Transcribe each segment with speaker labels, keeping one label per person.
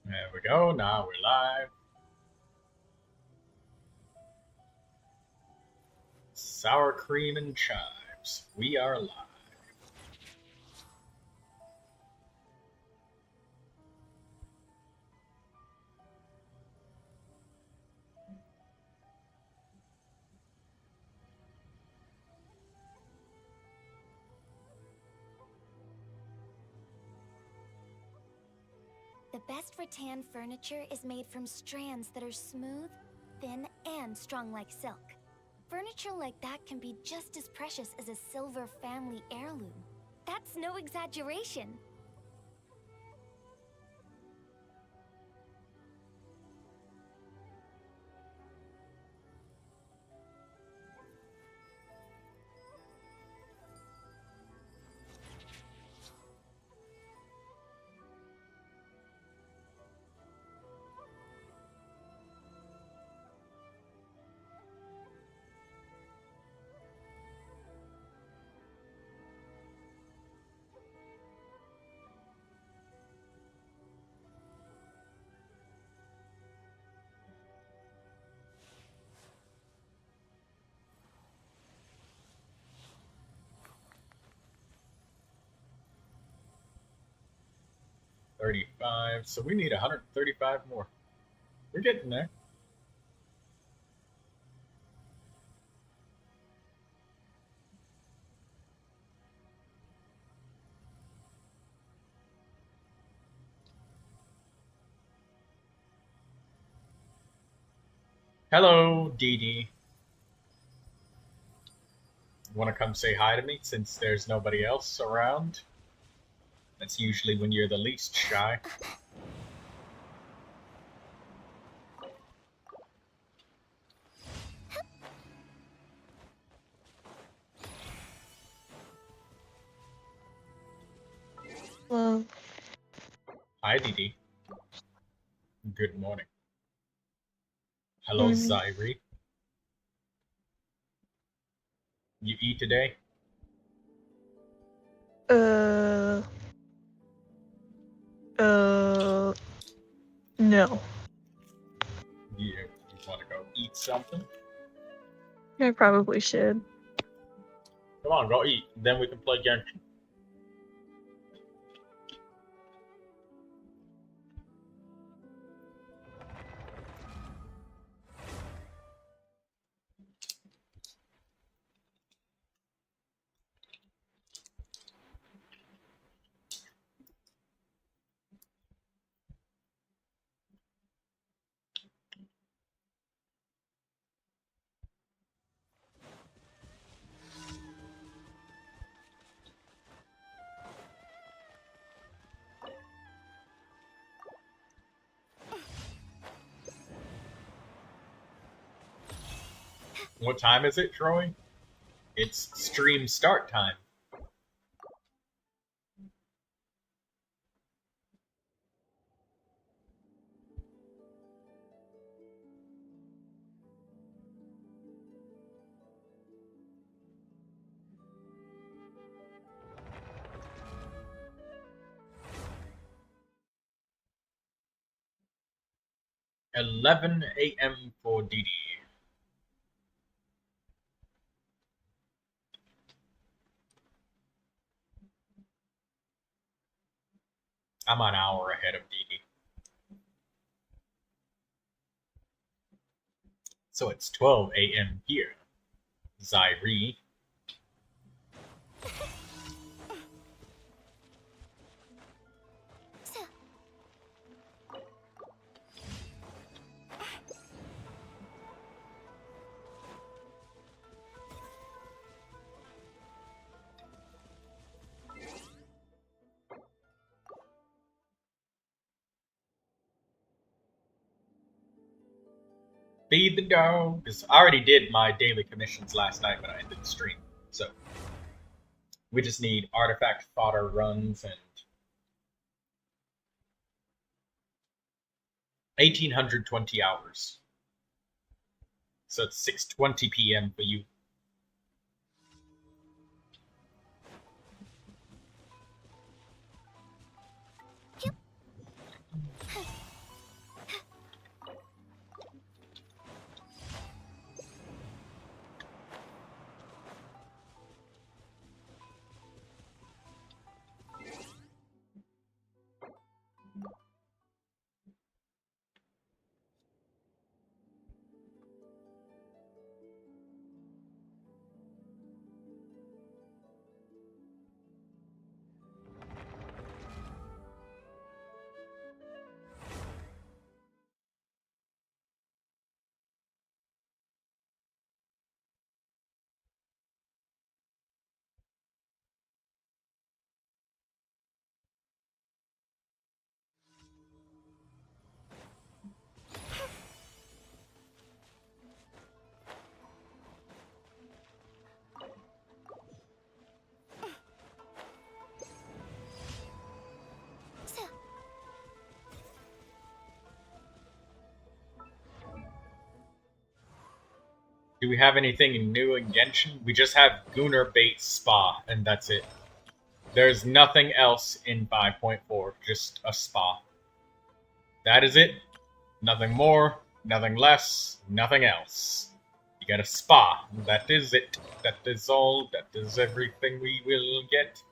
Speaker 1: There we go. Now we're live. Sour cream and chives. We are live.
Speaker 2: The best rattan furniture is made from strands that are smooth, thin, and strong like silk. Furniture like that can be just as precious as a silver family heirloom. That's no exaggeration.
Speaker 1: $35. So we need 135 more. We're getting there. Hello, Dee Dee. Want to come say hi to me since there's nobody else around? That's usually when you're the least shy.
Speaker 3: Hello.
Speaker 1: Hi, Dee Dee. Good morning. Hello, Zyrie. You eat today?
Speaker 3: No.
Speaker 1: You want to go eat something?
Speaker 3: I probably should.
Speaker 1: Come on, go eat. Then we can play Genshin. What time is it, Troy? It's stream start time. $11 a.m. for Dee Dee. I'm an hour ahead of Dee Dee. So it's 12 a.m. here. Zyrie. Feed the dogs. I already did my daily commissions last night when I ended the stream. So we just need artifact fodder runs and 1,820 hours. So it's 6:20 p.m. for you. Do we have anything new in Genshin? We just have Gunnar Bait Spa, and that's it. There's nothing else in 5.4, just a spa. That is it. Nothing more, nothing less, nothing else. You get a spa. That is it. That is all. That is everything we will get.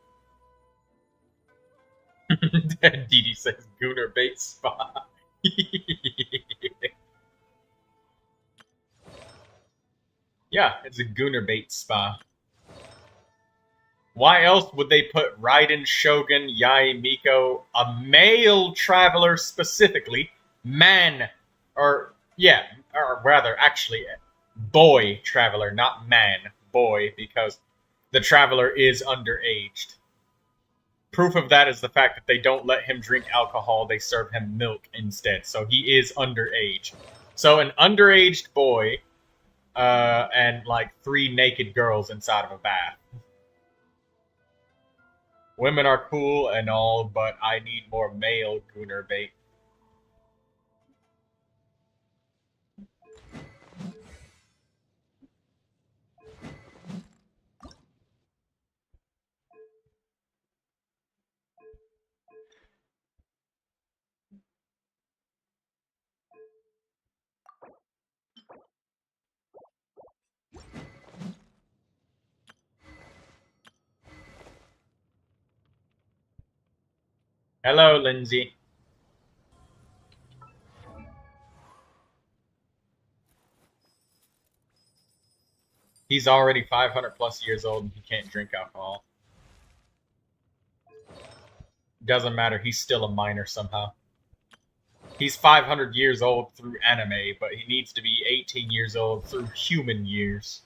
Speaker 1: Didi says Gunnar Bait Spa. Yeah, it's a Gunnar Bait Spa. Why else would they put Raiden, Shogun, Yae, Miko, a male traveler specifically, or rather, actually, boy traveler, not man, boy, because the traveler is underaged. Proof of that is the fact that they don't let him drink alcohol, they serve him milk instead, so he is underage. So an underaged boy, and like 3 naked girls inside of a bath. Women are cool and all, but I need more male Gunnar Bait. Hello, Lindsay. He's already 500 plus years old and he can't drink alcohol. Doesn't matter, he's still a minor somehow. He's 500 years old through anime, but he needs to be 18 years old through human years.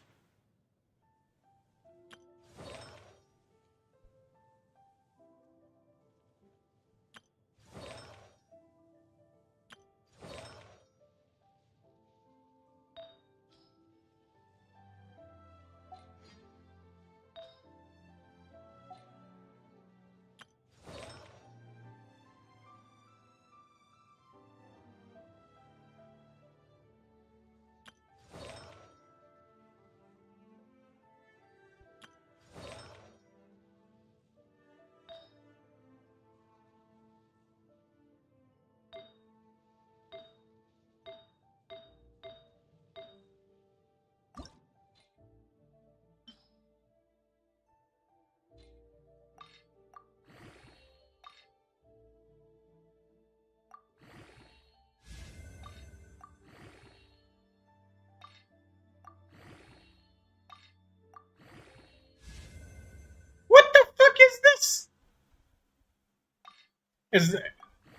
Speaker 1: What the fuck is this?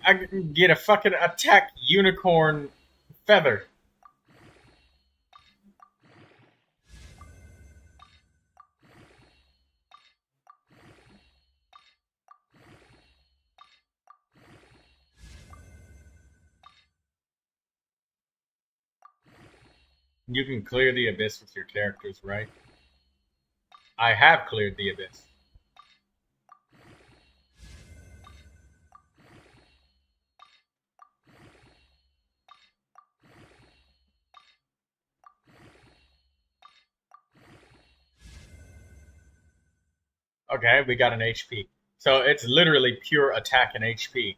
Speaker 1: I get a fucking attack unicorn feather. You can clear the abyss with your characters, right? I have cleared the abyss. Okay, we got an HP. So it's literally pure attack and HP.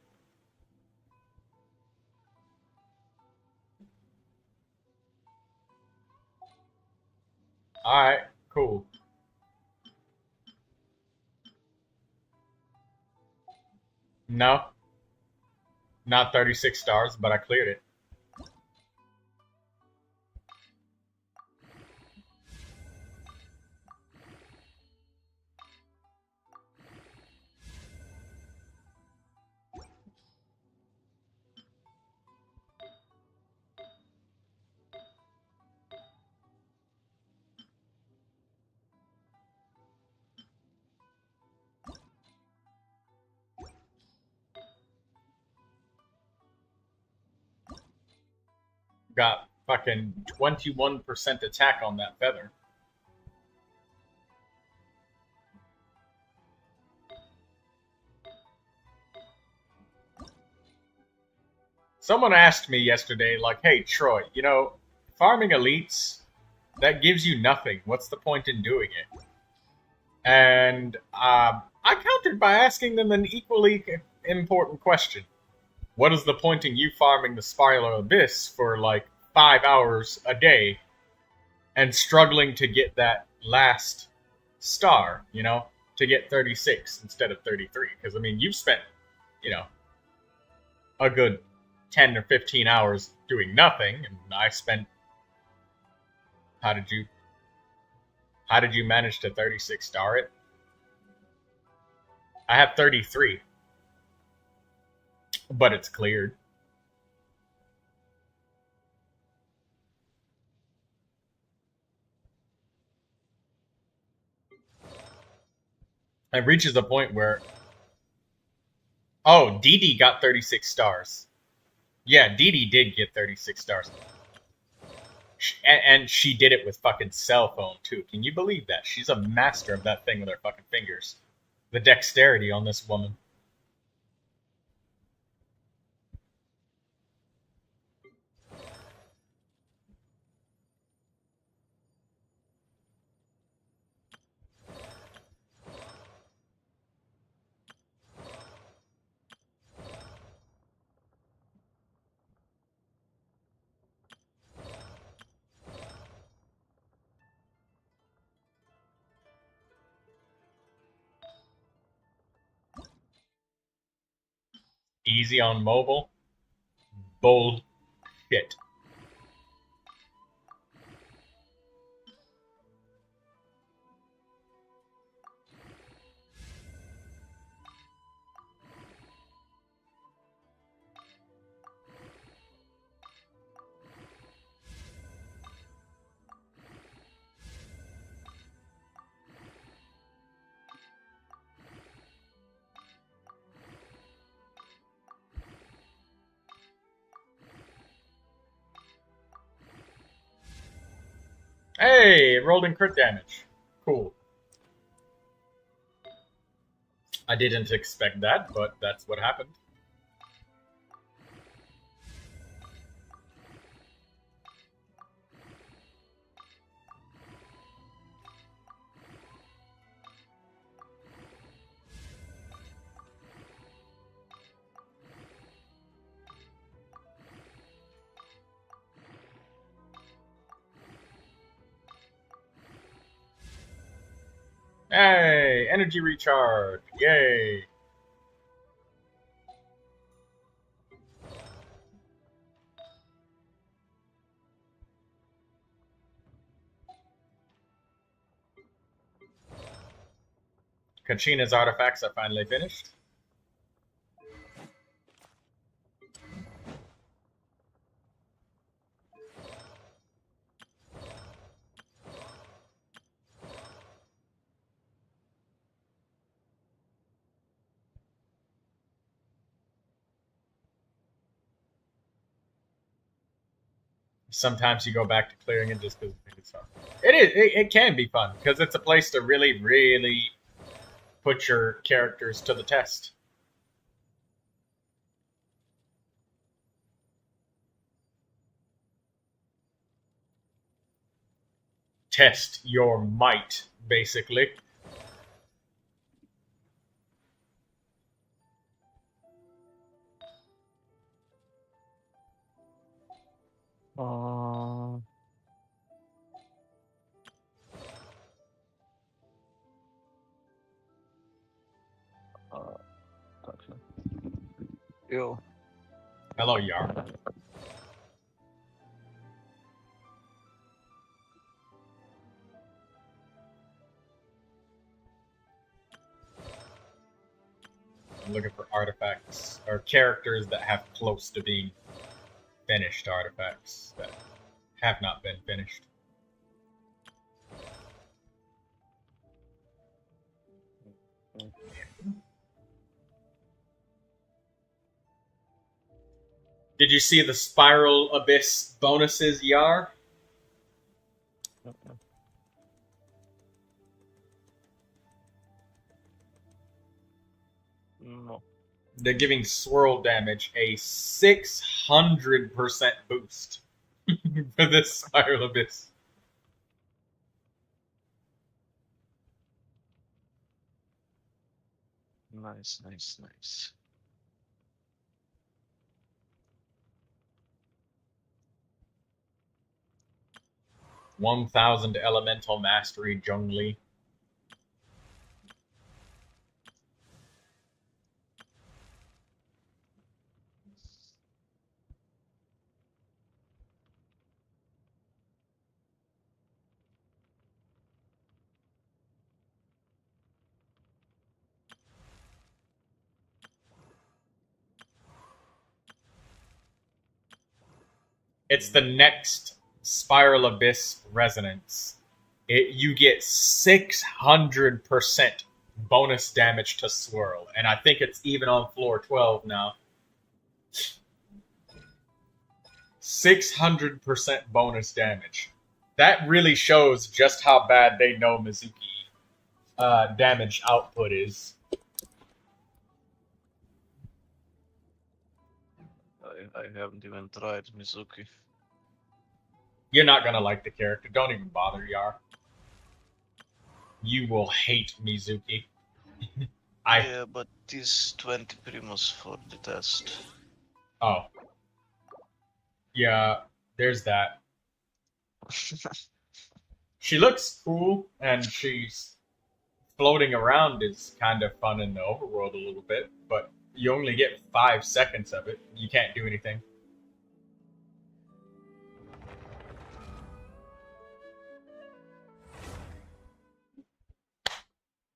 Speaker 1: Alright, cool. No. Not 36 stars, but I cleared it. Got fucking 21% attack on that feather. Someone asked me yesterday, like, hey, Troy, you know, farming elites That gives you nothing. What's the point in doing it? And I countered by asking them an equally important question. What is the point in you farming the Spiral Abyss for like 5 hours a day and struggling to get that last star, you know, to get 36 instead of 33? Because, I mean, you've spent, you know, a good 10 or 15 hours doing nothing, and I spent... How did you manage to 36 star it? I have 33. But it's cleared. It reaches a point where... Oh, Dee Dee got 36 stars. Yeah, Dee Dee did get 36 stars. And she did it with fucking cell phone, too. Can you believe that? She's a master of that thing with her fucking fingers. The dexterity on this woman. Easy on mobile? Bullshit. Hey, it rolled in crit damage. Cool. I didn't expect that, but that's what happened. Hey, energy recharge. Yay. Kachina's artifacts are finally finished. Sometimes you go back to clearing it just because it's fun. It can be fun because it's a place to really, really put your characters to the test. Test your might, basically.
Speaker 4: Ew.
Speaker 1: Hello, Yar. I'm looking for artifacts or characters that have close to being finished artifacts that have not been finished. Did you see the Spiral Abyss bonuses, Yar?
Speaker 4: No.
Speaker 1: They're giving swirl damage a 600% boost for this Spiral Abyss.
Speaker 4: Nice, nice, nice.
Speaker 1: 1000 elemental mastery, Zhongli. It's the next Spiral Abyss Resonance. You get 600% bonus damage to Swirl, and I think it's even on floor 12 now. 600% bonus damage. That really shows just how bad they know Mizuki damage output is.
Speaker 4: I haven't even tried Mizuki.
Speaker 1: You're not gonna like the character. Don't even bother, Yar. You will hate Mizuki.
Speaker 4: Yeah, but these 20 Primos for the test.
Speaker 1: Oh. Yeah, there's that. She looks cool, and she's floating around is kind of fun in the overworld a little bit, but you only get 5 seconds of it. You can't do anything.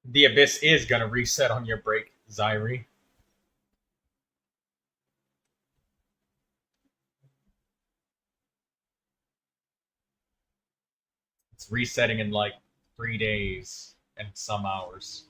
Speaker 1: The Abyss is going to reset on your break, Zyri. It's resetting in like 3 days and some hours.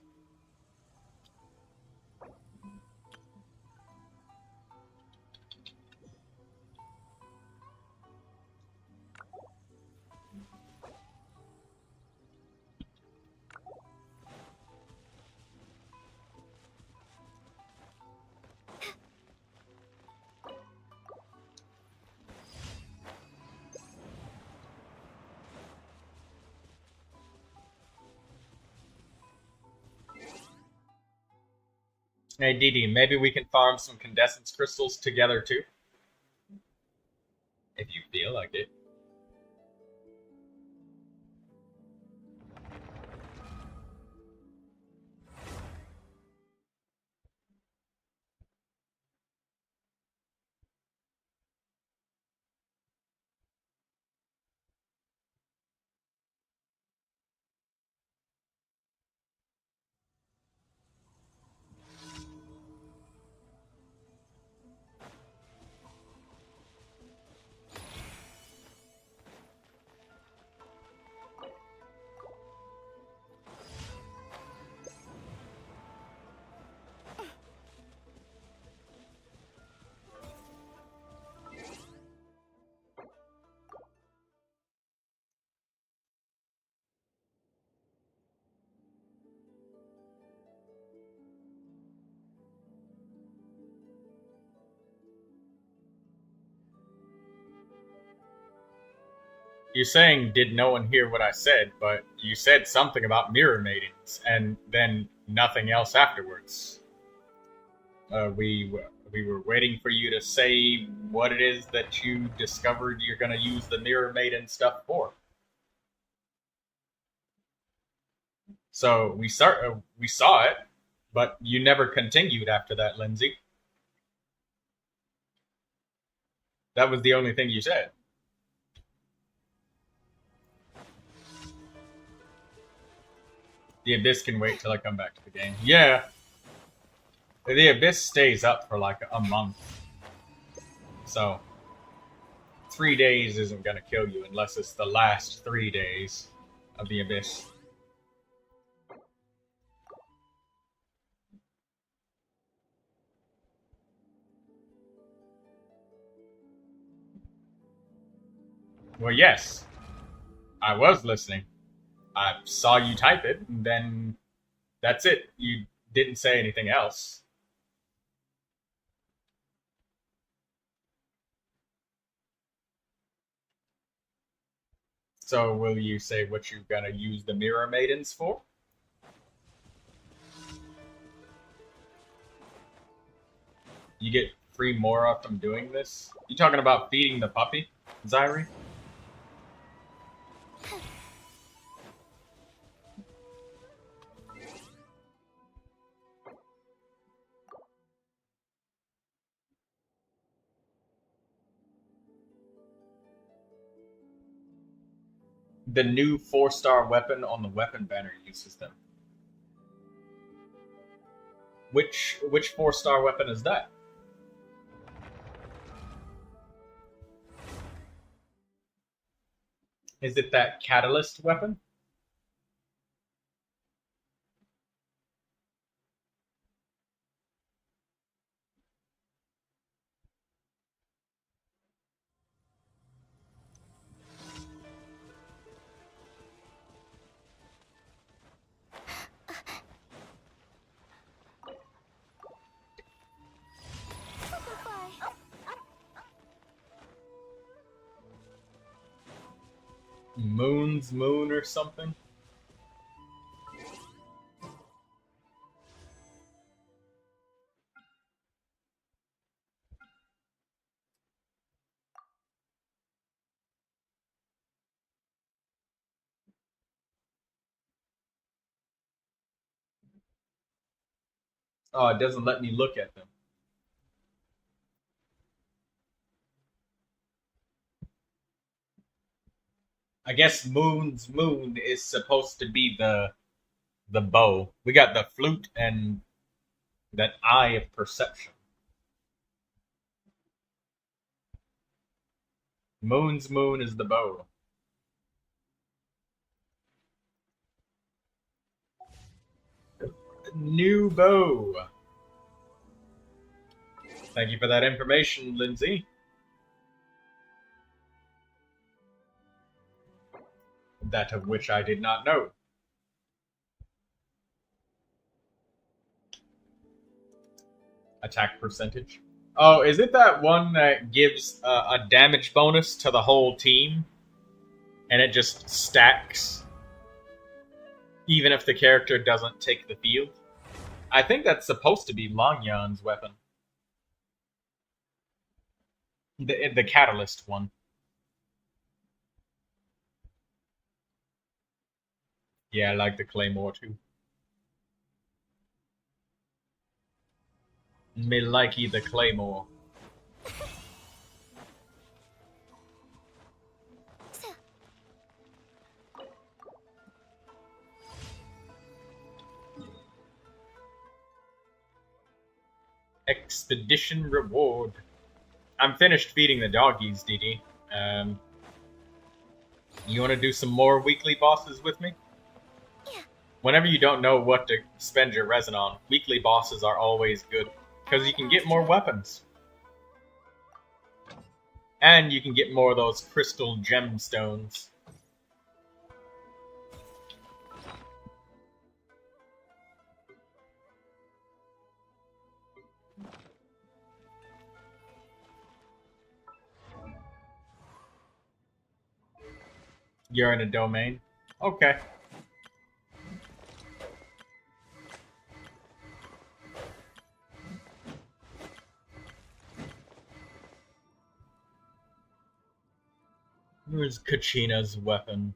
Speaker 1: Hey, Didi, maybe we can farm some condensance crystals together too? If you feel like it. You're saying, did no one hear what I said? But you said something about mirror maidens, and then nothing else afterwards. We were waiting for you to say what it is that you discovered you're going to use the mirror maiden stuff for. So we saw it, but you never continued after that, Lindsay. That was the only thing you said. The Abyss can wait till I come back to the game. Yeah. The Abyss stays up for like a month. So 3 days isn't going to kill you unless it's the last 3 days of the Abyss. Well, yes. I was listening. I saw you type it, and then that's it. You didn't say anything else. So will you say what you're gonna use the Mirror Maidens for? You get 3 Mora from doing this? You talking about feeding the puppy, Zyri? The new 4-star weapon on the weapon banner uses them. Which 4-star weapon is that? Is it that catalyst weapon? Moon's Moon or something? Oh, it doesn't let me look at them. I guess Moon's Moon is supposed to be the bow. We got the flute and that eye of perception. Moon's Moon is the bow. New bow. Thank you for that information, Lindsay. That of which I did not know. Attack percentage. Oh, is it that one that gives a damage bonus to the whole team? And it just stacks? Even if the character doesn't take the field? I think that's supposed to be Longyan's weapon. The catalyst one. Yeah, I like the Claymore too. Me likey the Claymore. Expedition reward. I'm finished feeding the doggies, DD. You want to do some more weekly bosses with me?
Speaker 2: Yeah.
Speaker 1: Whenever you don't know what to spend your resin on, weekly bosses are always good. Because you can get more weapons. And you can get more of those crystal gemstones. You're in a domain? Okay. Where's Kachina's weapon?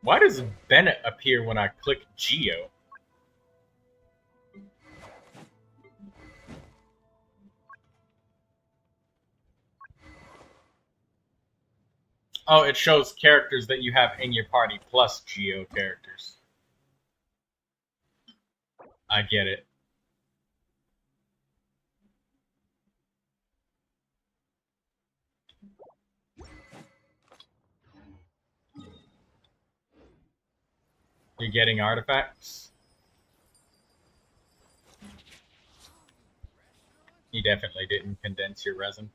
Speaker 1: Why does Bennett appear when I click Geo? Oh, it shows characters that you have in your party plus Geo characters. I get it. You're getting artifacts? You definitely didn't condense your resin.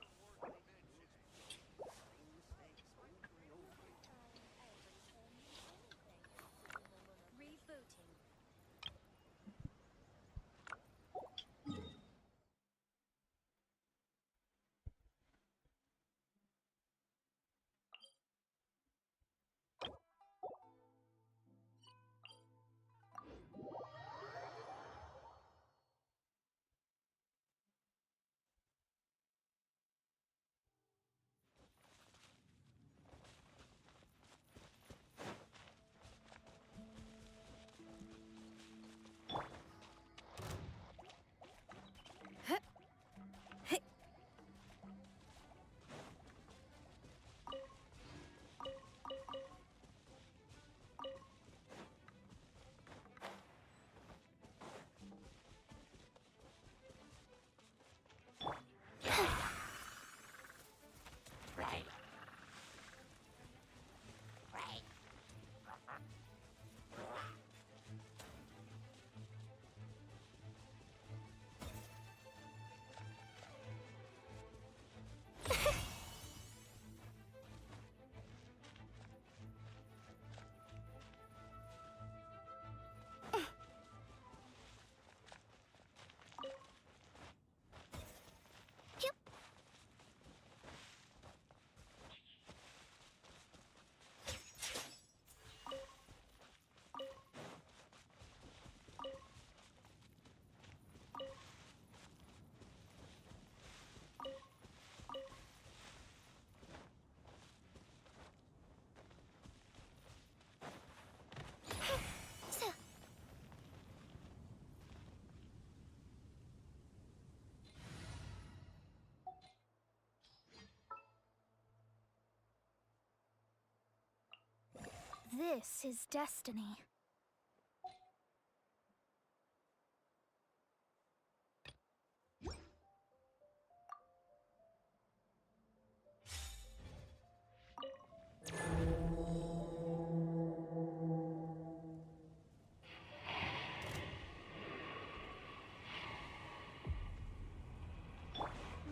Speaker 2: This is destiny.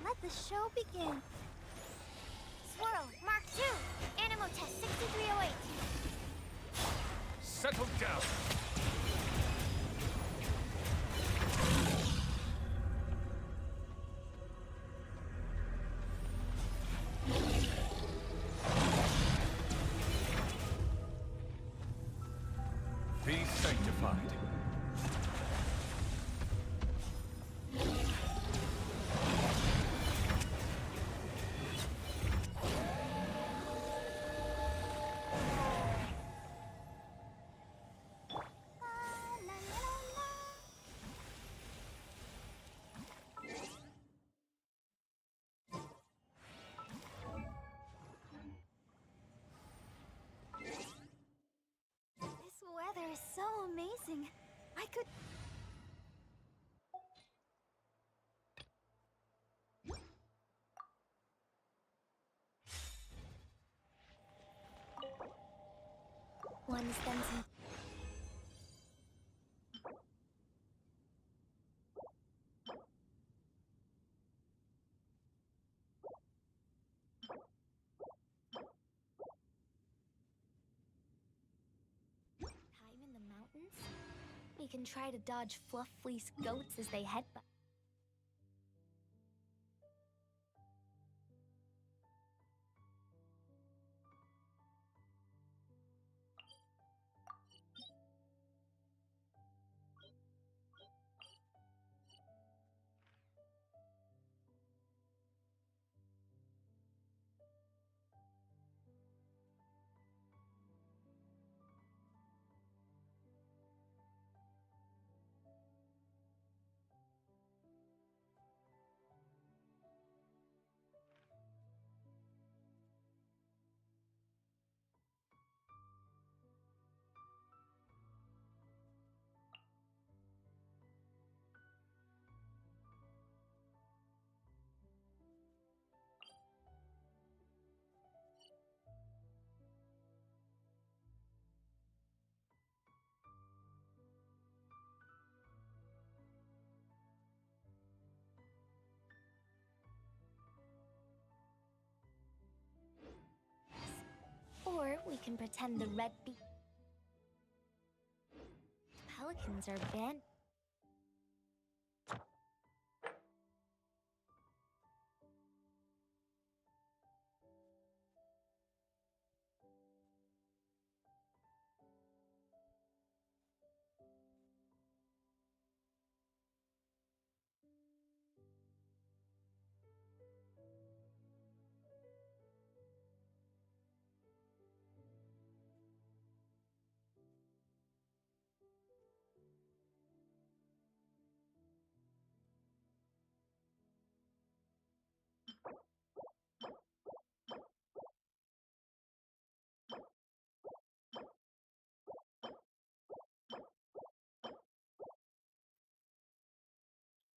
Speaker 2: Let the show begin. Swirl, Mark 2, Animo Test 6308.
Speaker 5: Settle down. Be sanctified.
Speaker 2: This weather is so amazing. I could... One spends some... time in the mountains? We can try to dodge fluff fleece goats as they head by. Or we can pretend the red bee... Pelicans are banned.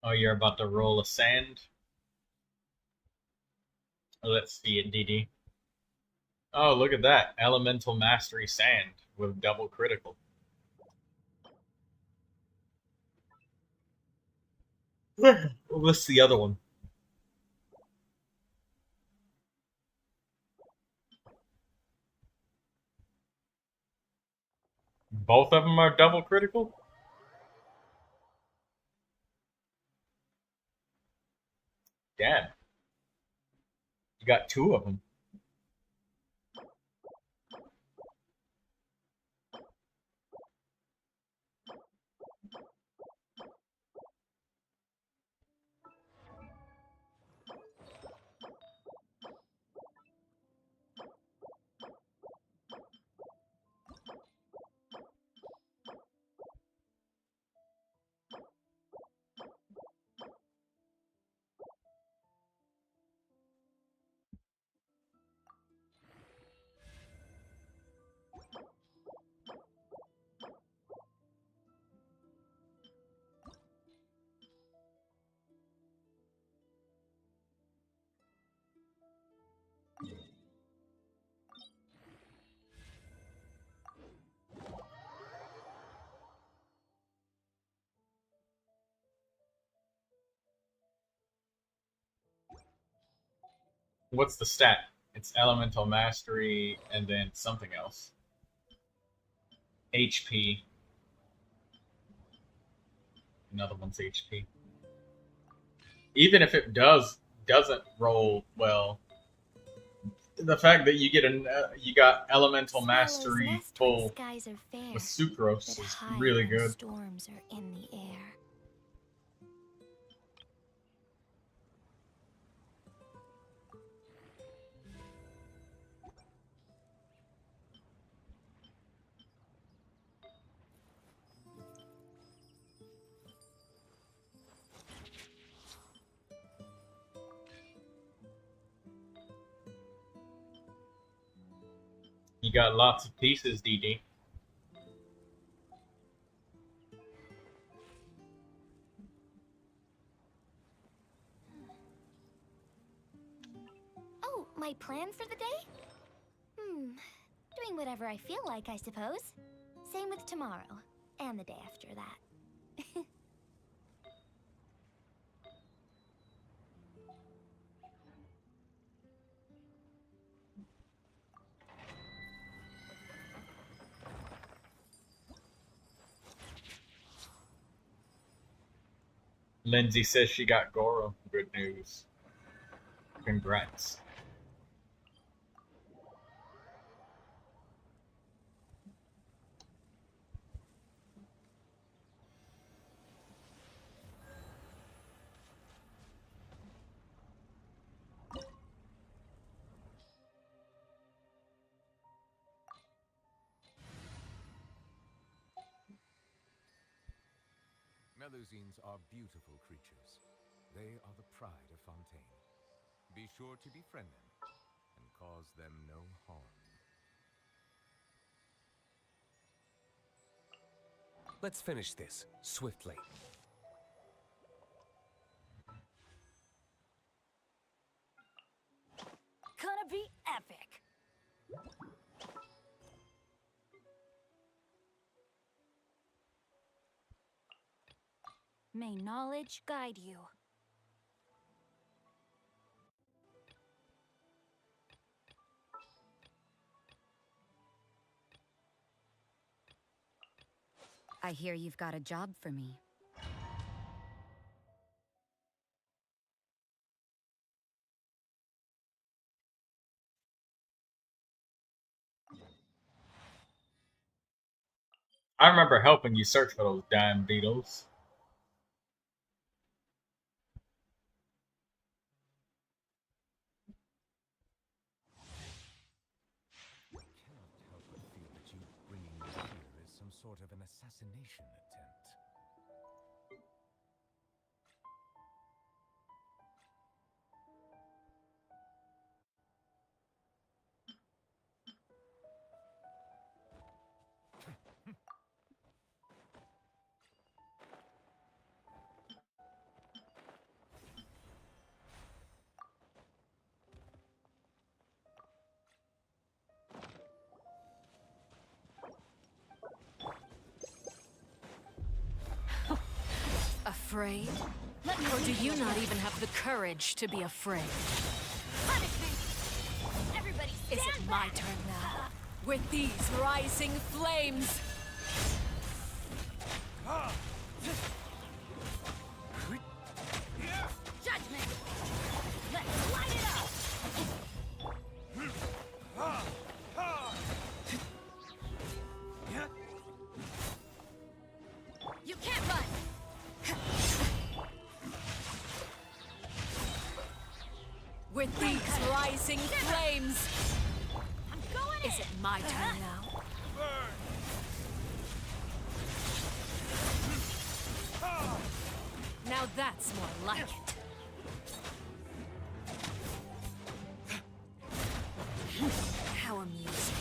Speaker 1: Oh, you're about to roll a sand? Let's see it, DD. Oh, look at that. Elemental Mastery Sand with double critical. What's the other one? Both of them are double critical? Damn. You got two of them. What's the stat? It's elemental mastery and then something else. HP. Another one's HP. Even if it doesn't roll well, the fact that you get you got elemental mastery full with sucrose is really good.
Speaker 2: Storms are in the air.
Speaker 1: You got lots of pieces, DD.
Speaker 2: Oh, my plan for the day? Doing whatever I feel like, I suppose. Same with tomorrow, and the day after that.
Speaker 1: Lindsay says she got Gorou. Good news. Congrats.
Speaker 5: Melusines are beautiful creatures. They are the pride of Fontaine. Be sure to befriend them and cause them no harm.
Speaker 6: Let's finish this swiftly.
Speaker 2: Gonna be epic. May knowledge guide you.
Speaker 7: I hear you've got a job for me.
Speaker 1: I remember helping you search for those damn beetles.
Speaker 5: I cannot help but feel that you bringing me here is some sort of an assassination attempt.
Speaker 8: Afraid? Or do you not even have the courage to be afraid?
Speaker 2: Everybody
Speaker 8: Is it my turn now? With these rising flames!
Speaker 2: Judgment! Let's light it up! You can't run!
Speaker 8: With these rising flames!
Speaker 2: I'm going in!
Speaker 8: Is it my turn now? Now that's more like it. How amusing.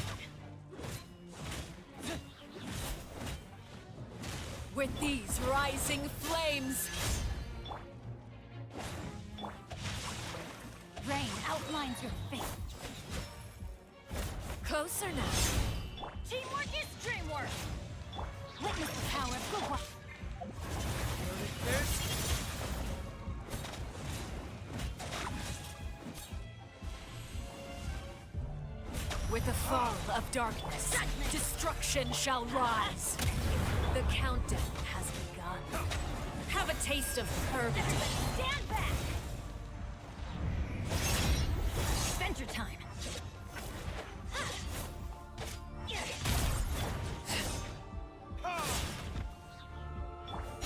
Speaker 8: With these rising flames!
Speaker 2: Rain outlines your fate.
Speaker 8: Closer now.
Speaker 2: Teamwork is dreamwork! Witness the power of Gorou.
Speaker 8: With the fall of darkness, destruction shall rise. The countdown has begun. Have a taste of purgatory. Stand back! Adventure time.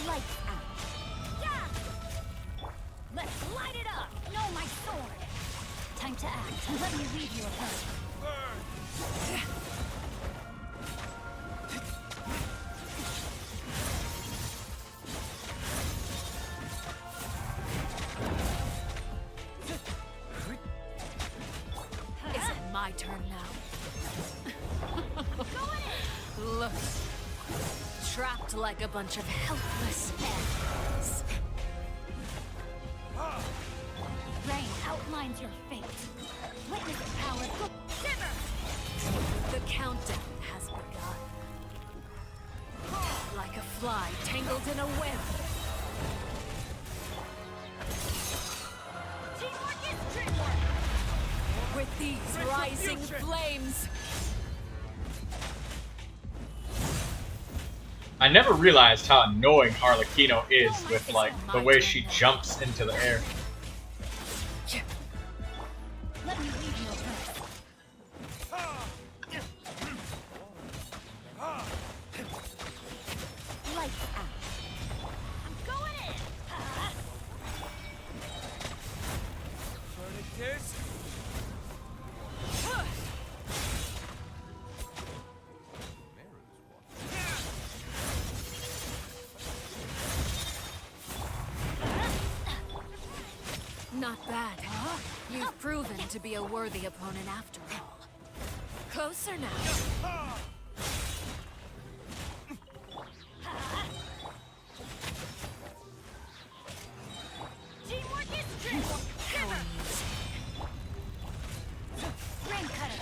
Speaker 8: Lights out. Let's light it up! No, my sword! Time to act. Let me lead you apart. Is it my turn now? Look. Trapped like a bunch of helpless animals. Rain outlines your fate. Witness the power. Shiver! The countdown has begun. Like a fly tangled in a web. Teamwork is dreamwork! With these rising flames.
Speaker 1: I never realized how annoying Arlecchino is with, like, the way she jumps into the air.
Speaker 8: Let me lead you apart. Lights out. I'm going in. Not bad, huh? You've proven to be a worthy opponent after all. Closer now. Teamwork is dreamwork. Power music. Rain cutter.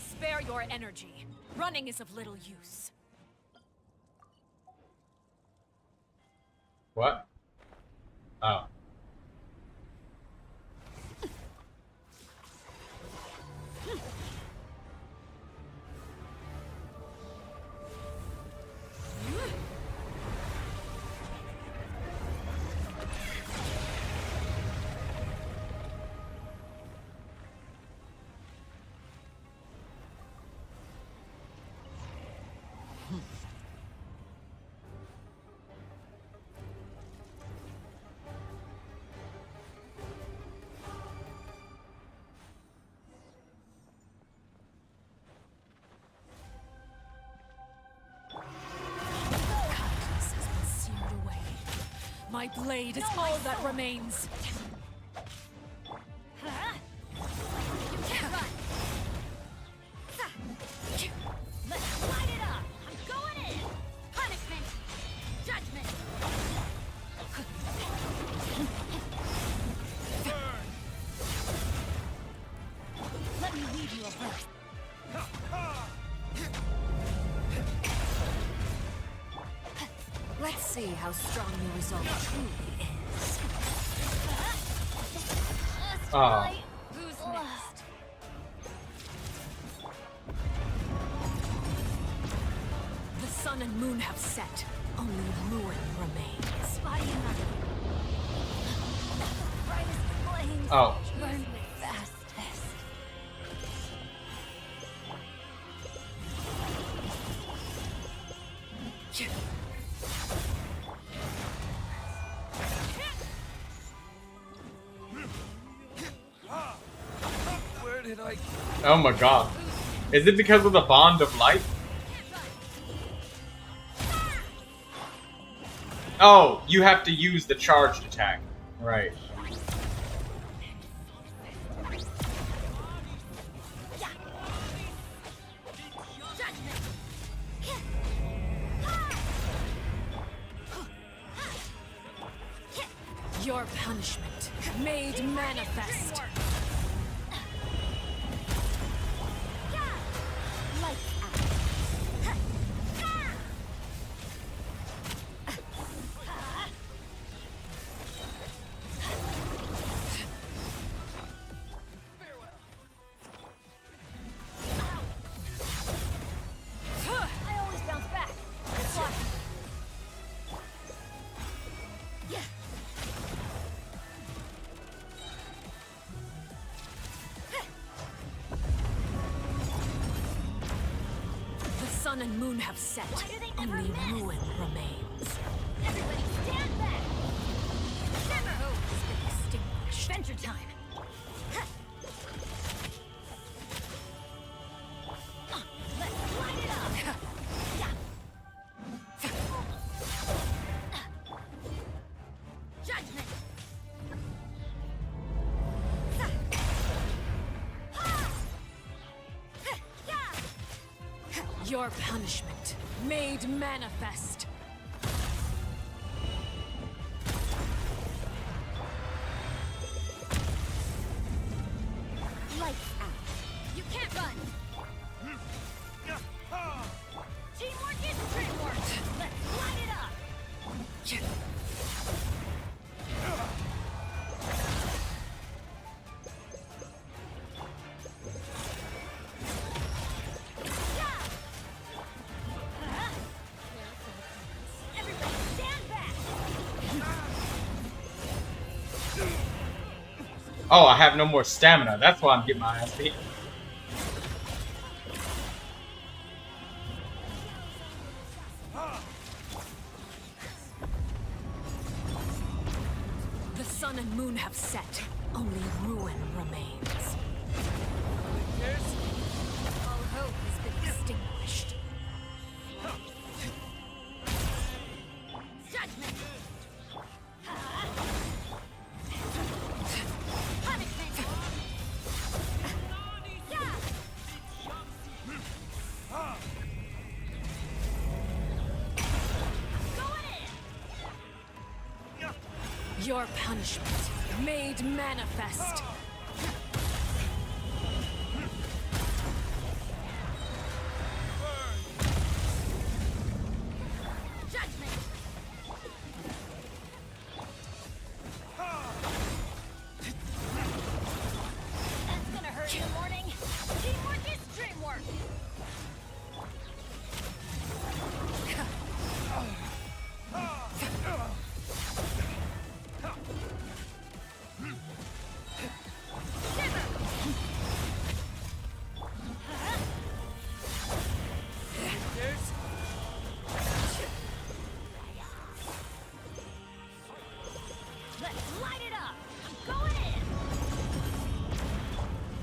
Speaker 8: Spare your energy. Running is of little use.
Speaker 1: What? Oh.
Speaker 8: My blade is all that remains. You can't run. Let's light it up. I'm going in. Punishment. Judgment. Let me lead you apart. Let's see how strong your resolve truly is.
Speaker 1: Oh.
Speaker 8: Who's next? The sun and moon have set. Only ruin remains.
Speaker 2: Brightest flames
Speaker 1: Oh.
Speaker 2: burn fastest.
Speaker 6: Where did I...
Speaker 1: Oh my god. Is it because of the bond of light? Oh, you have to use the charged attack. Right.
Speaker 8: Your punishment made manifest. sun and moon have set. Only ruin remains.
Speaker 2: Everybody stand back!
Speaker 8: Never hope has been extinguished.
Speaker 2: Adventure time! Let's light it up! Judgment!
Speaker 8: Your punishment made manifest.
Speaker 2: Lights out. You can't run! Teamwork is teamwork! Let's light it up! Everybody stand back!
Speaker 1: Oh, I have no more stamina. That's why I'm getting my ass beat.
Speaker 8: The sun and moon have set. Only ruin remains. All hope has been extinguished.
Speaker 2: Judgment! Punishment! Yeah! Going in!
Speaker 8: Your punishment made manifest.
Speaker 2: Judgment! That's gonna hurt in the morning. Teamwork is dreamwork. Let's light it up. I'm going in.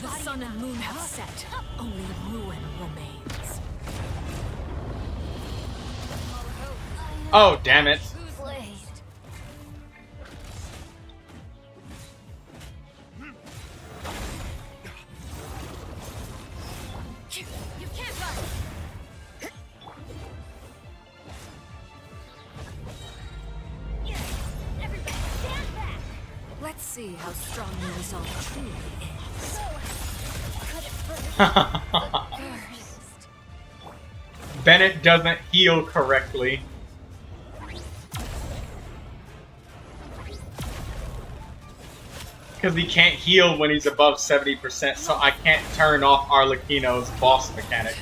Speaker 8: The sun and moon have set. Only ruin remains.
Speaker 1: Oh, damn it.
Speaker 2: Who's played? You can't run. Everybody stand back.
Speaker 8: Let's see how strong your resolve truly is.
Speaker 2: Cut it first.
Speaker 1: Bennett doesn't heal correctly. Because he can't heal when he's above 70%, so I can't turn off Arlecchino's boss mechanic.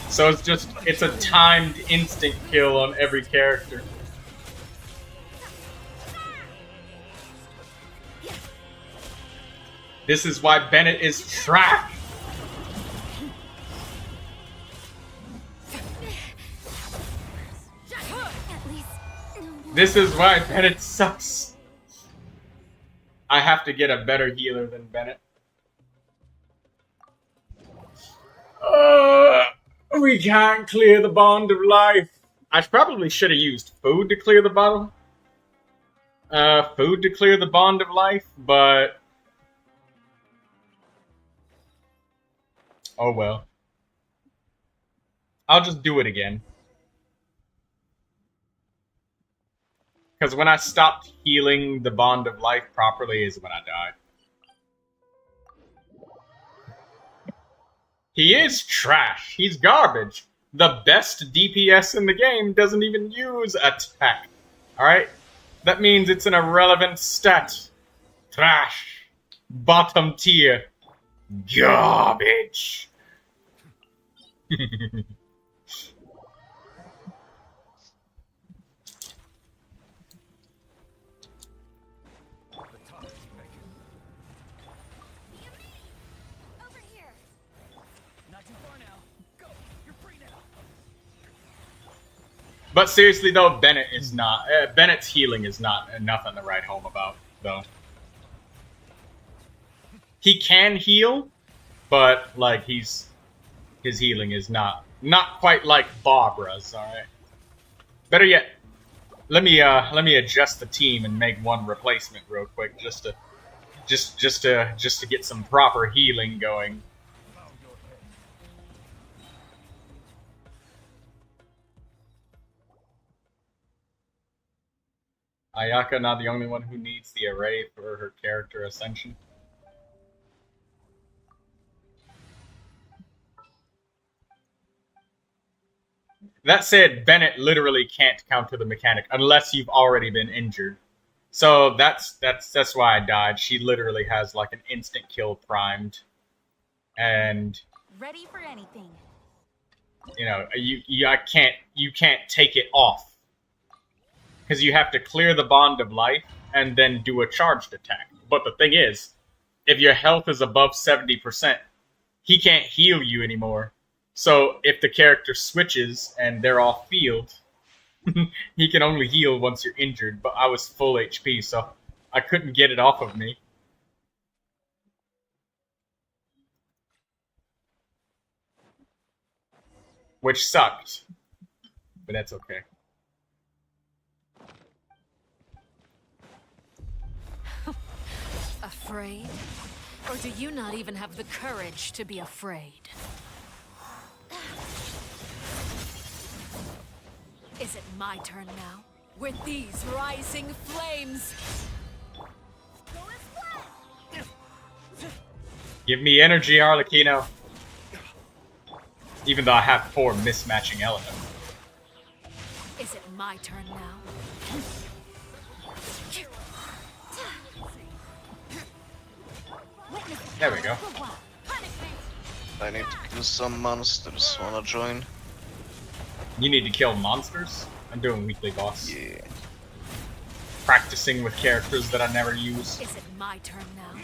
Speaker 1: So it's a timed instant kill on every character. This is why Bennett is trash.
Speaker 2: At least
Speaker 1: This is why Bennett sucks. I have to get a better healer than Bennett. We can't clear the bond of life. I probably should have used food to clear the bottle. Food to clear the bond of life, but oh well. I'll just do it again. Because when I stopped healing the bond of life properly is when I died. He is trash. He's garbage. The best DPS in the game doesn't even use attack. Alright? That means it's an irrelevant stat. Trash. Bottom tier. Garbage.
Speaker 2: over here.
Speaker 6: Not too far now. Go. You're free now.
Speaker 1: But seriously though, Bennett is not. Bennett's healing is not nothing to write home about, though. He can heal, but like his healing is not quite like Barbara's. All right. Better yet, let me adjust the team and make one replacement real quick, just to get some proper healing going. Ayaka not the only one who needs the array for her character ascension. That said, Bennett literally can't counter the mechanic unless you've already been injured. So that's why I died. She literally has like an instant kill primed, and
Speaker 2: Ready for anything.
Speaker 1: you know you can't take it off because you have to clear the bond of life and then do a charged attack. But the thing is, if your health is above 70%, he can't heal you anymore. So if the character switches and they're off field, he can only heal once you're injured. But I was full HP, so I couldn't get it off of me. Which sucked. But that's okay.
Speaker 8: Afraid? Or do you not even have the courage to be afraid? Is it my turn now? With these rising flames!
Speaker 1: Give me energy, Arlecchino. Even though I have 4 mismatching elements.
Speaker 8: Is it my turn now?
Speaker 1: There we go.
Speaker 4: I need to kill some monsters. Wanna join?
Speaker 1: You need to kill monsters? I'm doing weekly boss.
Speaker 4: Yeah.
Speaker 1: Practicing with characters that I never use.
Speaker 8: Is it my turn now?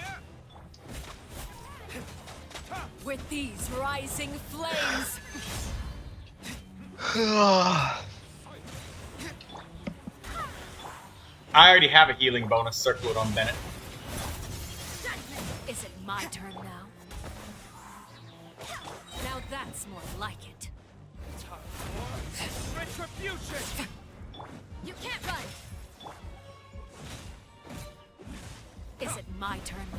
Speaker 8: With these rising flames!
Speaker 1: I already have a healing bonus circled on Bennett.
Speaker 8: Is it my turn now? Now that's more like it.
Speaker 6: Retribution!
Speaker 8: You can't run! Is it my turn now?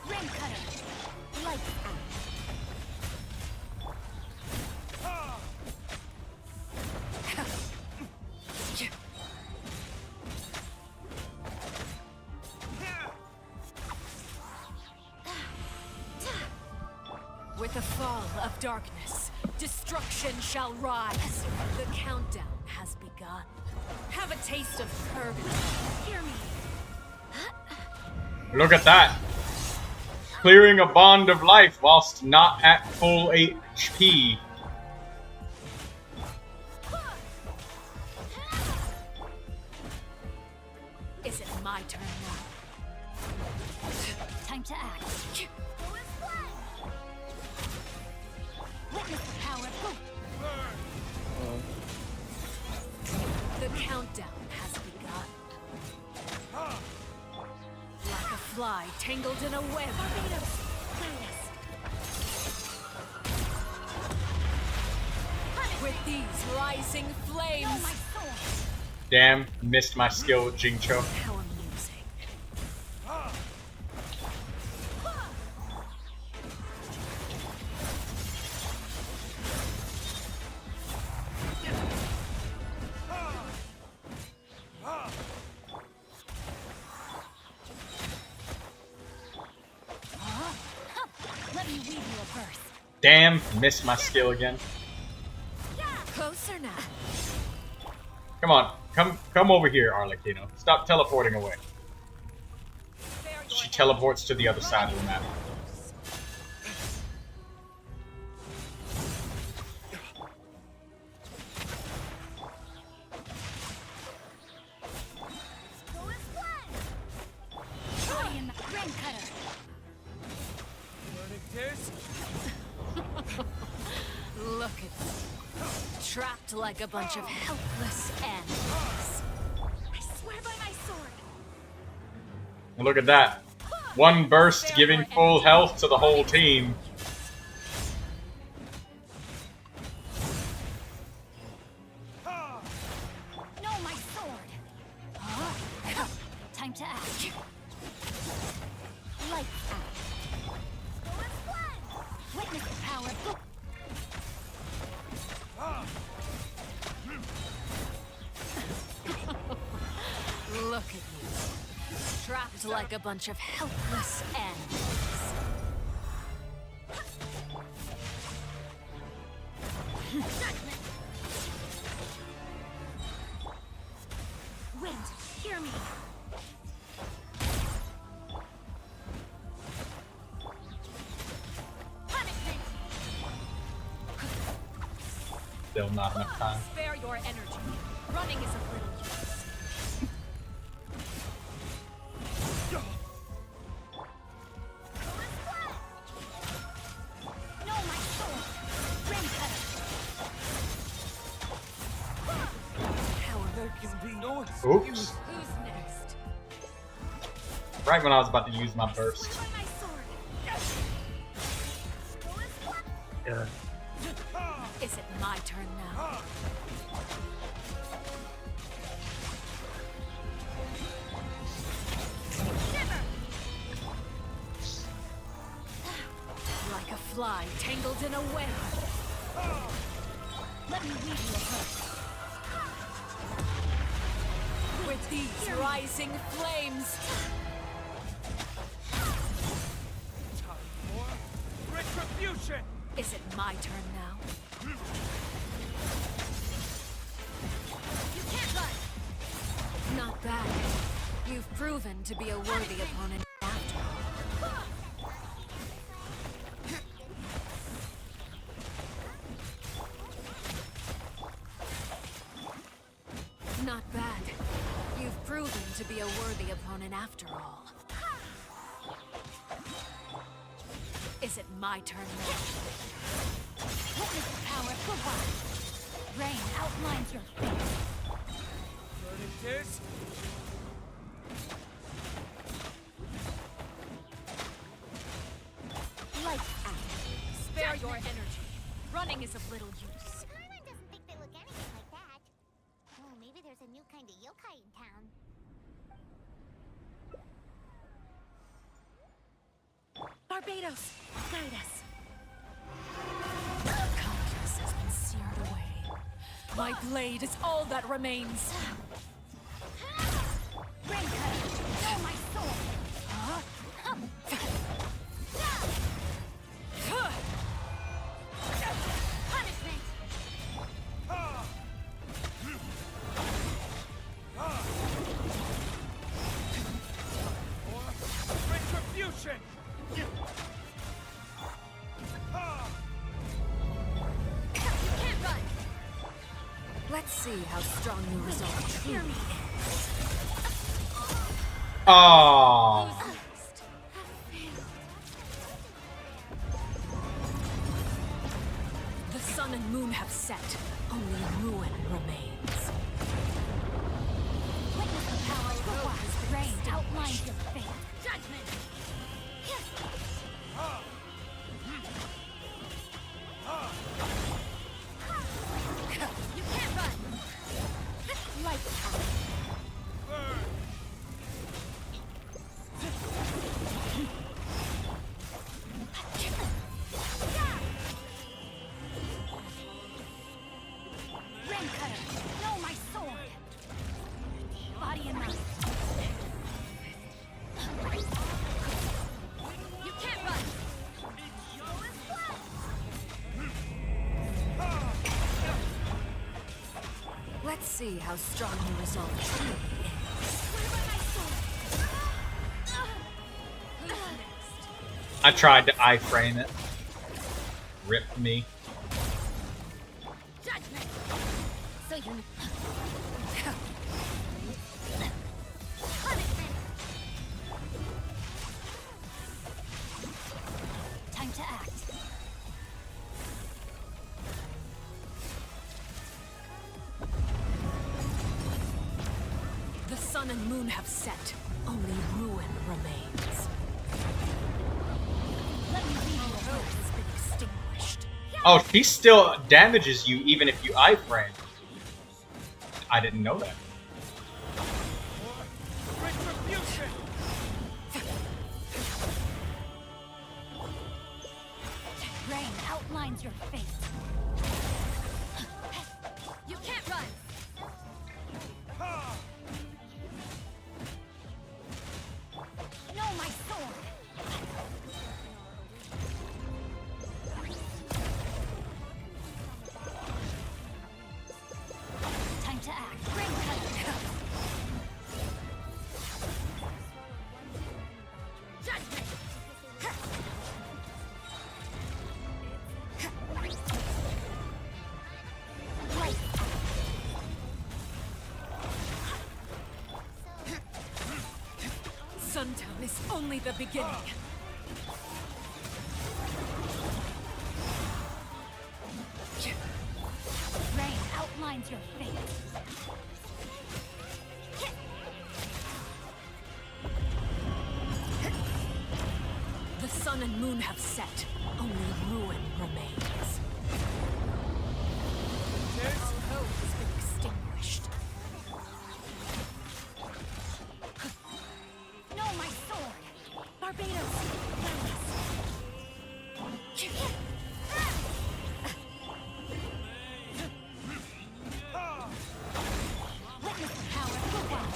Speaker 2: Ring cutter. Lights out.
Speaker 8: With the fall of darkness, destruction shall rise. The countdown has begun. Have a taste of purgatory. Hear me.
Speaker 1: Look at that. Clearing a bond of life whilst not at full HP.
Speaker 8: Is it my turn now?
Speaker 2: Time to act. Witness the power. Go.
Speaker 8: The countdown has begun. Like a fly tangled in a web. With these rising flames.
Speaker 1: Damn, missed my skill with Jingcho.
Speaker 8: How amusing.
Speaker 2: Let me weave you a burst.
Speaker 1: Damn, missed my skill again.
Speaker 8: Closer now.
Speaker 1: Come on, come over here, Arlecchino. Stop teleporting away. She teleports to the other side of the map.
Speaker 8: Trapped like a bunch of helpless animals. I swear by my sword.
Speaker 1: And look at that. One burst giving full health to the whole team.
Speaker 2: No, my sword. Time to act. Light out. Witness the power.
Speaker 8: Look at you. Trapped like a bunch of helpless animals.
Speaker 2: Wind, hear me. Punishment.
Speaker 1: Still not enough time.
Speaker 8: Spare your energy. Running is of little use.
Speaker 2: No, my sword. Rain cutter.
Speaker 6: There can be no excuse.
Speaker 1: Oops.
Speaker 8: Who's next?
Speaker 1: Right when I was about to use my burst.
Speaker 2: Swear by my sword.
Speaker 8: Is it my turn now?
Speaker 2: Shiver.
Speaker 8: Like a fly tangled in a web.
Speaker 2: Let me weave you a hook.
Speaker 8: With these rising flames.
Speaker 6: Time for retribution.
Speaker 8: Is it my turn now?
Speaker 2: You can't run.
Speaker 8: Not bad. You've proven to be a worthy opponent after all. Not bad. You've proven to be a worthy opponent after all. Is it my turn now?
Speaker 2: Witness the power of goodbye. Rain outlines your face.
Speaker 6: Verdict is
Speaker 2: Light out.
Speaker 8: Spare your energy. Running is of little use.
Speaker 2: Paimon doesn't think they look anything like that. Oh, maybe there's a new kind of yokai in town.
Speaker 8: Barbados, guide us. Compass has been seared away. My blade is all that remains.
Speaker 2: Rain cutter. No, my sword. Punishment.
Speaker 6: for retribution.
Speaker 2: You can't run.
Speaker 8: Let's see how strong your resolve truly is.
Speaker 1: Aww.
Speaker 8: Who's next? The sun and moon have set. Only ruin remains.
Speaker 2: Witness the power of goodbye. Rain outlines your fate. Judgment. You can't run. Light power.
Speaker 6: Burn.
Speaker 2: Rain cutter. No, my sword. Body and mind. You can't run.
Speaker 8: Let's see how strong your resolve truly is.
Speaker 2: Where by my sword?
Speaker 8: Who's next?
Speaker 1: I tried to iframe it. Ripped me.
Speaker 2: Judgment. So you. Punishment. Time to act.
Speaker 8: sun and moon have set. Only ruin remains. Let me leave you hope has been extinguished.
Speaker 1: Oh, she still damages you even if you iframe. I didn't know that.
Speaker 6: Retribution!
Speaker 2: Rain outlines your fate.
Speaker 8: You can't run!
Speaker 2: No, my sword! Time to act. Rain cutter.
Speaker 8: Judgment! Suntown is only the beginning.
Speaker 2: Rain outlines your fate.
Speaker 8: The sun and moon have set. Only ruin remains. All hope has been extinguished.
Speaker 2: No, my sword! Barbados! Witness the power of the wild.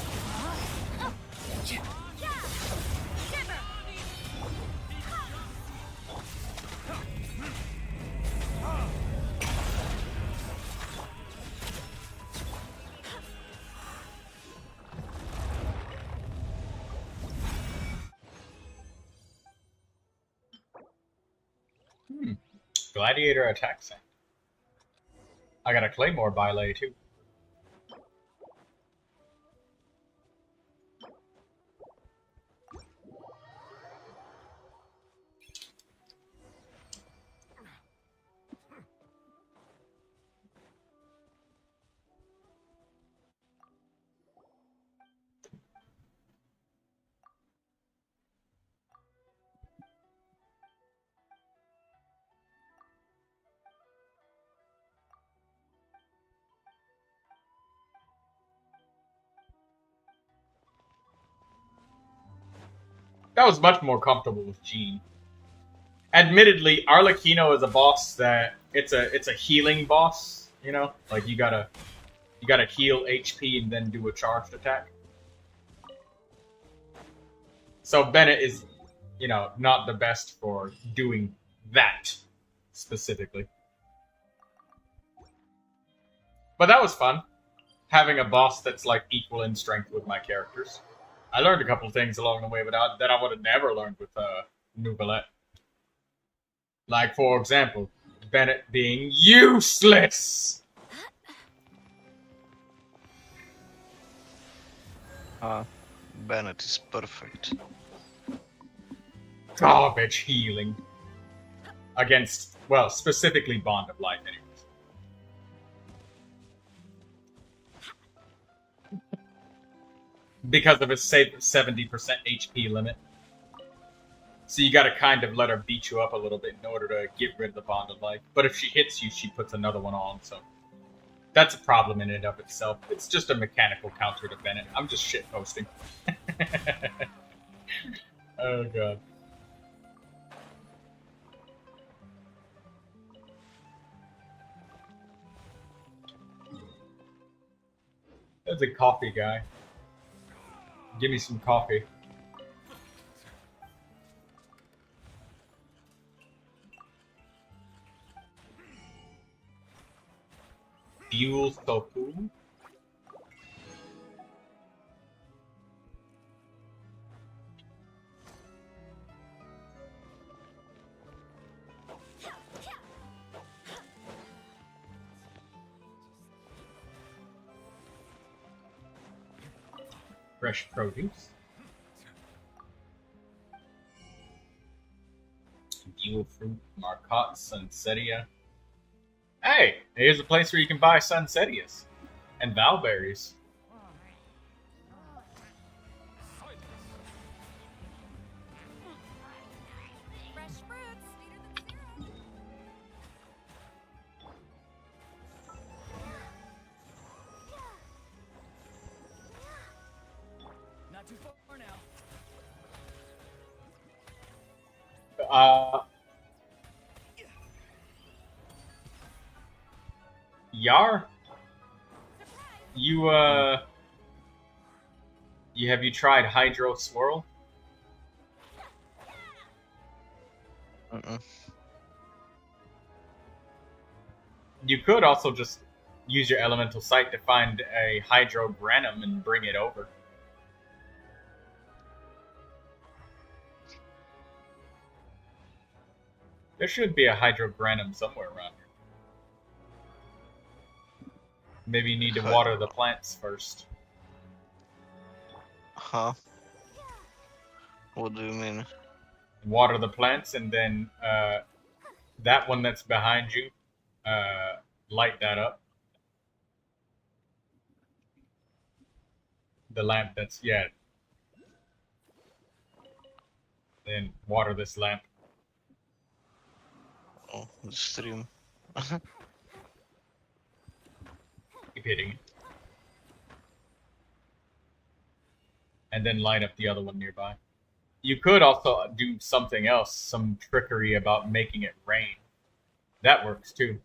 Speaker 1: Gladiator attack set. I got a Claymore Ballet too. That was much more comfortable with Jean. Admittedly, Arlecchino is a boss that it's a healing boss, you know? Like you gotta heal HP and then do a charged attack. So Bennett is, you know, not the best for doing that specifically. But that was fun. Having a boss that's like equal in strength with my characters. I learned a couple things along the way that I would have never learned with Neuvilette. Like, for example, Bennett being useless!
Speaker 4: Bennett is perfect.
Speaker 1: Garbage healing. Against, well, specifically Bond of Life, anyways. Because of his 70% HP limit. So you gotta kind of let her beat you up a little bit in order to get rid of the Bond of Life. But if she hits you, she puts another one on, so... That's a problem in and of itself. It's just a mechanical counter to Bennett. I'm just shitposting. Oh god. There's a coffee guy. Give me some coffee. Fuel Sopu. Fresh produce. Buell fruit, Marcotte, Sunsetia. Hey, here's a place where you can buy Sunsetias and Valberries.
Speaker 6: Not too far now.
Speaker 1: Yar? You have you tried Hydro Swirl? You could also just use your elemental sight to find a Hydro Granum and bring it over. There should be a Hydro Granum somewhere around here. Maybe you need to water the plants first.
Speaker 4: Huh? What do you mean?
Speaker 1: Water the plants, and then that one that's behind you, light that up. The lamp that's, yeah. Then water this lamp.
Speaker 4: Oh, the stream.
Speaker 1: Keep hitting it. And then light up the other one nearby. You could also do something else, some trickery about making it rain. That works too.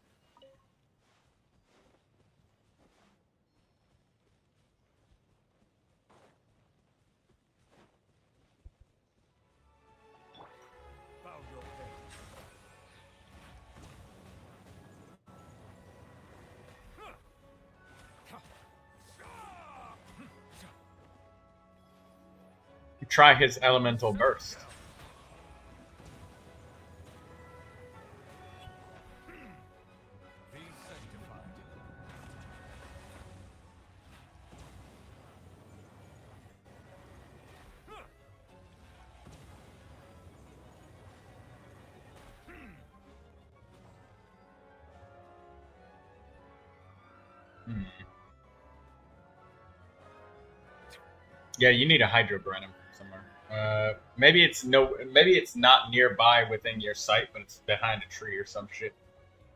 Speaker 6: Bow your head.
Speaker 1: You try his elemental burst.
Speaker 5: Be sanctified.
Speaker 1: Yeah, you need a Hydrogranum somewhere. Maybe it's not nearby within your sight, but it's behind a tree or some shit.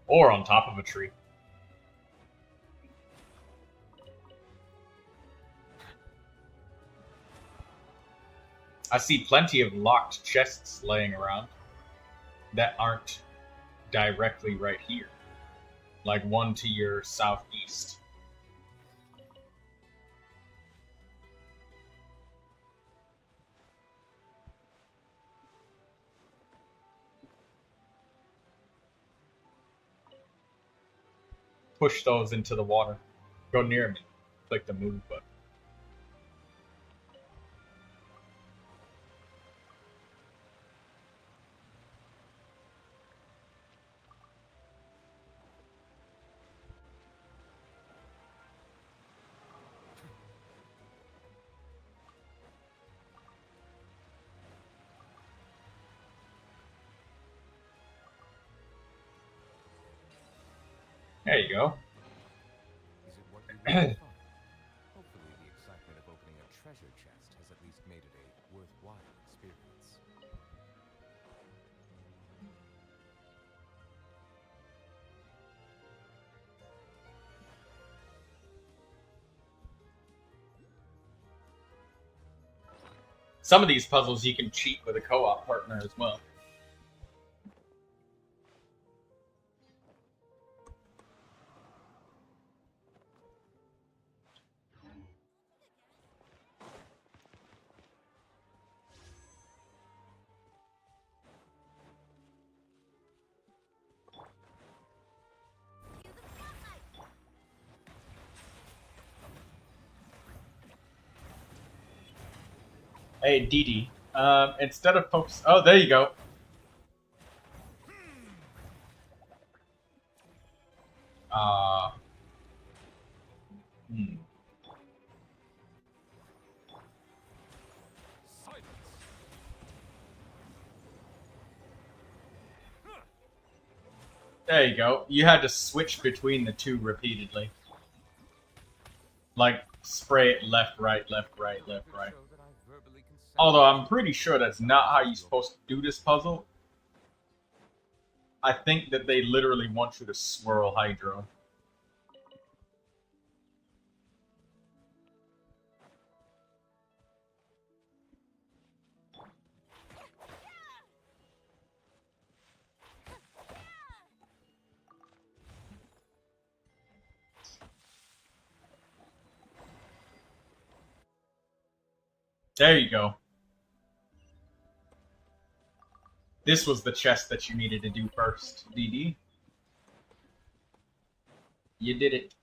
Speaker 1: Or on top of a tree. I see plenty of locked chests laying around that aren't directly right here. Like one to your southeast. Push those into the water. Go near me. Click the move button. There you go.
Speaker 5: Is it what you really thought? Hopefully the excitement of opening a treasure chest has at least made it a worthwhile experience.
Speaker 1: Some of these puzzles you can cheat with a co-op partner as well. Hey, Didi. Instead of focus... Oh, there you go. There you go. You had to switch between the two repeatedly. Like, spray it left, right, left, right, left, right. Although I'm pretty sure that's not how you're supposed to do this puzzle. I think that they literally want you to swirl Hydro. There you go. This was the chest that you needed to do first, DD. You did it.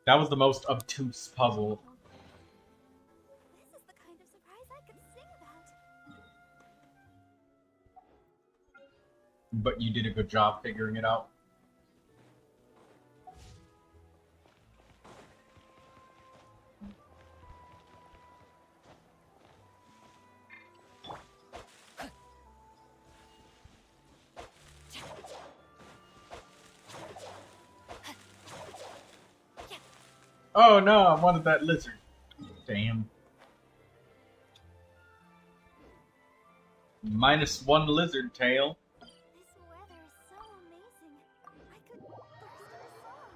Speaker 1: That was the most obtuse puzzle.
Speaker 2: This is the kind of surprise I could sing about.
Speaker 1: But you did a good job figuring it out. Oh no, I wanted that lizard. Damn. -1 lizard tail.
Speaker 2: This weather is so amazing. I could burst into song.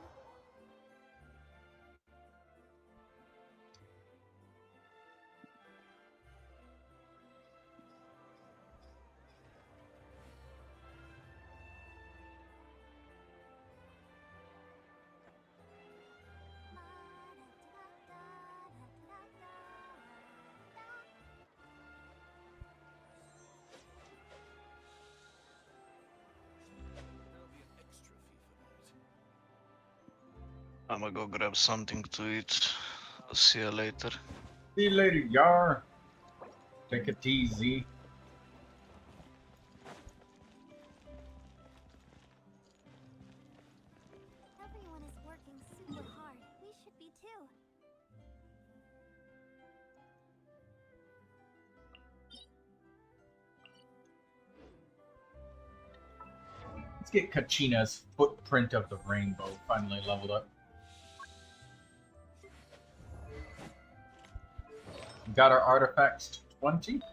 Speaker 4: I'm gonna go grab something to eat. I'll see you later.
Speaker 1: See you later, Yar. Take it easy.
Speaker 2: Everyone is working super hard. We should be too.
Speaker 1: Let's get Kachina's footprint of the rainbow finally leveled up. Got our artifacts to 20.
Speaker 2: All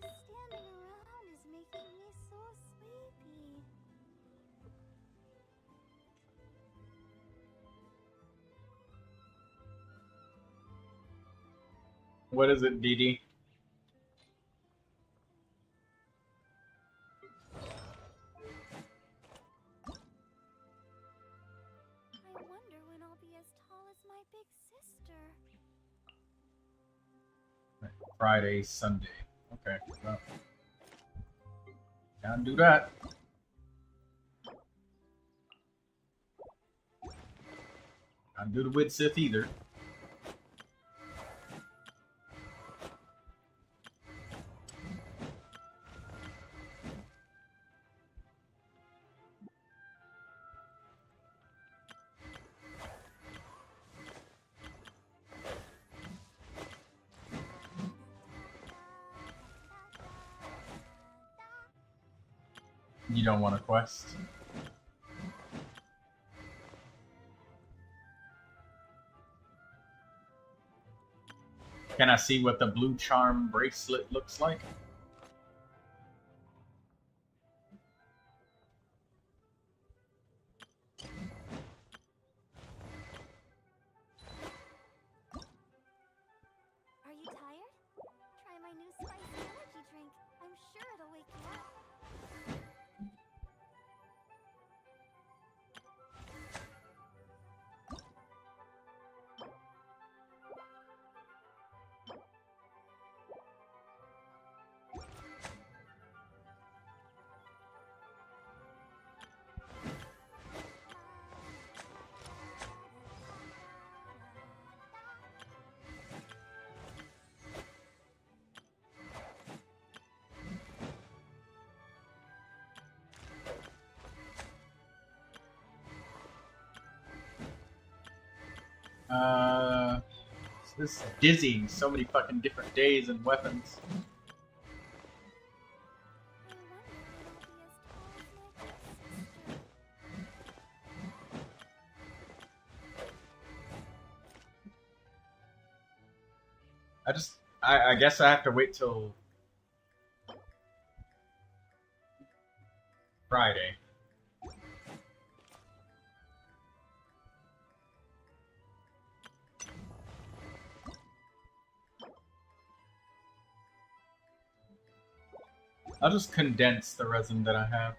Speaker 2: this standing around is making me so sleepy.
Speaker 1: What is it, DD?
Speaker 2: I wonder when I'll be as tall as my big sister.
Speaker 1: Friday, Sunday. Okay. Well, can't do that. Can't do the Wid Sith either. You don't want a quest? Can I see what the blue charm bracelet looks like?
Speaker 2: Are you tired? Try my new spicy energy drink. I'm sure it'll wake you up.
Speaker 1: This is dizzying. So many fucking different days and weapons.
Speaker 2: I wonder when I'll be as tall as my big sister.
Speaker 1: I guess I have to wait till Friday. I'll just condense the resin that I have.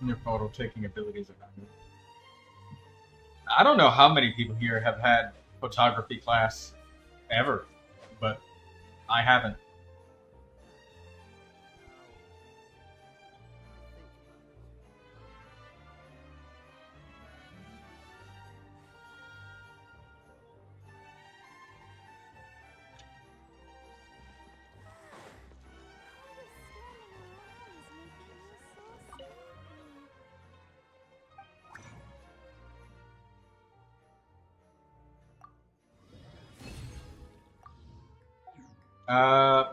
Speaker 1: Your photo taking abilities are not good. I don't know how many people here have had photography class ever, but I haven't.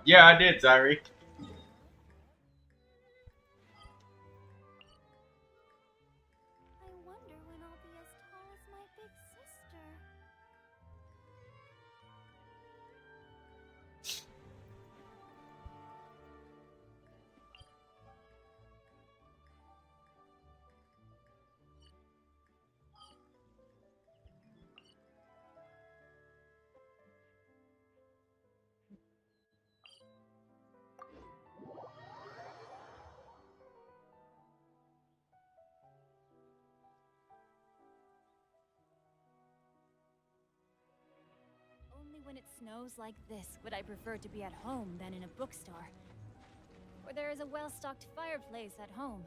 Speaker 1: Yeah, I did, Zyrie.
Speaker 2: I wonder when I'll be as tall as my big sister.
Speaker 8: Only when it snows like this would I prefer to be at home than in a bookstore, where there is a well-stocked fireplace at home.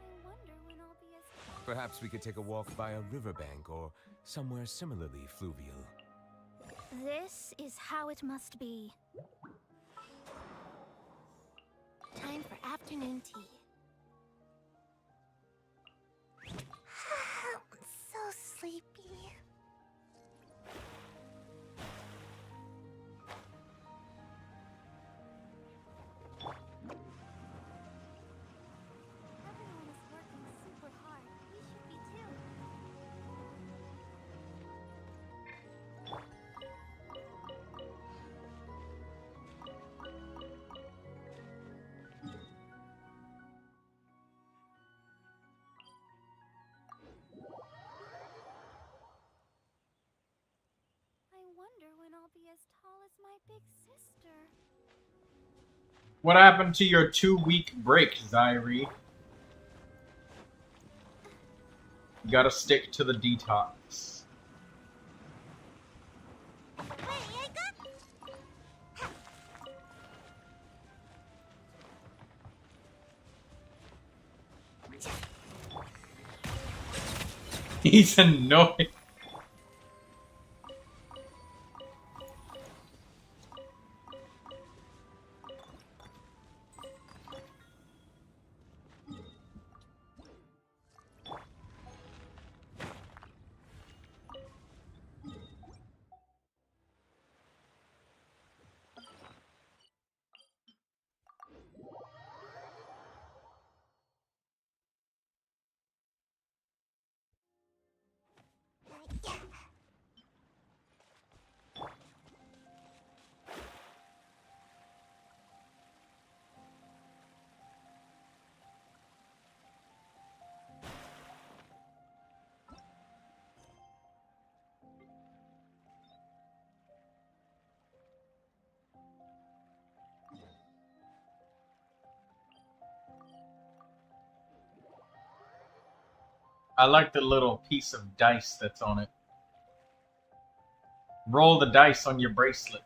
Speaker 2: I wonder when I'll be as tall.
Speaker 5: Perhaps we could take a walk by a riverbank or somewhere similarly fluvial.
Speaker 2: This is how it must be. Time for afternoon tea. I'm so sleepy. Everyone is working super hard. We should be too. I wonder when I'll be as tall as my big sister.
Speaker 1: What happened to your 2-week break, Zyrie? You gotta stick to the detox. He's annoying. I like the little piece of dice that's on it. Roll the dice on your bracelet.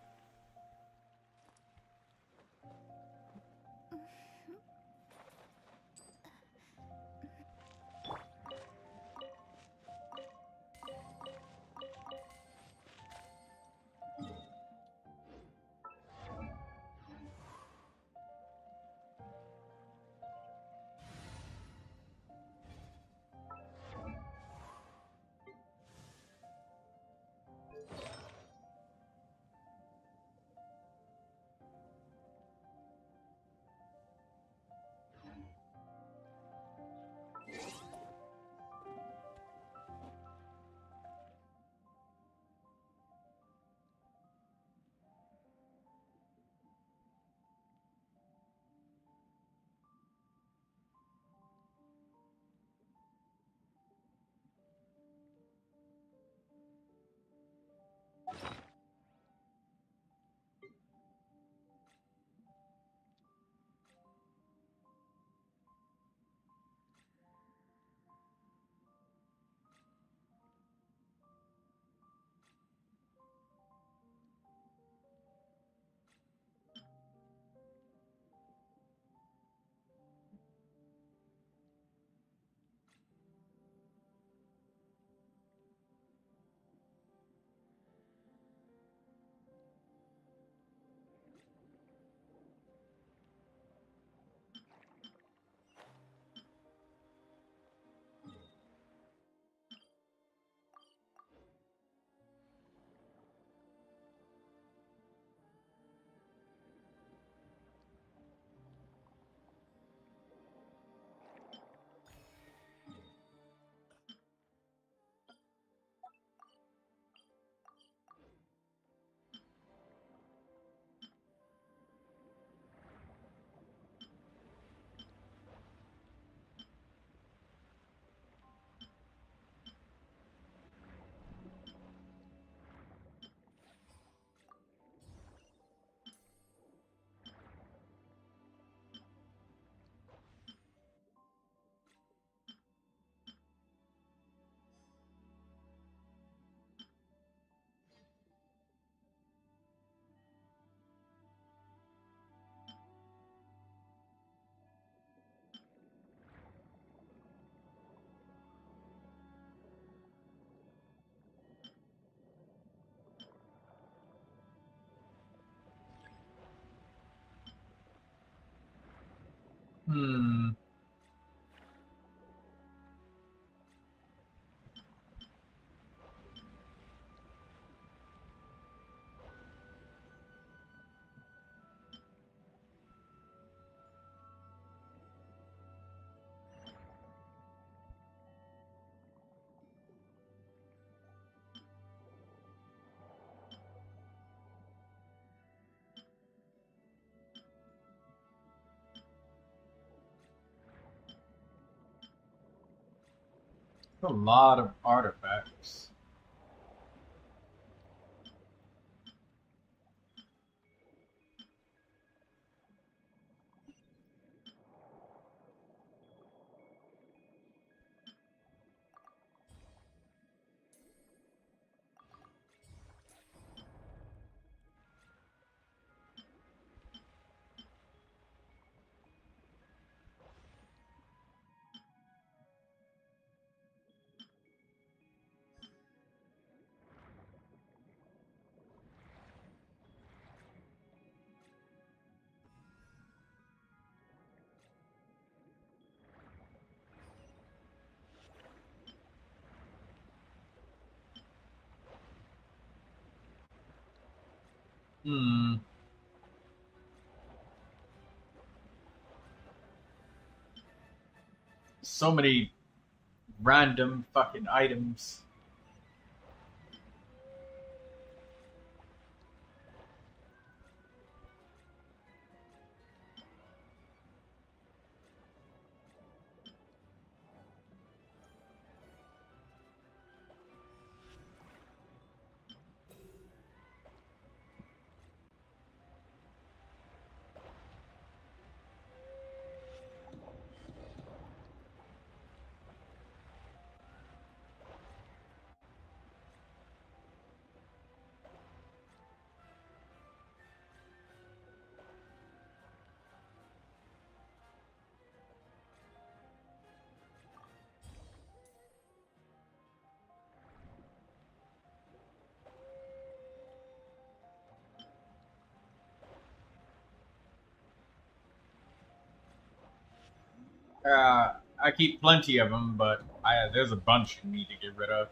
Speaker 1: Hmm. A lot of artifacts. Hmm. So many random fucking items. I keep plenty of them, but there's a bunch I need to get rid of.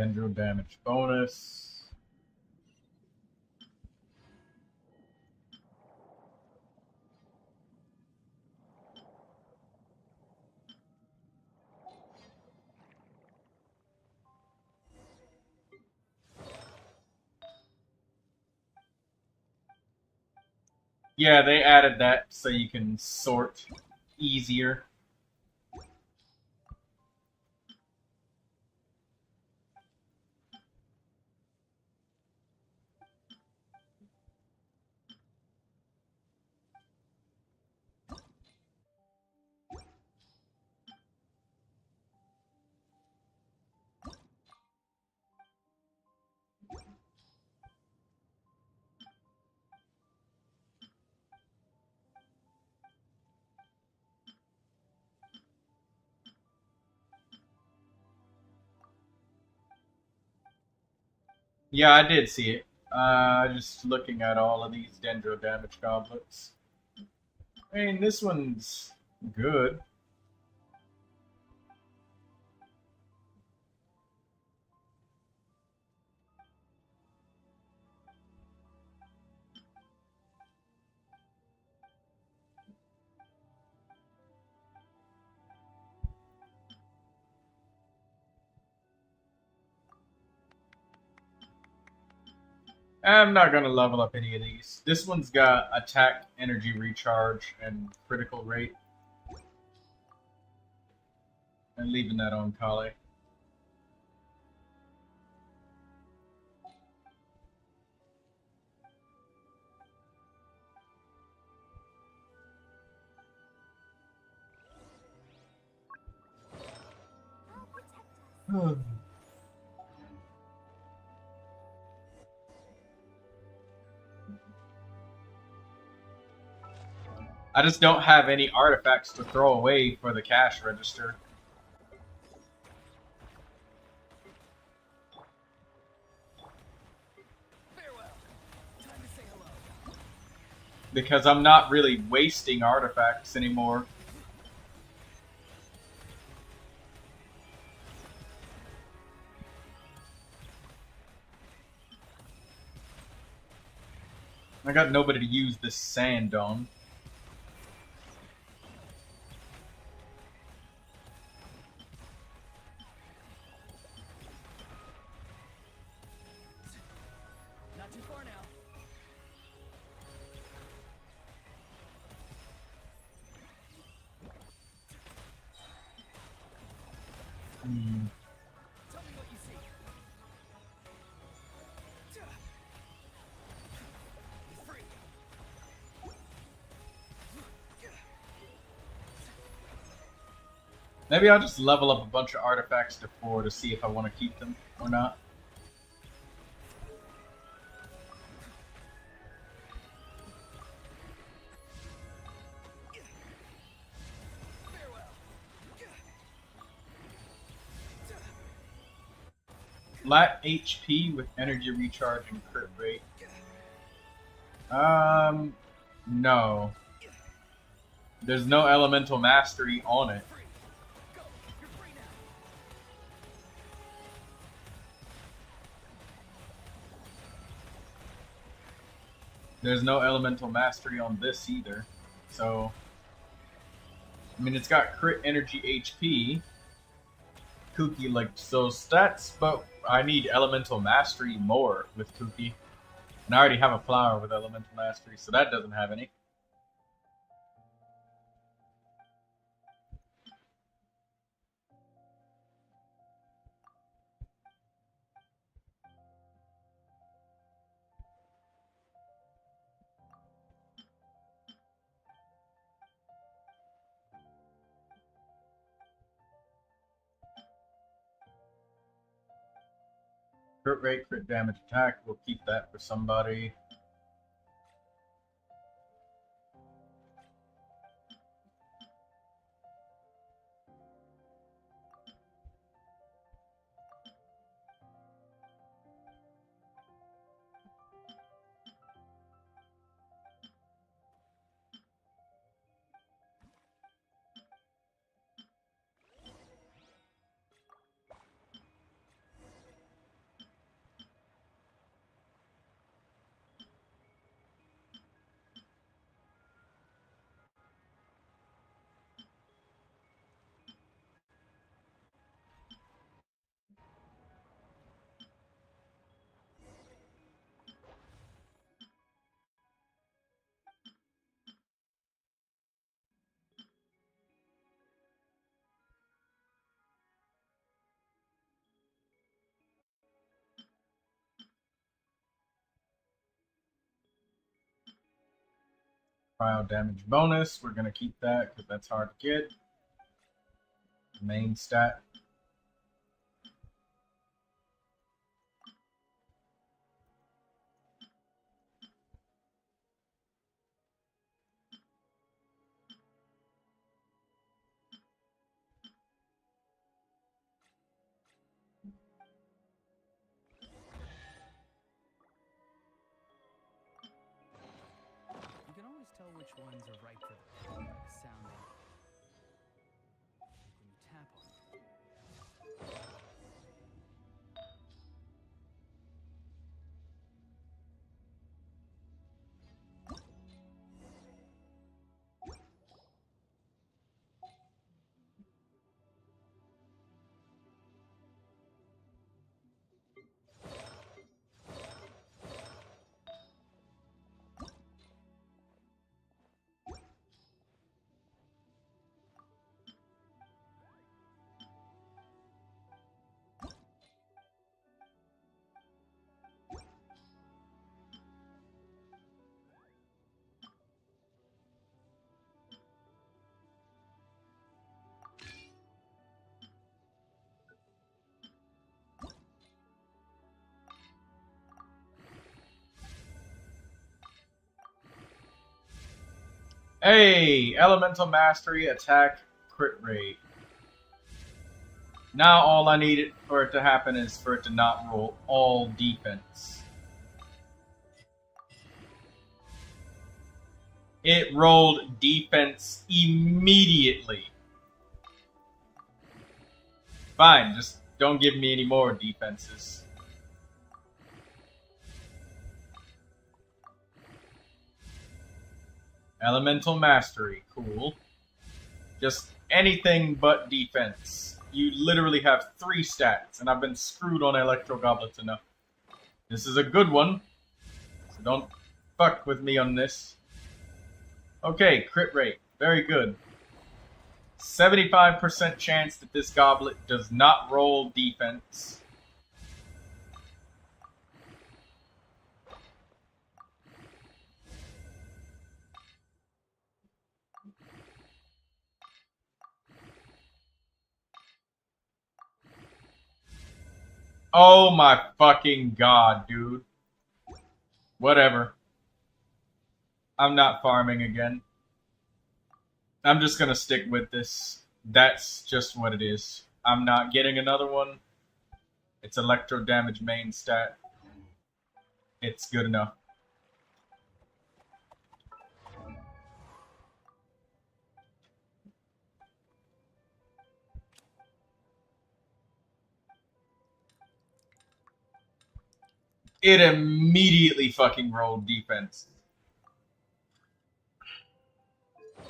Speaker 1: Dendro damage bonus. Yeah, they added that so you can sort easier. Yeah, I did see it. Just looking at all of these Dendro damage goblets. I mean, this one's good. I'm not gonna level up any of these. This one's got attack, energy recharge, and critical rate. I'm leaving that on Kale. I just don't have any artifacts to throw away for the cash register.
Speaker 6: Farewell. Time to say hello.
Speaker 1: Because I'm not really wasting artifacts anymore. I got nobody to use this sand on.
Speaker 6: Not too far now. Tell me what you see. Free.
Speaker 1: Maybe I'll just level up a bunch of artifacts to 4 to see if I want to keep them or not.
Speaker 6: Farewell.
Speaker 1: Flat HP with energy recharge and crit rate. No. There's no elemental mastery on it.
Speaker 6: Free. Go. You're free now.
Speaker 1: There's no elemental mastery on this either. So, I mean, it's got crit energy HP. Kuki, like, so stats, but I need elemental mastery more with Kuki. And I already have a flower with elemental mastery, so that doesn't have any. Crit rate, crit damage, attack. We'll keep that for somebody. Cryo damage bonus. We're gonna keep that because that's hard to get. Main stat.
Speaker 6: You can always tell which ones are right for the pet by the sound they make. Like when you tap on them.
Speaker 1: Hey, elemental mastery, attack, crit rate. Now all I needed for it to happen is for it to not roll all defense. It rolled defense immediately. Fine, just don't give me any more defenses. Elemental mastery, cool. Just anything but defense. You literally have 3 stats, and I've been screwed on Electro Goblets enough. This is a good one, so don't fuck with me on this. Okay, crit rate, very good. 75% chance that this goblet does not roll defense. Oh my fucking god, dude. Whatever. I'm not farming again. I'm just gonna stick with this. That's just what it is. I'm not getting another one. It's electro damage main stat. It's good enough. It immediately fucking rolled defense.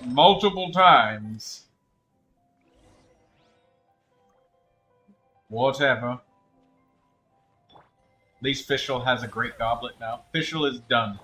Speaker 1: Multiple times. Whatever. At least Fischl has a great goblet now. Fischl is done.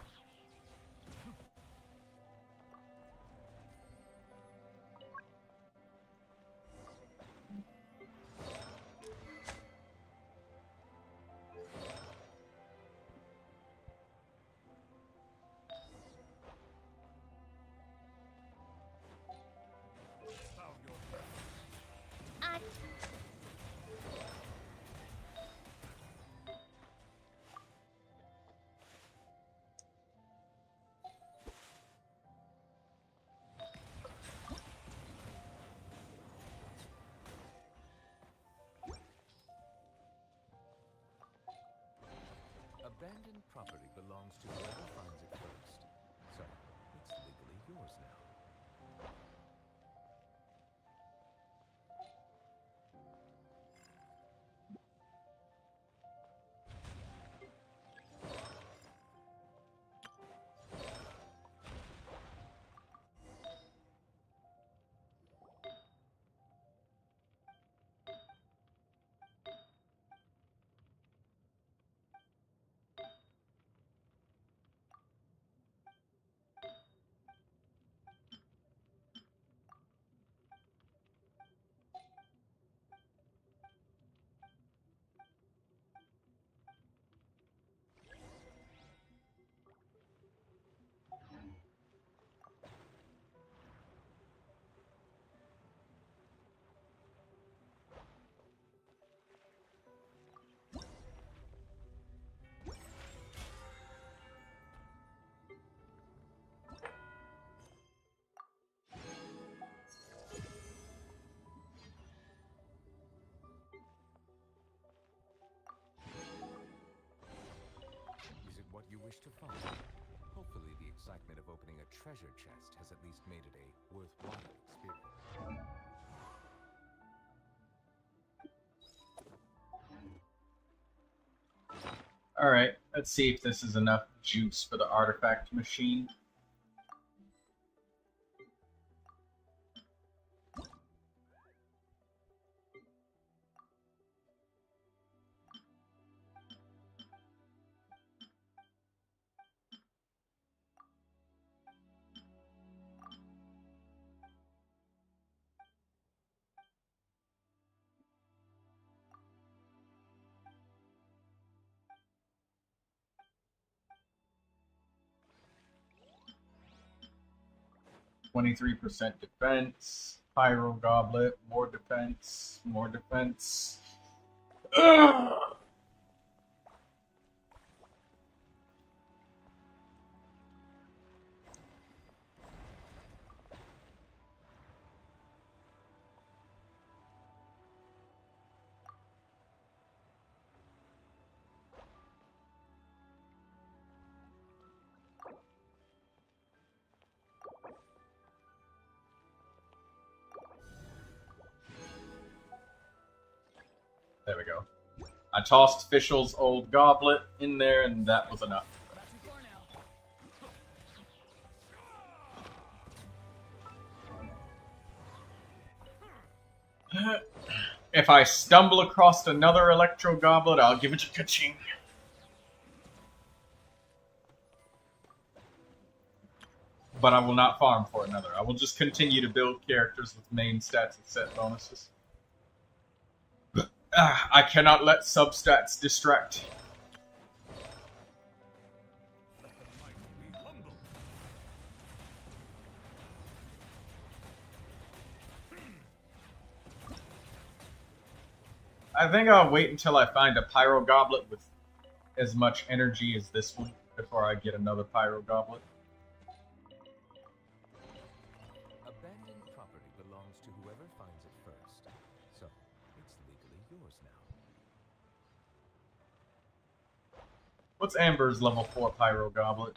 Speaker 5: Abandoned property belongs to whoever finds it first. So, it's legally yours now. Is it what you wish to find? Hopefully the excitement of opening a treasure chest has at least made it a worthwhile experience.
Speaker 1: Alright, let's see if this is enough juice for the artifact machine. %, defense, pyro goblet, more defense, more defense. Ugh! There we go. I tossed Fischl's old goblet in there, and that was enough. If I stumble across another Electro Goblet, I'll give it a ka-ching. But I will not farm for another. I will just continue to build characters with main stats and set bonuses. I cannot let substats distract. I think I'll wait until I find a Pyro Goblet with as much energy as this one before I get another Pyro Goblet.
Speaker 5: Abandoned property belongs to whoever finds it first, so it's legally yours now.
Speaker 1: What's Amber's level 4 Pyro Goblet?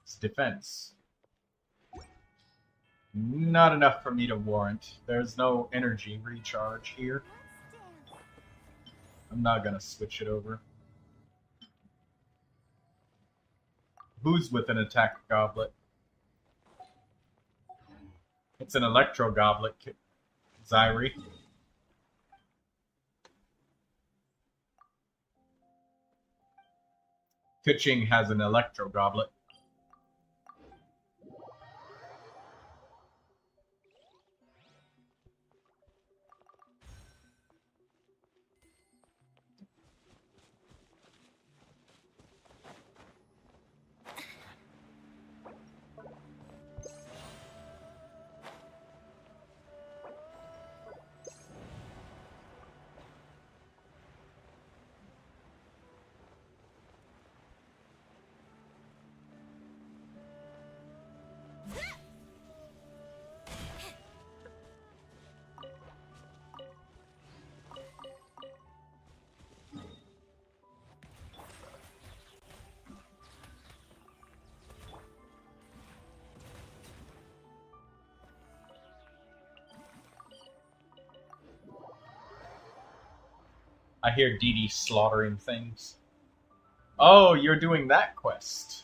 Speaker 1: It's defense. Not enough for me to warrant. There's no energy recharge here. I'm not gonna switch it over. Who's with an attack goblet? It's an Electro Goblet, Zyri. Kuching has an Electro Goblet. I hear Dee Dee slaughtering things. Oh, you're doing that quest.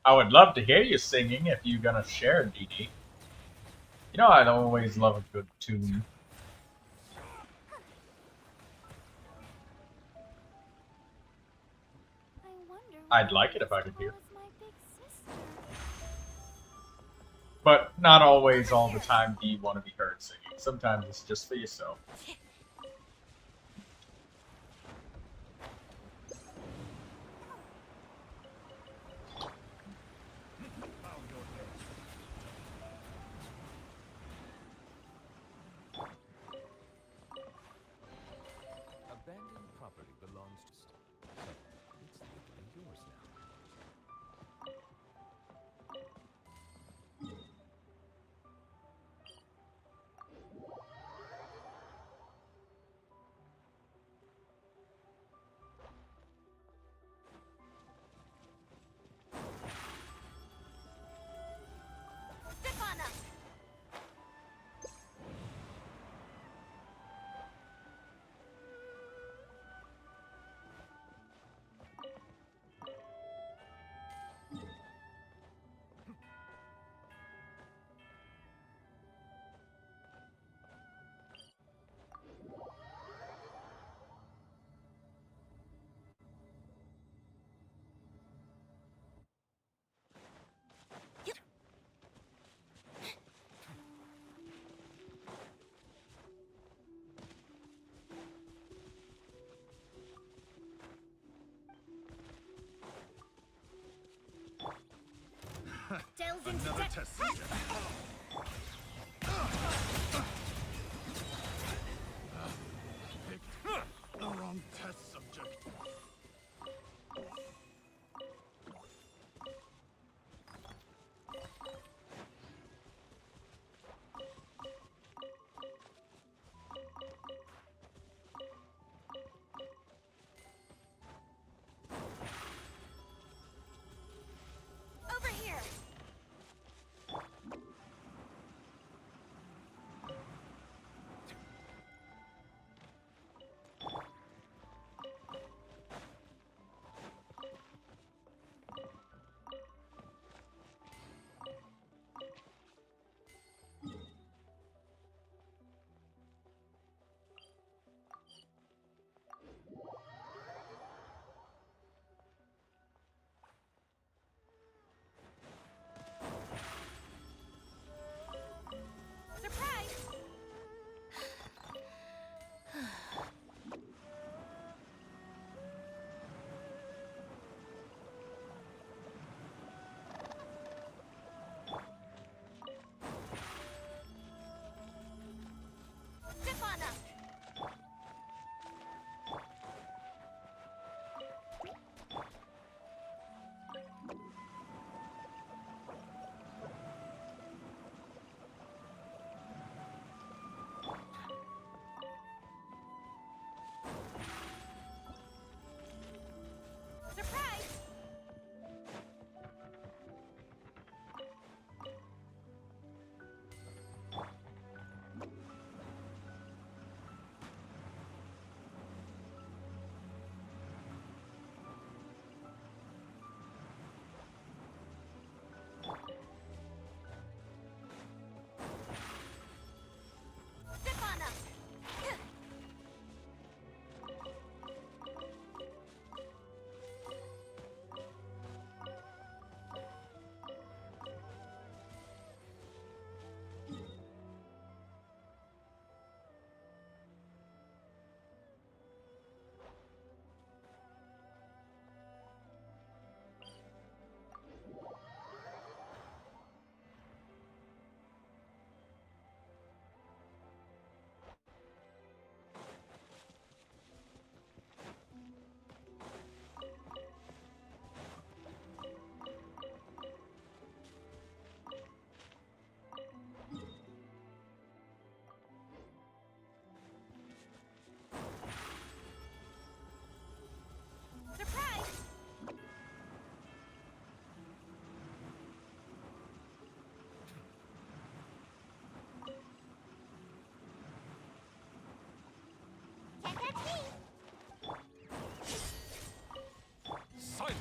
Speaker 1: I would love to hear you singing if you're gonna share, Dee Dee. You know I'd always love a good tune. I'd like it if I could hear. But not always all the time do you want to be heard singing. Sometimes it's just for yourself.
Speaker 5: Abandoned property belongs to so it's legally yours now.
Speaker 8: Delve into
Speaker 9: Another
Speaker 8: depth.
Speaker 9: test subject. Picked the wrong test subject.
Speaker 2: Over here! Surprise! Step on up! Surprise! Step on up! Surprise! Can't catch me!
Speaker 5: Silence!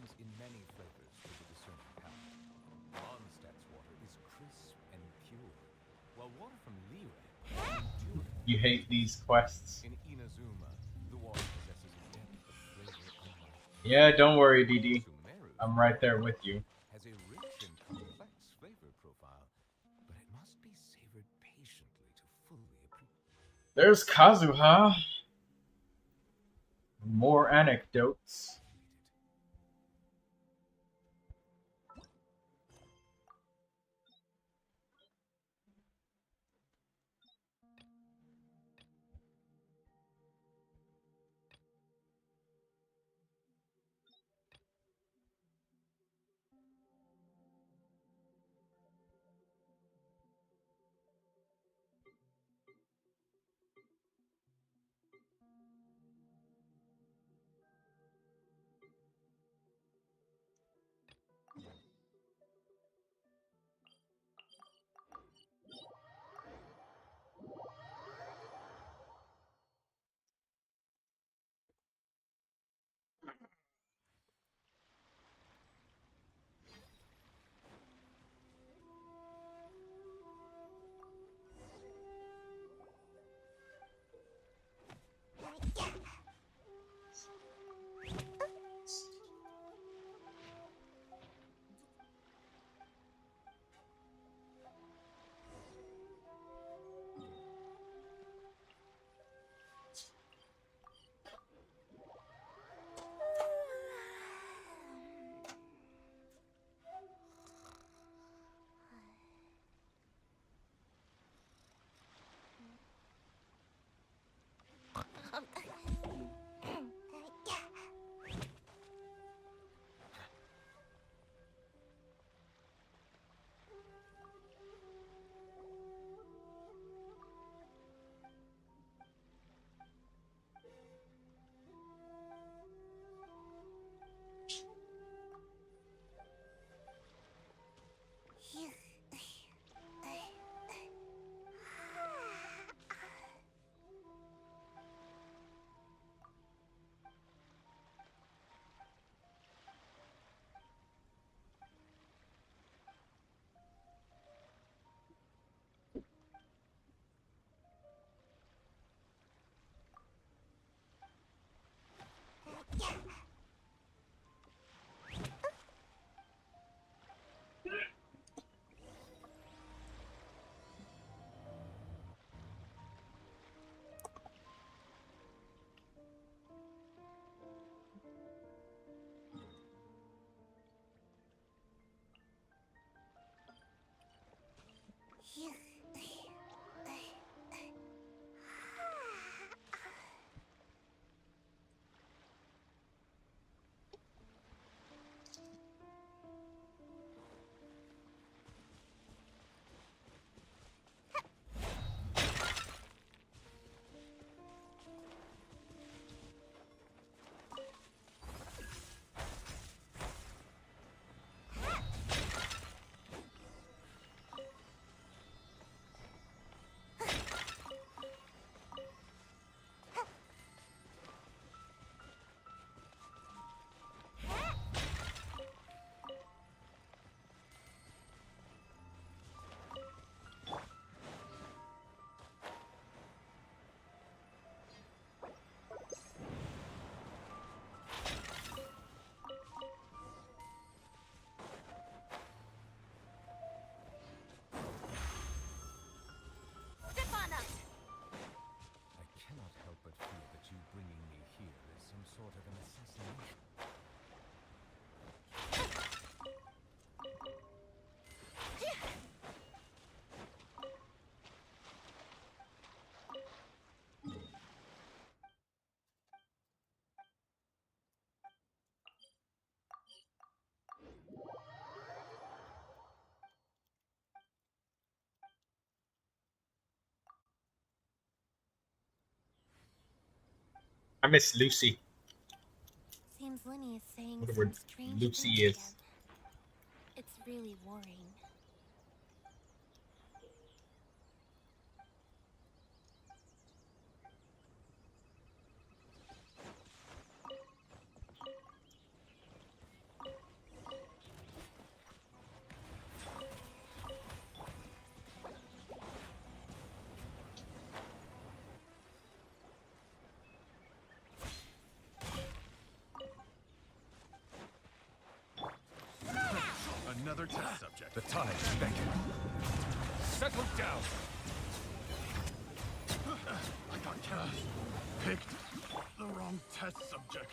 Speaker 5: comes in many flavors to the discerning palate. Mondstadt's water is crisp and pure, while water from Liyue is enduring.
Speaker 1: You hate these quests.
Speaker 5: In Inazuma, the water possesses a depth of flavor unlike
Speaker 1: Yeah, don't worry, Didi.
Speaker 5: Sumeru's
Speaker 1: I'm right there with you.
Speaker 5: has a rich and complex flavor profile, but it must be savored patiently to fully appreciate.
Speaker 1: There's Kazuha. More anecdotes. I miss Lucy.
Speaker 2: Seems Linny is saying
Speaker 1: Wonder
Speaker 2: some
Speaker 1: where
Speaker 2: strange
Speaker 1: Lucy
Speaker 2: things
Speaker 1: is.
Speaker 2: again. It's really worrying.
Speaker 9: test subject.
Speaker 5: The time is beckoning. Settle down.
Speaker 9: I got cast. Picked the wrong test subject.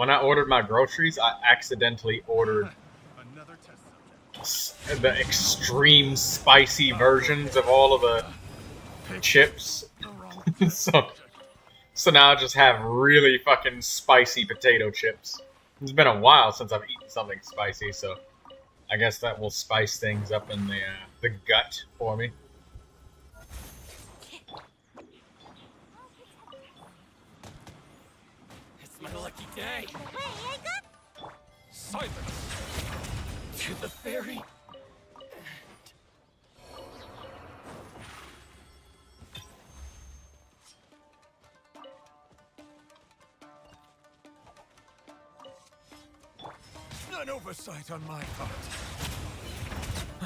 Speaker 1: When I ordered my groceries, I accidentally ordered
Speaker 9: Another test subject.
Speaker 1: the extreme spicy versions of all of the chips.
Speaker 9: The wrong test
Speaker 1: so,
Speaker 9: subject.
Speaker 1: so now I just have really fucking spicy potato chips. It's been a while since I've eaten something spicy, so I guess that will spice things up in the gut for me.
Speaker 6: It's my lucky day.
Speaker 5: Silence.
Speaker 6: To the ferry.
Speaker 5: An oversight on my part.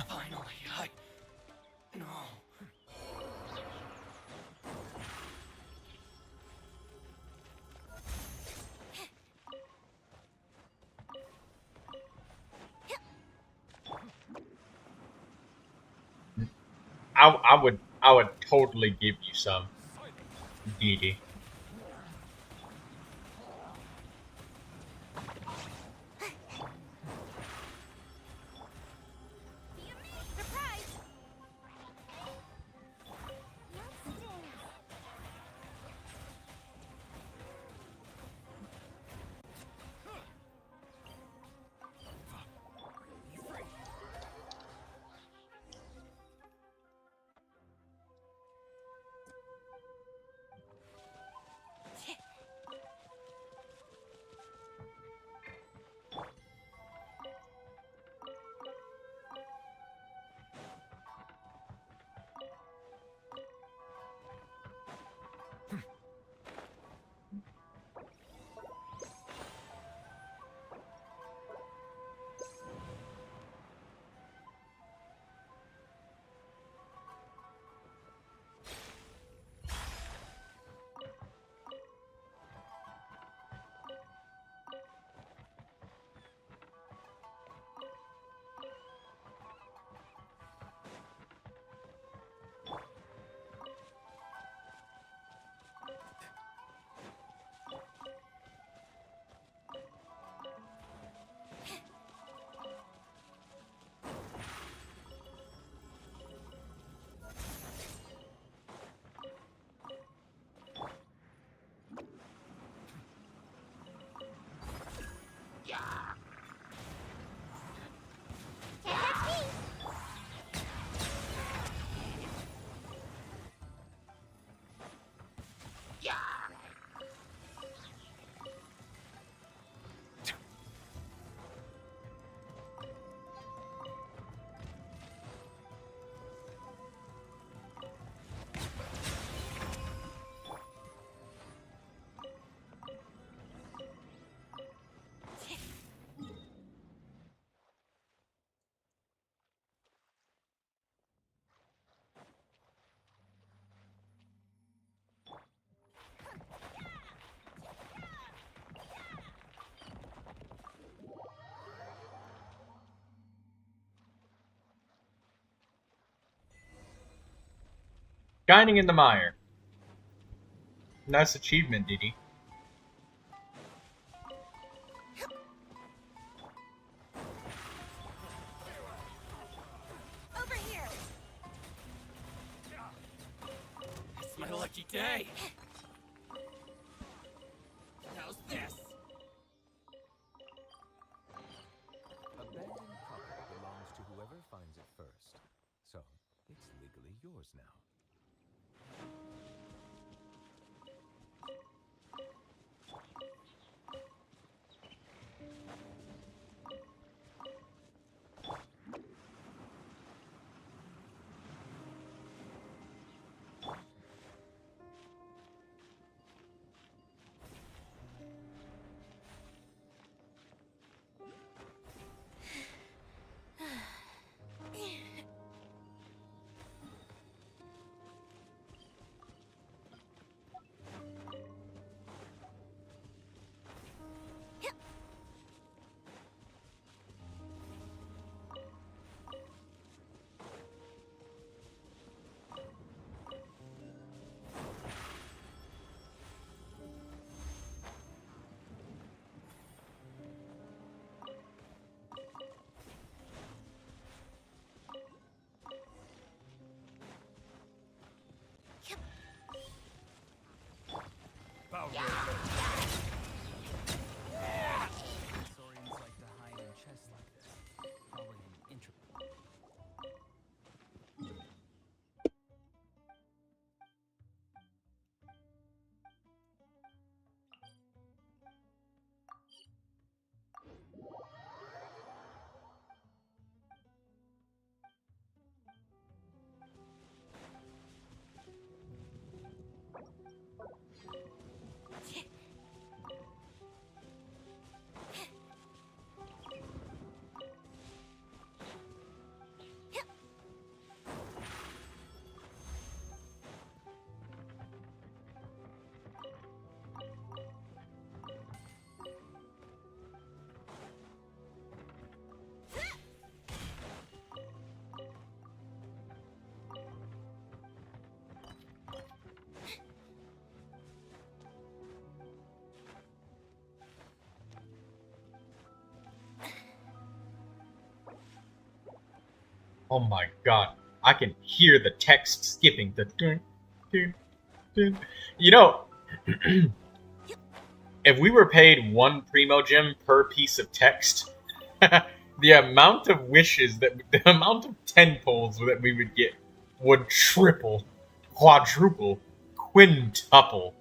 Speaker 6: Finally, no.
Speaker 1: I would totally give you some, Dee Dee. Shining in the mire. Nice achievement, Didi.
Speaker 2: Over here.
Speaker 6: It's my lucky day. How's this?
Speaker 5: Abandoned property belongs to whoever finds it first. So, it's legally yours now.
Speaker 1: Oh my god. I can hear the text skipping. The dun, dun, dun. You know, if we were paid 1 Primo Gem per piece of text, the amount of wishes the amount of 10 pulls that we would get would triple, quadruple, quintuple.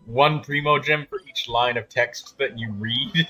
Speaker 1: 1 Primo Gem for each line of text that you read.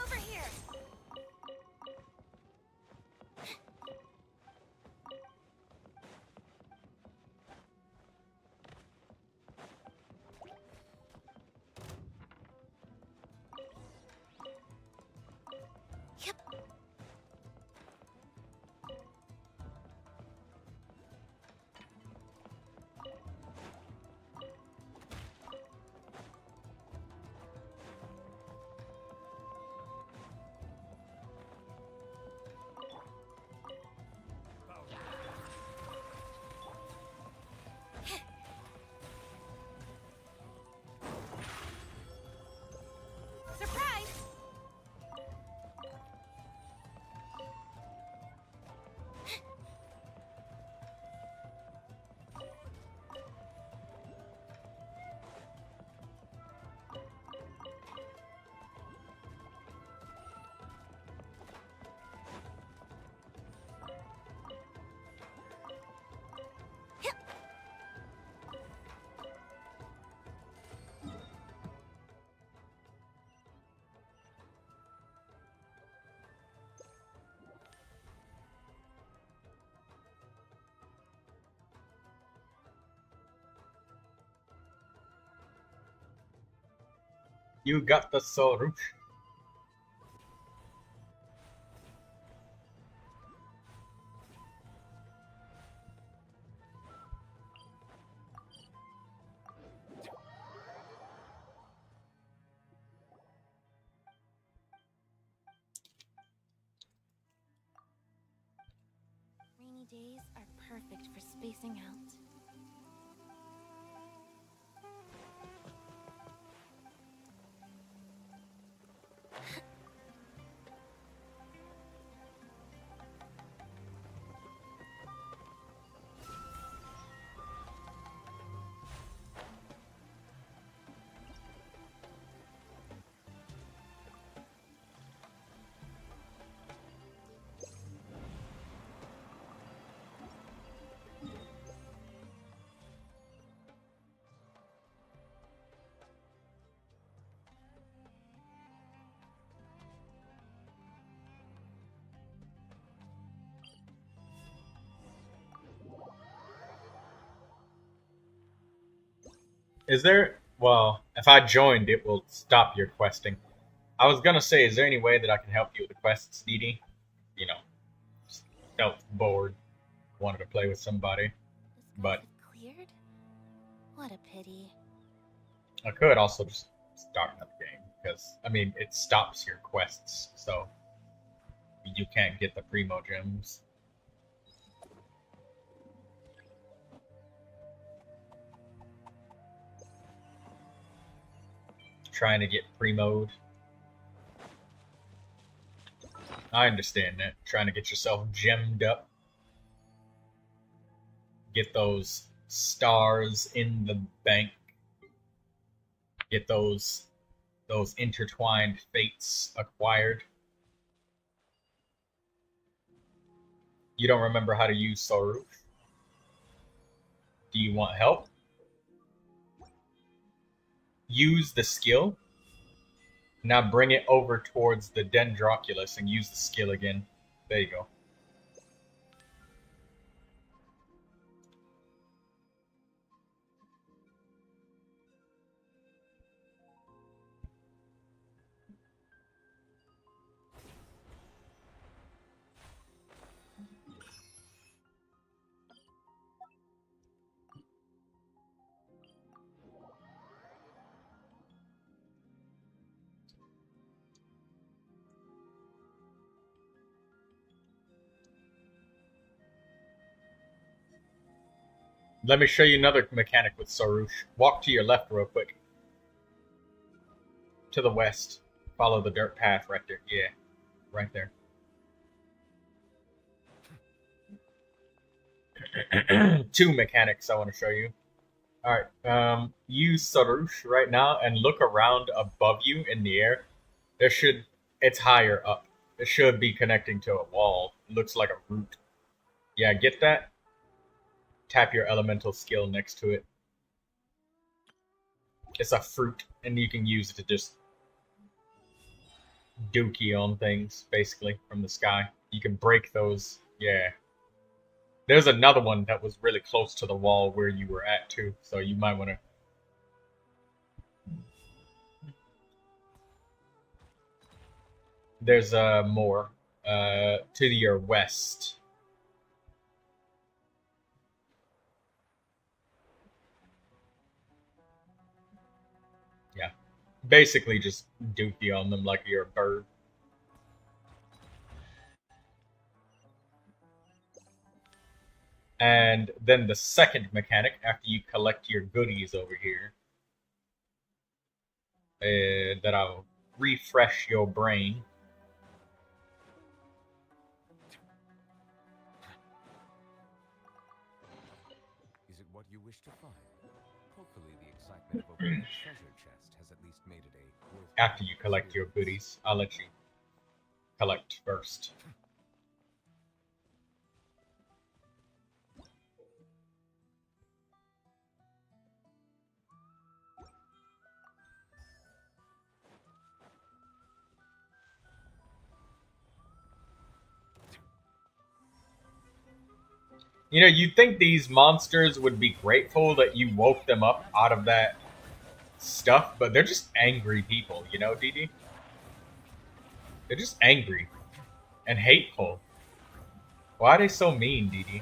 Speaker 2: Over here. Yep. Surprise!
Speaker 1: You got the Sorush.
Speaker 2: Rainy days are perfect for spacing out.
Speaker 1: Is there... Well, if I joined, it will stop your questing. I was gonna say, is there any way that I can help you with the quests, Dee Dee? You know, just felt bored, wanted to play with somebody. But
Speaker 2: Cleared? What a pity.
Speaker 1: I could also just start another game, because, I mean, it stops your quests, so you can't get the Primo Gems. Trying to get Primo'd. I understand that. Trying to get yourself gemmed up. get those stars in the bank. Get those intertwined fates acquired. You don't remember how to use Soru? Do you want help? Use the skill. Now bring it over towards the Dendroculus and use the skill again. There you go. Let me show you another mechanic with Sarush. Walk to your left real quick. To the west. Follow the dirt path right there. Yeah, right there. Two mechanics I want to show you. Alright, use Sarush right now and look around above you in the air. It's higher up. It should be connecting to a wall. It looks like a root. Yeah, get that? Tap your elemental skill next to it. It's a fruit, and you can use it to just dookie on things, basically, from the sky. You can break those. Yeah. There's another one that was really close to the wall where you were at, too, so you might want to... There's more to your west. Yeah. Basically just dookie on them like you're a bird. And then the second mechanic, after you collect your goodies over here, that I'll refresh your brain.
Speaker 5: Is it what you wish to find? Hopefully the excitement of opening a treasure chest has at least made it a worthwhile.
Speaker 1: After you collect your goodies, I'll let you collect first. You know, you'd think these monsters would be grateful that you woke them up out of that stuff, but they're just angry people, you know, DD? They're just angry and hateful. Why are they so mean, DD?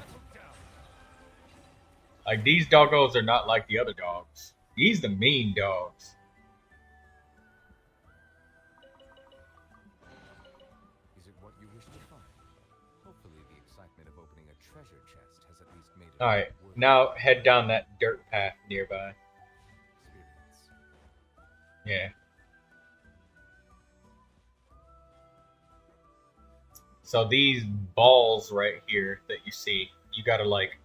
Speaker 1: Like, these doggos are not like the other dogs. These the mean dogs.
Speaker 5: Is it what you wish to find? Hopefully the excitement of opening a treasure chest has at least made it.
Speaker 1: Alright, now head down that dirt path nearby. Yeah. So these balls right here that you see, you gotta like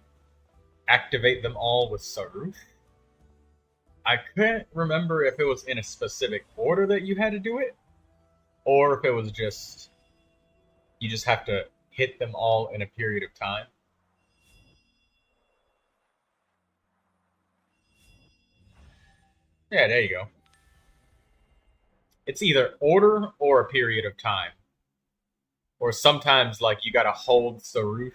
Speaker 1: activate them all with Sarush. I couldn't remember if it was in a specific order that you had to do it, or if it was just you just have to hit them all in a period of time. Yeah, there you go. It's either order or a period of time. Or sometimes, like, you gotta hold Sarush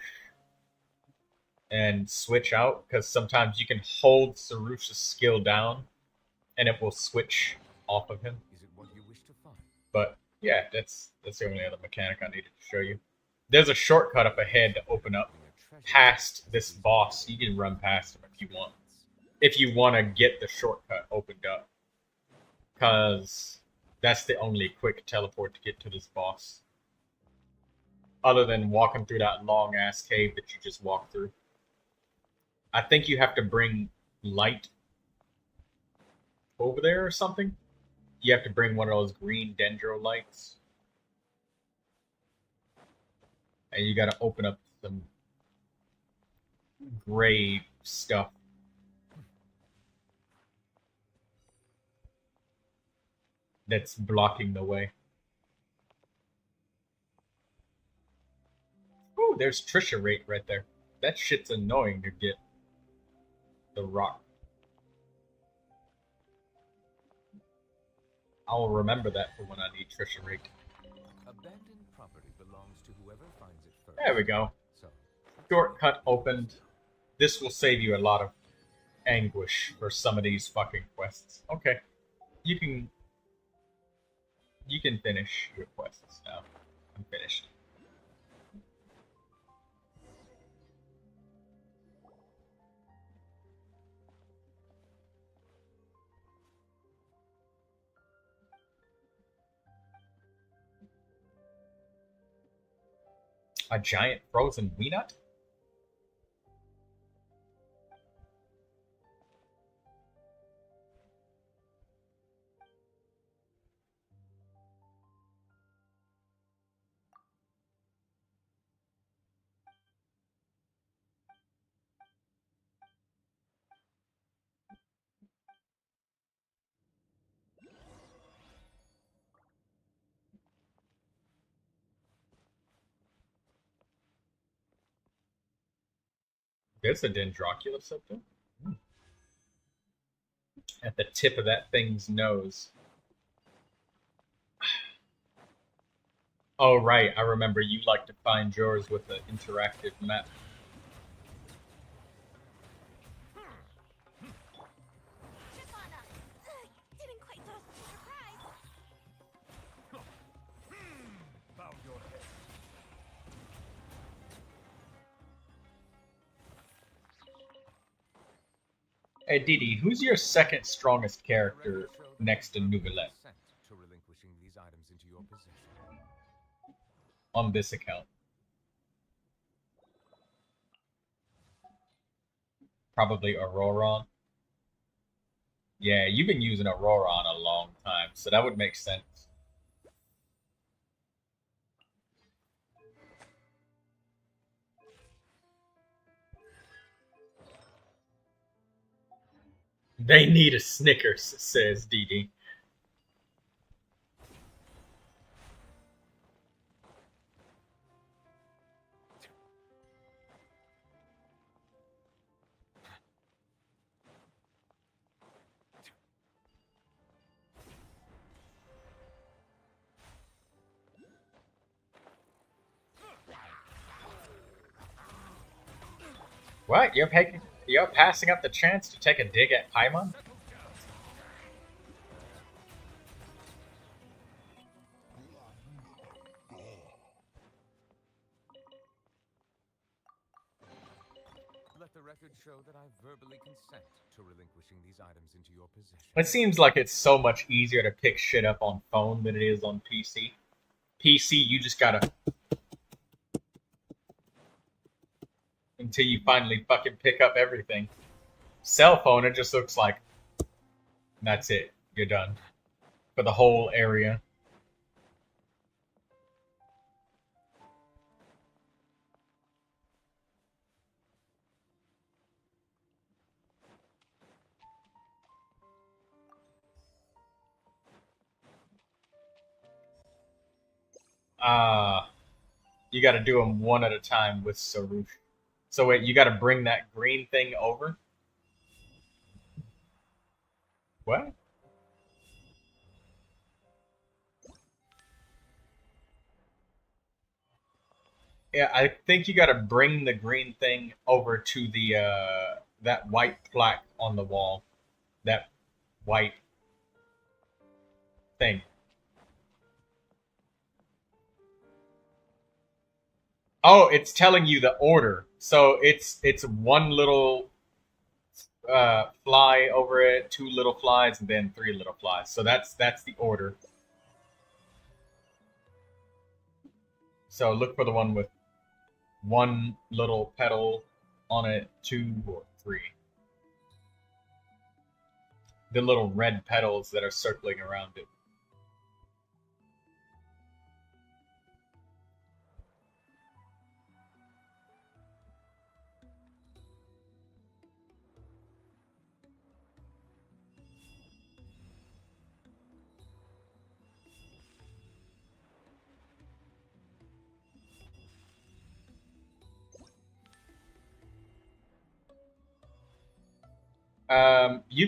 Speaker 1: and switch out, because sometimes you can hold Sarush's skill down and it will switch off of him.
Speaker 5: Is it what you wish to find?
Speaker 1: But yeah, that's the only other mechanic I needed to show you. There's a shortcut up ahead to open up past this boss. You can run past him if you want. If you want to get the shortcut opened up. Because that's the only quick teleport to get to this boss. Other than walking through that long-ass cave that you just walked through. I think you have to bring light over there or something. You have to bring one of those green dendro lights. And you gotta open up some gray stuff. That's blocking the way. Ooh, there's Trisha rate right there. That shit's annoying to get. The rock. I'll remember that for when I need Trisha rate.
Speaker 5: Abandoned property belongs to whoever finds it first.
Speaker 1: There we go.
Speaker 5: So,
Speaker 1: Shortcut opened. This will save you a lot of anguish for some of these fucking quests. Okay. You can finish your quests now. I'm finished. A giant frozen peanut? There's a Dendroculus up there. At the tip of that thing's nose. Oh, right. I remember you like to find yours with the interactive map.
Speaker 2: Didn't quite throw surprise.
Speaker 9: Bow your head.
Speaker 1: Hey, Didi, who's your second strongest character next to Neuvilette
Speaker 5: to relinquishing these items into your possession.
Speaker 1: on this account? Probably Auroron. Yeah, you've been using Auroron a long time, so that would make sense. They need a Snickers, says Didi. What? You're passing up the chance to take a dig at Paimon?
Speaker 5: Let the record show that I verbally consent to relinquishing these items into your possession.
Speaker 1: It seems like it's so much easier to pick shit up on phone than it is on PC. PC, you just gotta... until you finally fucking pick up everything. Cell phone, it just looks like... that's it. You're done. For the whole area. You gotta do them one at a time with Sarush. So wait, you gotta bring that green thing over? What? Yeah, I think you gotta bring the green thing over to the, that white plaque on the wall. That white thing. Oh, it's telling you the order. So it's one little fly over it, two little flies, and then three little flies. So that's the order. So look for the one with one little petal on it, two or three. The little red petals that are circling around it. You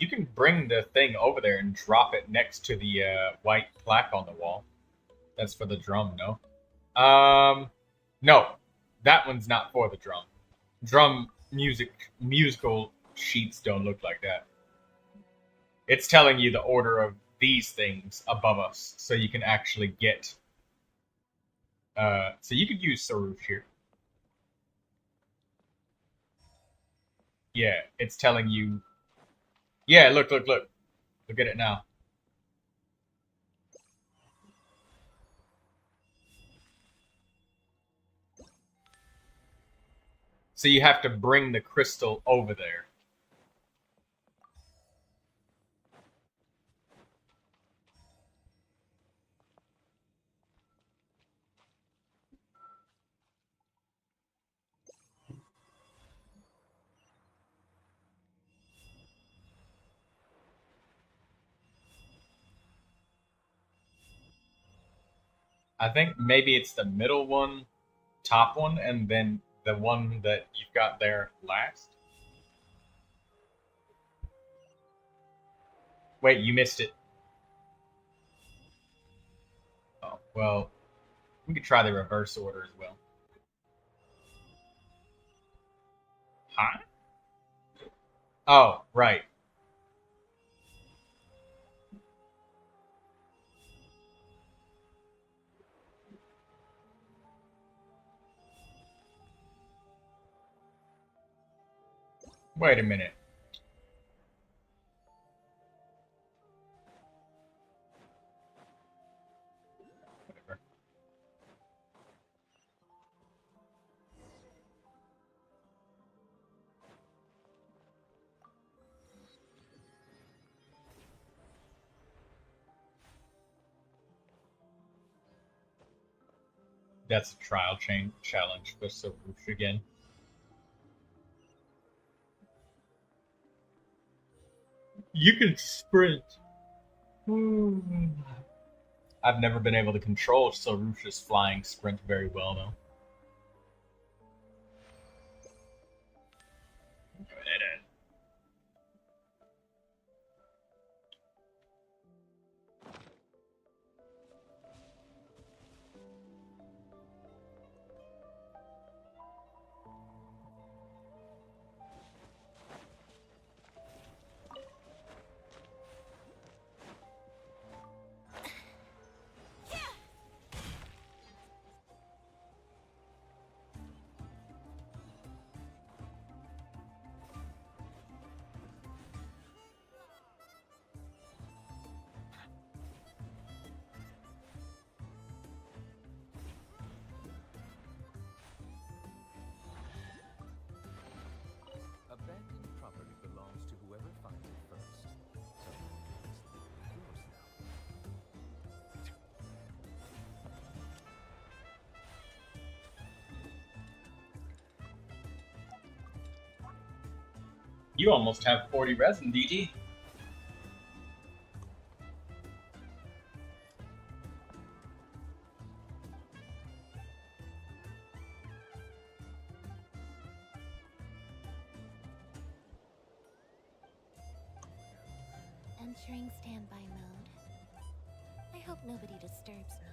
Speaker 1: can bring the thing over there and drop it next to the white plaque on the wall. That's for the drum, no? No, that one's not for the drum. Drum musical sheets don't look like that. It's telling you the order of these things above us, so you can actually get. So you could use Sarush here. Yeah, it's telling you. Yeah, look. Look at it now. So you have to bring the crystal over there. I think maybe it's the middle one, top one, and then the one that you've got there last. Wait, you missed it. Oh, well, we could try the reverse order as well. Huh? Oh, right. Wait a minute. Whatever. That's a trial challenge for Sarush again. You can sprint. I've never been able to control Sarush's flying sprint very well, though.
Speaker 5: Abandoned property belongs to whoever finds it first. So, it's yours now.
Speaker 1: You almost have 40 resin, DT.
Speaker 2: Entering standby mode. I hope nobody disturbs me.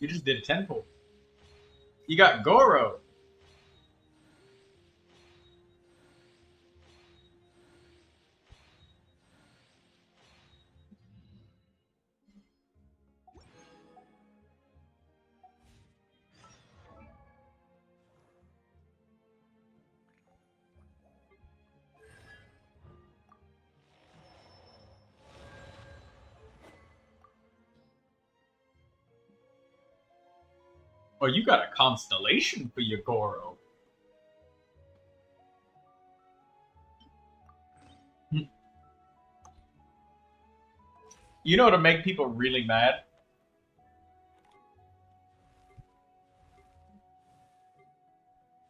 Speaker 1: You just did a 10 pull. You got Gorou. Oh, you got a constellation for your Gorou. You know, to make people really mad?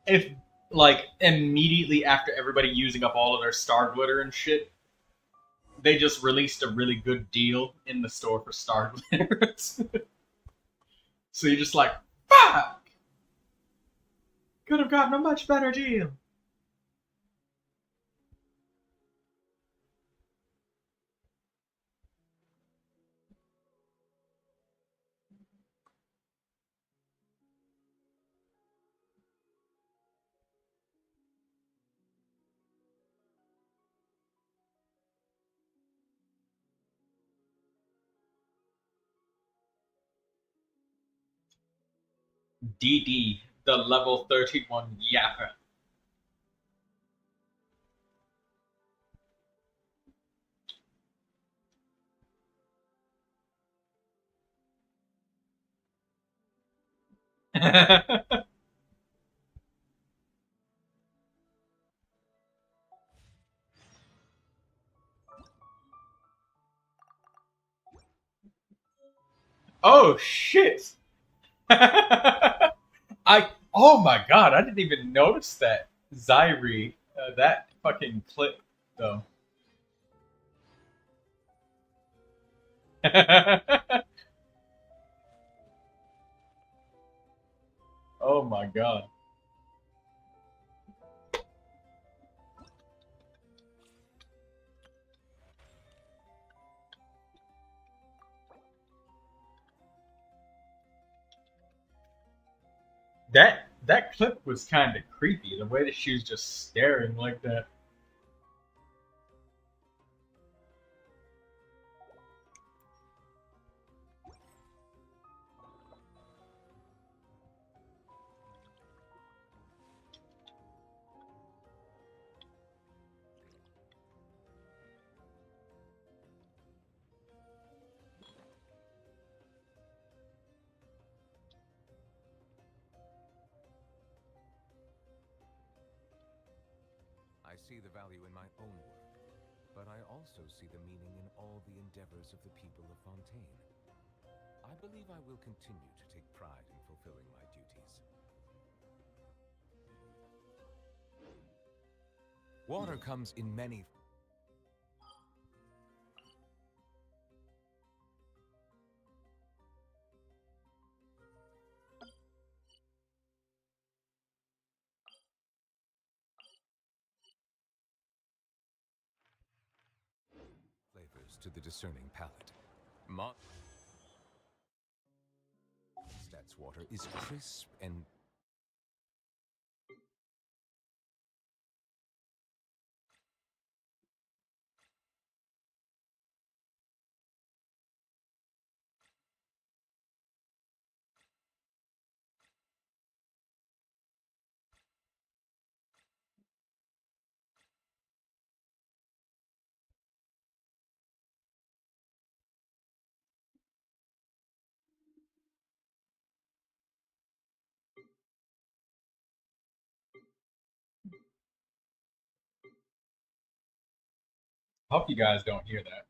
Speaker 1: If, like, immediately after everybody using up all of their star glitter and shit, they just released a really good deal in the store for star glitters. So you're just like, fuck! Could have gotten a much better deal. DD, the level 31 yapper. Oh shit! Oh my god, I didn't even notice that Zyrie, that fucking clip though. Oh my god. That clip was kind of creepy, the way that she was just staring like that.
Speaker 5: I see the value in my own work, but I also see the meaning in all the endeavors of the people of Fontaine. I believe I will continue to take pride in fulfilling my duties. Water comes in many flavors to the discerning palate. Stats water is crisp and
Speaker 1: Hope you guys don't hear that.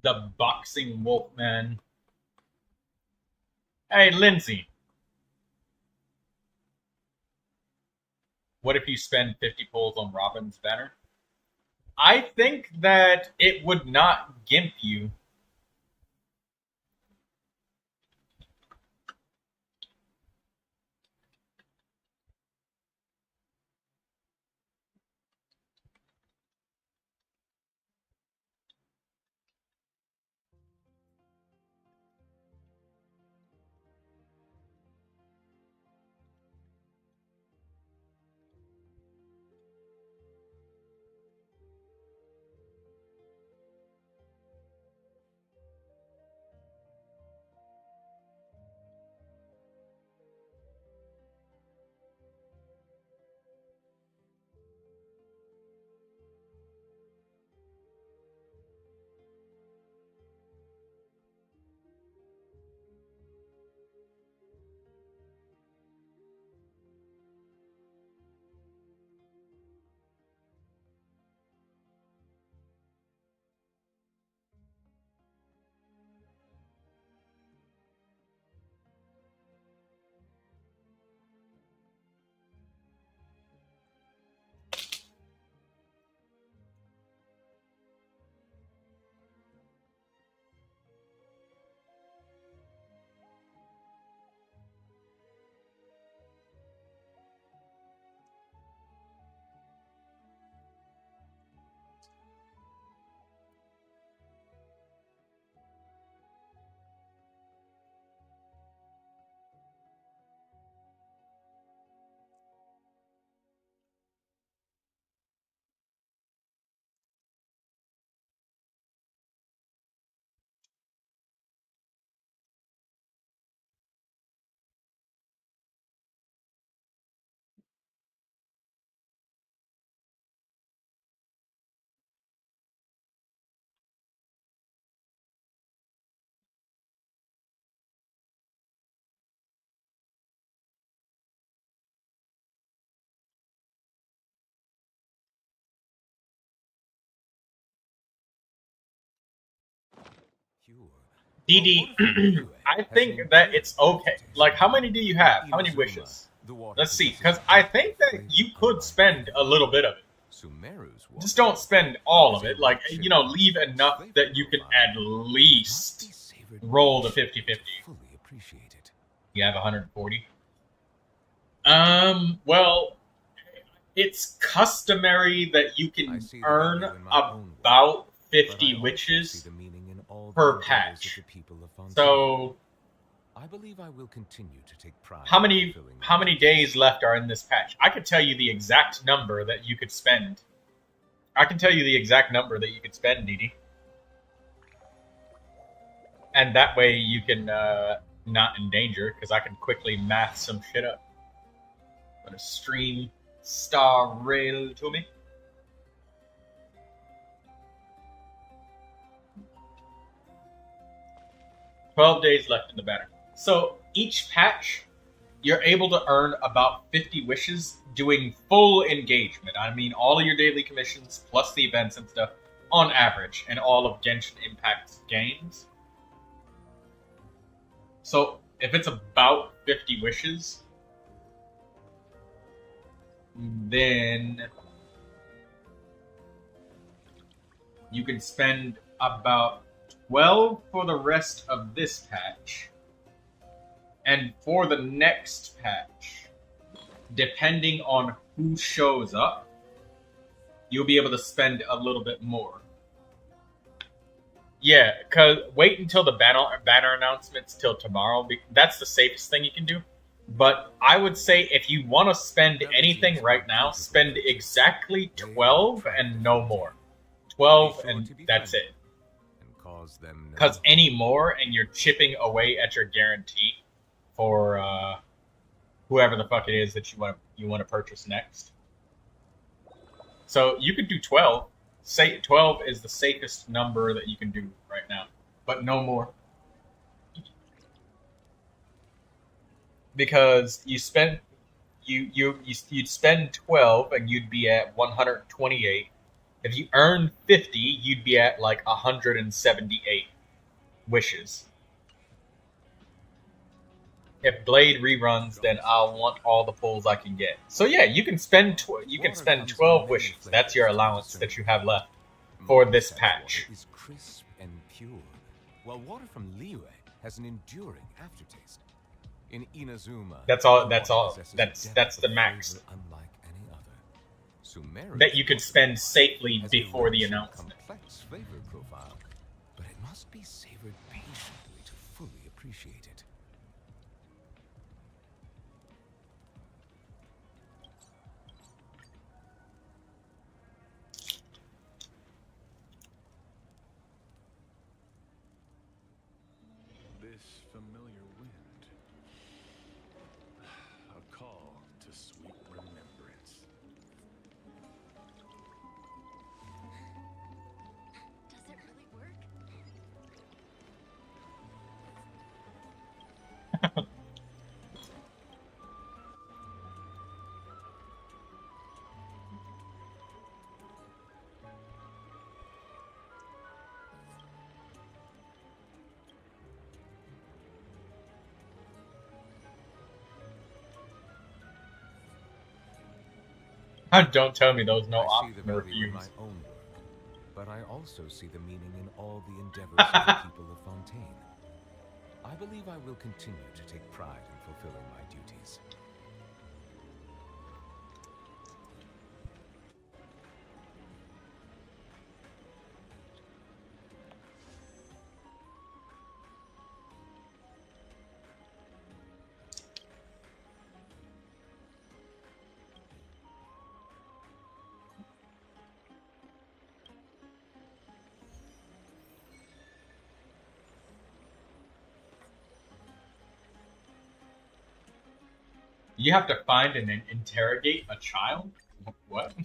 Speaker 1: The boxing wolfman. Hey, Lindsay. What if you spend 50 pulls on Robin's banner? I think that it would not gimp you. DD, I think that it's okay. Like, how many do you have? How many wishes? Let's see, because I think that you could spend a little bit of it. Just don't spend all of it. Like, you know, leave enough that you can at least roll the 50-50. You have 140? Well, it's customary that you can earn about 50 witches per patch. So,
Speaker 5: I believe I will continue to take pride.
Speaker 1: how many days left are in this patch? I could tell you the exact number that you could spend. I can tell you the exact number that you could spend, Didi. And that way you can not endanger, because I can quickly math some shit up. I'm gonna stream Star Rail to me. $12 days left in the banner. So each patch, you're able to earn about 50 wishes doing full engagement. I mean, all of your daily commissions, plus the events and stuff, on average, in all of Genshin Impact's games. So if it's about 50 wishes, then you can spend about 12 for the rest of this patch. And for the next patch, depending on who shows up, you'll be able to spend a little bit more. Yeah, because wait until the banner announcements till tomorrow. That's the safest thing you can do. But I would say if you want to spend anything right now, spend exactly 12 and no more. 12 and that's it. Because any more and you're chipping away at your guarantee for whoever the fuck it is that you want to purchase next. So you could do 12. Say 12 is the safest number that you can do right now, but no more. Because you'd spend 12 and you'd be at 128, If you earn 50, you'd be at like 178 wishes. If Blade reruns, then I'll want all the pulls I can get. So yeah, you can spend 12 wishes. That's your allowance that you have left for this patch.
Speaker 5: Is crisp and pure, while water from Liyue has an enduring aftertaste. In Inazuma,
Speaker 1: That's all. That's the max
Speaker 5: unlike any other. Sumeru
Speaker 1: that you could spend safely before the announcement.
Speaker 5: Complex flavor profile, but it must be savored patiently to fully appreciate it.
Speaker 9: This familiar wind. A call to sweet remembrance.
Speaker 2: Does it really work?
Speaker 1: Don't tell me those no
Speaker 5: I see the
Speaker 1: optional
Speaker 5: value in my
Speaker 1: reviews.
Speaker 5: own work, but I also see the meaning in all the endeavors of the people of Fontaine. I believe I will continue to take pride in fulfilling my duties.
Speaker 1: You have to find and then interrogate a child? What?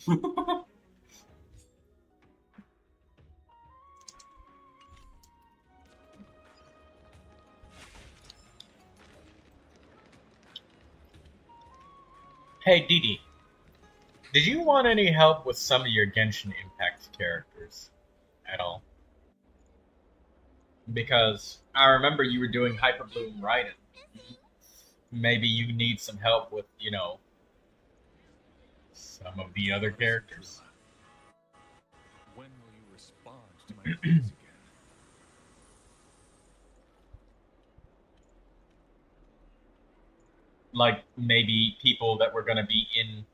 Speaker 1: Hey, Didi. Did you want any help with some of your Genshin Impact characters at all? Because I remember you were doing Hyperbloom Raiden. Maybe you need some help with, you know, some of the other characters.
Speaker 9: When will you respond to my pleas again?
Speaker 1: Like, maybe people that were going to be in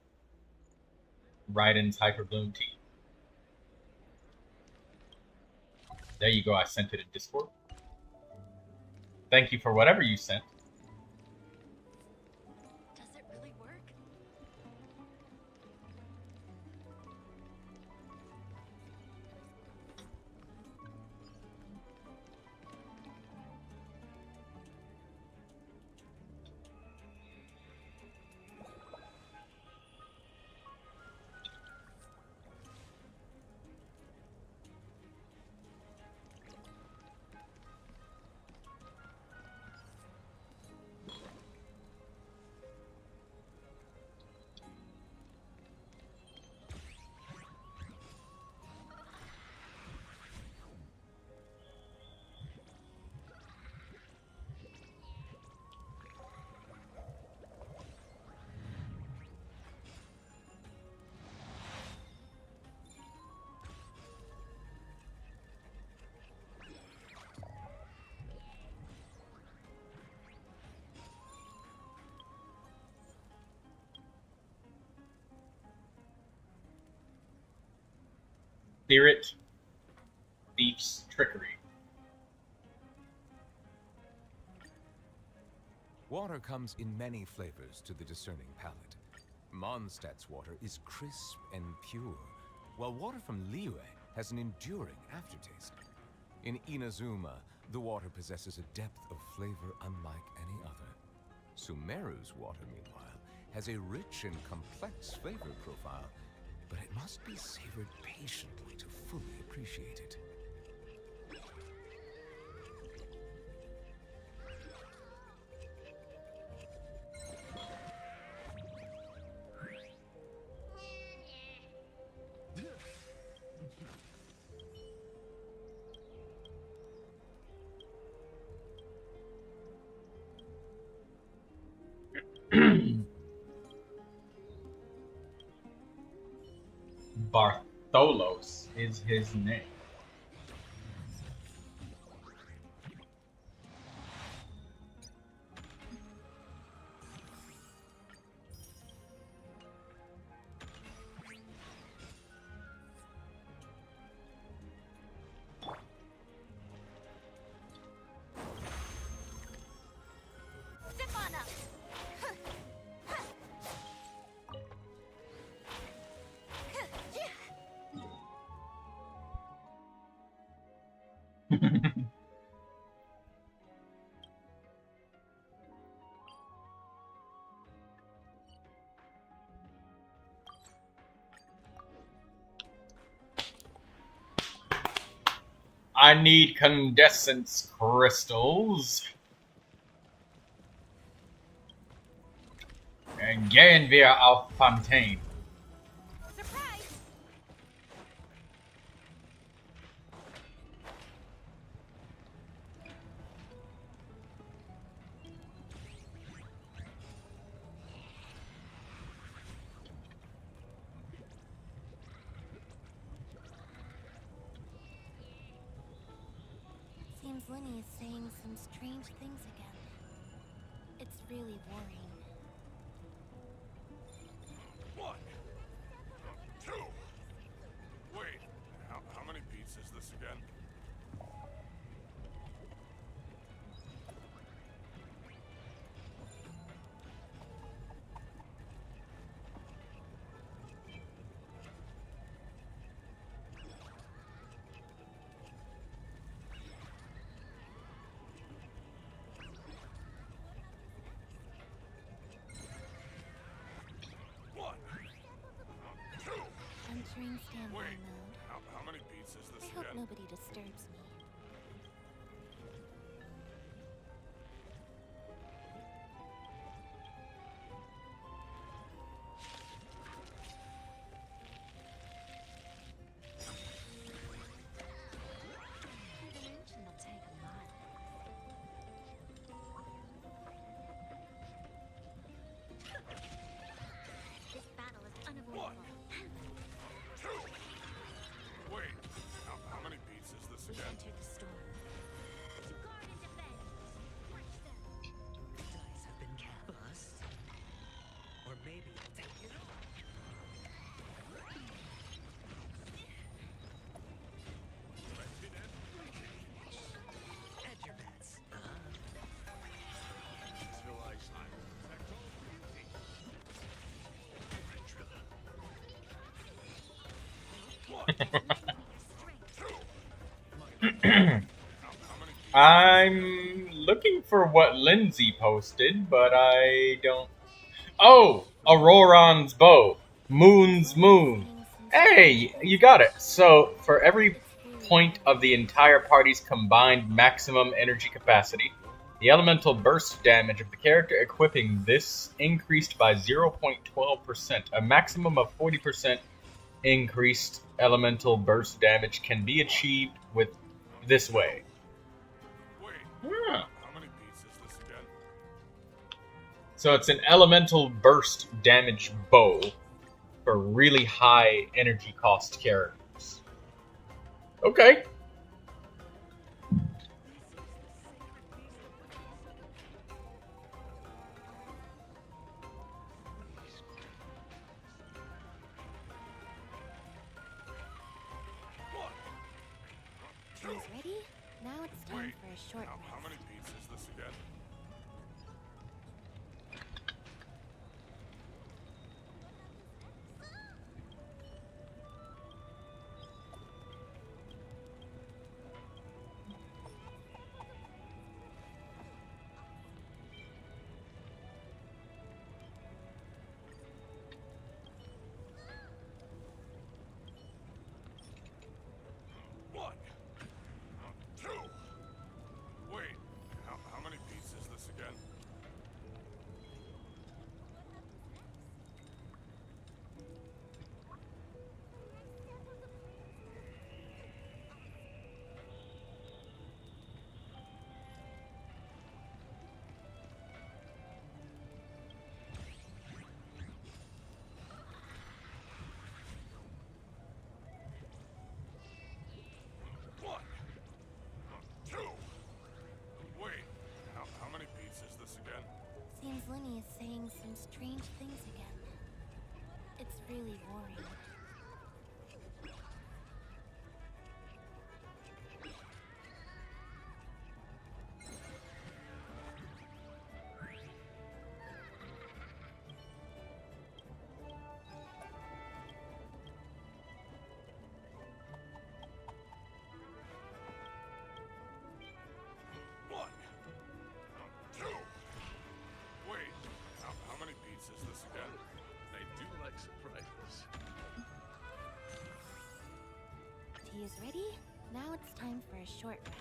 Speaker 1: Raiden's Hyperbloom team. There you go, I sent it in Discord. Thank you for whatever you sent.
Speaker 2: Does it really work?
Speaker 1: Spirit Thief's Trickery.
Speaker 5: Water comes in many flavors to the discerning palate. Mondstadt's water is crisp and pure, while water from Liyue has an enduring aftertaste. In Inazuma, the water possesses a depth of flavor unlike any other. Sumeru's water, meanwhile, has a rich and complex flavor profile, but it must be savored patiently to fully appreciate it.
Speaker 1: Bartholos is his name. I need condescence crystals. And gehen wir auf Fontaine.
Speaker 2: Surprise! Seems Linny is saying some strange things again. It's really worrying.
Speaker 9: 1, 2. Wait, how many beats is this again?
Speaker 2: Entering standby
Speaker 9: Wait,
Speaker 2: mode.
Speaker 9: how many beats is this
Speaker 2: I hope
Speaker 9: again?
Speaker 2: nobody disturbs me. This battle is unavoidable.
Speaker 9: 2. Wait, how many beats is this
Speaker 2: We
Speaker 9: again?
Speaker 2: entered the storm. To guard and defend. Watch them.
Speaker 10: The dice have been cast. Or maybe I'll take it all. Hedge your bets.
Speaker 9: Till I sign.
Speaker 1: I'm looking for what Lindsay posted, but I don't. Oh, Auroron's bow. Moon's moon. Hey, you got it. So, for every point of the entire party's combined maximum energy capacity, the elemental burst damage of the character equipping this increased by 0.12%. A maximum of 40% increased elemental burst damage can be achieved with this way.
Speaker 9: Wait,
Speaker 1: Huh.
Speaker 9: how many beats is this again?
Speaker 1: So it's an elemental burst damage bow for really high energy cost characters. Okay.
Speaker 2: Guys ready? Now it's time
Speaker 9: Wait,
Speaker 2: for a short
Speaker 9: how
Speaker 2: rest.
Speaker 9: many beats is this again? One, 2. Wait,
Speaker 2: a short rest.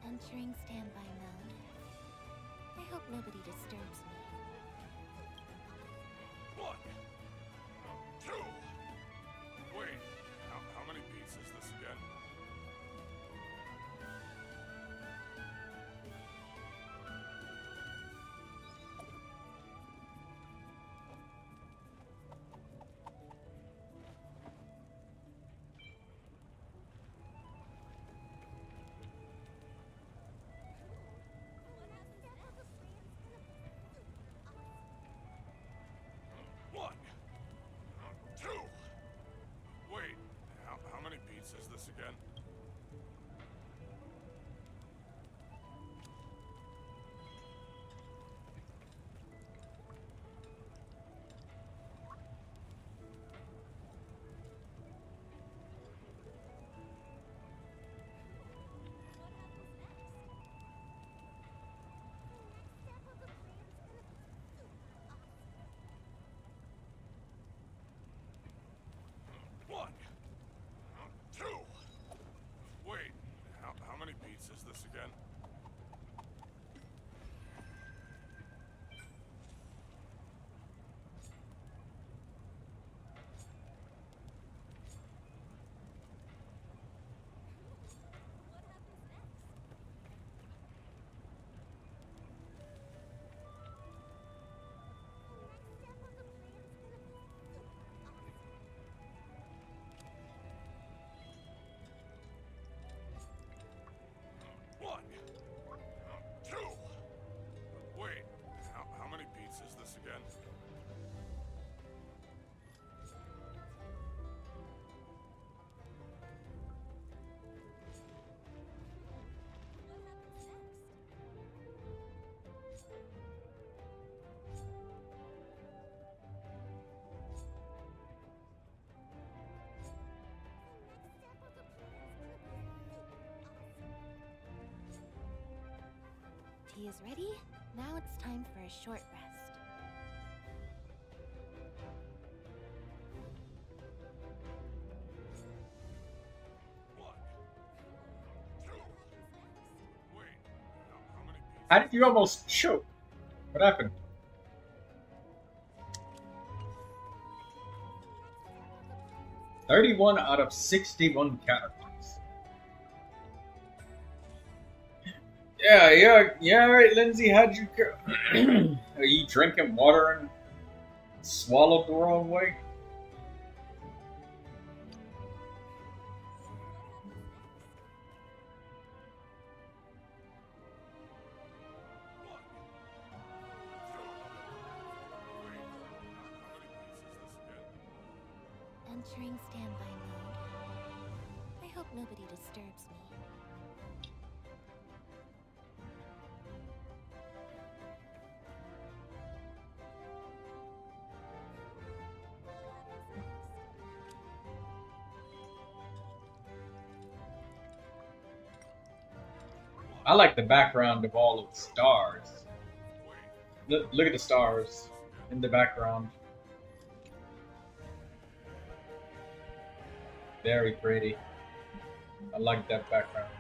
Speaker 2: Entering standby mode. I hope nobody disturbs me.
Speaker 9: 1, 2. Wait, how many beats is this again? Is this again? How many beats is this again?
Speaker 2: Tea is ready. Now it's time for a short rest.
Speaker 1: How did you almost choke? What happened? "31 out of 61 characters." Yeah, alright, Lindsay, how'd you go? Are you drinking water and swallowed the wrong way?
Speaker 2: Entering standby mode. I hope nobody disturbs me.
Speaker 1: I like the background of all of the stars. Look at the stars in the background. Very pretty. I like that background.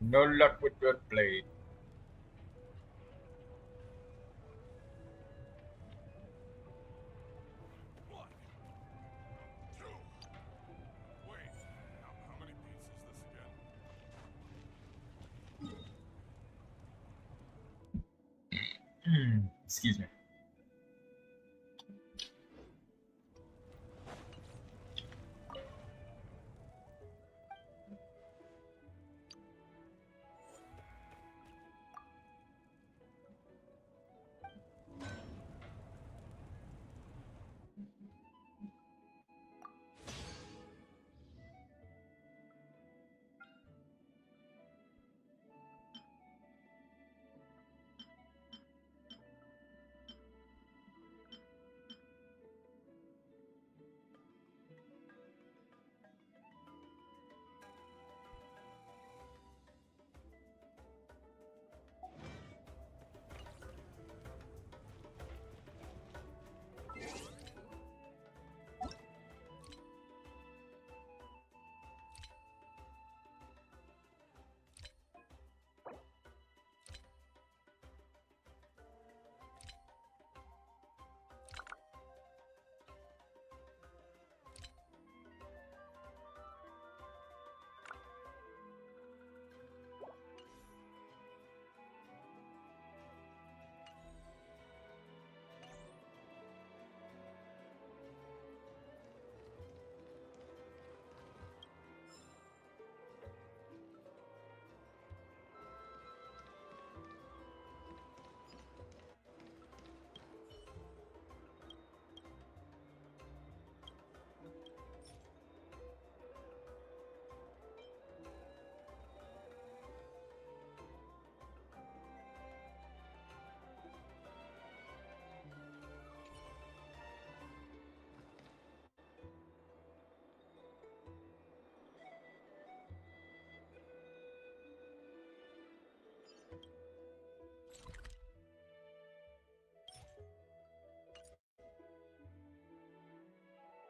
Speaker 1: No luck with that blade.
Speaker 9: One, two. Wait, how many beats is this again?
Speaker 1: Excuse me.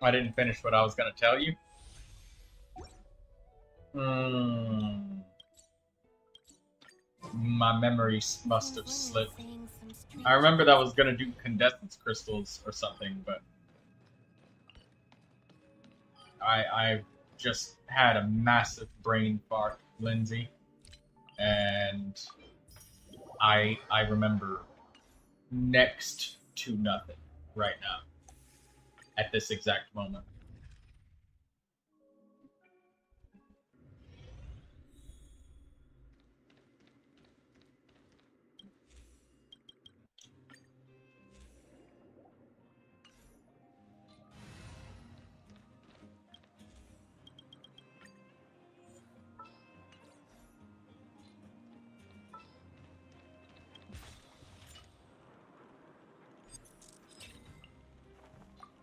Speaker 1: I didn't finish what I was gonna tell you. My memory must have slipped. I remember that I was gonna do condensance crystals or something, but I just had a massive brain fart, Lindsay, and I remember next to nothing right now at this exact moment.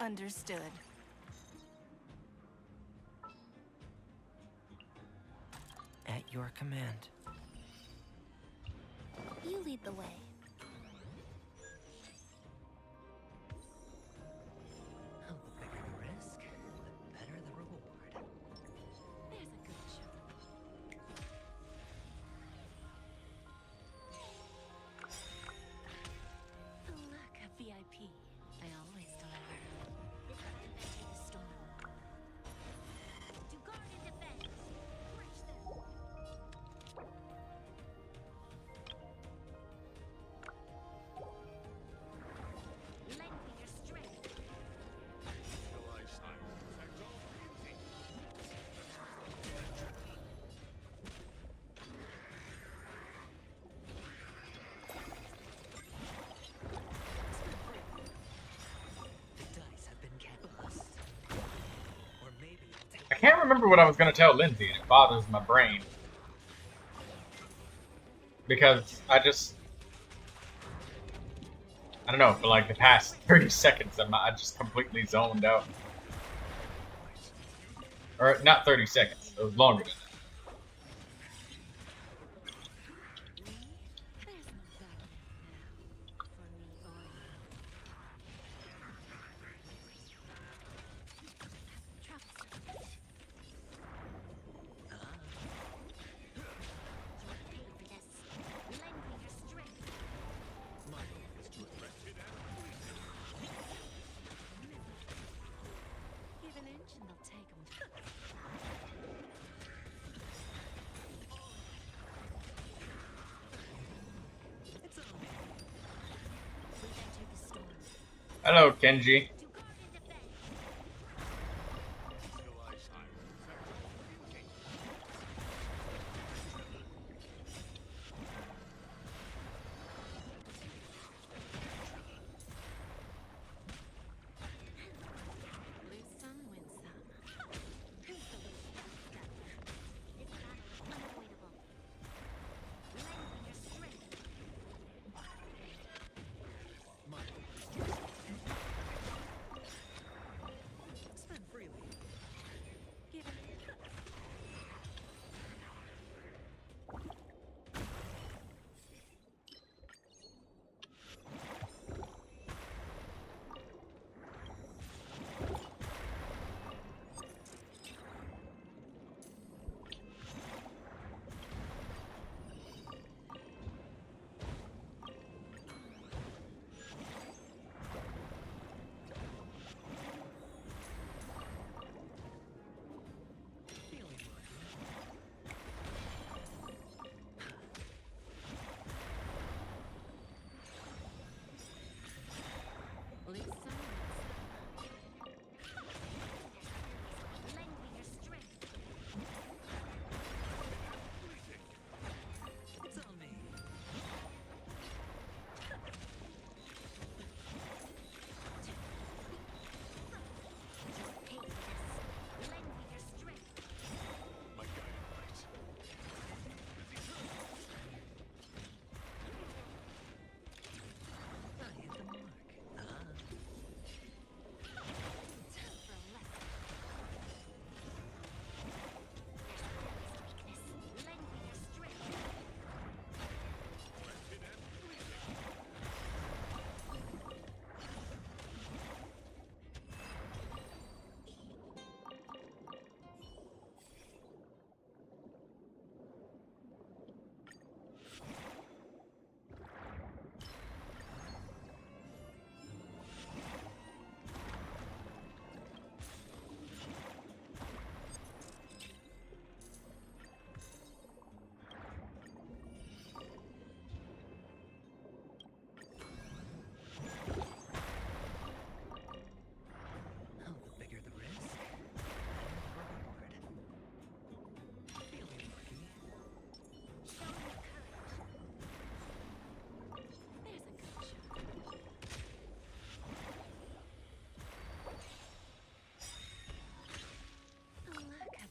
Speaker 8: Understood.
Speaker 10: At your command.
Speaker 2: You lead the way.
Speaker 10: The bigger the risk, the better the reward.
Speaker 8: There's a good shot. Look, a VIP. I always deliver. This is the best of the storm. To guard and defend. Crush them.
Speaker 1: can't remember what I was going to tell Lindsay, and it bothers my brain. Because I don't know, for like the past 30 seconds, I just completely zoned out. Or, not 30 seconds, it was longer than that. Hello, Kenji.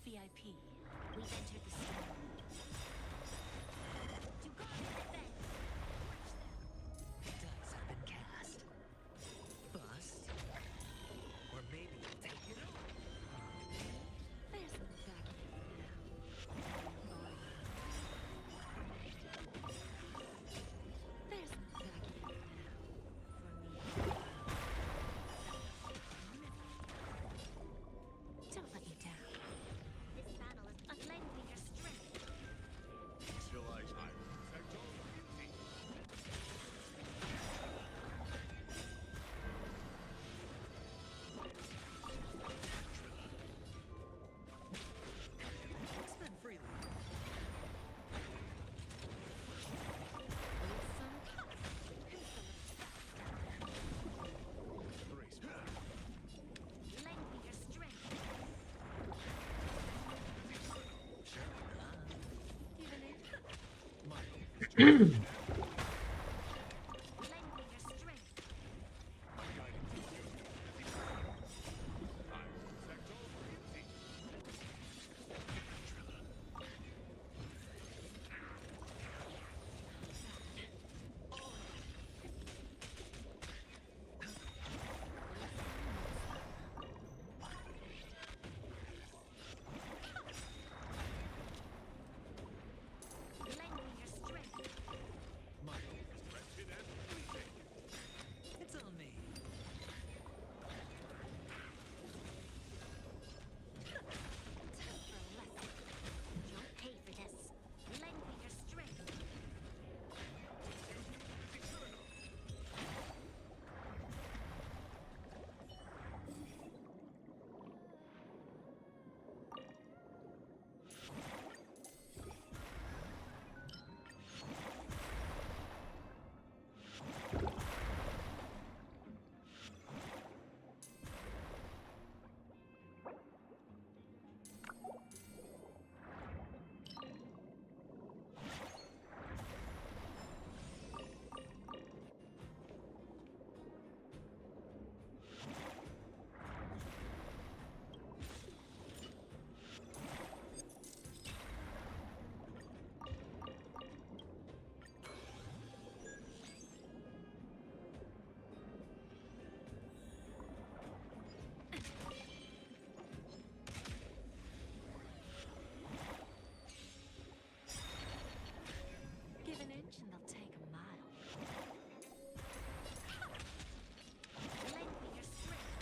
Speaker 2: VIP. We've entered the storm. To guard and defend. Watch them.
Speaker 10: Dice have been cast. Bust. Or maybe you'll take it all.
Speaker 2: There's no backing now. There's no backing now. For me. Don't let me down. This battle is unlending your strength.
Speaker 9: Still eyes high. Sector empty.
Speaker 10: Spend freely.
Speaker 9: Brace.
Speaker 2: Lending your strength. Even if lending your strength.
Speaker 9: Sector empty.
Speaker 8: Give an inch and they'll take a mile. Lend me your strength.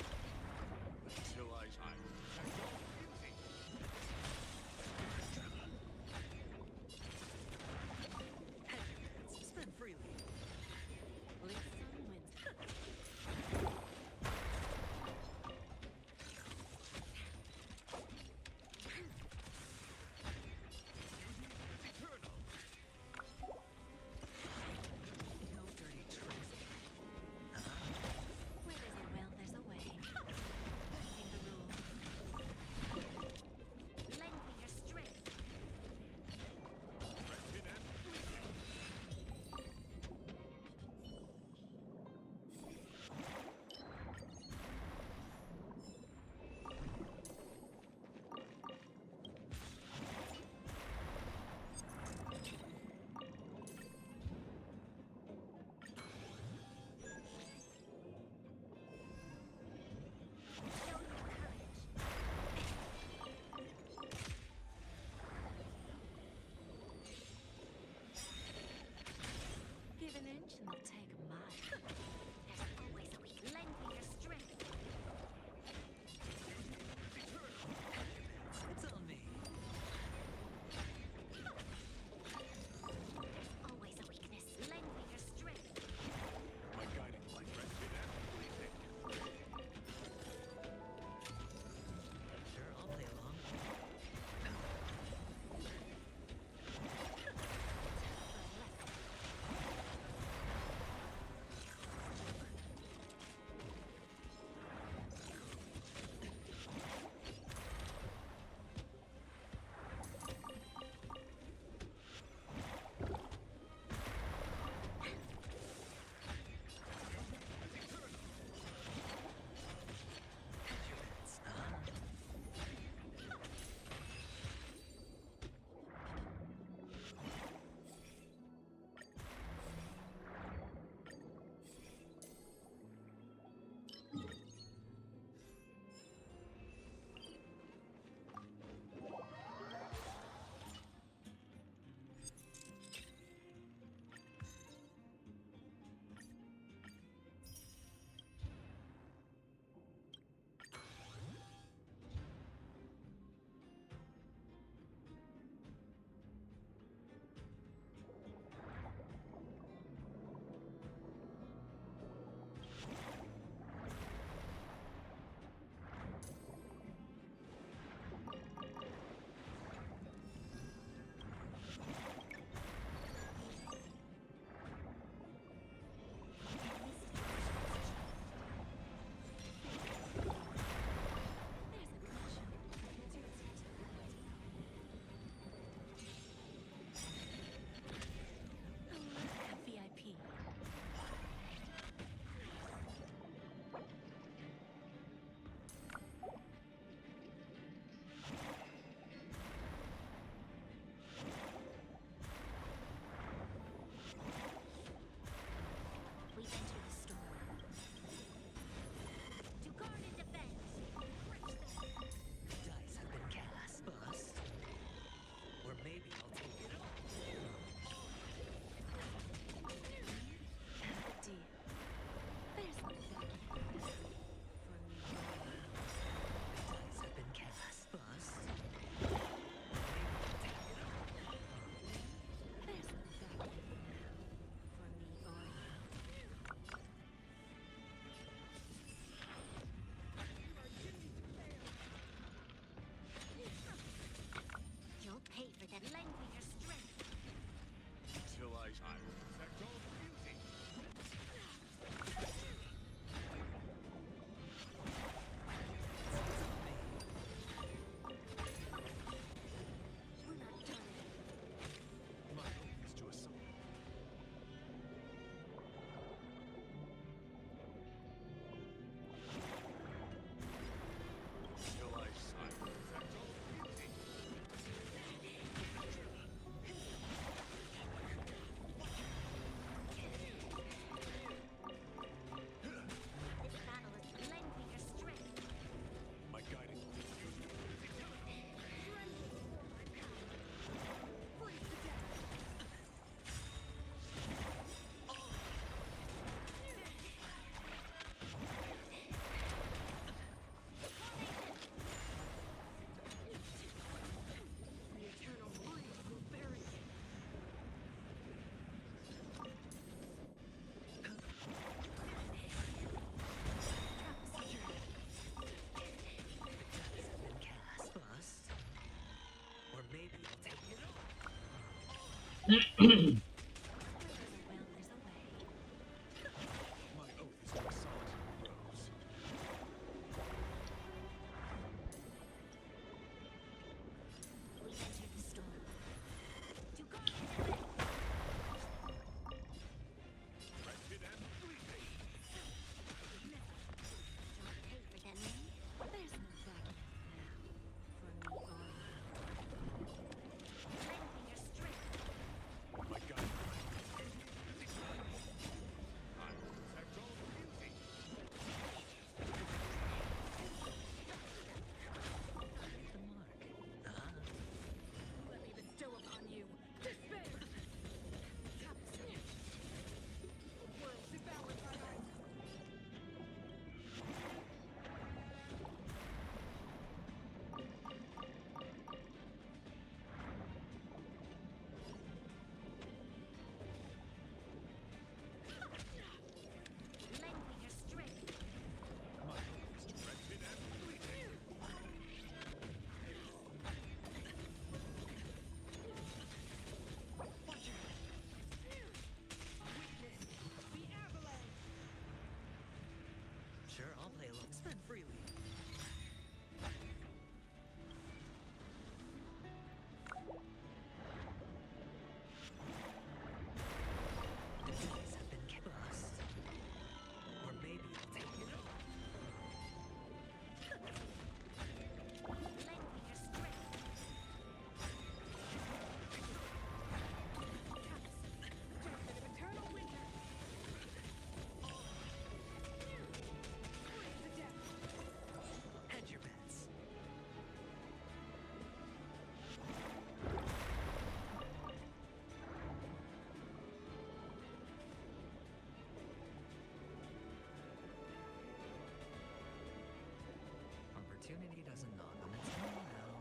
Speaker 10: Sure, I'll play along. Spend freely. The days have been bust. Or maybe I'll take it all. Hedge your bets. Opportunity doesn't knock on its door now.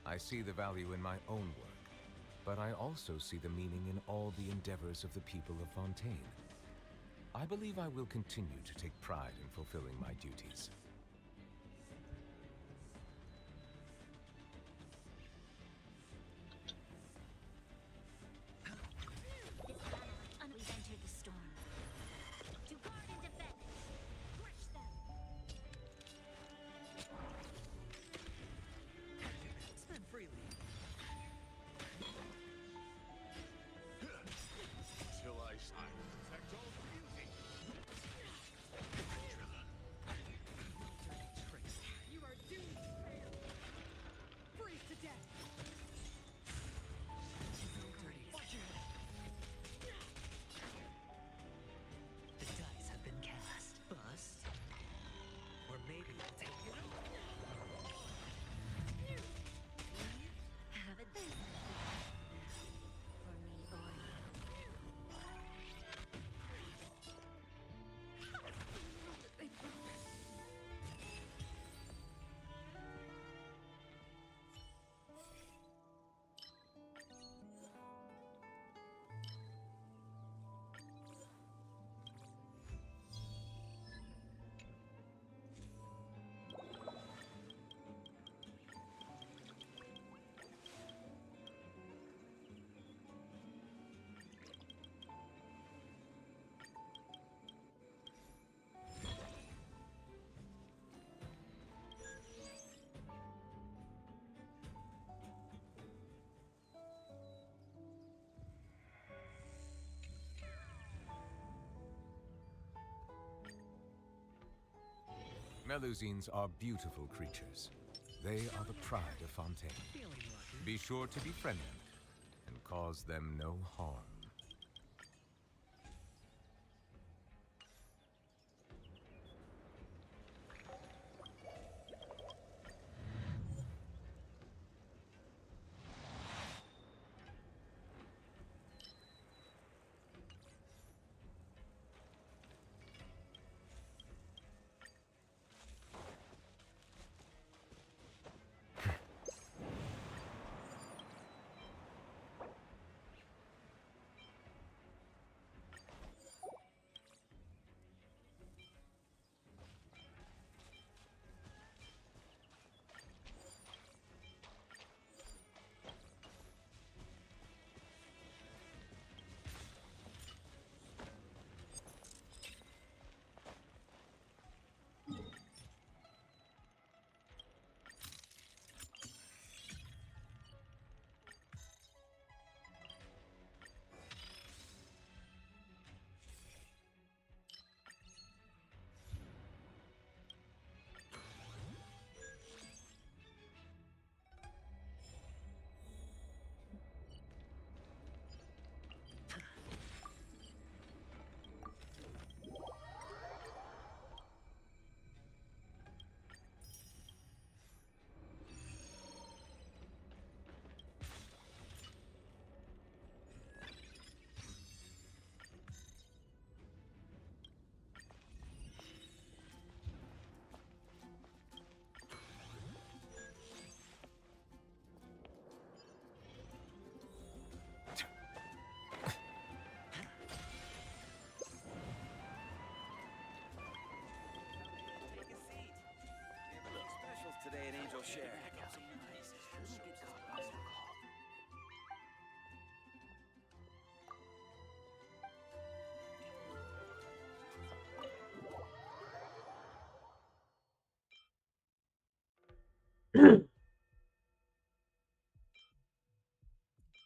Speaker 5: I see the value in my own work, but I also see the meaning in all the endeavors of the people of Fontaine. I believe I will continue to take pride in fulfilling my duties.
Speaker 2: We've entered the storm. To guard and defend. Crush them.
Speaker 10: Spend freely.
Speaker 9: Till I protect all beauty.
Speaker 5: Melusines are beautiful creatures. They are the pride of Fontaine. Be sure to befriend them and cause them no harm.
Speaker 11: Today at Angel Share.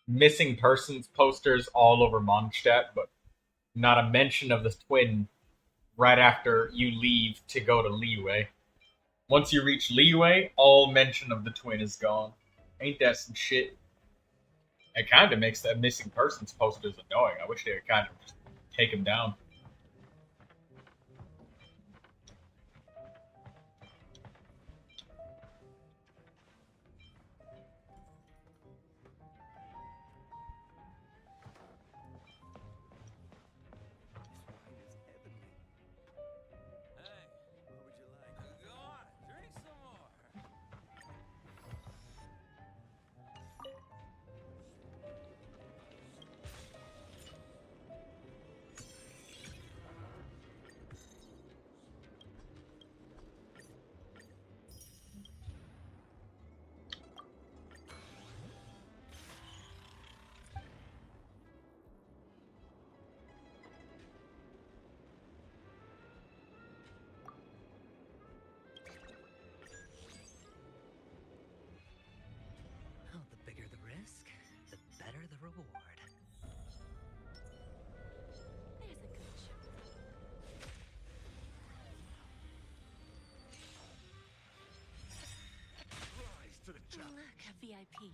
Speaker 1: Missing persons posters all over Mondstadt, but not a mention of the twin right after you leave to go to Liyue. Once you reach Liyue, all mention of the twin is gone. Ain't that some shit? It kind of makes that missing persons posters annoying. I wish they would kind of just take them down.
Speaker 8: Look, a VIP.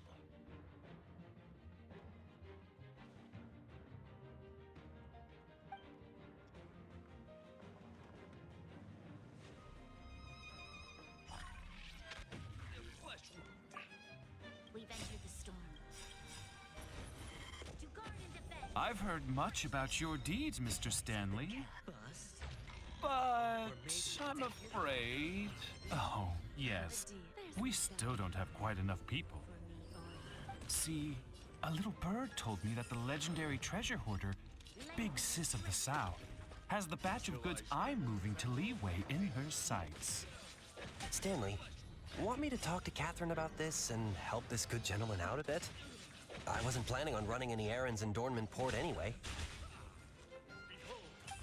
Speaker 8: We've entered the storm. To guard and defend.
Speaker 12: I've heard much about your deeds, Mr. Stanley. But I'm afraid... Oh, yes. We still don't have quite enough people. See, a little bird told me that the legendary treasure hoarder, Big Sis of the South, has the batch of goods I'm moving to Liyue in her sights.
Speaker 11: Stanley, want me to talk to Catherine about this and help this good gentleman out a bit? I wasn't planning on running any errands in Dornman Port anyway.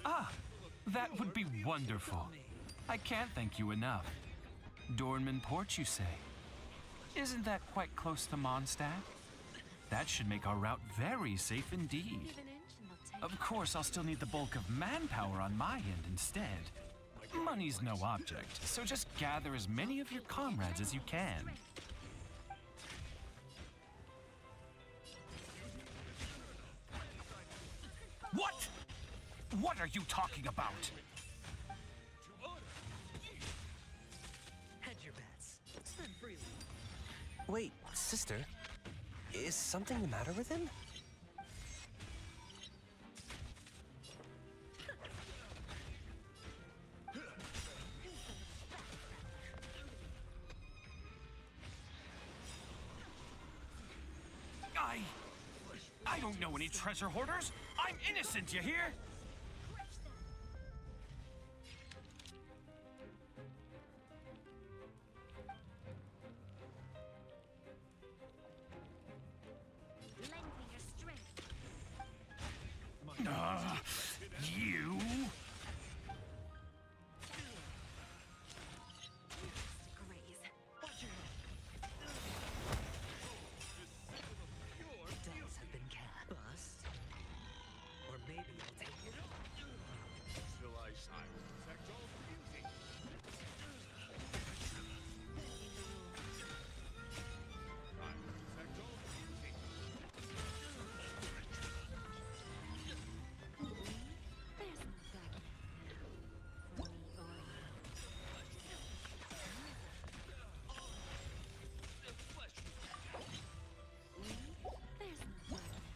Speaker 12: Ah, that would be wonderful. I can't thank you enough. Dornman Port, you say? Isn't that quite close to Mondstadt? That should make our route very safe indeed. Of course, I'll still need the bulk of manpower on my end instead. Money's no object, so just gather as many of your comrades as you can. What? What are you talking about?
Speaker 10: Hedge your bets. Spend freely.
Speaker 11: Wait, sister. Is something the matter with him?
Speaker 12: I don't know any treasure hoarders. I'm innocent, you hear? You?
Speaker 10: Dice have been cast. Bust. Or maybe I'll take it all.
Speaker 9: Till I shine. Protect all beauty. I protect all beauty.
Speaker 8: There's no backing now. For me, there's no backing for me,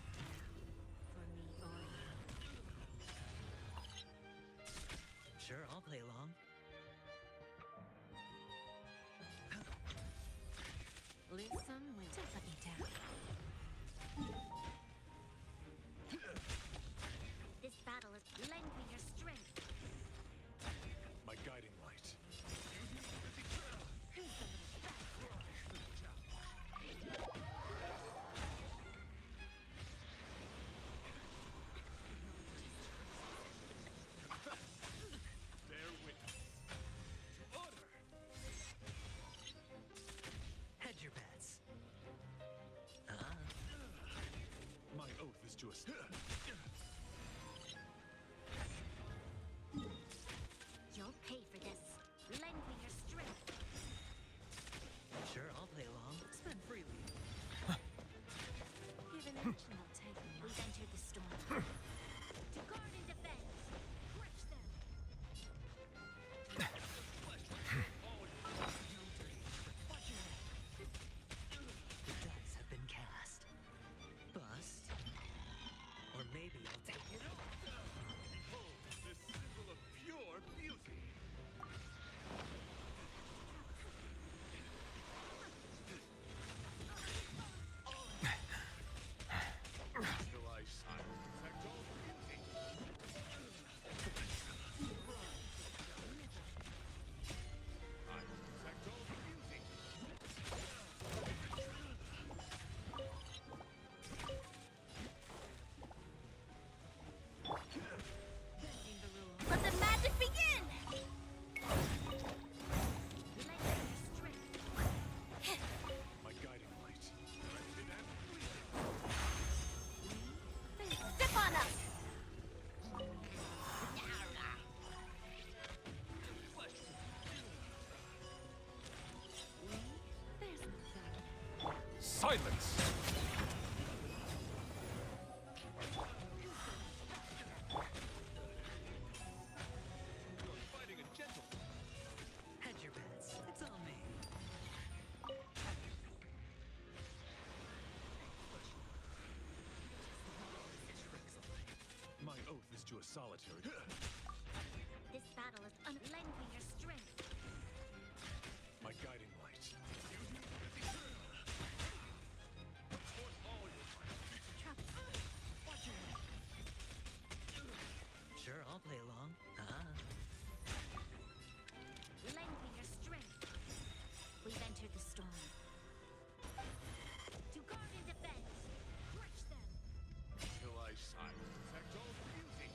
Speaker 10: Sure, I'll play along.
Speaker 8: Lose some, win. Don't let me down.
Speaker 2: This battle is lend me your strength.
Speaker 9: My guiding light. Bear witness. To order.
Speaker 10: Hedge your bets.
Speaker 9: My oath is to us.
Speaker 2: You'll pay for this. Lend me your strength.
Speaker 10: Sure, I'll play along. Spend freely.
Speaker 2: Give an action, I'll take them. We've entered the storm. To guard and defend. Crush them.
Speaker 10: The dice have been cast. Bust. Or maybe I'll take it all.
Speaker 9: Behold, this symbol of pure beauty. Till I shine. Protect all beauty. I protect all beauty.
Speaker 2: Let the magic begin! Lend me your strength.
Speaker 9: My guiding light.
Speaker 2: Step on us!
Speaker 8: there's no backing.
Speaker 12: Silence!
Speaker 9: Fighting a gentleman.
Speaker 10: Hedge your bets. It's on me.
Speaker 9: My oath is to a solitary.
Speaker 2: This battle is lend me your strength.
Speaker 9: My guiding light.
Speaker 10: Sure, I'll play along.
Speaker 2: Lend me your strength. We've entered the storm. To guard and defend. Crush them.
Speaker 9: Till I shine. Protect all beauty.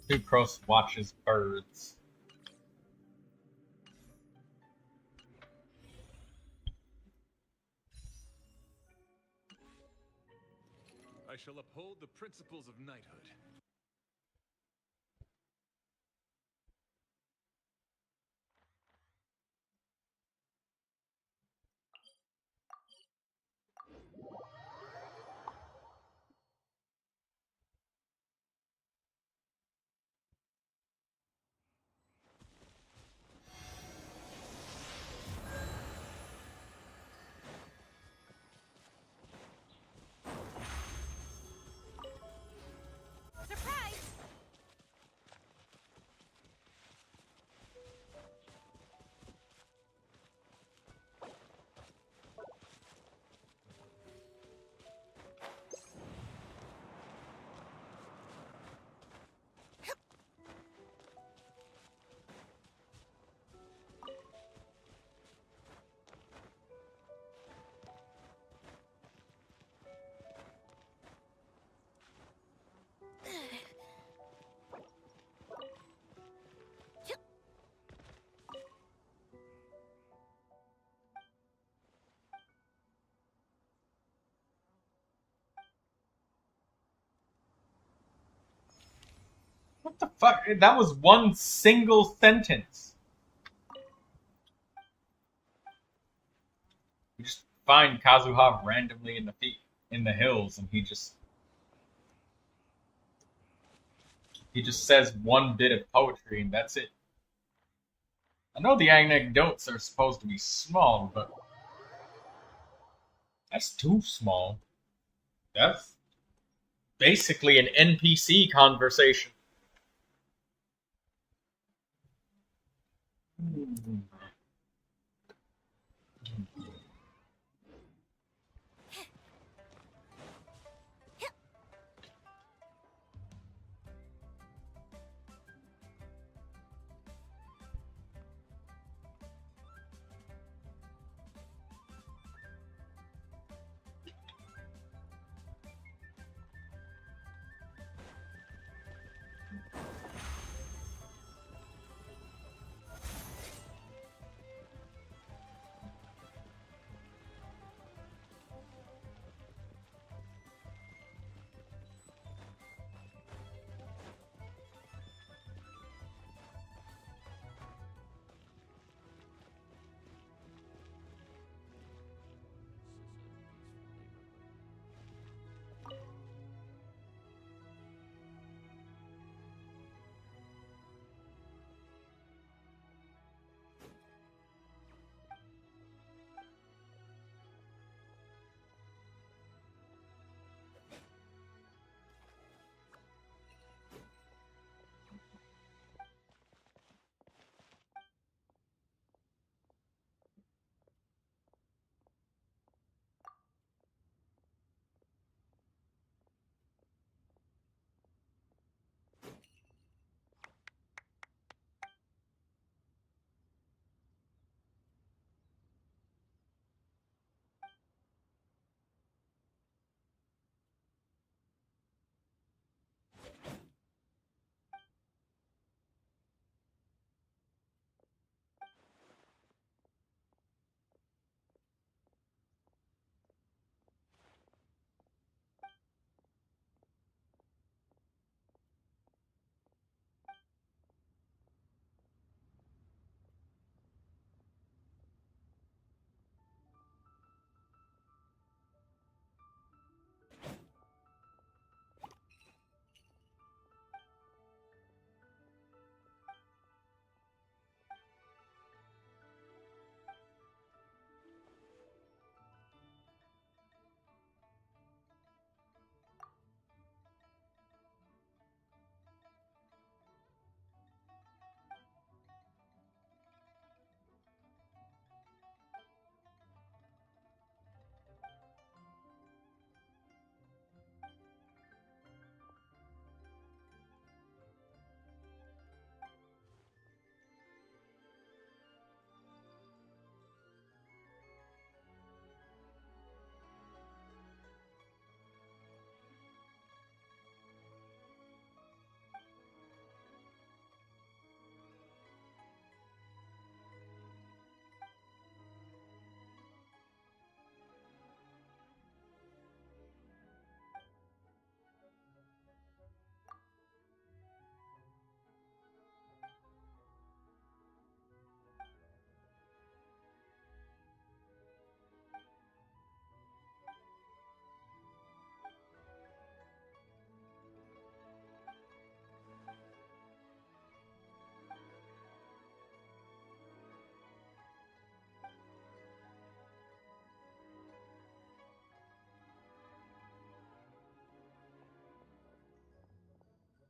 Speaker 1: Sucrose watches birds.
Speaker 9: I shall uphold the principles of knighthood.
Speaker 2: Surprise!
Speaker 1: What the fuck? That was one single sentence. You just find Kazuha randomly in the hills, and he just says one bit of poetry, and that's it. I know the anecdotes are supposed to be small, but that's too small. That's basically an NPC conversation.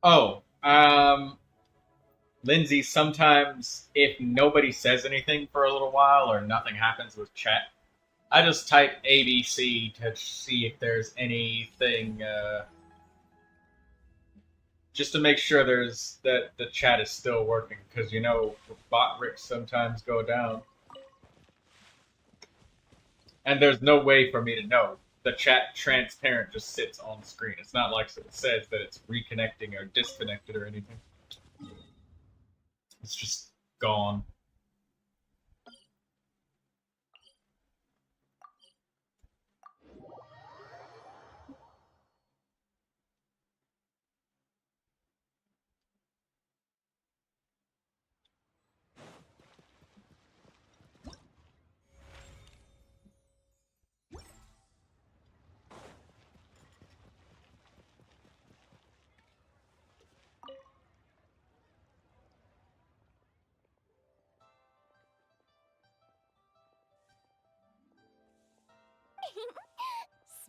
Speaker 1: Oh, Lindsay, sometimes if nobody says anything for a little while or nothing happens with chat, I just type ABC to see if there's anything, just to make sure that the chat is still working, because you know bot rigs sometimes go down, and there's no way for me to know. The chat transparent just sits on screen. It's not like it says that it's reconnecting or disconnected or anything. It's just gone.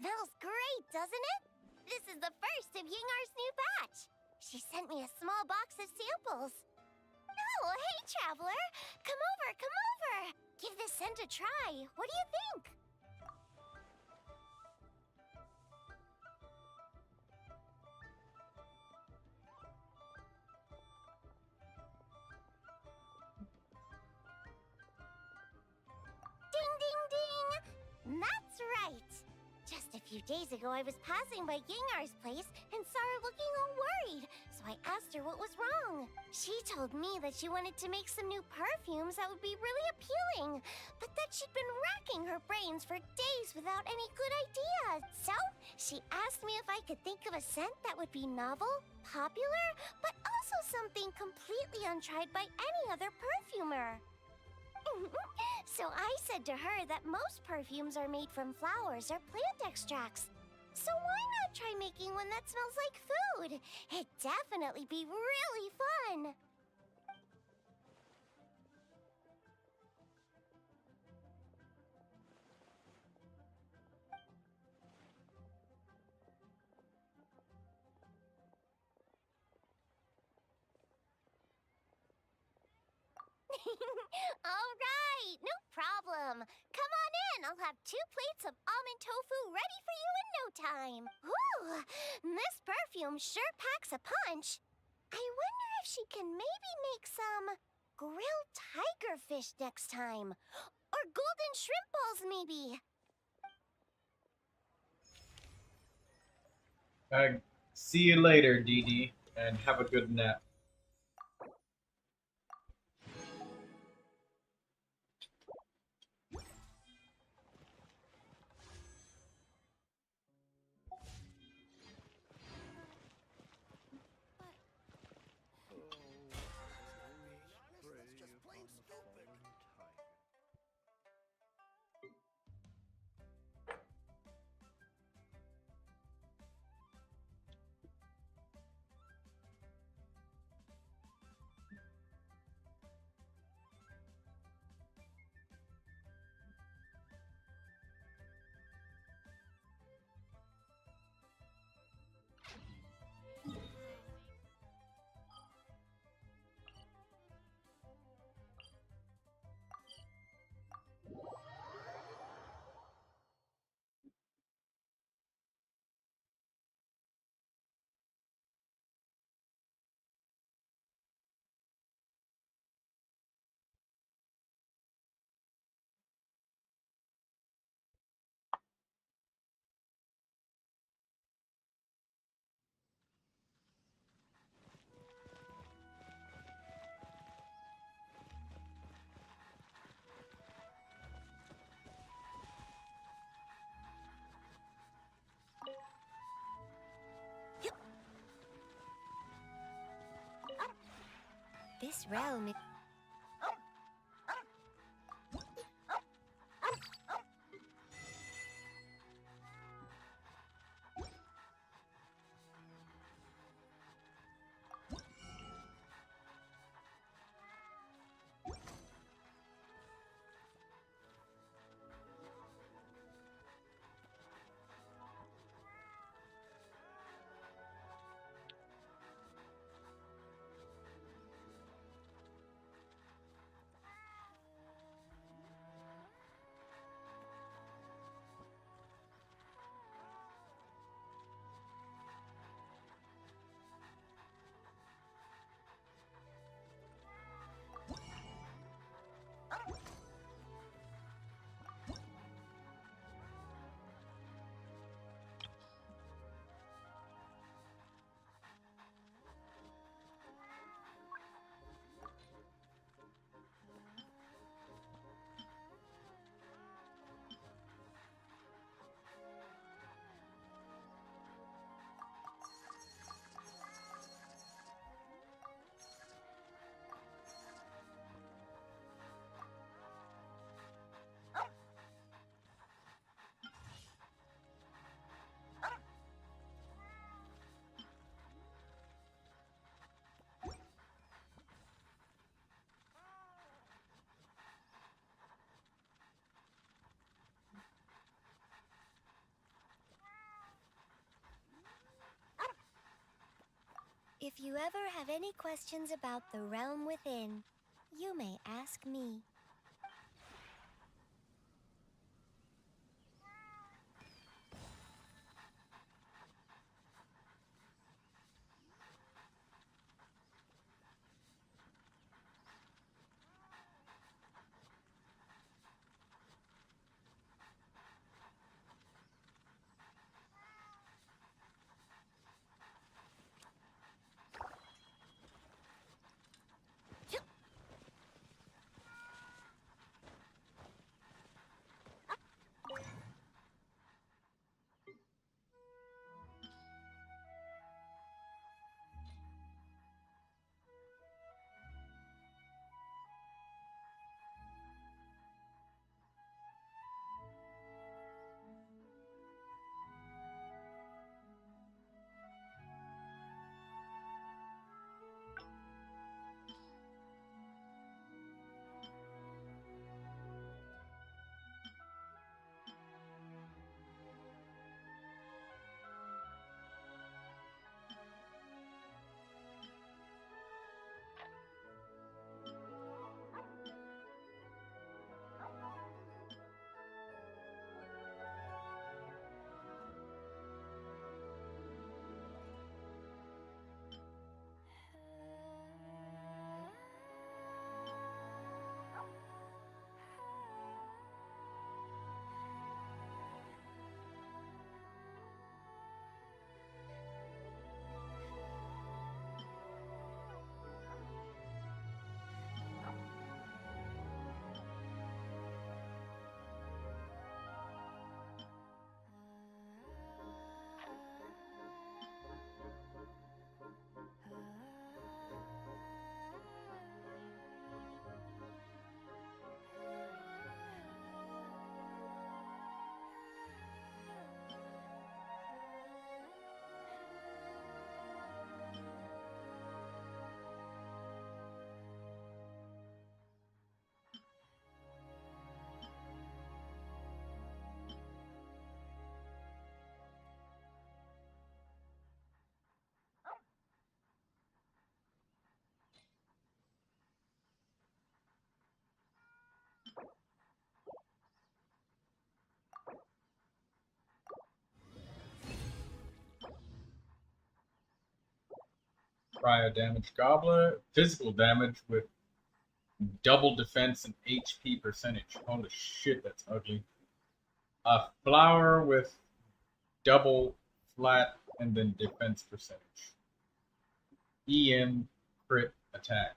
Speaker 2: Smells great, doesn't it? This is the first of Yingar's new batch. She sent me a small box of samples. Oh, hey, traveler. Come over, come over. Give this scent a try. What do you think? Ding, ding, ding. That's right. Just a few days ago, I was passing by Yingar's place and saw her looking all worried, so I asked her what was wrong. She told me that she wanted to make some new perfumes that would be really appealing, but that she'd been racking her brains for days without any good ideas. So, she asked me if I could think of a scent that would be novel, popular, but also something completely untried by any other perfumer. So I said to her that most perfumes are made from flowers or plant extracts. So why not try making one that smells like food? It'd definitely be really fun. All right, no problem. Come on in. I'll have 2 plates of almond tofu ready for you in no time. Ooh, this perfume sure packs a punch. I wonder if she can maybe make some grilled tiger fish next time. Or golden shrimp balls, maybe.
Speaker 1: See you later, Dee Dee, and have a good nap.
Speaker 2: This realm... If you ever have any questions about the realm within, you may ask me.
Speaker 1: Cryo damage goblet. Physical damage with double defense and HP percentage. Holy shit, that's ugly. A flower with double flat and then defense percentage. EM crit attack.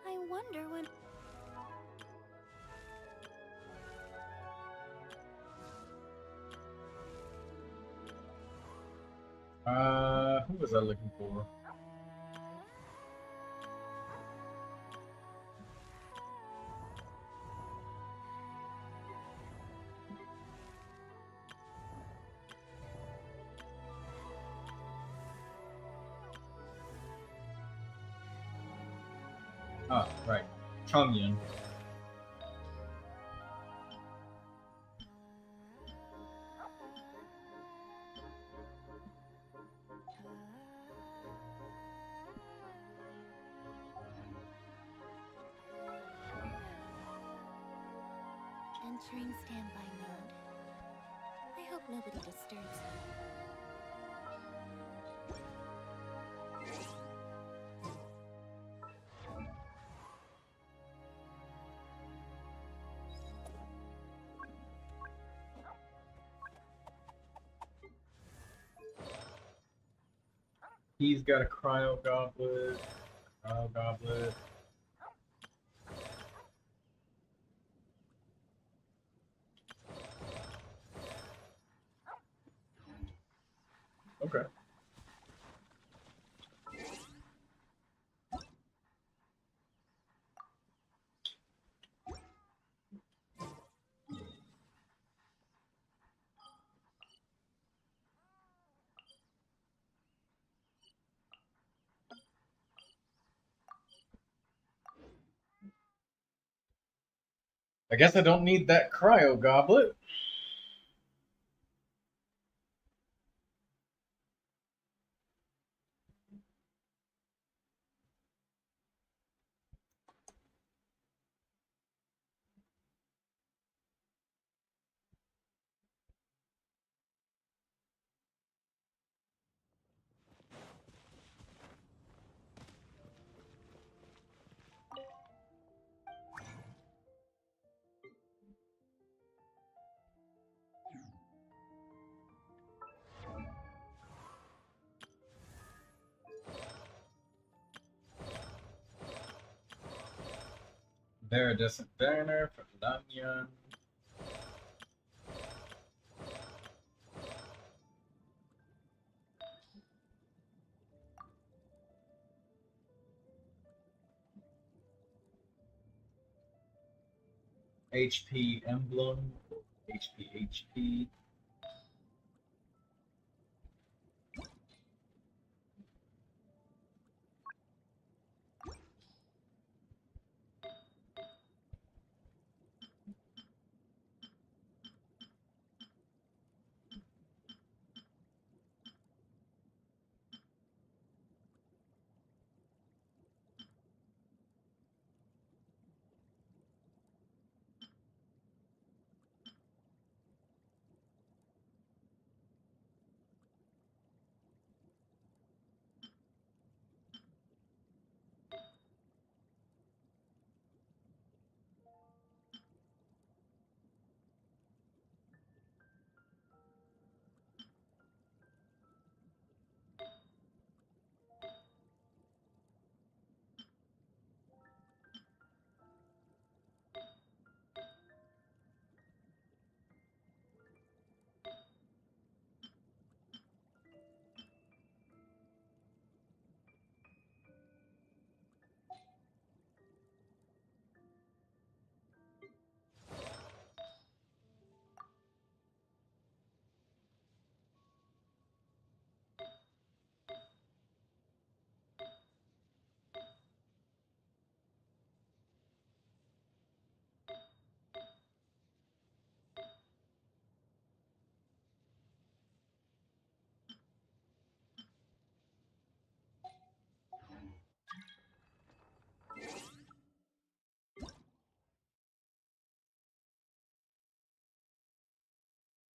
Speaker 2: I wonder when...
Speaker 1: Who was I looking for? Ah, right. Xiangling.
Speaker 2: Entering standby mode. I hope nobody disturbs me.
Speaker 1: He's got a cryo goblet. Cryo goblet. Okay. I guess I don't need that cryo goblet. Iridescent banner for Lanyan. HP emblem. HP.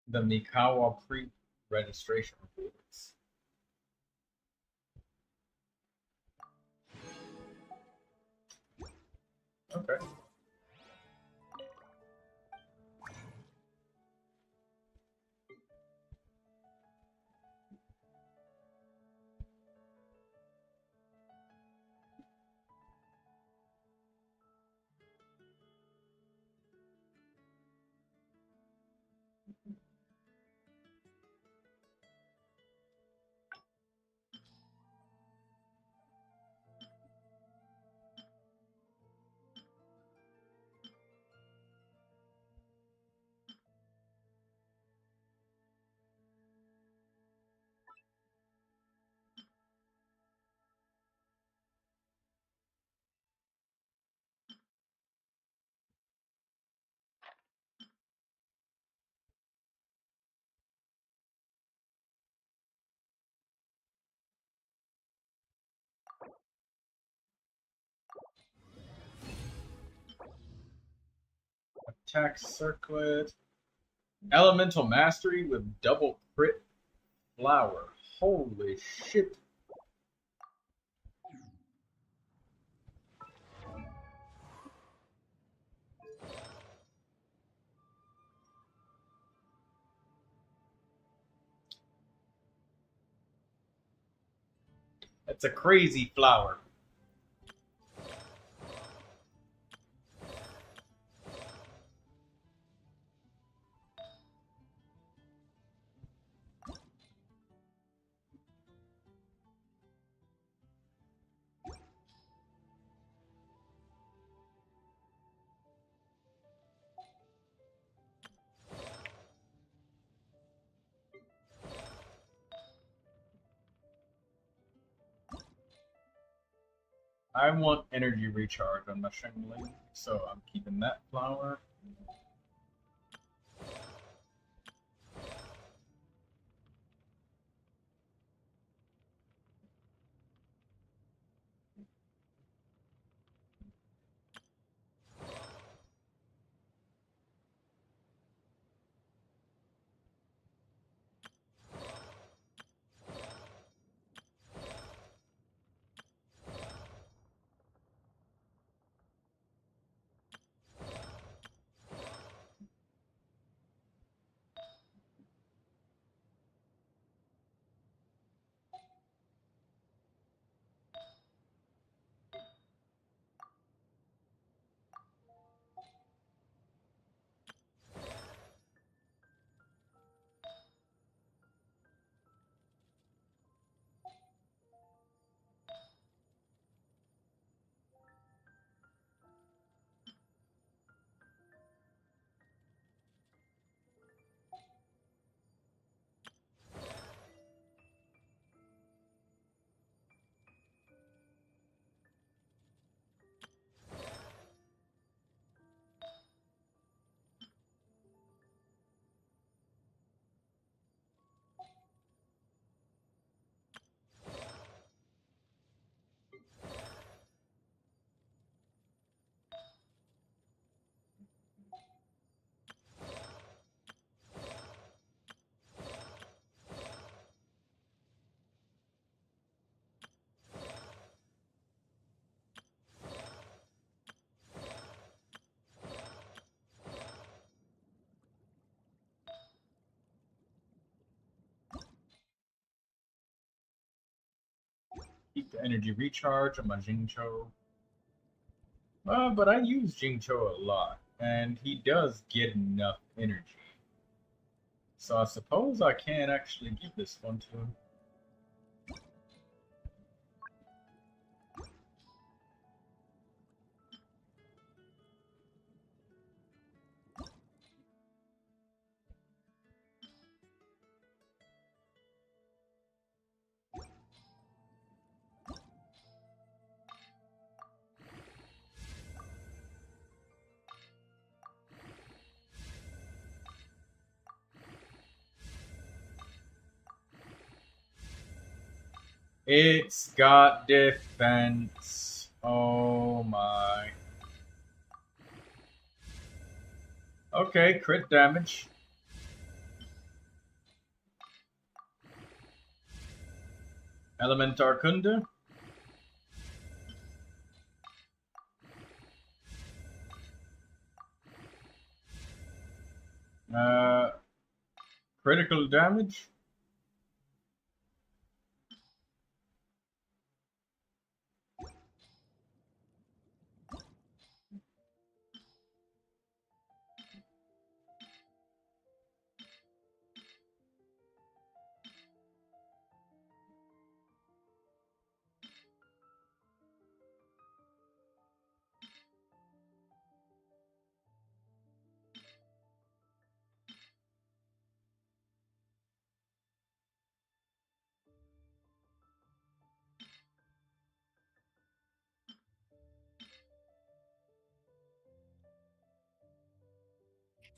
Speaker 1: The Mikawa pre-registration rewards. Okay. Attack circlet. Elemental mastery with double crit flower. Holy shit. It's a crazy flower. I want energy recharge on my Xiangling, so I'm keeping that flower. Keep the energy recharge on my Jingcho. But I use Jingcho a lot, and he does get enough energy. So I suppose I can actually give this one to him. It's got defense. Oh my. Okay, crit damage. Elementar Kunde. Critical damage.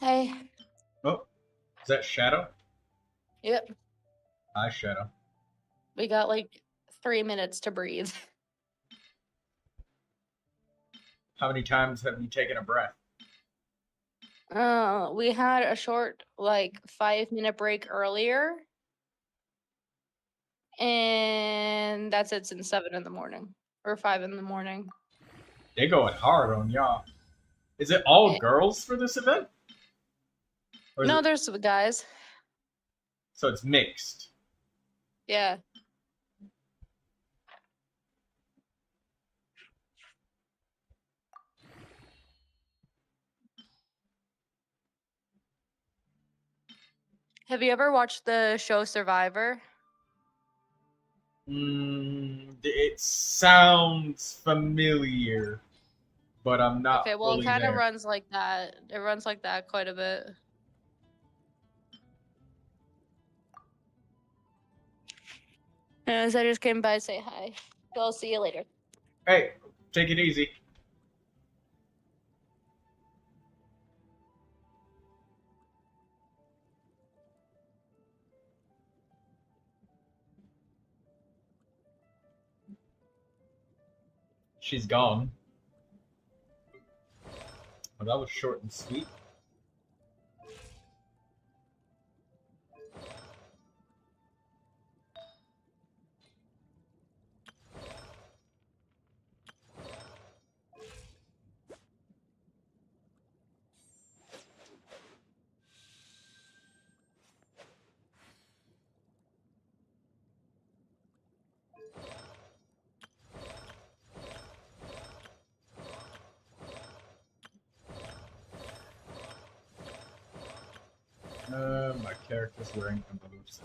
Speaker 13: Hey.
Speaker 1: Oh, is that Shadow?
Speaker 13: Yep.
Speaker 1: Hi, Shadow.
Speaker 13: We got like 3 minutes to breathe.
Speaker 1: How many times have you taken a breath?
Speaker 13: We had a short, like, 5-minute break earlier. And that's it since 7 in the morning. Or 5 in the morning.
Speaker 1: They going hard on y'all. Is it all girls for this event? Or is
Speaker 13: No,
Speaker 1: it...
Speaker 13: there's some guys.
Speaker 1: So it's mixed.
Speaker 13: Yeah. Have you ever watched the show Survivor?
Speaker 1: It sounds familiar, but I'm not
Speaker 13: Okay, well, it
Speaker 1: fully
Speaker 13: kind of
Speaker 1: there.
Speaker 13: runs like that. It runs like that quite a bit. Anyways, I just came by to say hi. So I'll see you later.
Speaker 1: Hey, take it easy. She's gone. Well, that was short and sweet. My character's wearing a moves.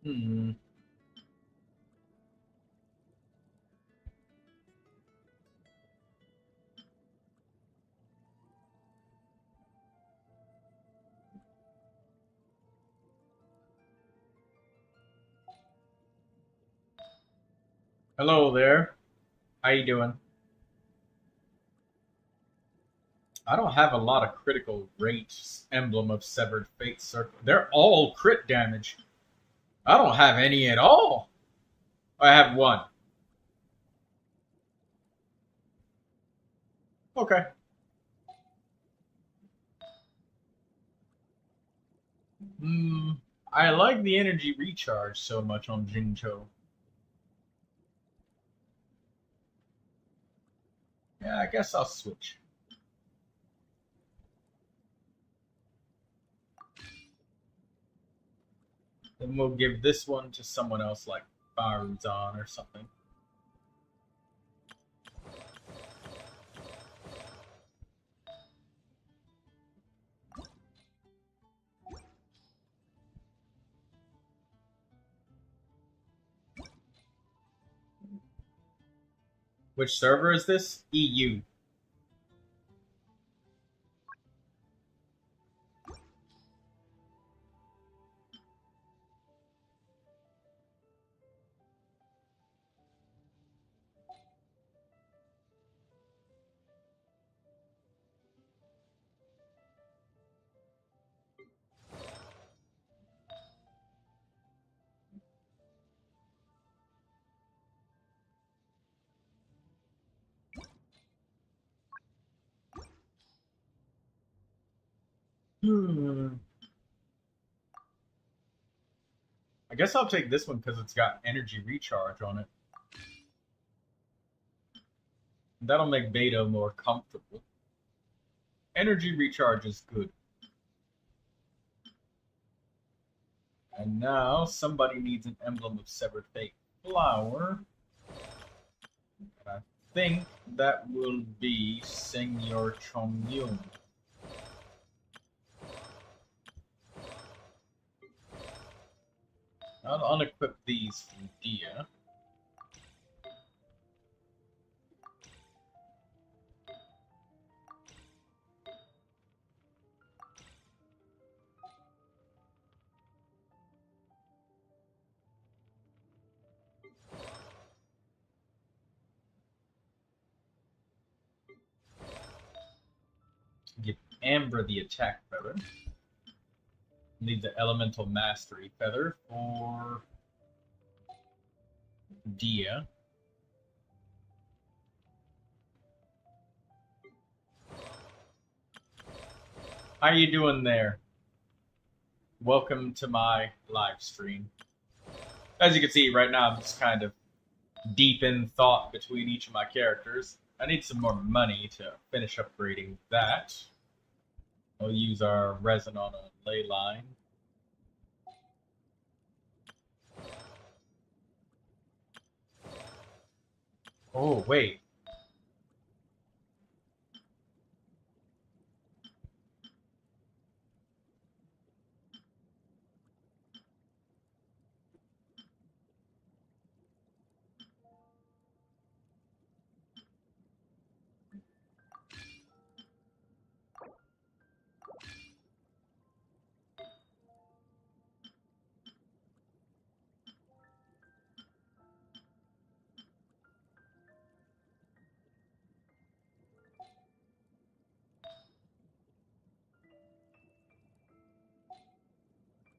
Speaker 1: Hmm. Hello there. How you doing? I don't have a lot of critical rate emblem of severed fate circle. They're all crit damage. I don't have any at all. I have one. Okay. I like the energy recharge so much on Jincho. Yeah, I guess I'll switch. Then we'll give this one to someone else like Baruzan or something. Which server is this? EU. I guess I'll take this one because it's got energy recharge on it. That'll make Beta more comfortable. Energy recharge is good. And now somebody needs an emblem of Severed Fate flower. And I think that will be Senor Chongyun. I'll unequip these from Dia. Give Amber the attack feather. Need the elemental mastery feather for Dia. How you doing there? Welcome to my live stream. As you can see right now, I'm just kind of deep in thought between each of my characters. I need some more money to finish upgrading that. We'll use our resin on a ley line. Oh, wait.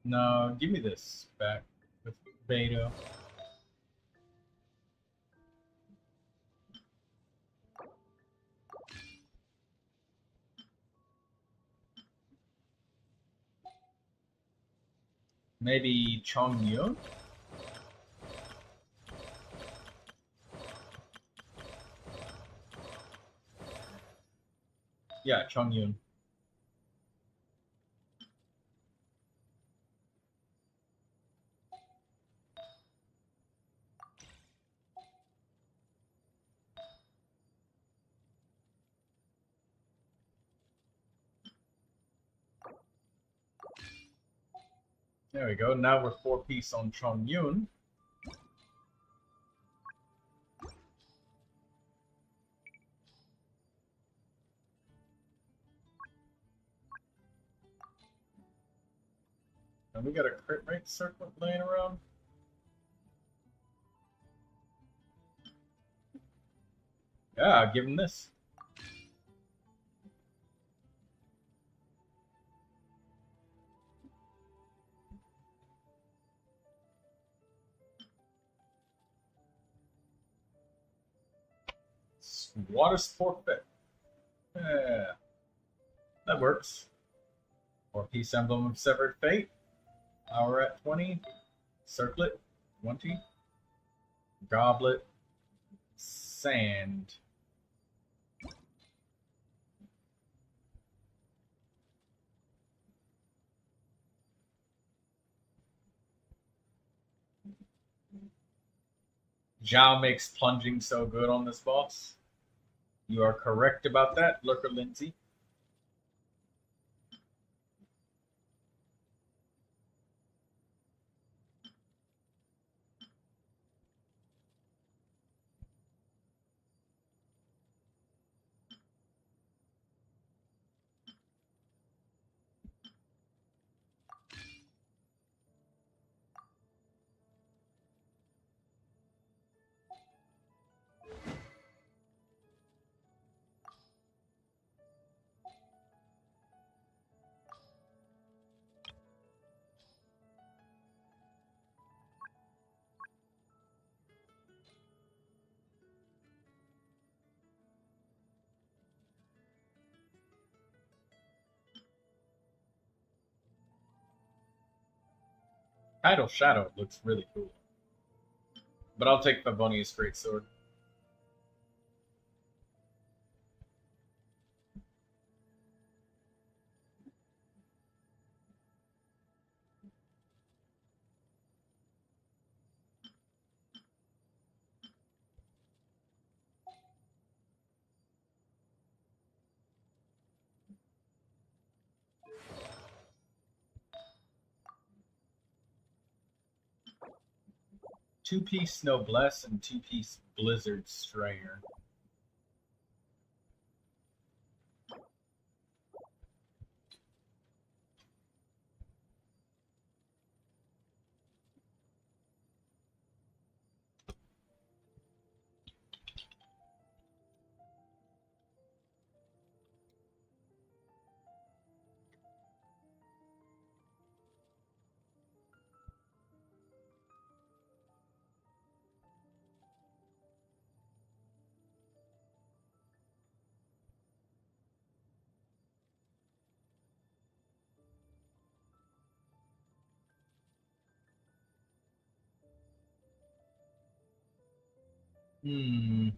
Speaker 1: No, give me this back with Beta. Maybe Chongyun? Yeah, Chongyun. There we go. Now we're 4-piece on Chongyun. And we got a crit rate circlet laying around. Yeah, I'll give him this. Water sport fit. Yeah, that works. 4-piece emblem of Severed Fate. Power at 20. Circlet 20. Goblet. Sand. Zhao makes plunging so good on this boss. You are correct about that, Lurker Lindsay. Tidal Shadow looks really cool. But I'll take Favonius Greatsword. Two-piece Noblesse and two-piece Blizzard Strayer. Hmm.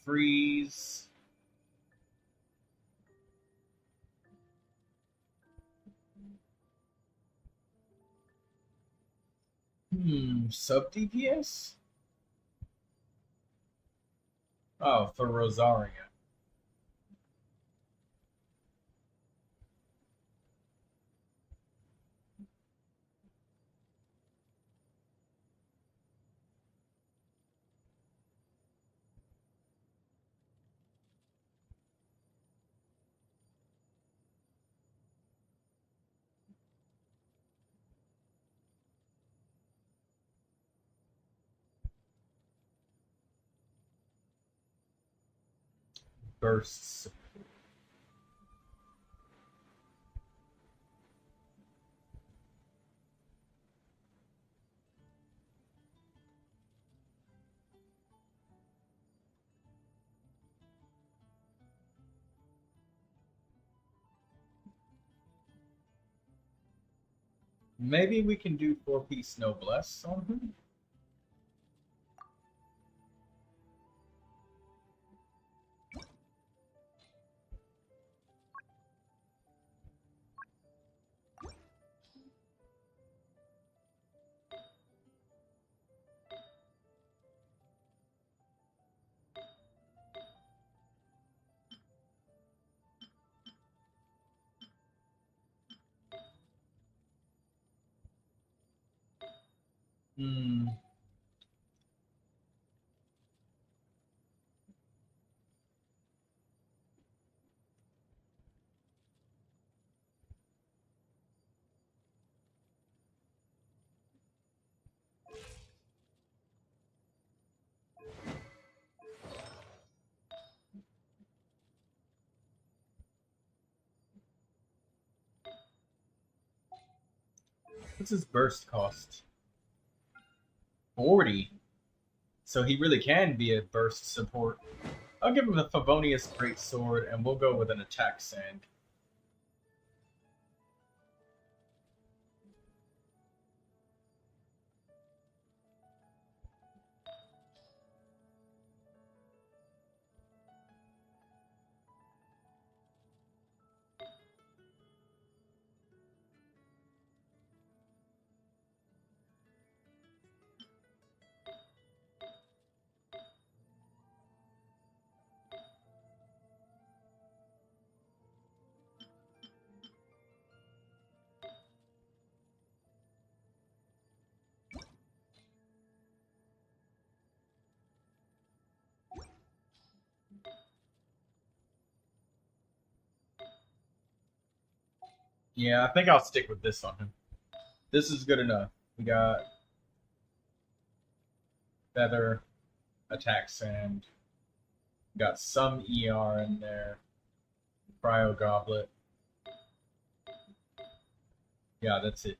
Speaker 1: Freeze. Sub DPS? Oh, for Rosaria. Bursts. Maybe we can do 4-piece Noblesse on him? Hmm. What's his burst cost? 40. So he really can be a burst support. I'll give him the Favonius Greatsword, and we'll go with an attack sand. Yeah, I think I'll stick with this on him. This is good enough. We got feather, attack sand. Got some ER in there. Cryo goblet. Yeah, that's it.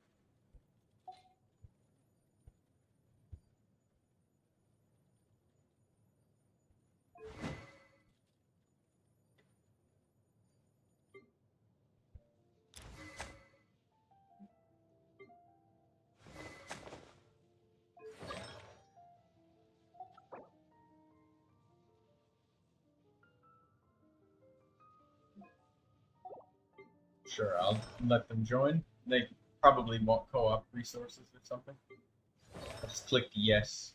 Speaker 1: Sure, I'll let them join. They probably want co-op resources or something. I'll just click yes.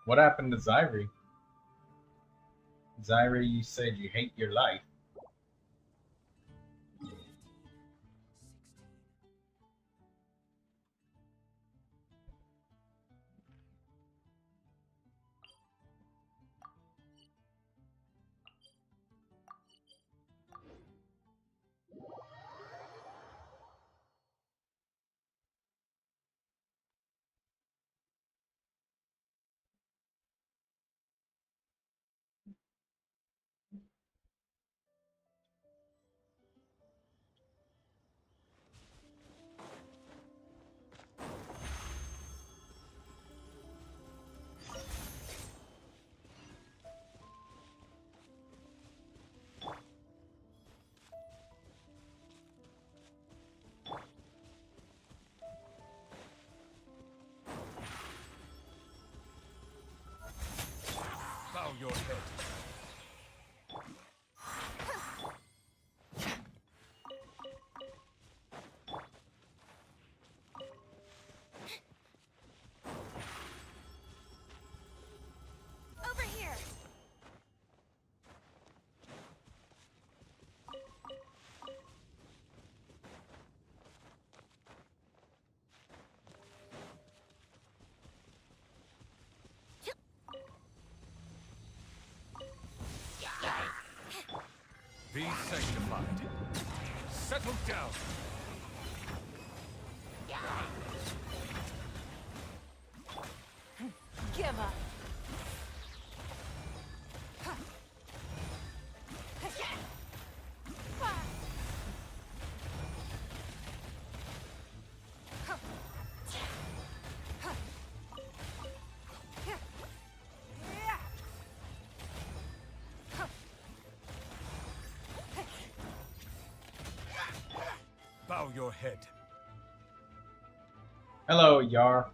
Speaker 1: What happened to Zyrie? Zyrie, you said you hate your life.
Speaker 9: Bow your head.
Speaker 2: Over here.
Speaker 9: Be sanctified. Settle down.
Speaker 8: Give up.
Speaker 9: Bow your head.
Speaker 1: Hello, Yar.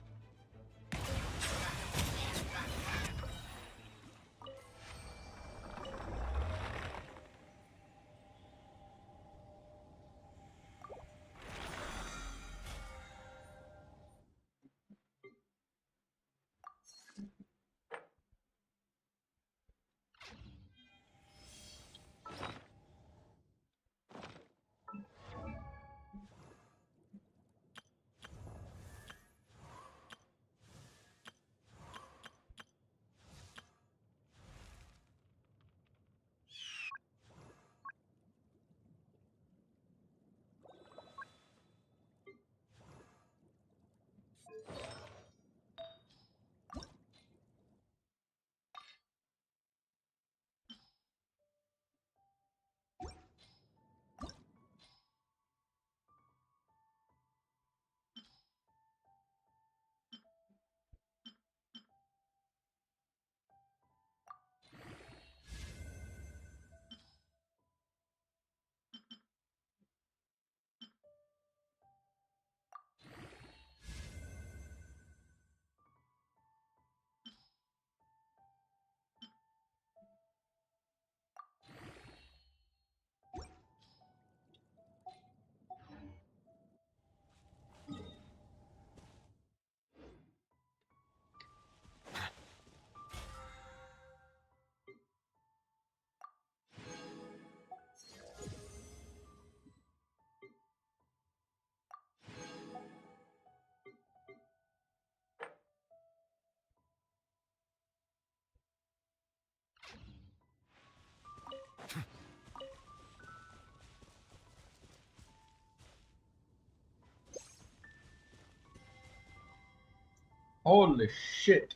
Speaker 1: Holy shit.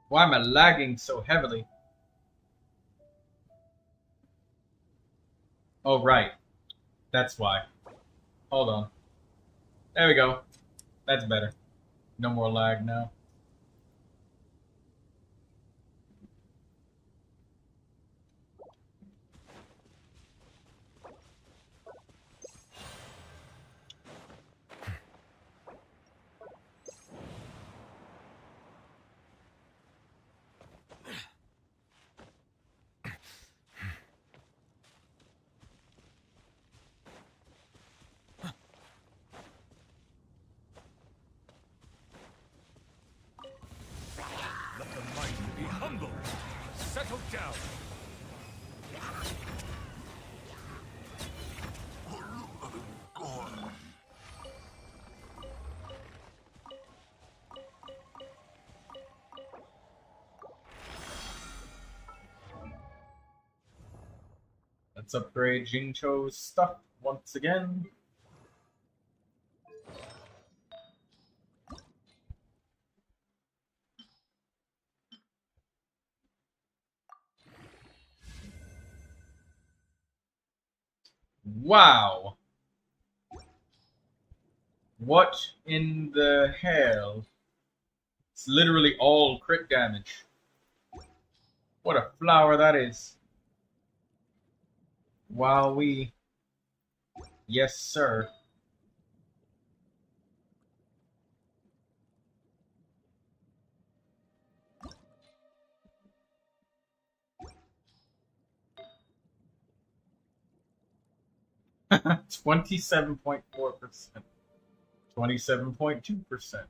Speaker 1: Why am I lagging so heavily? Oh, right. That's why. Hold on. There we go. That's better. No more lag now.
Speaker 9: Let the mighty be humble. Settle down.
Speaker 1: Let's upgrade Jincho's stuff once again. Wow. What in the hell? It's literally all crit damage. What a flower that is. Wowee. Yes, sir. $27.4%. 27.2%.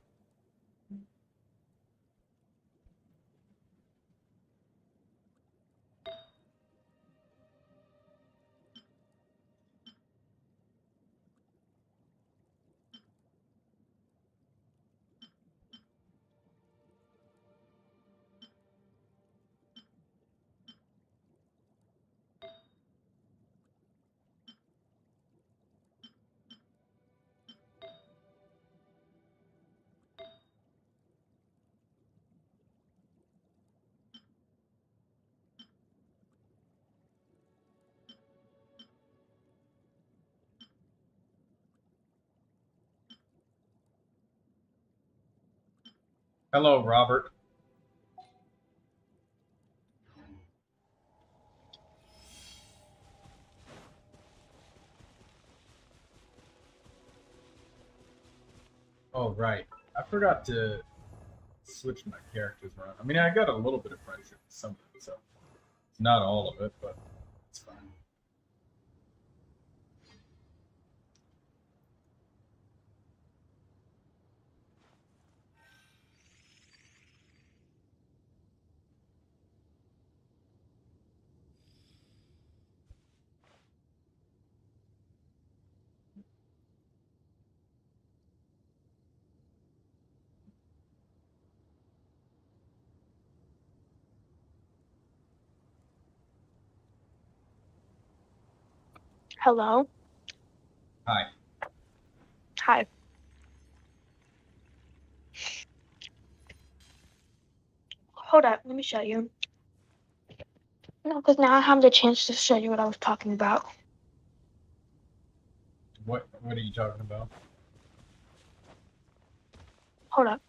Speaker 1: Hello, Robert. Oh, right. I forgot to switch my characters around. I mean, I got a little bit of friendship with some of it, so it's not all of it, but it's fine.
Speaker 3: Hello?
Speaker 1: Hi.
Speaker 3: Hi. Hold up, let me show you. No, because now I have the chance to show you what I was talking about.
Speaker 1: What are you talking about?
Speaker 3: Hold up.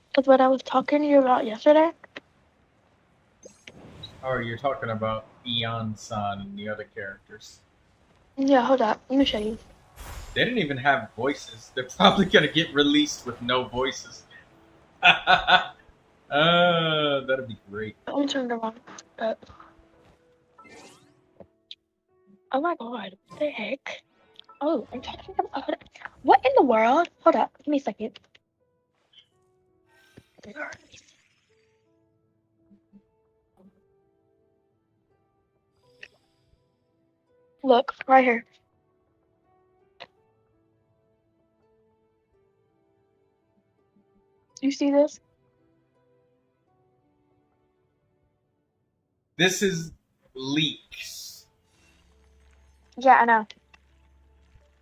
Speaker 3: Because what I was talking to you about yesterday?
Speaker 1: Oh, you're talking about Eon-san and the other characters.
Speaker 3: Yeah, hold up. Let me show you.
Speaker 1: They didn't even have voices. They're probably gonna get released with no voices. That'd be great.
Speaker 3: I'm turned around. But... Oh my god, what the heck? Oh, I'm talking about... What in the world? Hold up, give me a second. Look, right here. You see this?
Speaker 1: This is leaks.
Speaker 3: Yeah, I know.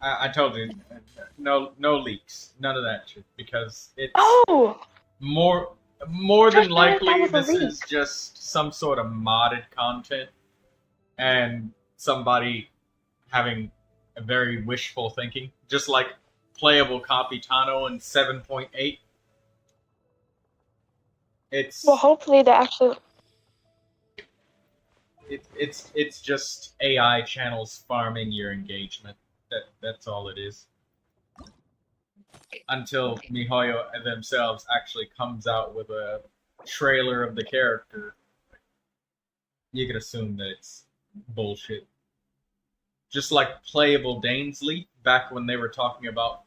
Speaker 1: I told you, no leaks, none of that shit, because it's more than likely this is just some sort of modded content, and somebody having a very wishful thinking, just like playable Capitano in 7.8. It's
Speaker 3: well, hopefully they actually.
Speaker 1: It's just AI channels farming your engagement. That's all it is. Until MiHoYo themselves actually comes out with a trailer of the character, you can assume that it's bullshit. Just like playable Dainsley, back when they were talking about,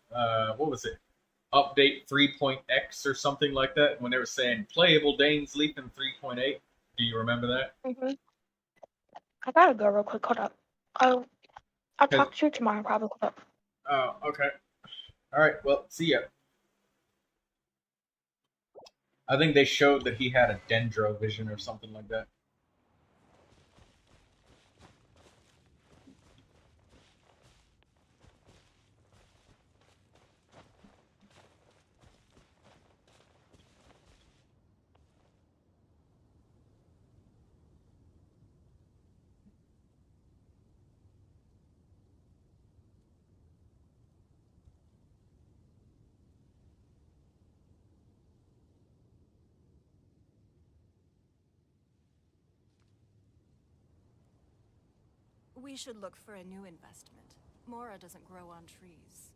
Speaker 1: what was it? Update 3.x or something like that, when they were saying playable Dainsley in 3.8. Do you remember that?
Speaker 3: Mm-hmm. I gotta go real quick. Hold up. I'll talk to you tomorrow, probably. Hold up.
Speaker 1: Oh, okay. Alright, well, see ya. I think they showed that he had a dendro vision or something like that.
Speaker 8: We should look for a new investment. Mora doesn't grow on trees.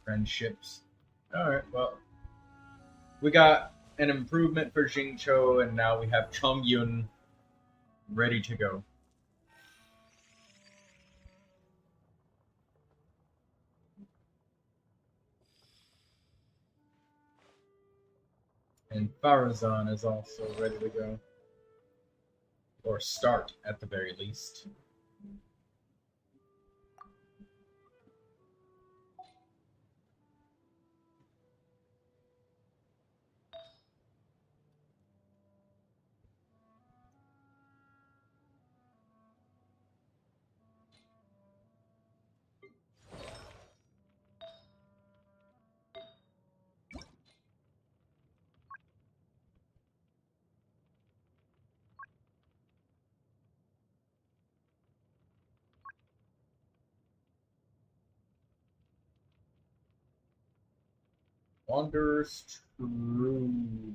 Speaker 1: Friendships. Alright, well. We got an improvement for Jingcho, and now we have Chongyun ready to go. And Farazan is also ready to go. Or start, at the very least. Wanderer's True.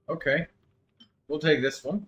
Speaker 1: Okay. We'll take this one.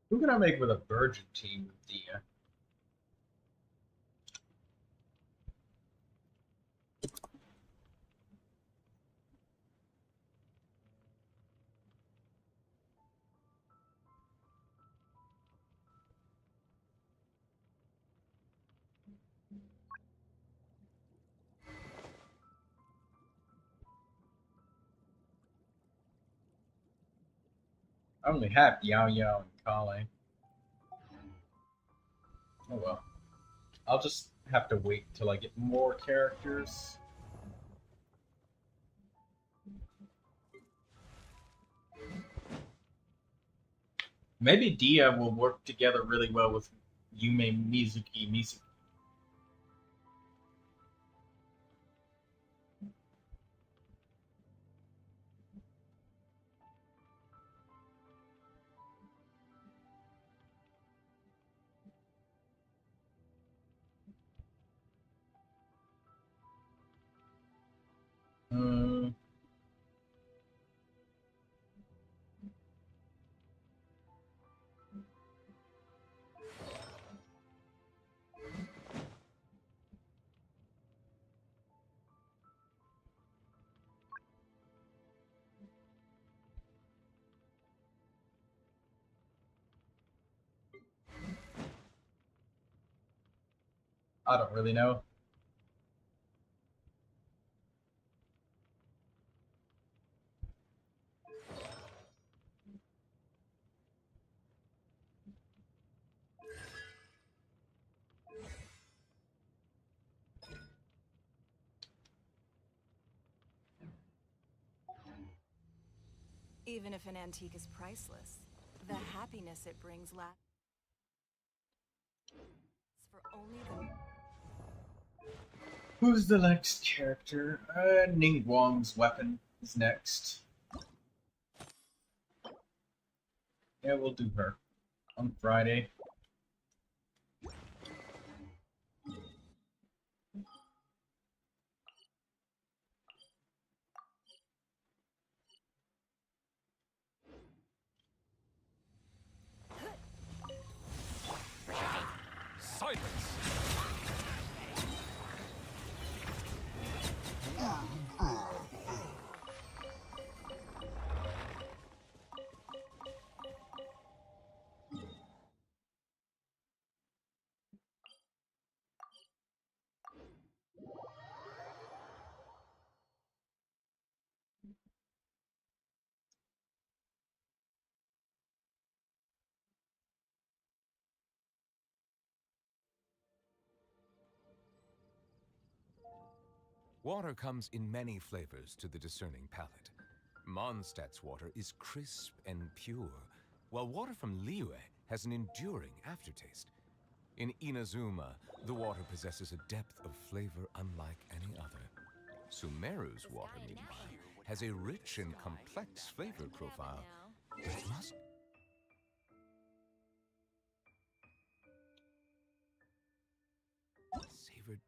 Speaker 1: Who can I make with a virgin team with Dia? I only have Yao Yao and Kale. Oh well. I'll just have to wait till I get more characters. Maybe Dia will work together really well with Yumemizuki Mizuki. I don't really know.
Speaker 14: Even if an antique is priceless, the happiness it brings lasts for only the...
Speaker 1: Who's the next character? Ningguang's weapon is next. Yeah, we'll do her on Friday.
Speaker 9: Silence!
Speaker 5: Water comes in many flavors to the discerning palate. Mondstadt's water is crisp and pure, while water from Liyue has an enduring aftertaste. In Inazuma, the water possesses a depth of flavor unlike any other. Sumeru's water, meanwhile, has a rich and complex flavor profile, but it must... Savored...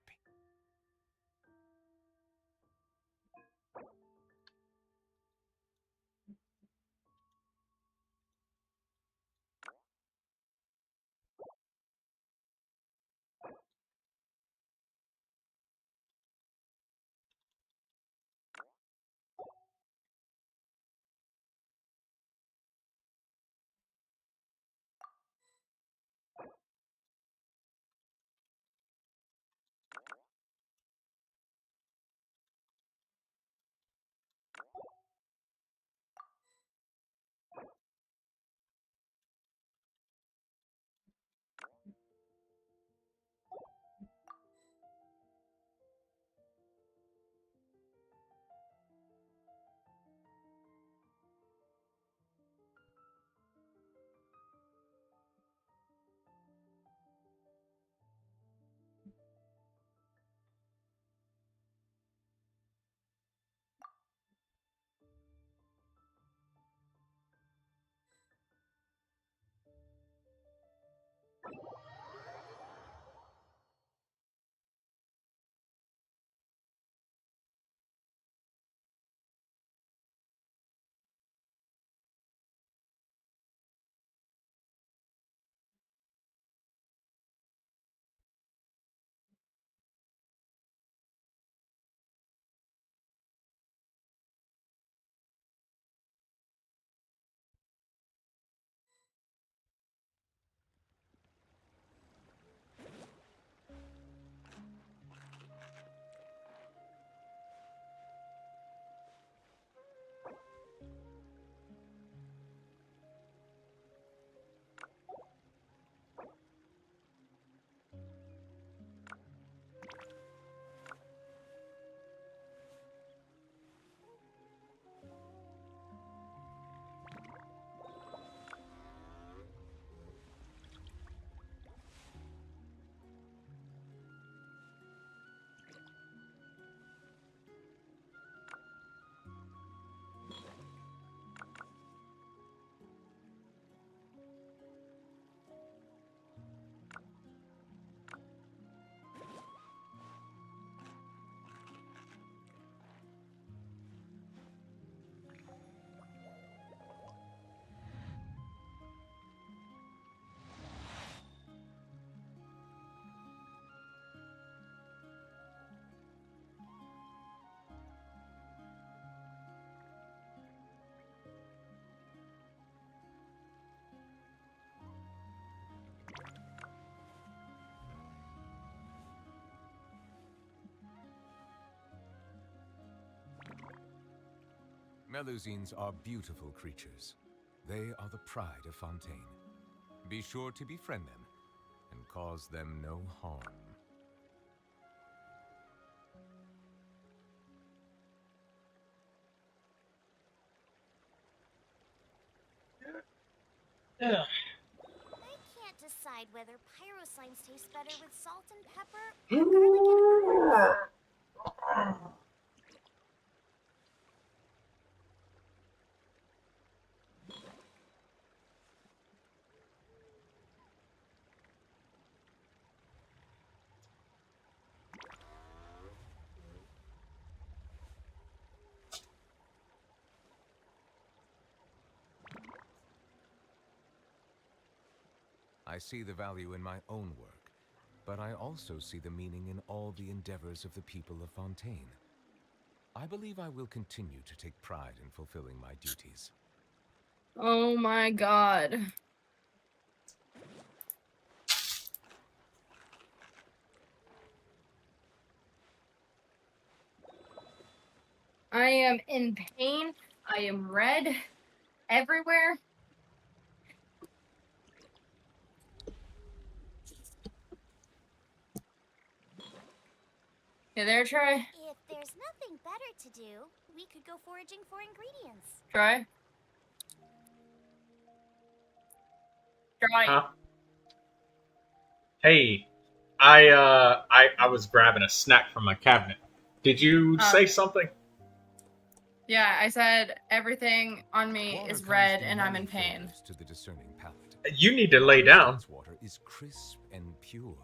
Speaker 5: Melusines are beautiful creatures. They are the pride of Fontaine. Be sure to befriend them and cause them no harm.
Speaker 2: I can't decide whether pyro slimes taste better with salt and pepper or garlic and herbs.
Speaker 5: I see the value in my own work, but I also see the meaning in all the endeavors of the people of Fontaine. I believe I will continue to take pride in fulfilling my duties.
Speaker 13: Oh my god. I am in pain. I am red everywhere. You there, Troy?
Speaker 2: If there's nothing better to do, we could go foraging for ingredients.
Speaker 13: Troy? Troy?
Speaker 1: Huh? Hey, I was grabbing a snack from my cabinet. Did you say something?
Speaker 13: Yeah, I said everything on me is red and I'm in pain.
Speaker 5: To the discerning palate.
Speaker 1: You need to lay down.
Speaker 5: Water is crisp and pure,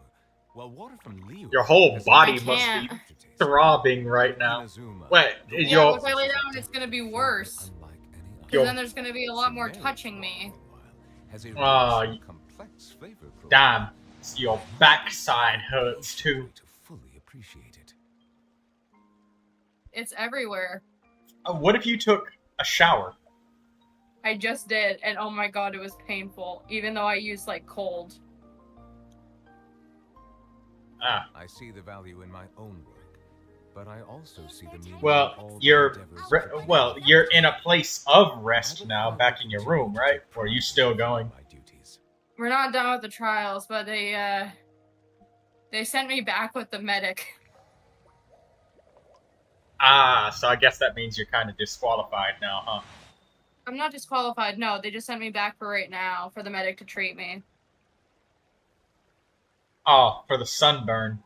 Speaker 5: while water from Leo
Speaker 1: Your whole body must
Speaker 13: can't.
Speaker 1: be throbbing right now. Wait,
Speaker 13: Yeah, if I lay down, it's gonna be worse. Because then there's gonna be a lot more touching me.
Speaker 1: Damn, your backside hurts too.
Speaker 13: It's everywhere.
Speaker 1: What if you took a shower?
Speaker 13: I just did, and oh my god, it was painful. Even though I used like cold.
Speaker 5: I see the value in my own work, but I also see the meaning.
Speaker 1: Well, you're in a place of rest now, back in your room, right? Or are you still going?
Speaker 13: We're not done with the trials, but they sent me back with the medic.
Speaker 1: So I guess that means you're kind of disqualified now, huh?
Speaker 13: I'm not disqualified, no. They just sent me back for right now, for the medic to treat me.
Speaker 1: Oh, for the sunburn.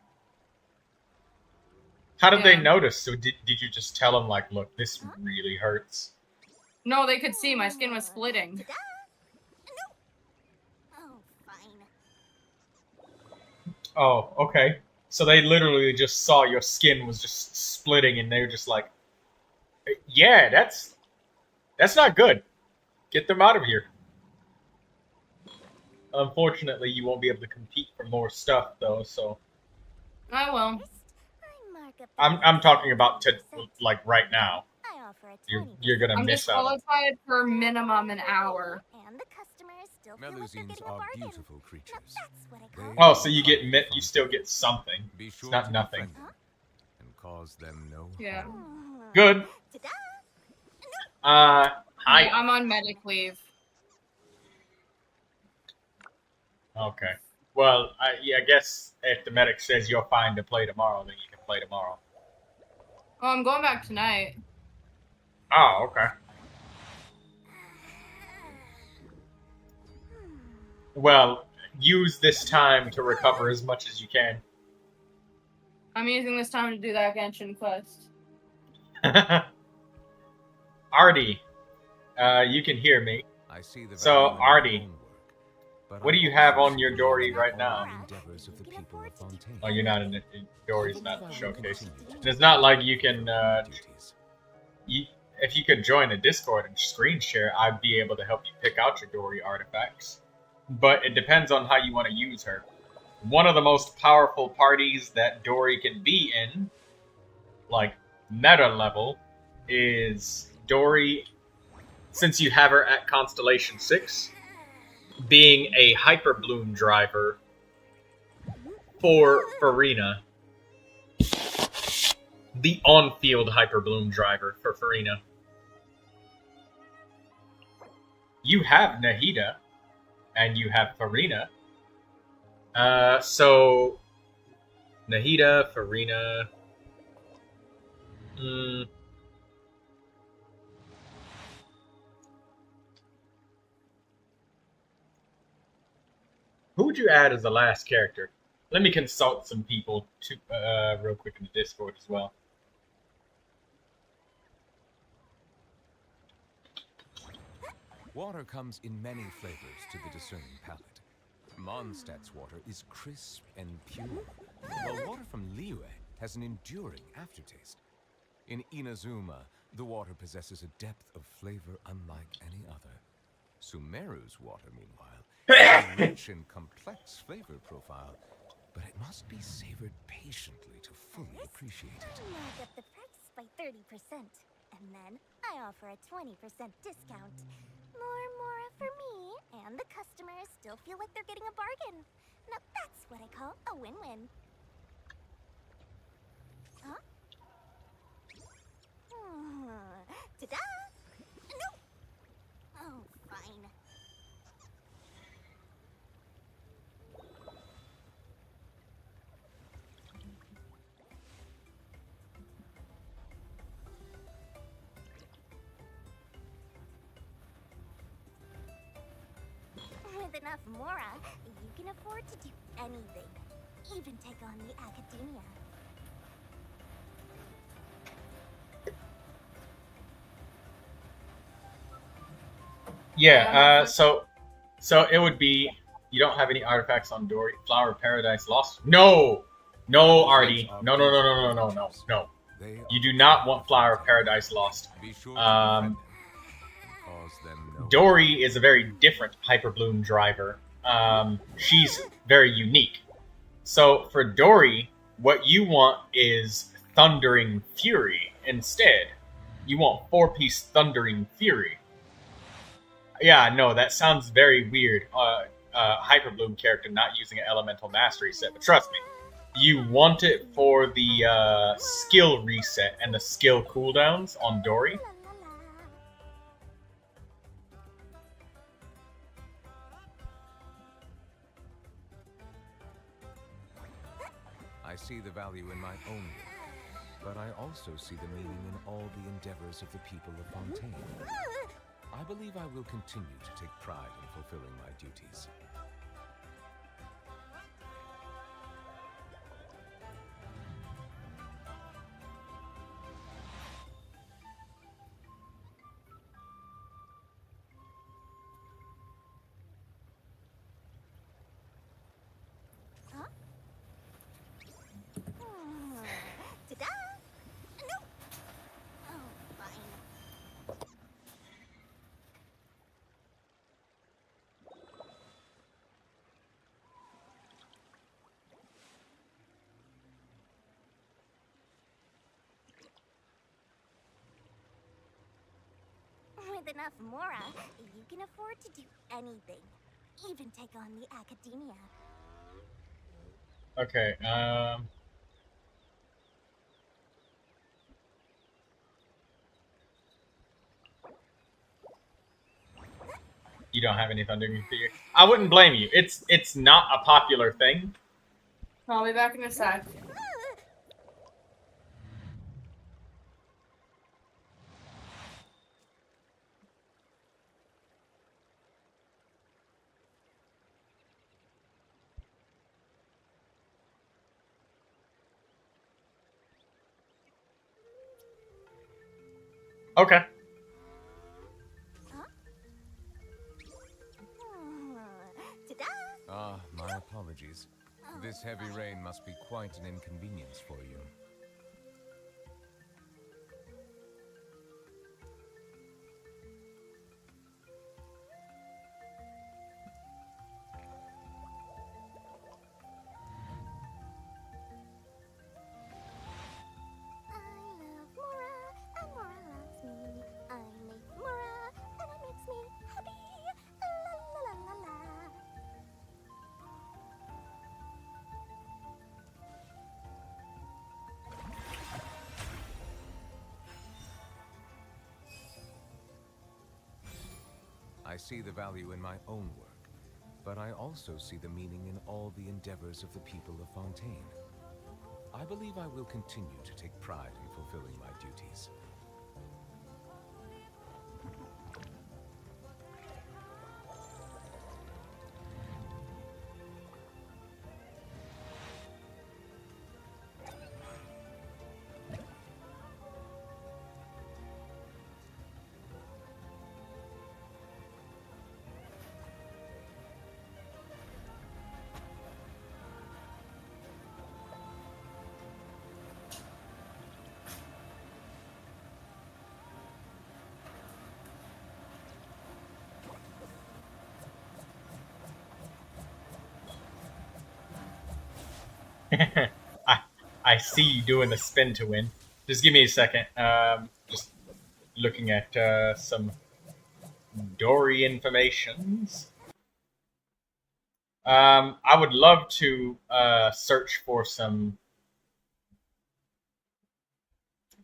Speaker 1: How did they notice? So did you just tell them, like, look, this really hurts?
Speaker 13: No, they could see my skin was splitting.
Speaker 1: Oh, okay. So they literally just saw your skin was just splitting, and they were just like, yeah, that's not good. Get them out of here. Unfortunately, you won't be able to compete for more stuff, though, so...
Speaker 13: I will.
Speaker 1: I'm talking about, like, right now. You're gonna
Speaker 13: I'm
Speaker 1: miss out.
Speaker 13: disqualified for minimum an hour.
Speaker 5: Melusines are beautiful creatures.
Speaker 1: Oh, so you get you still get something. It's not nothing.
Speaker 5: And cause them no
Speaker 13: Yeah.
Speaker 1: Good. Hi.
Speaker 13: Yeah, I'm on medic leave.
Speaker 1: Okay. Well, I guess if the medic says you're fine to play tomorrow, then you can play tomorrow.
Speaker 13: Oh, I'm going back tonight.
Speaker 1: Oh, okay. Well, use this time to recover as much as you can.
Speaker 13: I'm using this time to do that Genshin quest.
Speaker 1: Artie, you can hear me. So, Artie, what do you have on your Dory right now? Oh, you're not in it. Dory's not showcased. It's not like you can, if you could join a Discord and screen share, I'd be able to help you pick out your Dory artifacts. But it depends on how you want to use her. One of the most powerful parties that Dory can be in, like meta level, is Dory, since you have her at Constellation 6, being a Hyper Bloom driver for Furina. The on-field Hyper Bloom driver for Furina. You have Nahida, and you have Furina. So Nahida, Furina. Who would you add as the last character? Let me consult some people real quick in the Discord as well.
Speaker 5: Water comes in many flavors to the discerning palate. Mondstadt's water is crisp and pure, while water from Liyue has an enduring aftertaste. In Inazuma, the water possesses a depth of flavor unlike any other. Sumeru's water, meanwhile, has a rich and complex flavor profile, but it must be savored patiently to fully appreciate it.
Speaker 2: Mark up the price by 30%, and then I offer a 20% discount. More for me, and the customers still feel like they're getting a bargain. Now that's what I call a win-win. Huh? Ta-da! No! Oh, fine. With enough mora, you can afford to do anything, even take on the academia.
Speaker 1: Yeah, so it would be, you don't have any artifacts on Dory. Flower of Paradise lost? No! No, Artie. No. You do not want Flower of Paradise lost. Dory is a very different Hyperbloom driver. She's very unique. So for Dory, what you want is Thundering Fury instead. You want 4-piece Thundering Fury. Yeah, no, that sounds very weird. Hyperbloom character not using an Elemental Mastery set, but trust me, you want it for the skill reset and the skill cooldowns on Dory.
Speaker 5: I see the value in my own work, but I also see the meaning in all the endeavors of the people of Fontaine. I believe I will continue to take pride in fulfilling my duties.
Speaker 2: Ta-da! No! Oh, fine. With enough mora, you can afford to do anything, even take on the academia.
Speaker 1: Okay, you don't have any Thundering Fury. I wouldn't blame you. It's not a popular thing.
Speaker 13: I'll be back in a sec.
Speaker 1: Okay.
Speaker 5: Ah, my apologies. This heavy rain must be quite an inconvenience for you. I see the value in my own work, but I also see the meaning in all the endeavors of the people of Fontaine. I believe I will continue to take pride in fulfilling my duties.
Speaker 1: I see you doing the spin to win. Just give me a second. Just looking at some Dory informations. I would love to search for some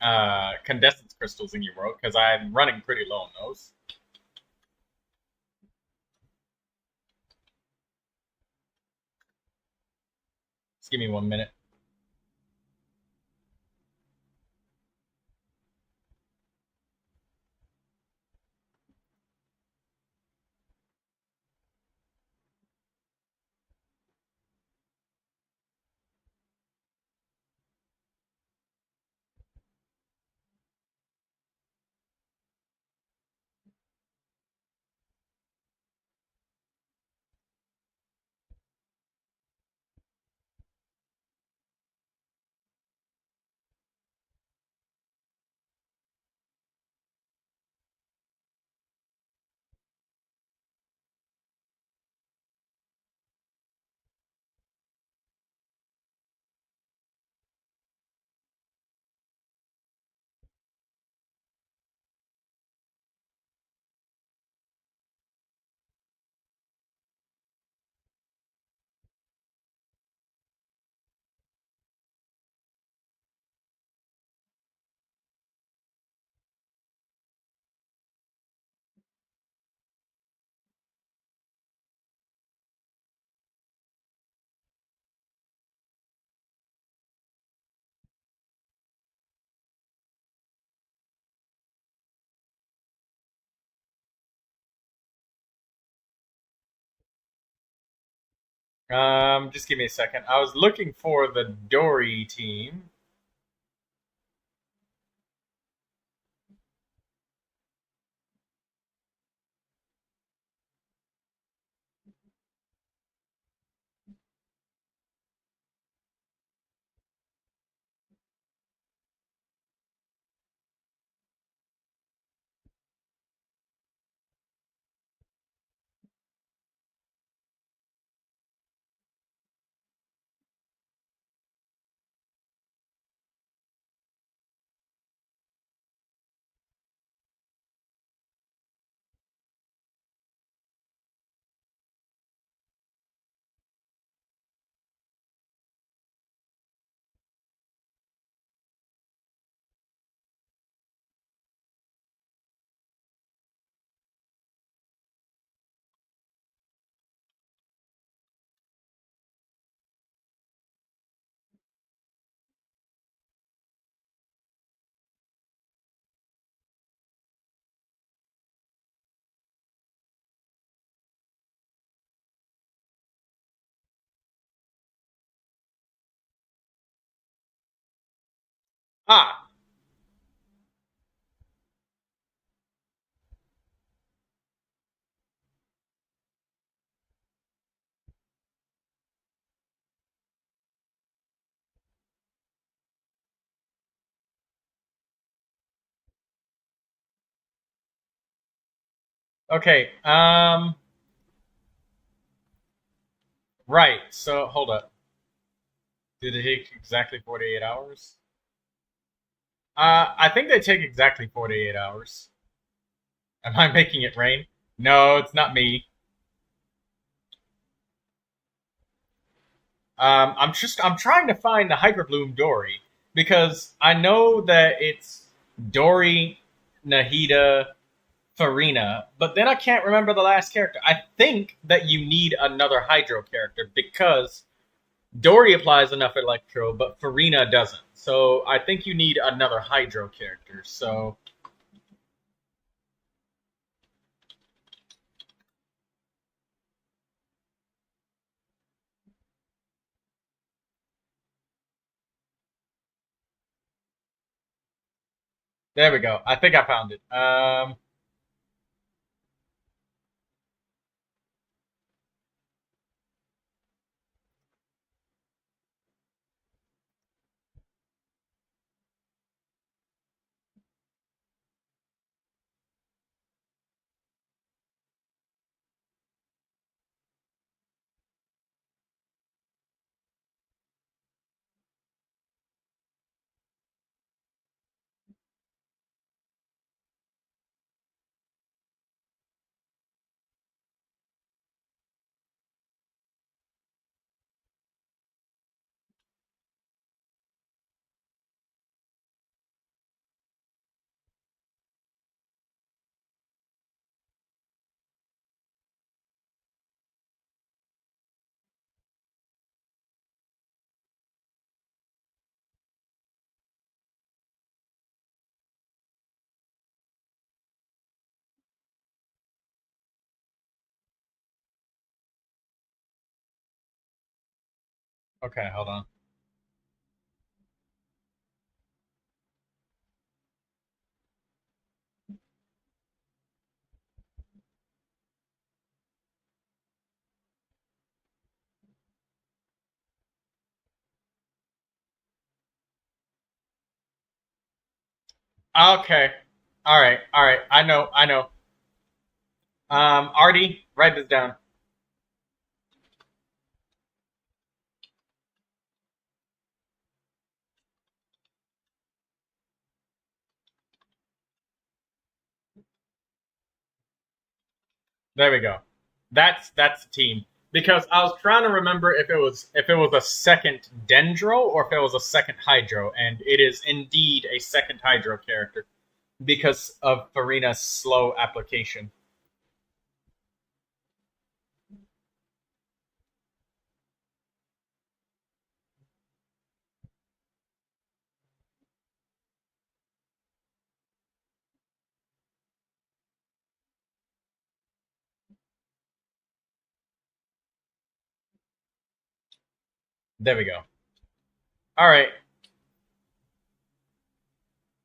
Speaker 1: condensance crystals in your world, because I'm running pretty low on those. Just give me 1 minute. Just give me a second. I was looking for the Dory team. Ah, okay. Right. So hold up. Did it take exactly 48 hours? I think they take exactly 48 hours. Am I making it rain? No, it's not me. I'm trying to find the Hyperbloom Dory because I know that it's Dory, Nahida, Furina, but then I can't remember the last character. I think that you need another Hydro character because Dory applies enough Electro, but Furina doesn't. So I think you need another Hydro character. So there we go. I think I found it. Okay, hold on. Okay. All right. All right. I know. I know. Artie, write this down. There we go. That's the team. Because I was trying to remember if it was a second Dendro or if it was a second Hydro, and it is indeed a second Hydro character because of Furina's slow application. There we go. All right.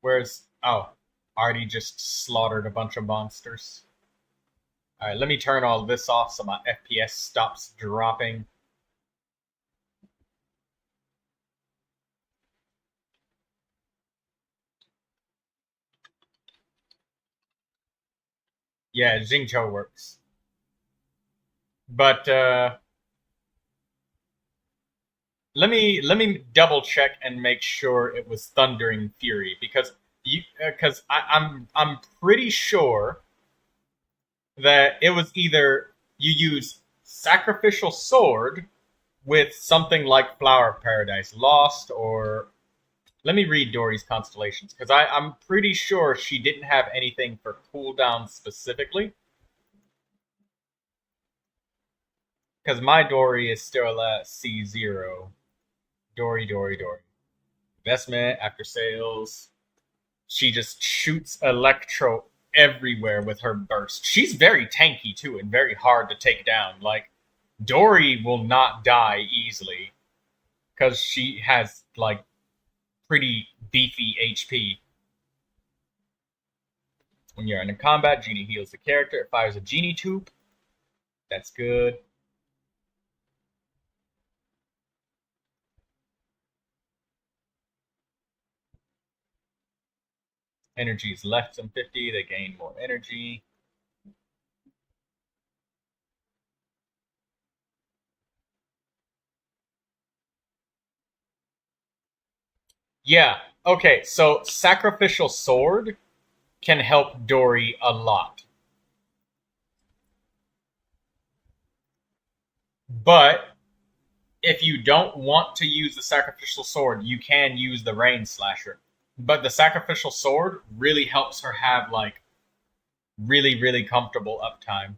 Speaker 1: Where's... Oh, already just slaughtered a bunch of monsters. All right, let me turn all this off so my FPS stops dropping. Yeah, Xingqiu works. But let me double check and make sure it was Thundering Fury, because I'm pretty sure that it was either you use Sacrificial Sword with something like Flower Paradise Lost, or let me read Dory's constellations, because I'm pretty sure she didn't have anything for cooldown specifically. Because my Dory is still at C0. Dory. Investment, after sales. She just shoots Electro everywhere with her burst. She's very tanky, too, and very hard to take down. Like, Dory will not die easily, because she has, like, pretty beefy HP. When you're in combat, Genie heals the character. It fires a Genie Tube. That's good. Energy is left some 50. They gain more energy. Yeah. Okay, so Sacrificial Sword can help Dory a lot. But if you don't want to use the Sacrificial Sword, you can use the Rain Slasher. But the Sacrificial Sword really helps her have, like, really, really comfortable uptime.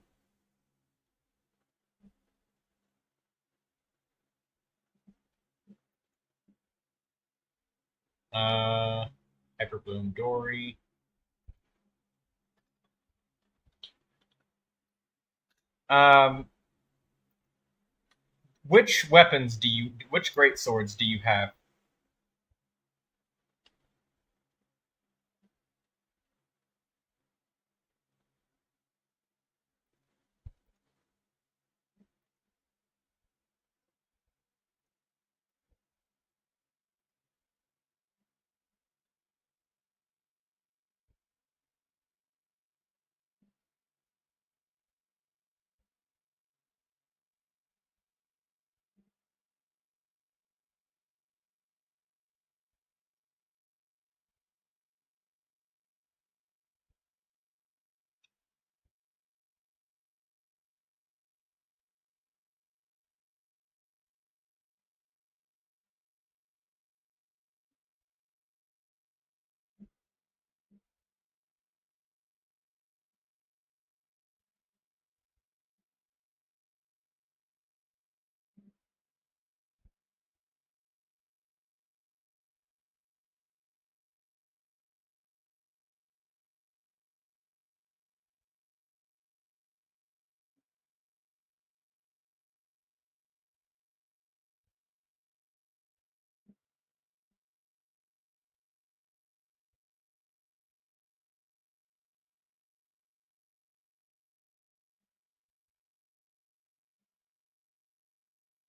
Speaker 1: Hyperbloom Dory. Which weapons do you... Which great swords do you have?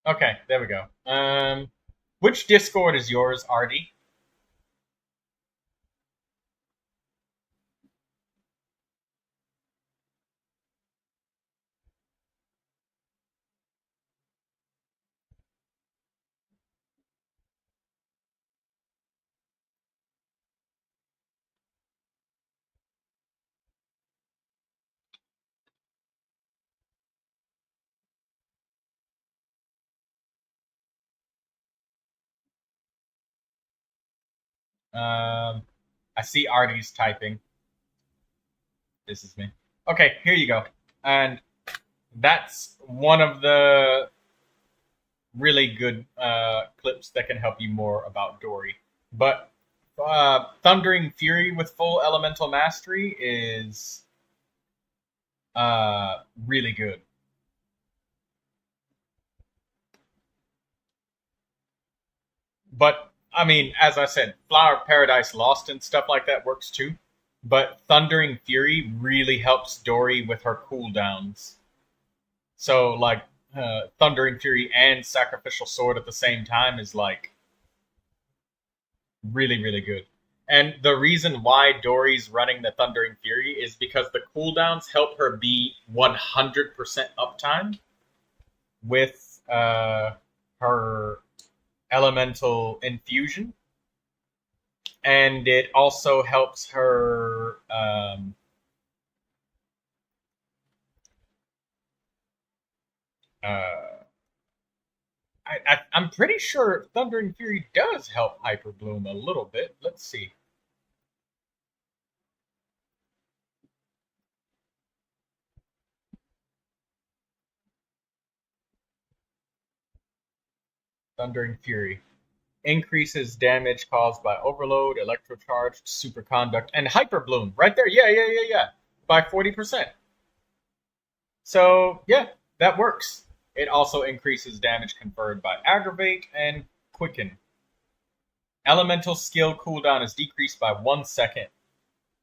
Speaker 1: Okay, there we go. Which Discord is yours, Artie? I see Artie's typing. This is me. Okay, here you go. And that's one of the really good clips that can help you more about Dory. But Thundering Fury with full elemental mastery is really good. But, I mean, as I said, Flower of Paradise Lost and stuff like that works too. But Thundering Fury really helps Dory with her cooldowns. So, like, Thundering Fury and Sacrificial Sword at the same time is, like, really, really good. And the reason why Dory's running the Thundering Fury is because the cooldowns help her be 100% uptime with her elemental infusion. And it also helps her I'm pretty sure Thundering Fury does help Hyper Bloom a little bit. Let's see. Thundering Fury increases damage caused by overload, electrocharged, superconduct, and Hyper Bloom. Right there, yeah, by 40%. So yeah, that works. It also increases damage conferred by Aggravate and Quicken. Elemental skill cooldown is decreased by 1 second.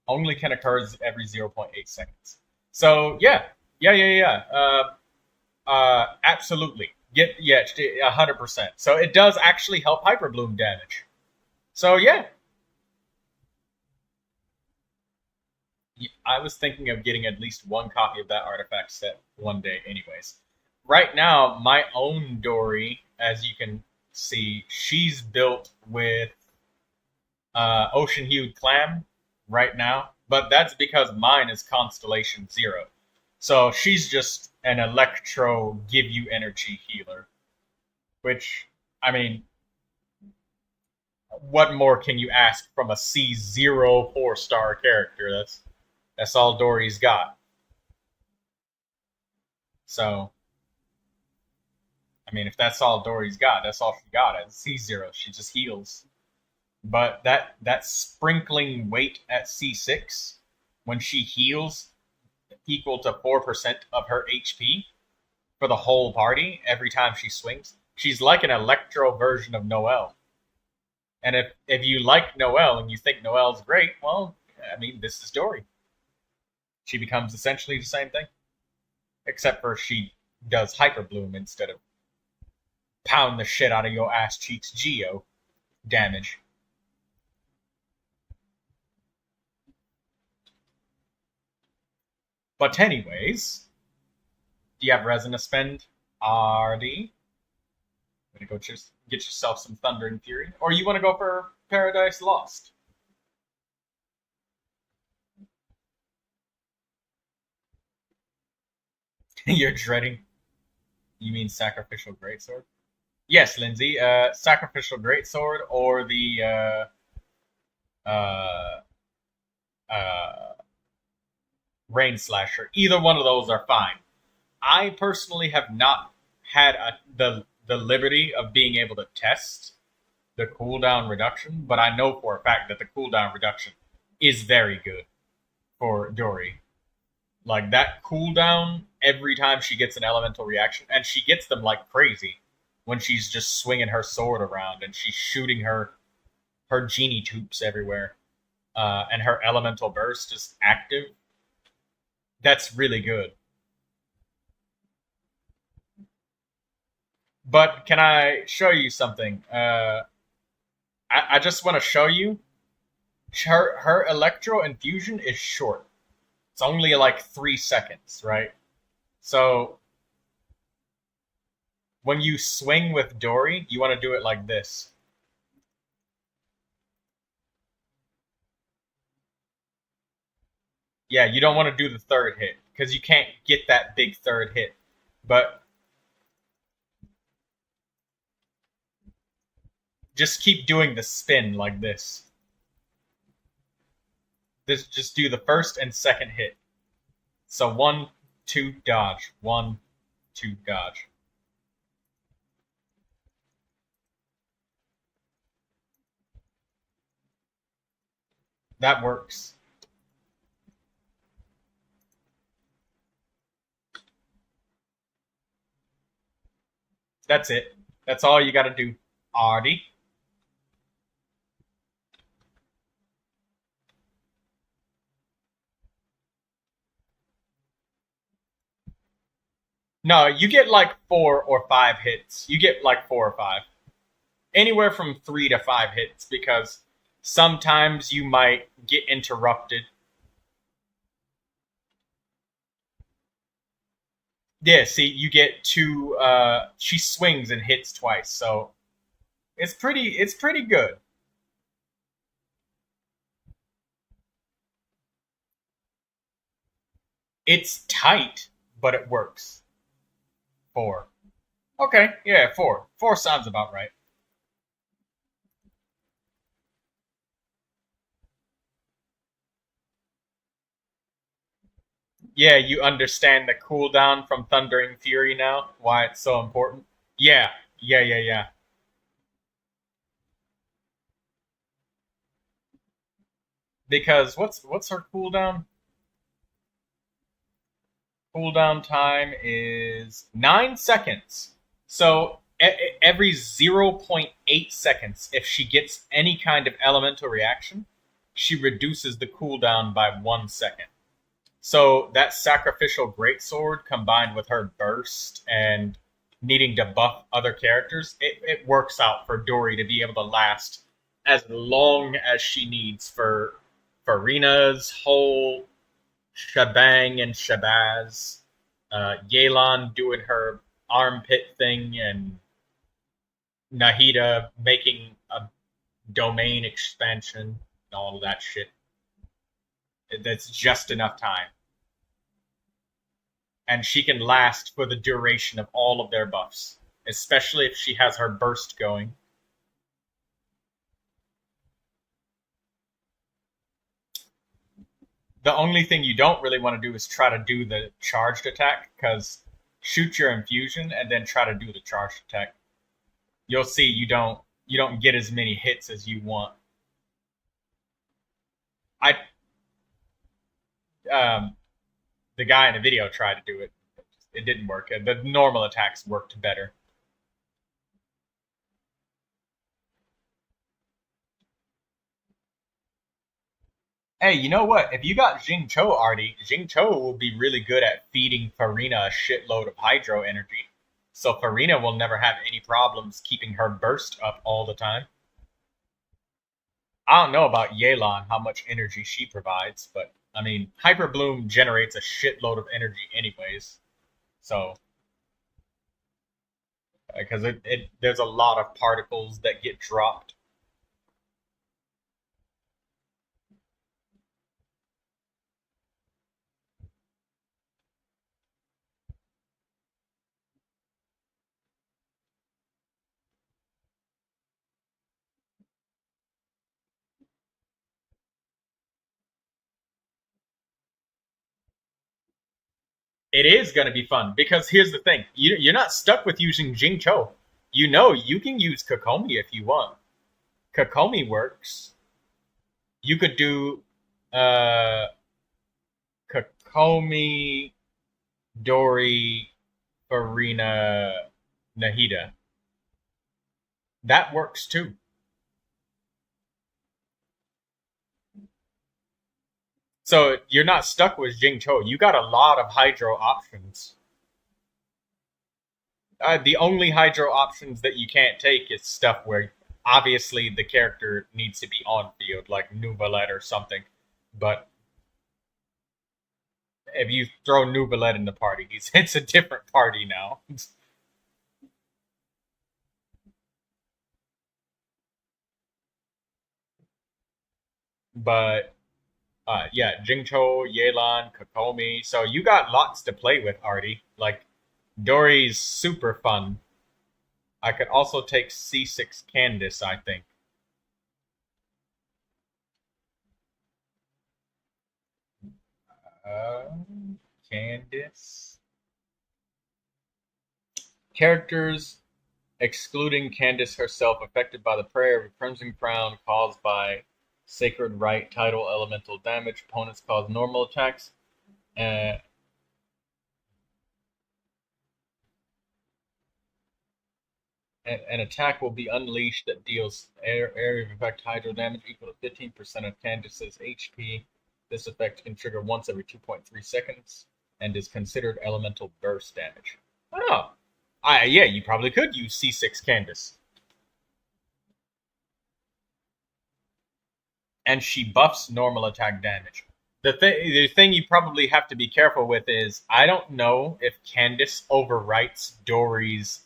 Speaker 1: Only can occur every 0.8 seconds. So yeah. Absolutely. 100%. So it does actually help Hyper Bloom damage. So yeah. I was thinking of getting at least one copy of that artifact set one day anyways. Right now, my own Dory, as you can see, she's built with Ocean-Hued Clam right now, but that's because mine is Constellation 0. So she's just an Electro give you energy healer, which, I mean, what more can you ask from a C0 4-star character? That's all Dory's got. So, I mean, if that's all Dory's got, that's all she got at C0. She just heals. But that sprinkling weight at C6, when she heals, equal to 4% of her HP for the whole party every time she swings. She's like an Electro version of Noelle. And if you like Noelle and you think Noelle's great, well, I mean, this is Dory. She becomes essentially the same thing. Except for she does Hyper Bloom instead of pound the shit out of your ass cheeks Geo damage. But anyways, do you have resin to spend, RD? Gonna go get yourself some Thundering Fury, or you want to go for Paradise Lost? You're dreading. You mean Sacrificial Greatsword? Yes, Lindsay. Sacrificial Greatsword or the Rain Slasher. Either one of those are fine. I personally have not had the liberty of being able to test the cooldown reduction, but I know for a fact that the cooldown reduction is very good for Dory. Like, that cooldown every time she gets an elemental reaction, and she gets them like crazy when she's just swinging her sword around and she's shooting her genie tubes everywhere, and her elemental burst is active. That's really good. But can I show you something? I just want to show you. Her Electro Infusion is short. It's only like 3 seconds, right? So when you swing with Dory, you want to do it like this. Yeah, you don't want to do the third hit, because you can't get that big third hit. But just keep doing the spin like this. Just do the first and second hit. So 1, 2, dodge. 1, 2, dodge. That works. That's it. That's all you gotta do, Artie. No, you get like 4 or 5 hits. You get like 4 or 5. Anywhere from 3 to 5 hits, because sometimes you might get interrupted. Yeah, see, you get 2, she swings and hits twice, so it's pretty good. It's tight, but it works. 4. Okay, yeah, 4. 4 sounds about right. Yeah, you understand the cooldown from Thundering Fury now? Why it's so important? Yeah. Because what's her cooldown? Cooldown time is 9 seconds. So every 0.8 seconds, if she gets any kind of elemental reaction, she reduces the cooldown by 1 second. So that sacrificial greatsword combined with her burst and needing to buff other characters, it works out for Dori to be able to last as long as she needs for Furina's whole shebang and shabazz. Yelan doing her armpit thing, and Nahida making a domain expansion and all of that shit. That's just enough time. And she can last for the duration of all of their buffs, especially if she has her burst going. The only thing you don't really want to do is try to do the charged attack, because shoot your infusion and then try to do the charged attack. You'll see you don't get as many hits as you want. The guy in the video tried to do it. It didn't work. The normal attacks worked better. Hey, you know what? If you got Xingqiu already, Xingqiu will be really good at feeding Furina a shitload of hydro energy. So Furina will never have any problems keeping her burst up all the time. I don't know about Yelan, how much energy she provides, but I mean, Hyper Bloom generates a shitload of energy anyways. So, because there's a lot of particles that get dropped. It is going to be fun, because here's the thing. You're not stuck with using Xingqiu. You know, you can use Kokomi if you want. Kokomi works. You could do Kokomi, Dori, Furina, Nahida. That works too. So you're not stuck with Xingqiu. You got a lot of hydro options. The only hydro options that you can't take is stuff where obviously the character needs to be on field, like Neuvilette or something. But if you throw Neuvilette in the party, it's a different party now. But yeah, Xingqiu, Yelan, Kokomi. So you got lots to play with, Artie. Like, Dori's super fun. I could also take C6 Candice, I think. Candice. Characters excluding Candice herself affected by the prayer of a Crimson Crown caused by Sacred Rite title elemental damage. Opponents cause normal attacks. An attack will be unleashed that deals area of effect hydro damage equal to 15% of Candice's HP. This effect can trigger once every 2.3 seconds and is considered elemental burst damage. Oh. Yeah, you probably could use C6 Candace. And she buffs normal attack damage. The thing you probably have to be careful with is I don't know if Candace overwrites Dory's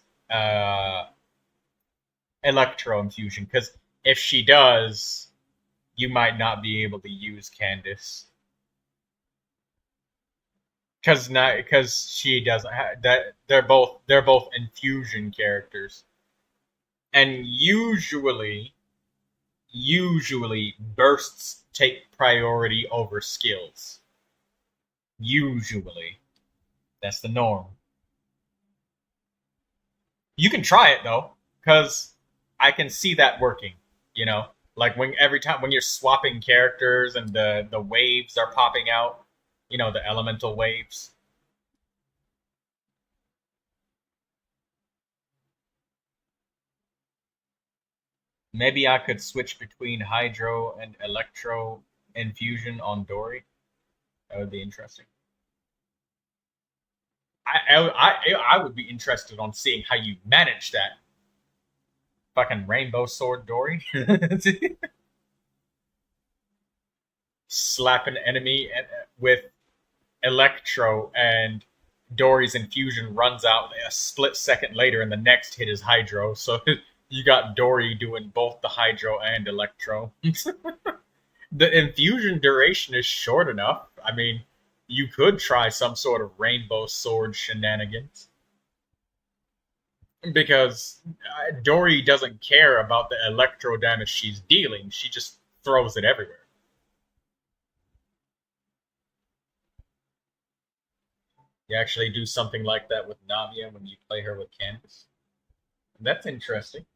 Speaker 1: Electro Infusion, because if she does, you might not be able to use Candace. Because she doesn't that they're both infusion characters, and usually bursts take priority over skills. Usually, that's the norm. You can try it though, because I can see that working. You know, like every time when you're swapping characters and the waves are popping out, you know, the elemental waves. Maybe I could switch between Hydro and Electro Infusion on Dory. That would be interesting. I would be interested on seeing how you manage that. Fucking Rainbow Sword Dory. Slap an enemy with Electro, and Dory's infusion runs out a split second later, and the next hit is Hydro. So you got Dory doing both the Hydro and Electro. The infusion duration is short enough. I mean, you could try some sort of Rainbow Sword shenanigans. Because Dory doesn't care about the electro damage she's dealing. She just throws it everywhere. You actually do something like that with Navia when you play her with Candace. That's interesting.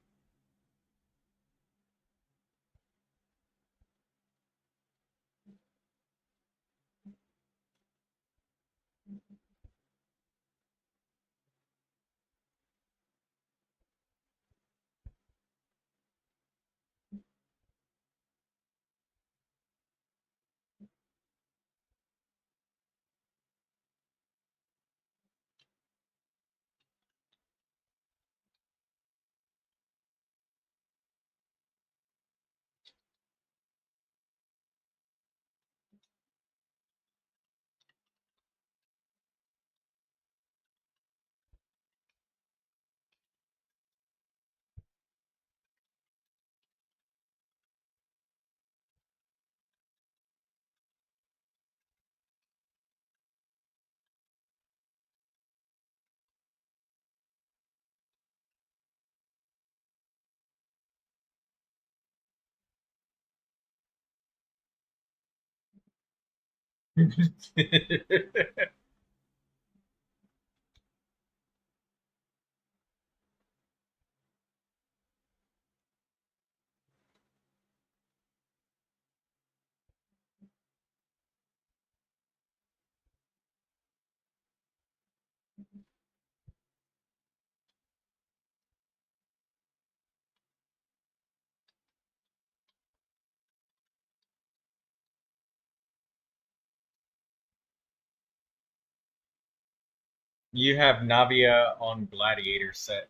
Speaker 1: You have Navia on Gladiator set.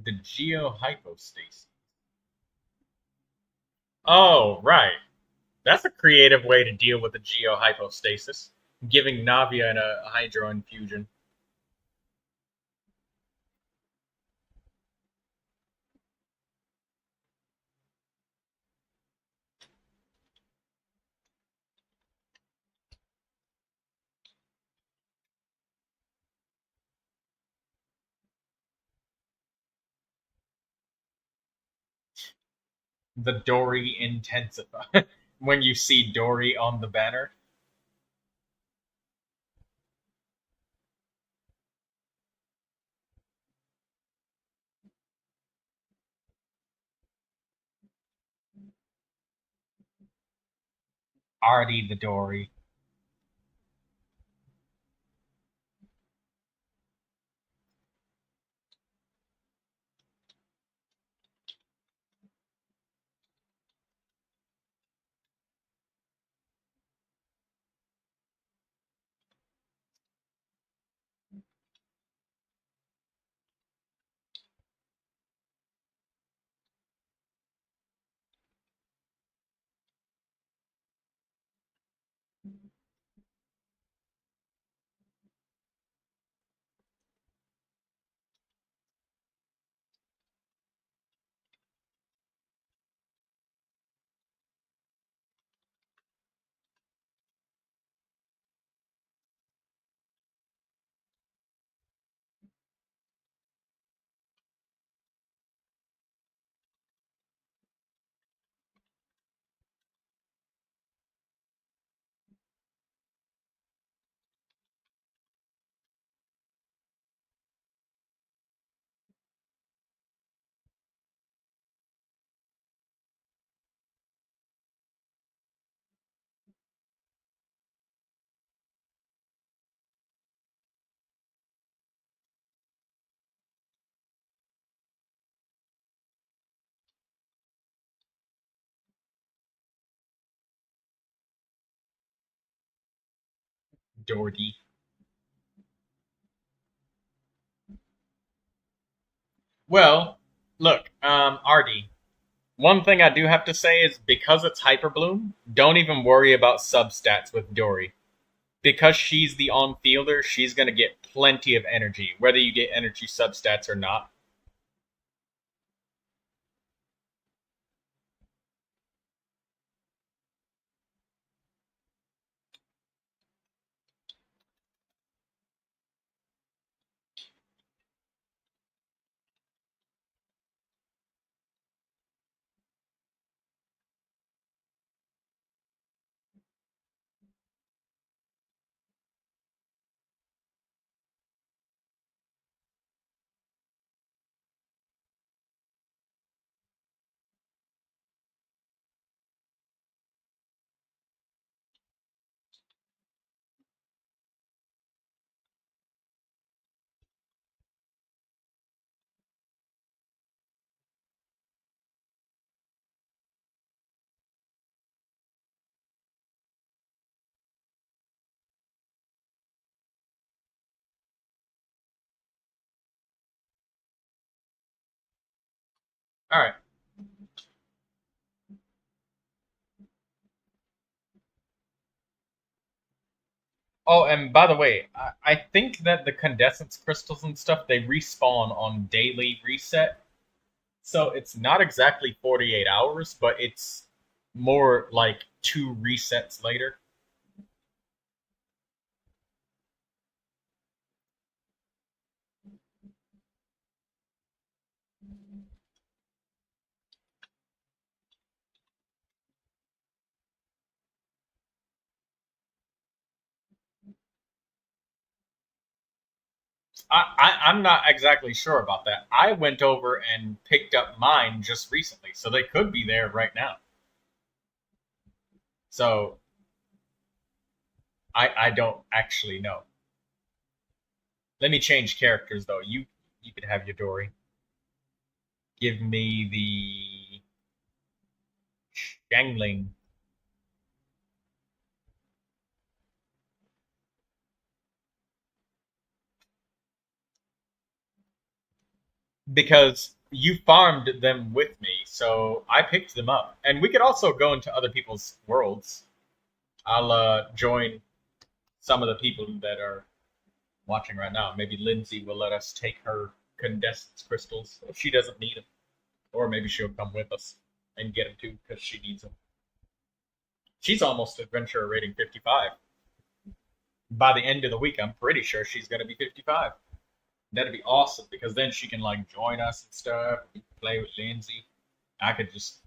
Speaker 1: The geohypostasis. Oh, right. That's a creative way to deal with the geohypostasis. Giving Navia a Hydro Infusion. The Dory Intensify. When you see Dory on the banner. Artie the Dory. Dordy. Well, look, Artie, one thing I do have to say is because it's Hyperbloom, don't even worry about substats with Dory. Because she's the on-fielder, she's going to get plenty of energy, whether you get energy substats or not. Alright. Oh, and by the way, I think that the condensance crystals and stuff, they respawn on daily reset. So it's not exactly 48 hours, but it's more like 2 resets later. I'm not exactly sure about that. I went over and picked up mine just recently, so they could be there right now. So I don't actually know. Let me change characters though. You could have your Dory. Give me the Xiangling. Because you farmed them with me, so I picked them up. And we could also go into other people's worlds. I'll join some of the people that are watching right now. Maybe Lindsay will let us take her condensed crystals if she doesn't need them. Or maybe she'll come with us and get them too because she needs them. She's almost adventurer rating 55. By the end of the week, I'm pretty sure she's going to be 55. That'd be awesome because then she can like join us and stuff, play with Lindsay. I could just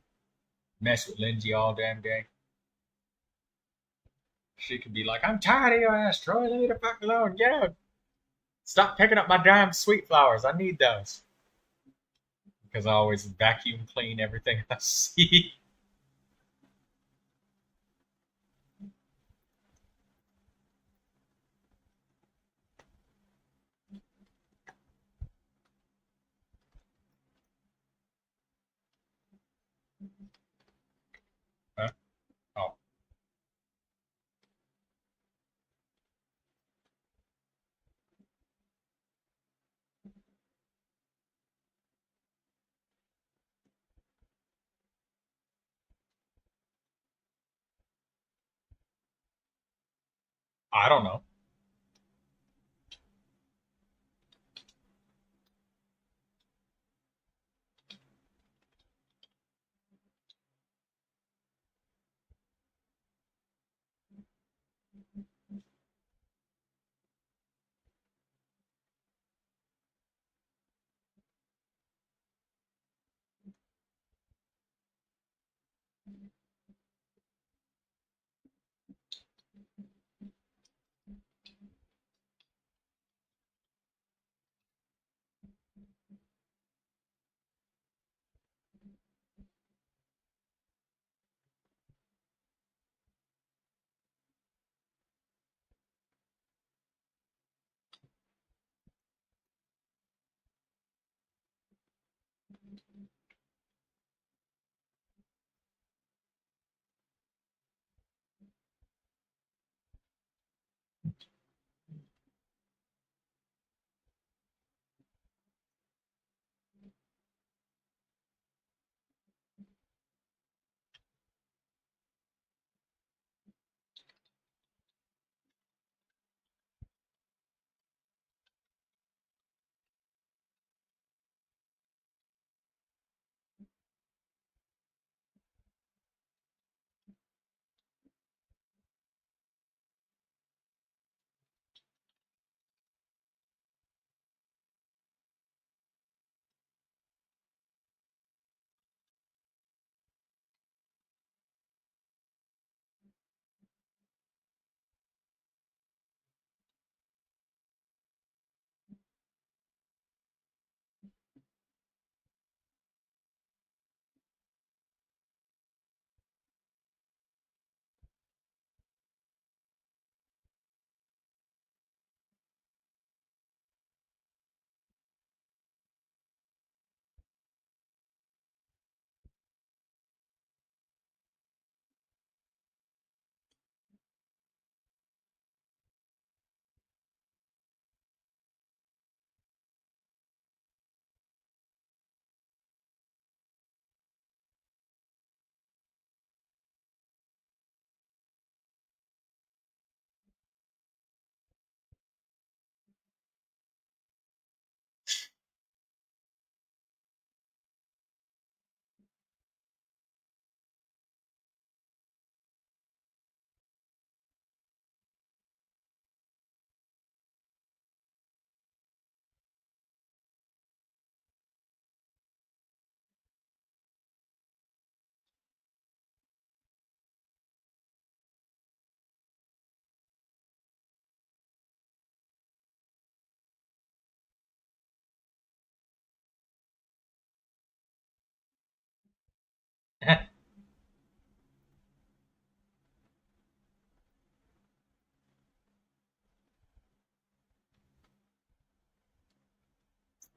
Speaker 1: mess with Lindsay all damn day. She could be like, "I'm tired of your ass, Troy. Leave me the fuck alone. Yeah, stop picking up my damn sweet flowers. I need those." Because I always vacuum clean everything I see. Huh? Oh. I don't know.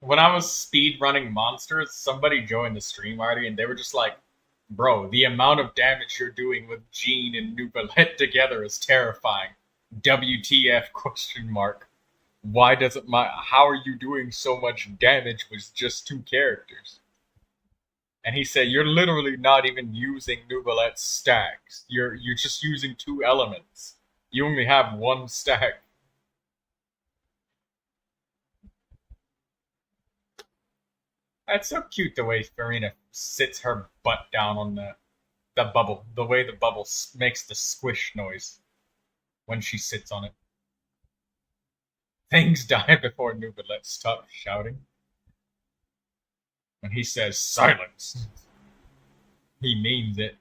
Speaker 1: when I was speed running monsters, somebody joined the stream already, and they were just like, "Bro, the amount of damage you're doing with Jean and Neuvilette together is terrifying." WTF question mark. Why doesn't my how are you doing so much damage with just two characters? And he said, "You're literally not even using Neuvilette's stacks. You're just using two elements. You only have one stack." It's so cute the way Furina sits her butt down on the bubble. The way the bubble makes the squish noise when she sits on it. Things die before Neuvilette stops shouting. When he says silence, he means it.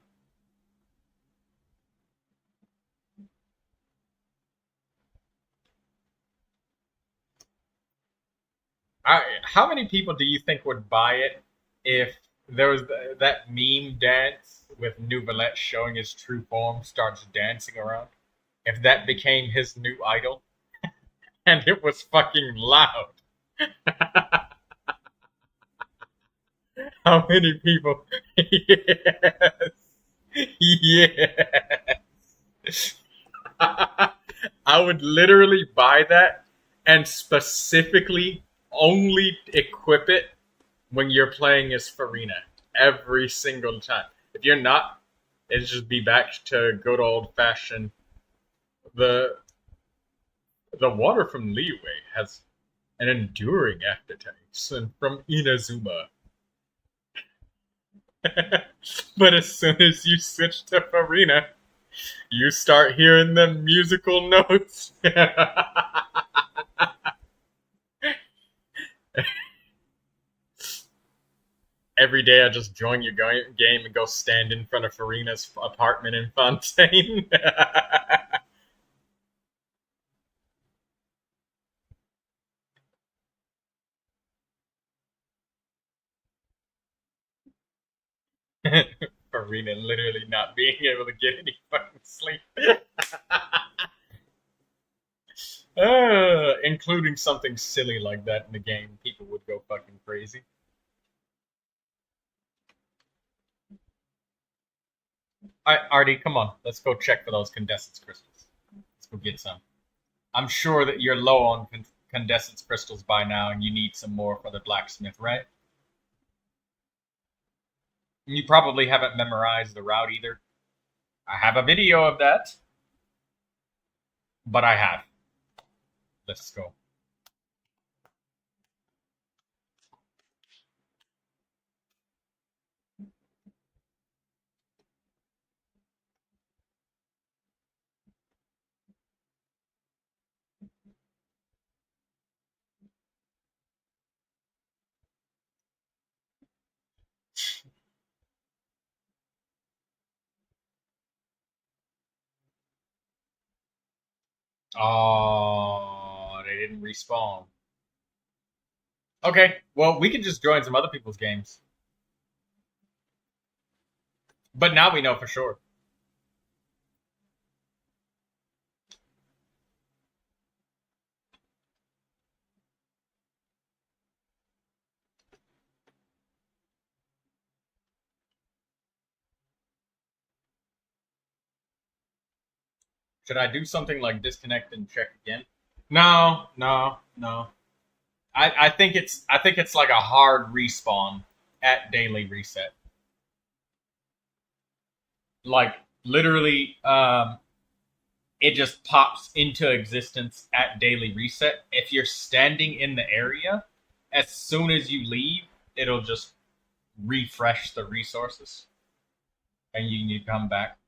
Speaker 1: How many people do you think would buy it if there was that meme dance with Neuvilette showing his true form, starts dancing around? If that became his new idol, and it was fucking loud. How many people? Yes. Yes. I would literally buy that and specifically only equip it when you're playing as Furina every single time. If you're not, it'd just be back to good old fashioned. The water from Liyue has an enduring aftertaste, and from Inazuma. But as soon as you switch to Furina, you start hearing the musical notes. Every day I just join your game and go stand in front of Furina's apartment in Fontaine. Furina literally not being able to get any fucking sleep. Including something silly like that in the game, people would go fucking crazy. Alright, Artie, come on. Let's go check for those condensance crystals. Let's go get some. I'm sure that you're low on condensance crystals by now, and you need some more for the blacksmith, right? You probably haven't memorized the route either. I have a video of that. But I have. Let's go. Oh, they didn't respawn. Okay, well, we can just join some other people's games. But now we know for sure. Should I do something like disconnect and check again? No. I think it's like a hard respawn at daily reset. Like literally, it just pops into existence at daily reset. If you're standing in the area, as soon as you leave, it'll just refresh the resources, and you need to come back.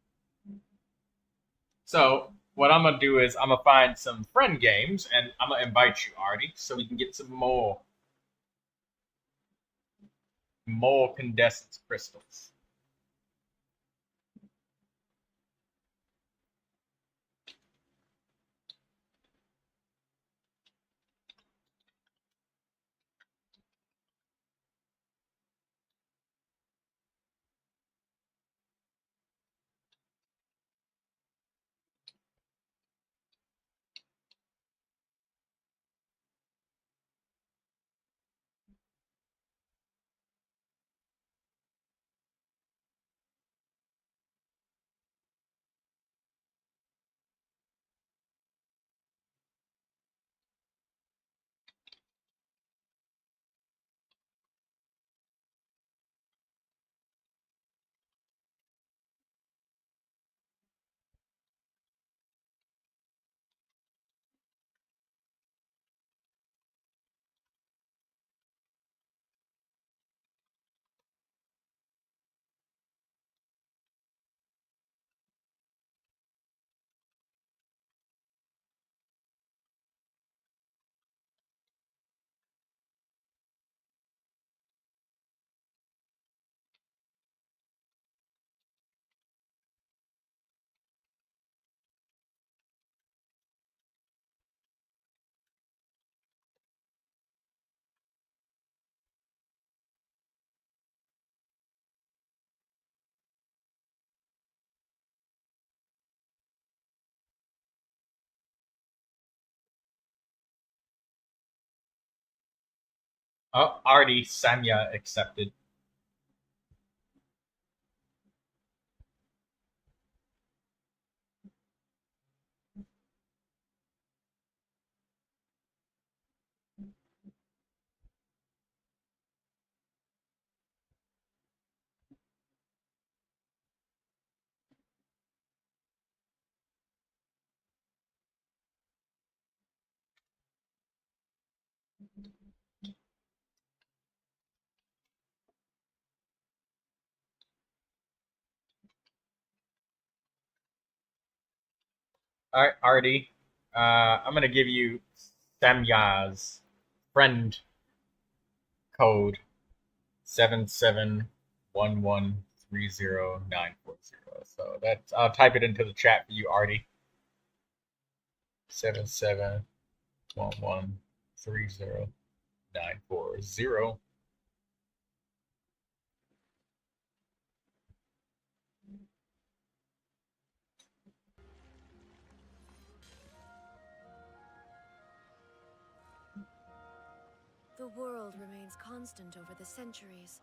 Speaker 1: So what I'm gonna do is I'm gonna find some friend games, and I'm gonna invite you, Artie, so we can get some more condensance crystals. Oh, already Samya accepted. All right, Artie. I'm gonna give you Samya's friend code 7711300940. So that's I'll type it into the chat for you, Artie. 7711300940.
Speaker 8: The world remains constant over the centuries,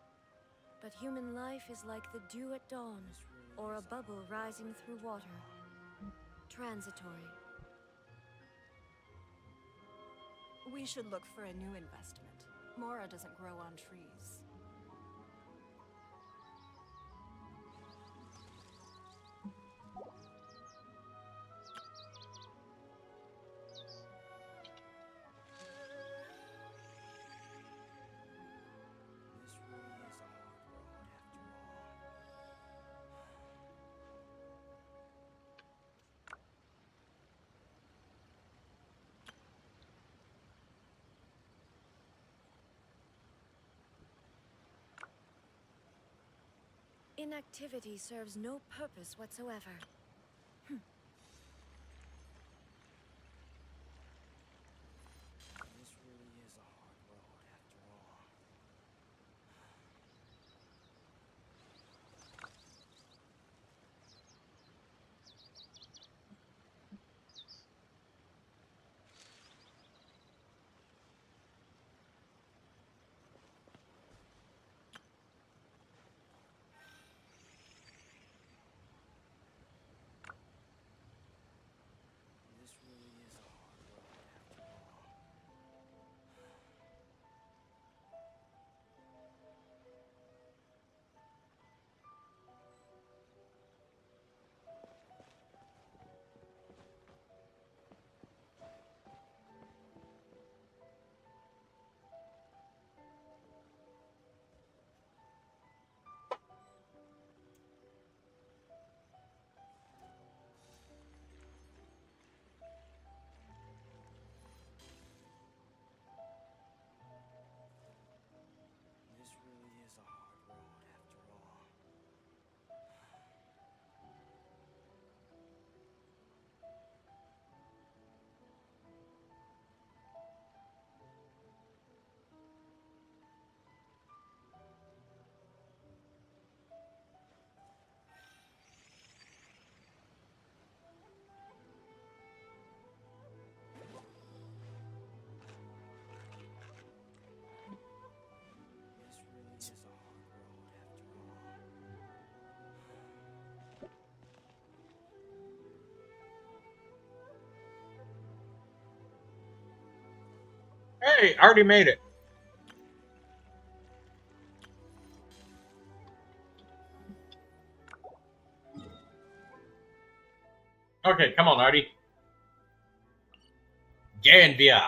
Speaker 8: but human life is like the dew at dawn, or a bubble rising through water. Transitory.
Speaker 14: We should look for a new investment. Mora doesn't grow on trees.
Speaker 8: Inactivity serves no purpose whatsoever.
Speaker 10: This really is a hard road after all. This really is a hard road after all. This really is a hard road after all. This really is a hard road after all.
Speaker 1: Hey, already made it. Okay, come on, Artie. Gehen wir.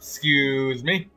Speaker 1: Excuse me.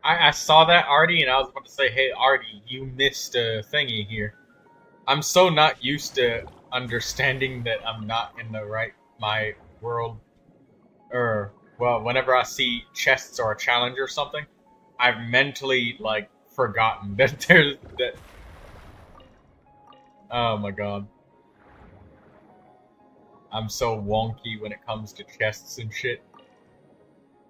Speaker 1: I saw that, Artie, and I was about to say, hey, Artie, you missed a thingy here. I'm so not used to understanding that I'm not in my world. Well, whenever I see chests or a challenge or something, I've mentally, forgotten that there's that. Oh my god. I'm so wonky when it comes to chests and shit.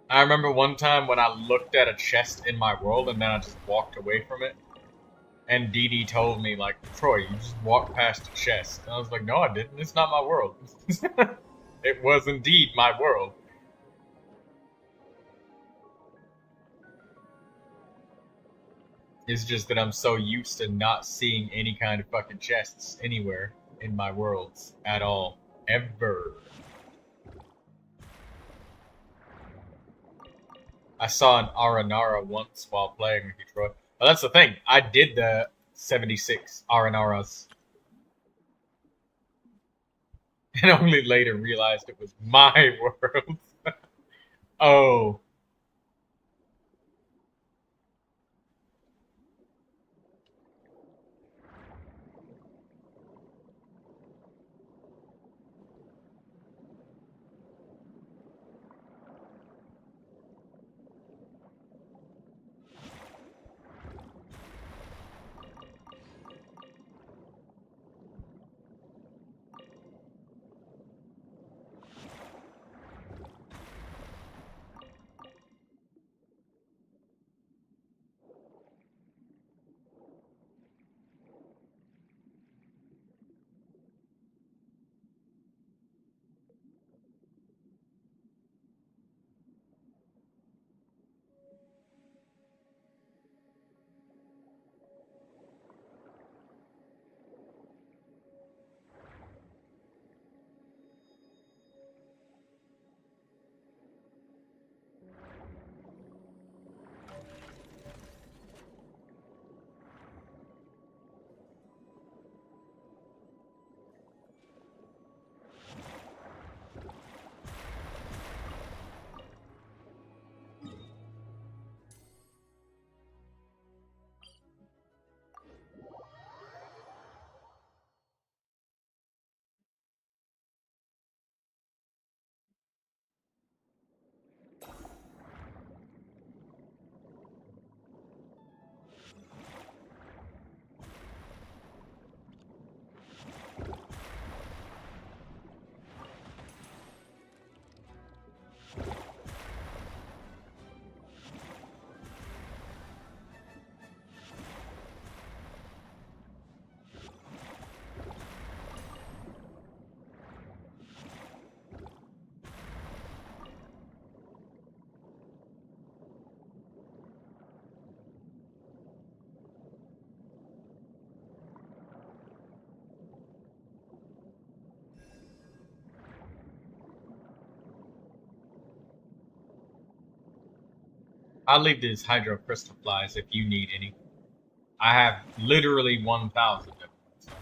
Speaker 1: I remember one time when I looked at a chest in my world and then I just walked away from it. And Dee Dee told me, like, Troy, you just walked past a chest. And I was like, no, I didn't. It's not my world. It was indeed my world. It's just that I'm so used to not seeing any kind of fucking chests anywhere in my worlds at all. Ever. I saw an Aranara once while playing with Troy. Well, that's the thing. I did the 76 Aranaras. And only later realized it was my world. Oh. I'll leave these hydro crystal flies if you need any. I have literally 1,000 of them. So.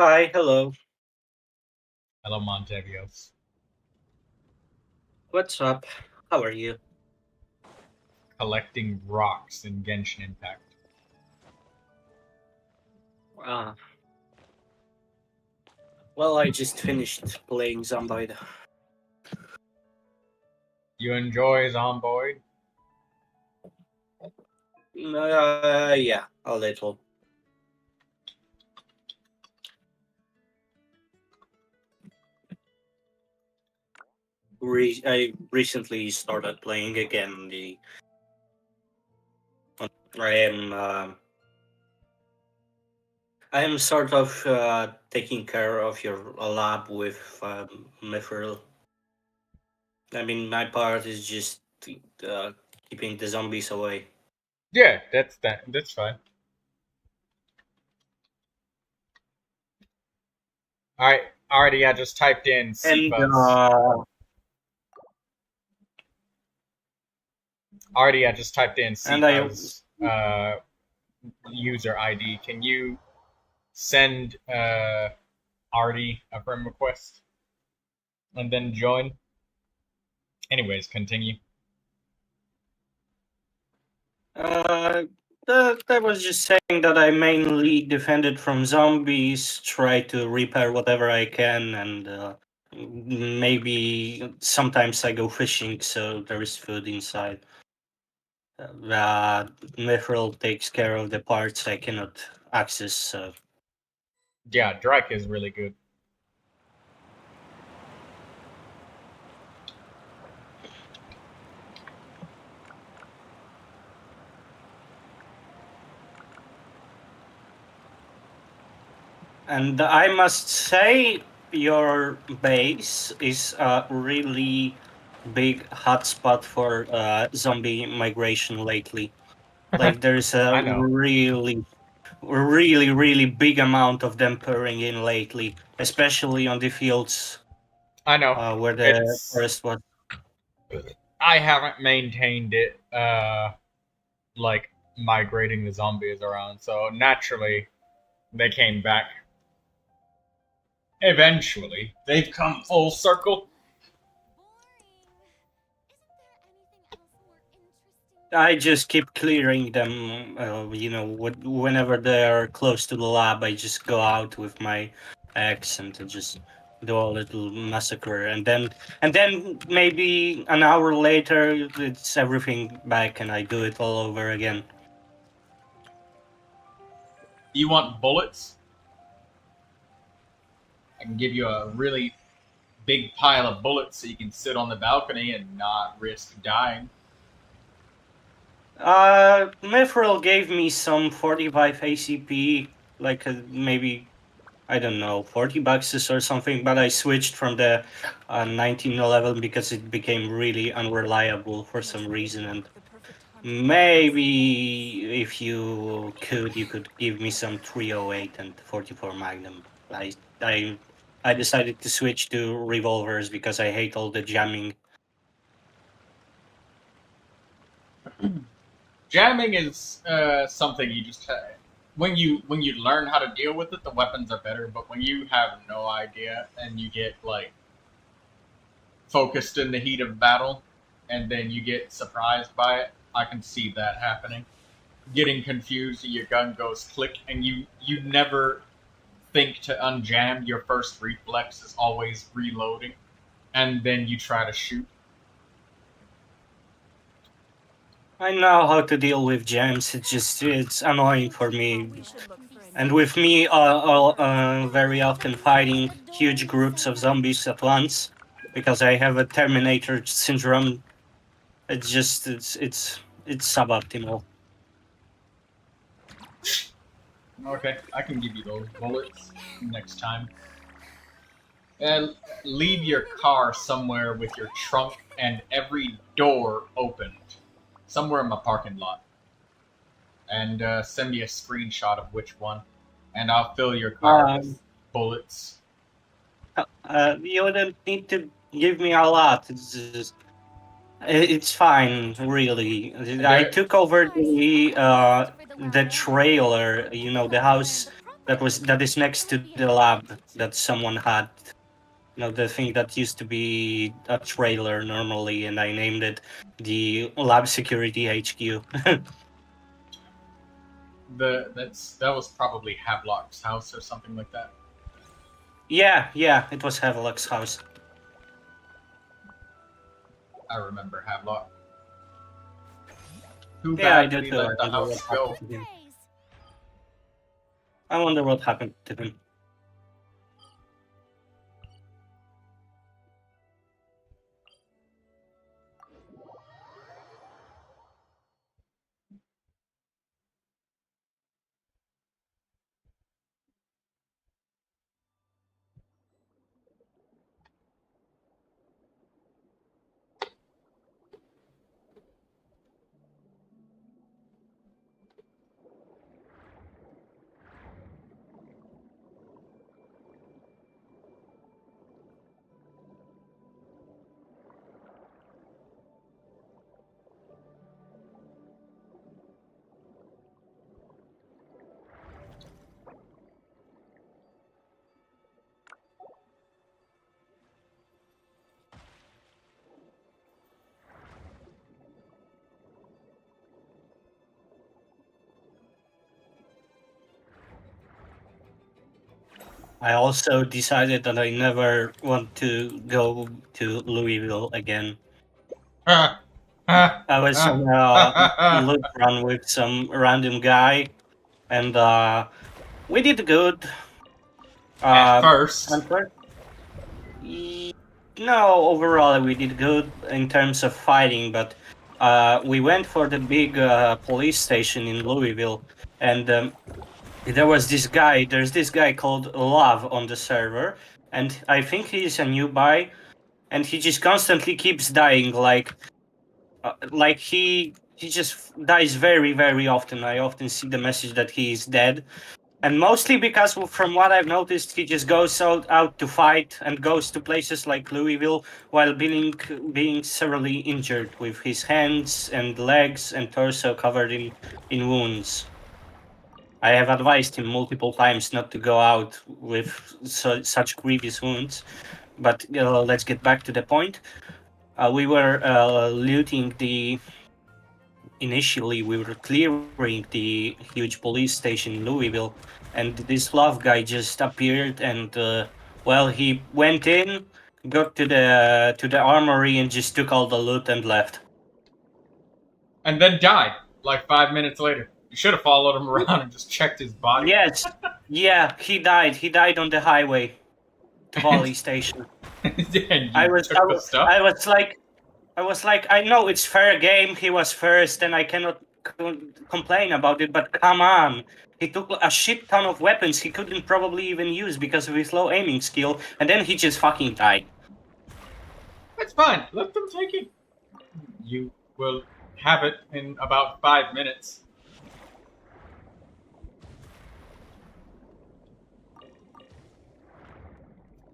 Speaker 15: Hi, hello.
Speaker 1: Hello, Montevios.
Speaker 15: What's up? How are you?
Speaker 1: Collecting rocks in Genshin Impact.
Speaker 15: Well, I just finished playing Zomboid.
Speaker 1: You enjoy Zomboid?
Speaker 15: Yeah, a little. I recently started playing again. I am sort of taking care of your lab with Mithril. I mean, my part is just keeping the zombies away.
Speaker 1: Yeah, that's fine. Alright, already I just typed in Sifa's. Already I just typed in Sifa's user ID. Can you send Artie a friend request? And then join? Anyways, continue.
Speaker 15: I was just saying that I mainly defended from zombies, try to repair whatever I can, and maybe sometimes I go fishing, so there is food inside. Mithril takes care of the parts I cannot access, so...
Speaker 1: Yeah, Drake is really good.
Speaker 15: And I must say, your base is a really big hotspot for zombie migration lately. Like, there's a really big amount of them pouring in lately, especially on the fields.
Speaker 1: I know.
Speaker 15: Where the forest was.
Speaker 1: I haven't maintained it, like migrating the zombies around, so naturally they came back. Eventually, they've come full circle.
Speaker 15: I just keep clearing them, whenever they're close to the lab, I just go out with my axe and to just do a little massacre, and then maybe an hour later, it's everything back and I do it all over again.
Speaker 1: You want bullets? I can give you a really big pile of bullets so you can sit on the balcony and not risk dying.
Speaker 15: Mithril gave me some 45 ACP, like maybe, I don't know, 40 boxes or something, but I switched from the 1911 because it became really unreliable for some reason, and maybe if you could give me some 308 and 44 Magnum. I decided to switch to revolvers because I hate all the jamming.
Speaker 1: Jamming is something you just when you learn how to deal with it, the weapons are better. But when you have no idea and you get like focused in the heat of battle, and then you get surprised by it, I can see that happening. Getting confused, your gun goes click, and you never think to unjam. Your first reflex is always reloading, and then you try to shoot.
Speaker 15: I know how to deal with jams. It's annoying for me, and with me, very often fighting huge groups of zombies at once, because I have a Terminator syndrome. It's suboptimal.
Speaker 1: Okay, I can give you those bullets next time. And leave your car somewhere with your trunk and every door opened. Somewhere in my parking lot. And send me a screenshot of which one. And I'll fill your car with bullets.
Speaker 15: You don't need to give me a lot. It's fine, really. I took over the trailer, the house that is next to the lab that someone had. You know, the thing that used to be a trailer normally, and I named it the Lab Security HQ.
Speaker 1: That was probably Havelock's house or something like that.
Speaker 15: Yeah, it was Havelock's house.
Speaker 1: I remember Havelock. Too
Speaker 15: Yeah, I
Speaker 1: bad
Speaker 15: did
Speaker 1: he let the house go.
Speaker 15: I wonder what happened to him. I also decided that I never want to go to Louisville again. I was on a loot run with some random guy, and we did good.
Speaker 1: At first.
Speaker 15: No, overall we did good in terms of fighting, but we went for the big police station in Louisville, and there's this guy called Love on the server, and I think he's a new buy, and he just constantly keeps dying, like he just dies very, very often. I often see the message that he is dead, and mostly because from what I've noticed, he just goes out to fight and goes to places like Louisville while being severely injured with his hands and legs and torso covered in wounds. I have advised him multiple times not to go out with such grievous wounds, but let's get back to the point. We were looting Initially, we were clearing the huge police station in Louisville, and this Love guy just appeared, and he went in, got to the armory, and just took all the loot and left.
Speaker 1: And then died, like 5 minutes later. You should have followed him around and just checked his body.
Speaker 15: Yes, yeah, he died. He died on the highway to Valley Station. I was like, I know it's fair game. He was first, and I cannot complain about it. But come on, he took a shit ton of weapons he couldn't probably even use because of his low aiming skill, and then he just fucking died.
Speaker 1: That's fine. Let them take it. You will have it in about 5 minutes.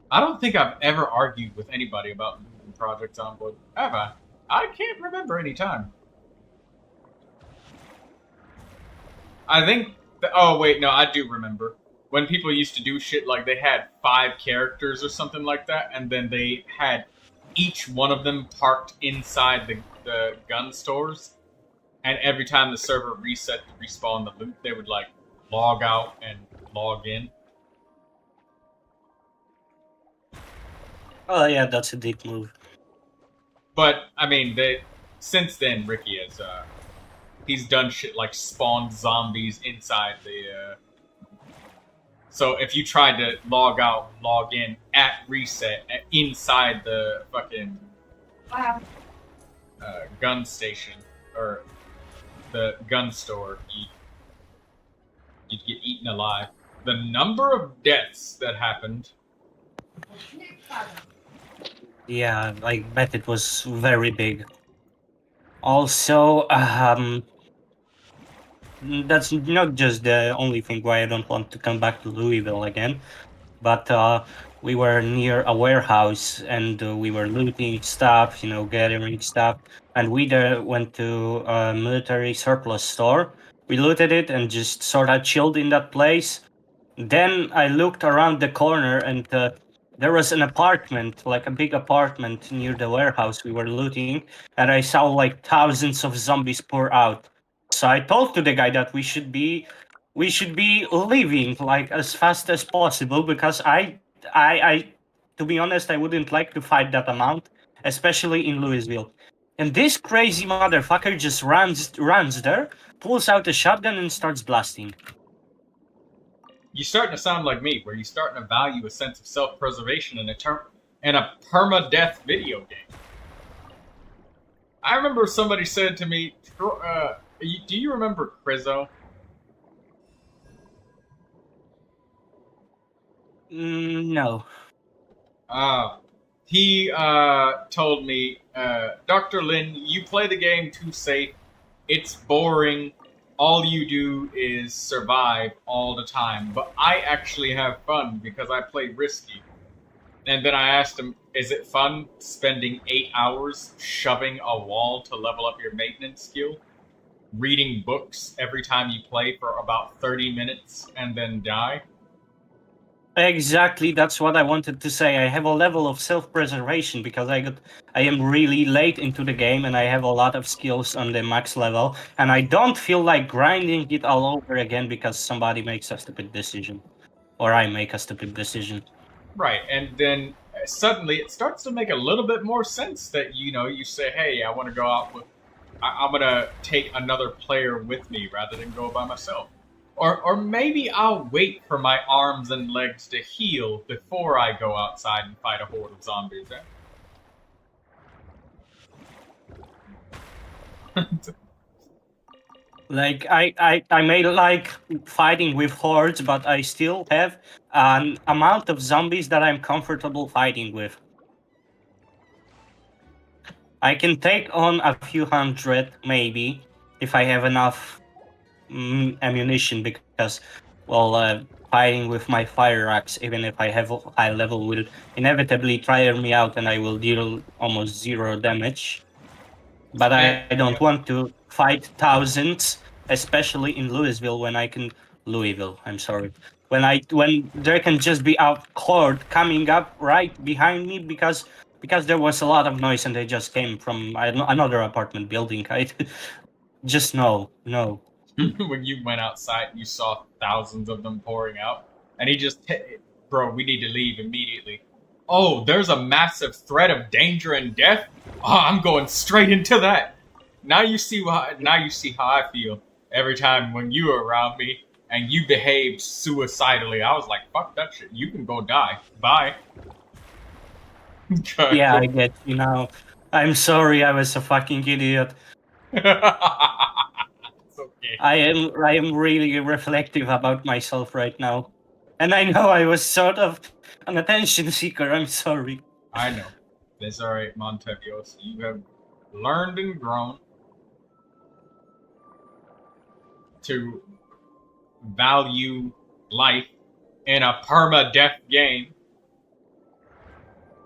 Speaker 1: I don't think I've ever argued with anybody about moving projects on board, have I? I can't remember any time. I think... oh, wait, no, I do remember. When people used to do shit like they had 5 characters or something like that, and then they had each one of them parked inside the gun stores, and every time the server reset to respawn the loot, they would, like, log out and log in.
Speaker 15: Oh yeah, that's a deep move.
Speaker 1: But I mean, since then Ricky has he's done shit like spawned zombies inside the. So if you tried to log out, log in at reset inside the fucking gun station or the gun store, you'd get eaten alive. The number of deaths that happened.
Speaker 15: Yeah, I bet it was very big. Also, that's not just the only thing why I don't want to come back to Louisville again, but we were near a warehouse and we were looting stuff, gathering stuff, and we went to a military surplus store. We looted it and just sort of chilled in that place. Then I looked around the corner and there was an apartment, like a big apartment near the warehouse we were looting, and I saw like thousands of zombies pour out. So I told to the guy that we should be leaving like as fast as possible because I to be honest, I wouldn't like to fight that amount, especially in Louisville. And this crazy motherfucker just runs there, pulls out a shotgun and starts blasting.
Speaker 1: You're starting to sound like me, where you're starting to value a sense of self-preservation in a permadeath video game. I remember somebody said to me, do you remember Krizzo?
Speaker 15: No.
Speaker 1: He told me, Dr. Lin, you play the game too safe. It's boring. All you do is survive all the time. But I actually have fun because I play risky. And then I asked him, is it fun spending 8 hours shoving a wall to level up your maintenance skill? Reading books every time you play for about 30 minutes and then die?
Speaker 15: Exactly, that's what I wanted to say. I have a level of self-preservation because I am really late into the game and I have a lot of skills on the max level, and I don't feel like grinding it all over again because somebody makes a stupid decision. Or I make a stupid decision.
Speaker 1: Right, and then suddenly it starts to make a little bit more sense that, you say, hey, I want to go out with... I'm going to take another player with me rather than go by myself. Or maybe I'll wait for my arms and legs to heal before I go outside and fight a horde of zombies.
Speaker 15: Like, I may like fighting with hordes, but I still have an amount of zombies that I'm comfortable fighting with. I can take on a few hundred, maybe, if I have enough ammunition, because, well, fighting with my fire axe, even if I have a high level, will inevitably tire me out and I will deal almost 0 damage. But I don't want to fight thousands, especially in Louisville, when I can... Louisville, I'm sorry. When there can just be a horde coming up right behind me because there was a lot of noise and they just came from another apartment building. Just no.
Speaker 1: When you went outside, you saw thousands of them pouring out, and he just, bro, we need to leave immediately. Oh, there's a massive threat of danger and death. Oh, I'm going straight into that. Now you see how I feel every time when you were around me and you behaved suicidally. I was like, fuck that shit. You can go die. Bye.
Speaker 15: Yeah, I get you now. I'm sorry, I was a fucking idiot.
Speaker 1: Okay.
Speaker 15: I am really reflective about myself right now. And I know I was sort of an attention seeker, I'm sorry.
Speaker 1: I know. That's alright, Montevios. You have learned and grown to value life in a permadeath game.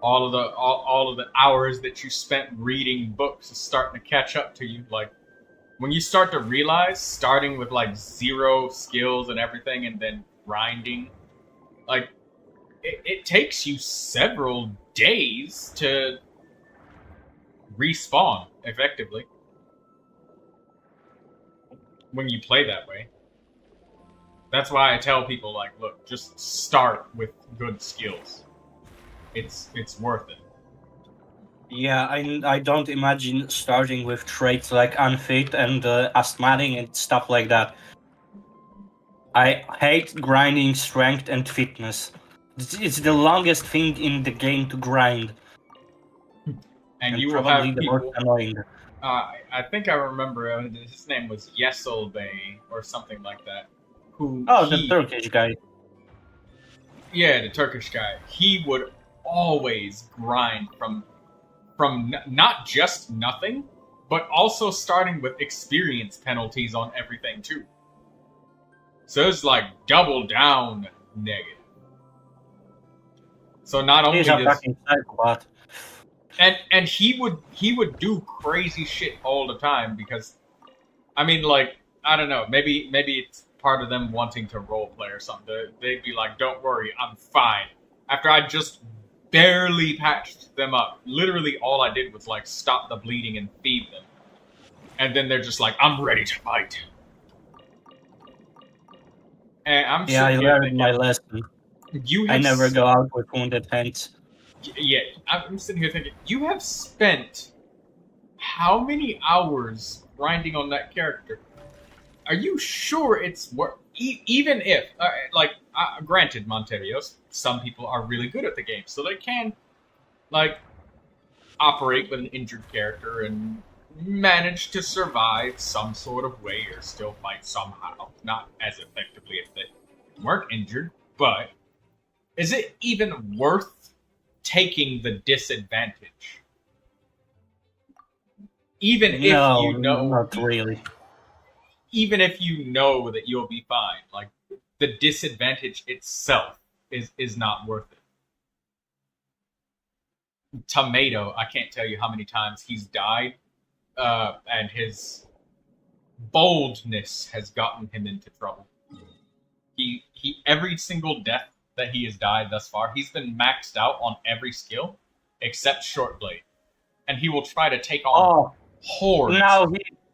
Speaker 1: All of the hours that you spent reading books is starting to catch up to you. Like, when you start to realize, starting with like 0 skills and everything and then grinding, like, it takes you several days to respawn, effectively, when you play that way. That's why I tell people, like, look, just start with good skills. It's worth it.
Speaker 15: Yeah, I don't imagine starting with traits like unfit and asthmatic and stuff like that. I hate grinding strength and fitness. It's the longest thing in the game to grind.
Speaker 1: And you will have
Speaker 15: the
Speaker 1: people...
Speaker 15: most annoying.
Speaker 1: I think I remember his name was Yeselbey or something like that.
Speaker 15: The Turkish guy.
Speaker 1: Yeah, the Turkish guy. He would always grind from not just nothing, but also starting with experience penalties on everything too. So it's like double down negative. So not only
Speaker 15: He's a fucking psychopath.
Speaker 1: And he would do crazy shit all the time because, I mean, like, I don't know, maybe part of them wanting to roleplay or something. They'd be like, don't worry, I'm fine. After I just barely patched them up. Literally all I did was like stop the bleeding and feed them. And then they're just like, I'm ready to fight. And I'm
Speaker 15: I learned my lesson. I never go out with wounded hands.
Speaker 1: Yeah, I'm sitting here thinking, you have spent how many hours grinding on that character? Are you sure it's worth... even if, granted, Monterios, some people are really good at the game, so they can, like, operate with an injured character and manage to survive some sort of way or still fight somehow. Not as effectively if they weren't injured, but is it even worth taking the disadvantage? Even if you know...
Speaker 15: not really.
Speaker 1: Even if you know that you'll be fine, like, the disadvantage itself is not worth it. Tomato, I can't tell you how many times he's died, and his boldness has gotten him into trouble. He every single death that he has died thus far, he's been maxed out on every skill except short blade, and he will try to take on hordes.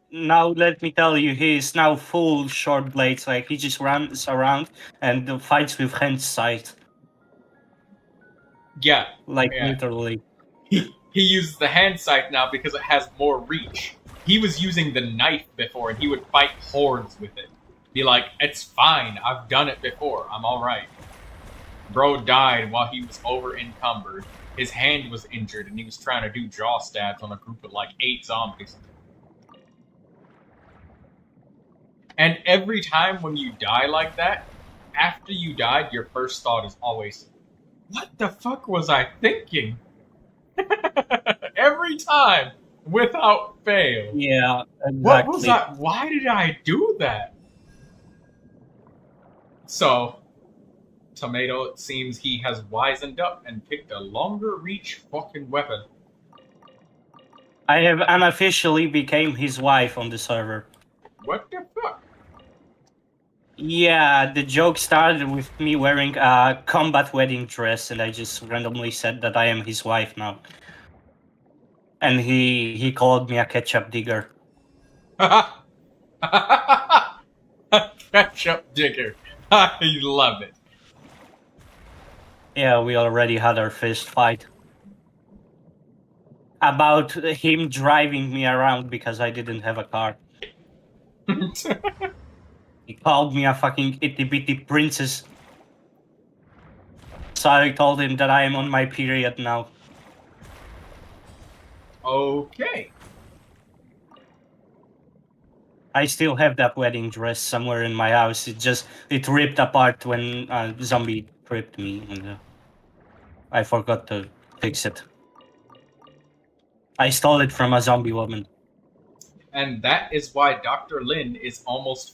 Speaker 15: Now let me tell you, he is now full short blades. Like he just runs around and fights with hand sight.
Speaker 1: Yeah,
Speaker 15: literally.
Speaker 1: He uses the hand sight now because it has more reach. He was using the knife before, and he would fight hordes with it. Be like, it's fine, I've done it before, I'm alright. Bro died while he was over encumbered. His hand was injured, and he was trying to do jaw stabs on a group of like 8 zombies. And every time when you die like that, after you died, your first thought is always, what the fuck was I thinking? Every time, without fail.
Speaker 15: Yeah, exactly.
Speaker 1: What was I? Why did I do that? So, Tomato, it seems he has wisened up and picked a longer reach fucking weapon.
Speaker 15: I have unofficially became his wife on the server.
Speaker 1: What the fuck?
Speaker 15: Yeah, the joke started with me wearing a combat wedding dress, and I just randomly said that I am his wife now. And he called me a ketchup digger.
Speaker 1: Ketchup digger. I love it.
Speaker 15: Yeah, we already had our fist fight. About him driving me around because I didn't have a car. He called me a fucking itty-bitty princess. So I told him that I am on my period now.
Speaker 1: Okay.
Speaker 15: I still have that wedding dress somewhere in my house. It ripped apart when a zombie tripped me, and I forgot to fix it. I stole it from a zombie woman.
Speaker 1: And that is why Dr. Lin is almost,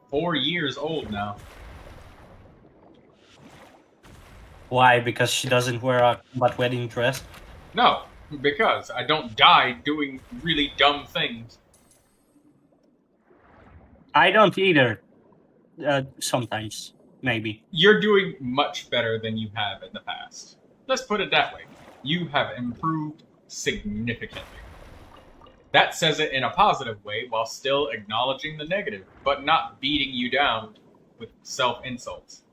Speaker 1: 4 years old now.
Speaker 15: Why? Because she doesn't wear a combat wedding dress?
Speaker 1: No, because I don't die doing really dumb things.
Speaker 15: I don't either. Sometimes, maybe.
Speaker 1: You're doing much better than you have in the past. Let's put it that way. You have improved significantly. That says it in a positive way while still acknowledging the negative, but not beating you down with self-insults.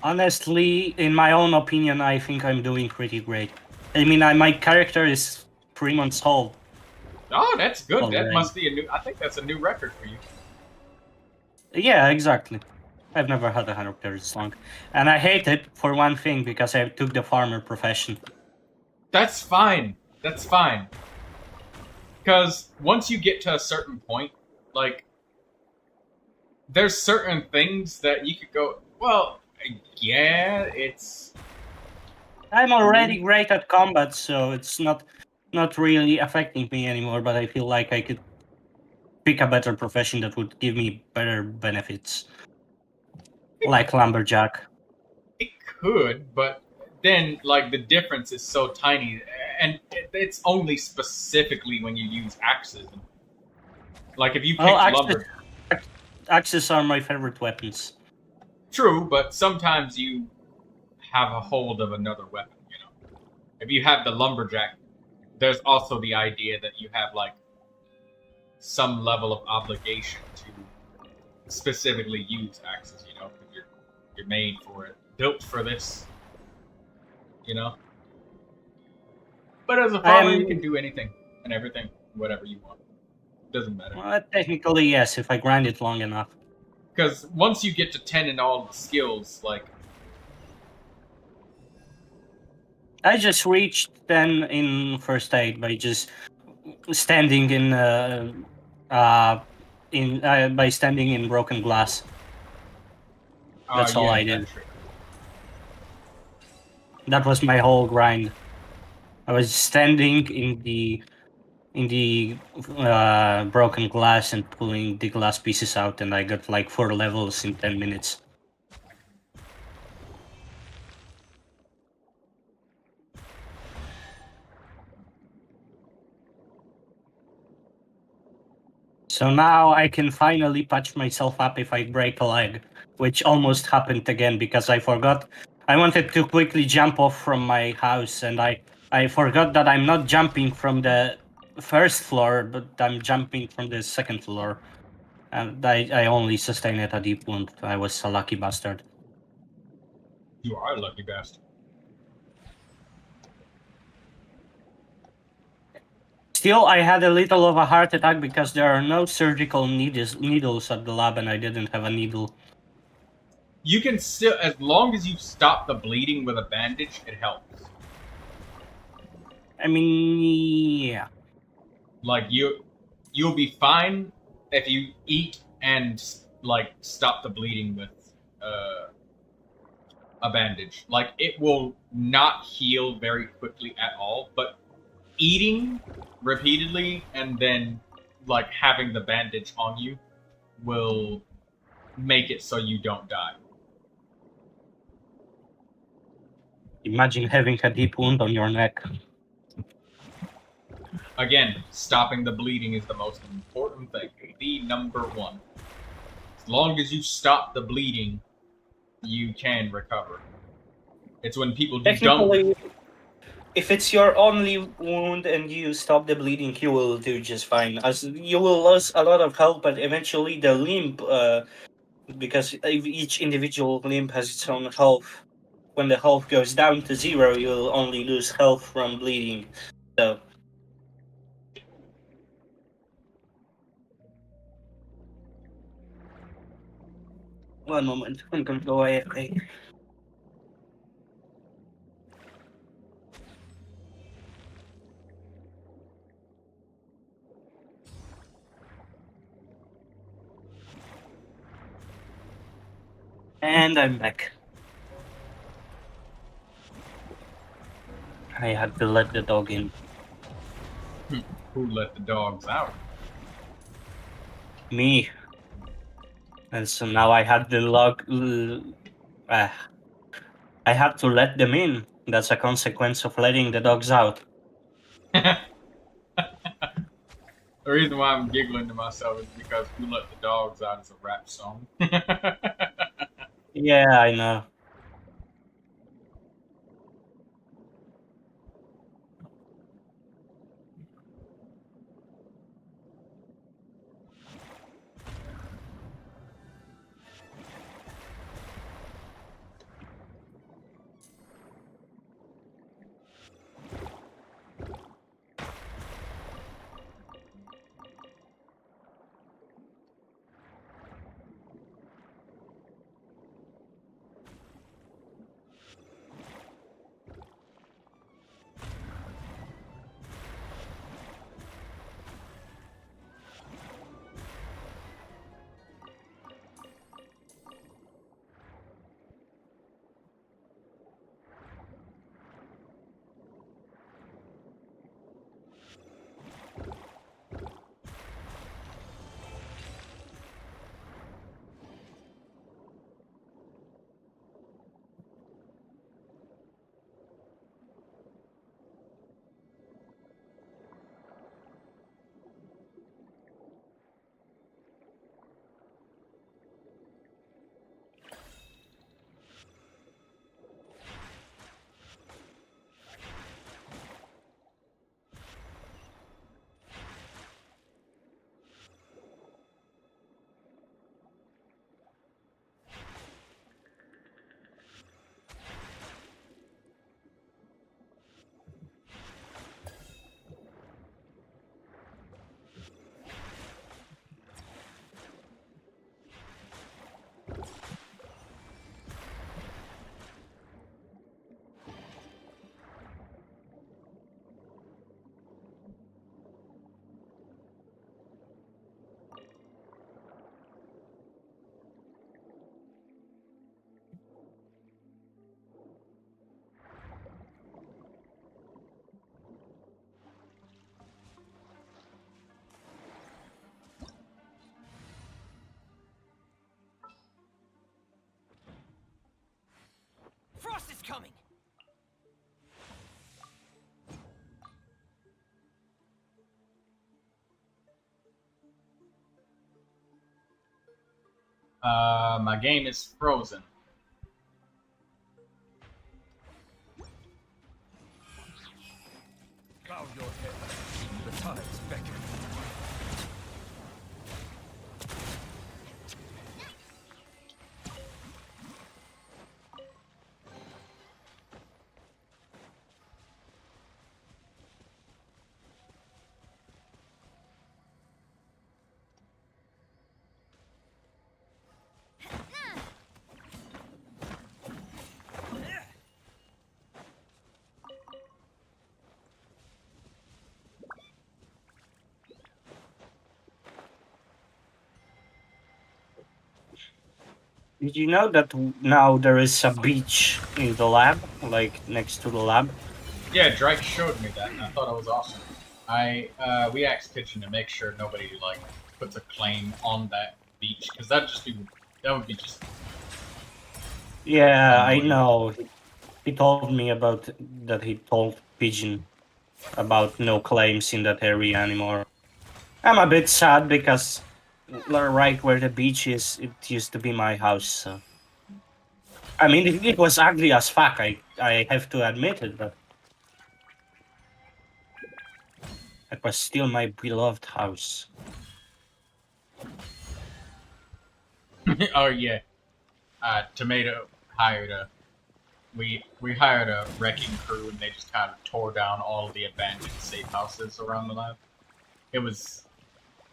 Speaker 15: Honestly, in my own opinion, I think I'm doing pretty great. I mean, my character is 3 months old.
Speaker 1: Oh, that's good.
Speaker 15: Already.
Speaker 1: That must be I think that's a new record for you.
Speaker 15: Yeah, exactly. I've never had a character this long. And I hate it for one thing, because I took the farmer profession.
Speaker 1: That's fine. That's fine. Because once you get to a certain point, like, there's certain things that you could go, well, yeah, it's...
Speaker 15: I'm already great at combat, so it's not really affecting me anymore, but I feel like I could pick a better profession that would give me better benefits. Like lumberjack.
Speaker 1: It could, but then, like, the difference is so tiny, and it's only specifically when you use axes. Like if you picked
Speaker 15: Well,
Speaker 1: lumber.
Speaker 15: axes are my favorite weapons.
Speaker 1: True, but sometimes you have a hold of another weapon, you know. If you have the lumberjack, there's also the idea that you have like some level of obligation to specifically use axes, you know, because you're made for it, built for this, you know. But as a farmer, you can do anything and everything, whatever you want. Doesn't matter.
Speaker 15: Well, technically, yes, if I grind it long enough.
Speaker 1: Because once you get to 10 in all the skills, like...
Speaker 15: I just reached 10 in first aid by just standing by standing in broken glass. That's all I did. That was my whole grind. I was standing in the broken glass and pulling the glass pieces out, and I got like 4 levels in 10 minutes. So now I can finally patch myself up if I break a leg, which almost happened again because I forgot. I wanted to quickly jump off from my house, and I forgot that I'm not jumping from the first floor, but I'm jumping from the second floor. And I only sustained a deep wound. I was a lucky bastard.
Speaker 1: You are a lucky bastard.
Speaker 15: Still, I had a little of a heart attack because there are no surgical needles at the lab, and I didn't have a needle.
Speaker 1: You can still, as long as you stop the bleeding with a bandage, it helps.
Speaker 15: I mean, yeah.
Speaker 1: Like, you'll be fine if you eat and, like, stop the bleeding with a bandage. Like, it will not heal very quickly at all, but eating repeatedly and then, like, having the bandage on you will make it so you don't die.
Speaker 15: Imagine having a deep wound on your neck.
Speaker 1: Again, stopping the bleeding is the most important thing. The number one. As long as you stop the bleeding, you can recover. It's when people do dumb...
Speaker 15: If it's your only wound and you stop the bleeding, you will do just fine. As you will lose a lot of health, but eventually the limb, because each individual limb has its own health. When the health goes down to 0, you'll only lose health from bleeding. So. One moment, I'm gonna go AFK. And I'm back. I had to let the dog in.
Speaker 1: Who let the dogs out?
Speaker 15: Me. And so now I had the I had to let them in. That's a consequence of letting the dogs out.
Speaker 1: The reason why I'm giggling to myself is because Who Let the Dogs Out is a rap song.
Speaker 15: Yeah, I know.
Speaker 11: coming.
Speaker 1: My game is frozen.
Speaker 5: Bow your head. The tides beckon.
Speaker 15: Did you know that now there is a beach in the lab, like next to the lab?
Speaker 1: Yeah, Drake showed me that, and I thought it was awesome. We asked Kitchen to make sure nobody like puts a claim on that beach, because that would be just.
Speaker 15: Yeah, I know. He told me about that. He told Pigeon about no claims in that area anymore. I'm a bit sad because right where the beach is, it used to be my house. So. I mean, it was ugly as fuck. I have to admit it, but it was still my beloved house.
Speaker 1: Oh yeah, Tomato hired we hired a wrecking crew, and they just kind of tore down all of the abandoned safe houses around the lab.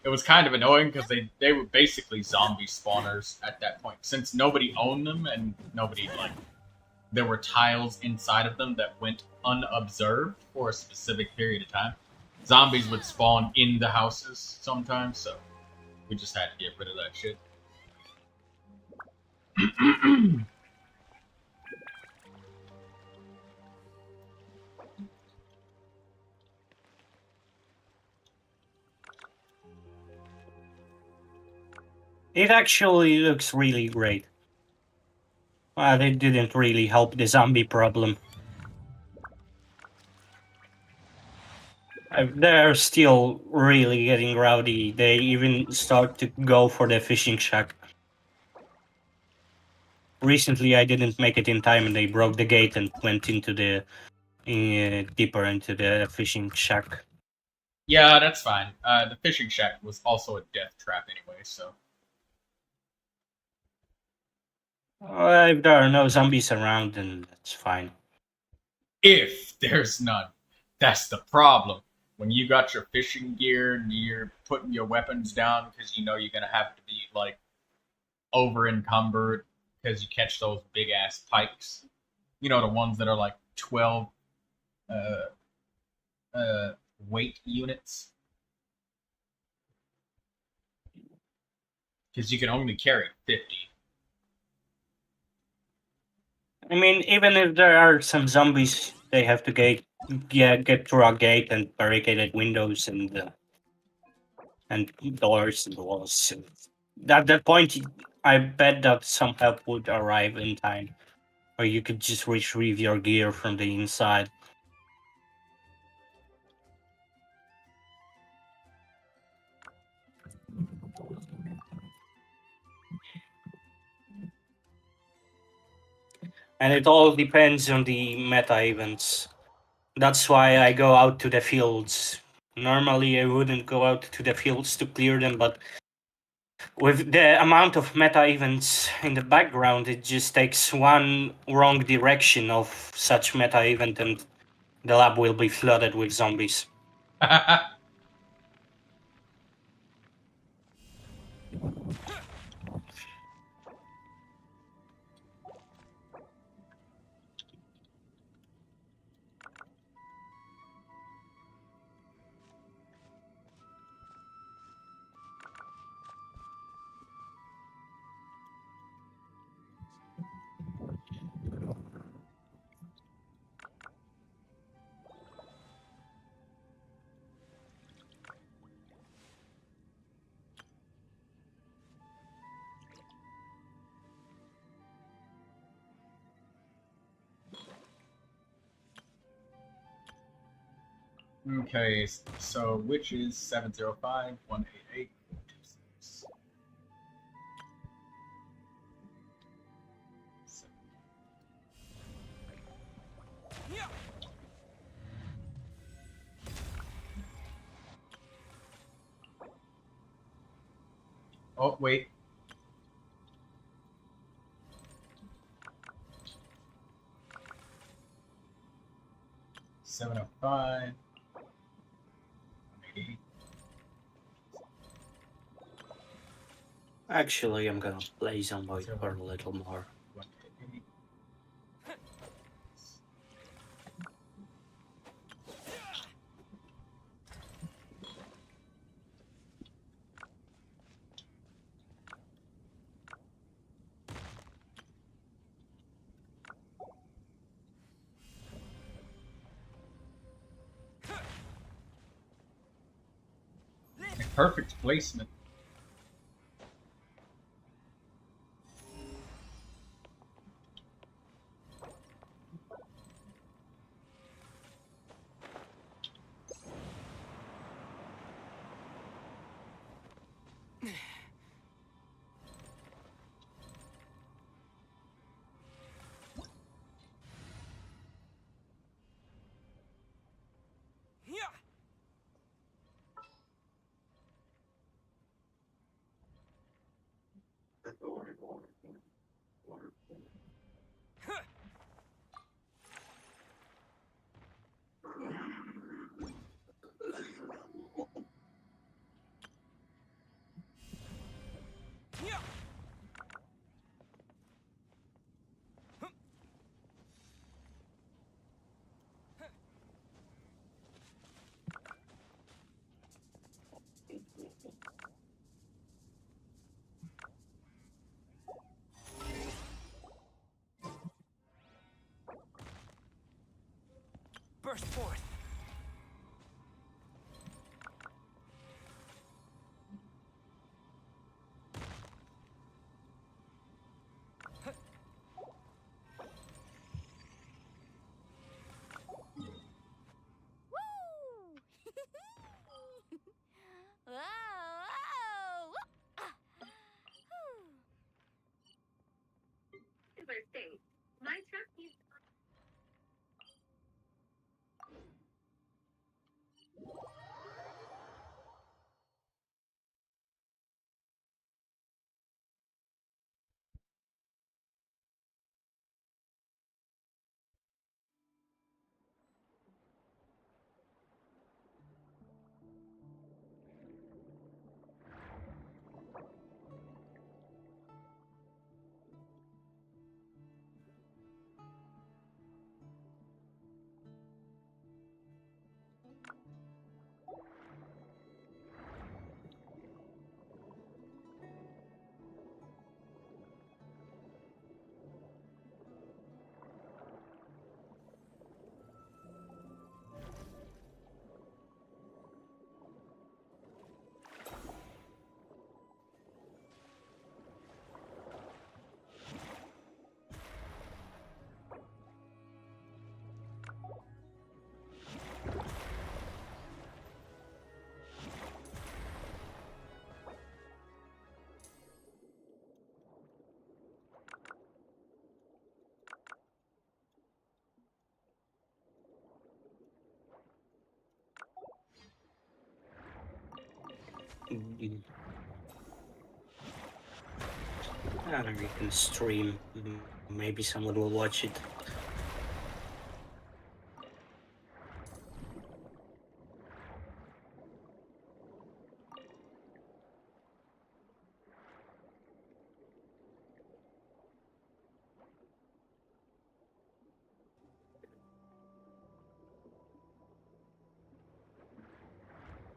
Speaker 1: It was kind of annoying because they were basically zombie spawners at that point, since nobody owned them and nobody there were tiles inside of them that went unobserved for a specific period of time. Zombies would spawn in the houses sometimes, so we just had to get rid of that shit.
Speaker 15: It actually looks really great. Well, it didn't really help the zombie problem. They're still really getting rowdy. They even start to go for the fishing shack. Recently, I didn't make it in time, and they broke the gate and went into the deeper into the fishing shack.
Speaker 1: Yeah, that's fine. The fishing shack was also a death trap anyway, so.
Speaker 15: If there are no zombies around, then that's fine.
Speaker 1: If there's none, that's the problem. When you got your fishing gear and you're putting your weapons down because you know you're gonna have to be like over encumbered because you catch those big ass pikes. You know, the ones that are like 12 weight units. Because you can only carry 50.
Speaker 15: I mean, even if there are some zombies, they have to get through a gate and barricaded windows and doors and walls. At that point, I bet that some help would arrive in time, or you could just retrieve your gear from the inside. And it all depends on the meta events. That's why I go out to the fields. Normally, I wouldn't go out to the fields to clear them, but with the amount of meta events in the background, it just takes one wrong direction of such meta event and the lab will be flooded with zombies.
Speaker 1: Okay, so which is 705-188-426. Oh, wait. $705.
Speaker 15: Actually, I'm gonna play some white for a little more.
Speaker 1: Perfect placement.
Speaker 10: Burst forth.
Speaker 16: My truck needs.
Speaker 15: I don't know, you can stream. Maybe someone will watch it.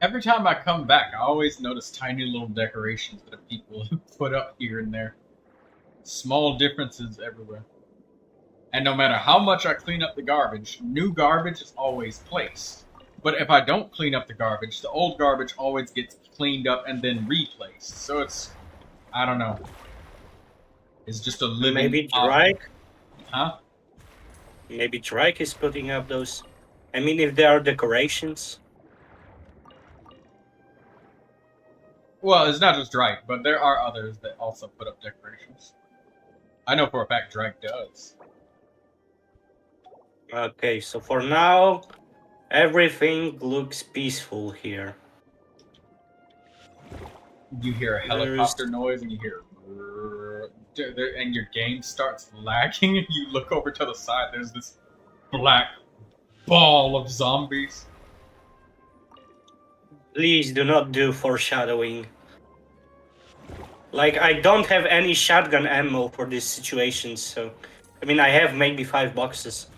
Speaker 1: Every time I come back, I always notice tiny little decorations that people put up here and there. Small differences everywhere. And no matter how much I clean up the garbage, new garbage is always placed. But if I don't clean up the garbage, the old garbage always gets cleaned up and then replaced. So it's, I don't know. It's just a living.
Speaker 15: Maybe Drake?
Speaker 1: Huh?
Speaker 15: Maybe Drake is putting up those I mean, if there are decorations.
Speaker 1: Well, it's not just Drake, but there are others that also put up decorations. I know for a fact Drake does.
Speaker 15: Okay, so for now, everything looks peaceful here.
Speaker 1: You hear a helicopter noise and you hear, and your game starts lagging. And you look over to the side. There's this black ball of zombies.
Speaker 15: Please do not do foreshadowing. Like, I don't have any shotgun ammo for this situation, so... I mean, I have maybe 5 boxes.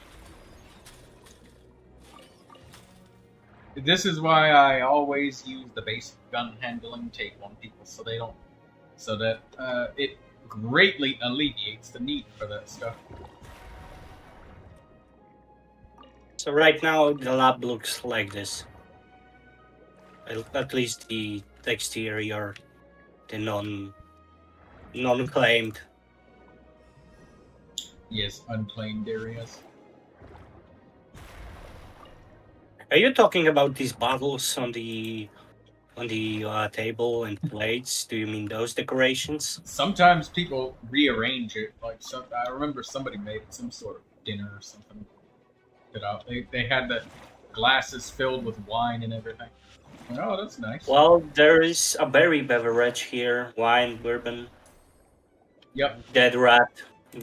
Speaker 1: This is why I always use the basic gun handling tape on people, so they don't... So that it greatly alleviates the need for that stuff.
Speaker 15: So right now, the lab looks like this. At least the exterior, the non-claimed.
Speaker 1: Yes, unclaimed areas.
Speaker 15: Are you talking about these bottles on the table and plates? Do you mean those decorations?
Speaker 1: Sometimes people rearrange it. Like I remember somebody made some sort of dinner or something. They had the glasses filled with wine and everything. Oh, that's nice.
Speaker 15: Well, there is a berry beverage here: wine, bourbon.
Speaker 1: Yep.
Speaker 15: Dead rat,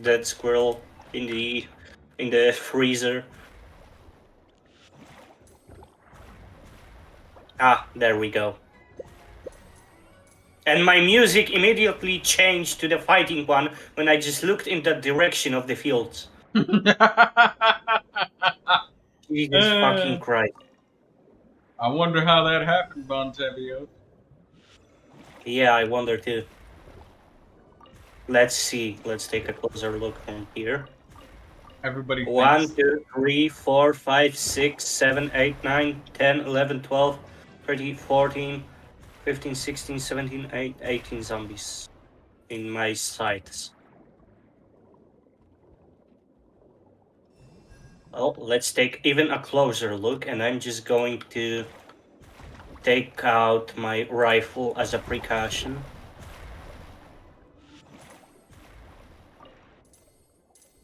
Speaker 15: dead squirrel in the freezer. Ah, there we go. And my music immediately changed to the fighting one when I just looked in the direction of the fields. Jesus fucking Christ.
Speaker 1: I wonder how that happened, Bontevio.
Speaker 15: Yeah, I wonder too. Let's see. Let's take a closer look from here.
Speaker 1: Everybody
Speaker 15: 1, 2, 3, 4, 5, 6, 7, 8, 9, 10, 11, 12, 13, 14, 15, 16, 17, 18 zombies in my sights. Well, let's take even a closer look, and I'm just going to take out my rifle as a precaution.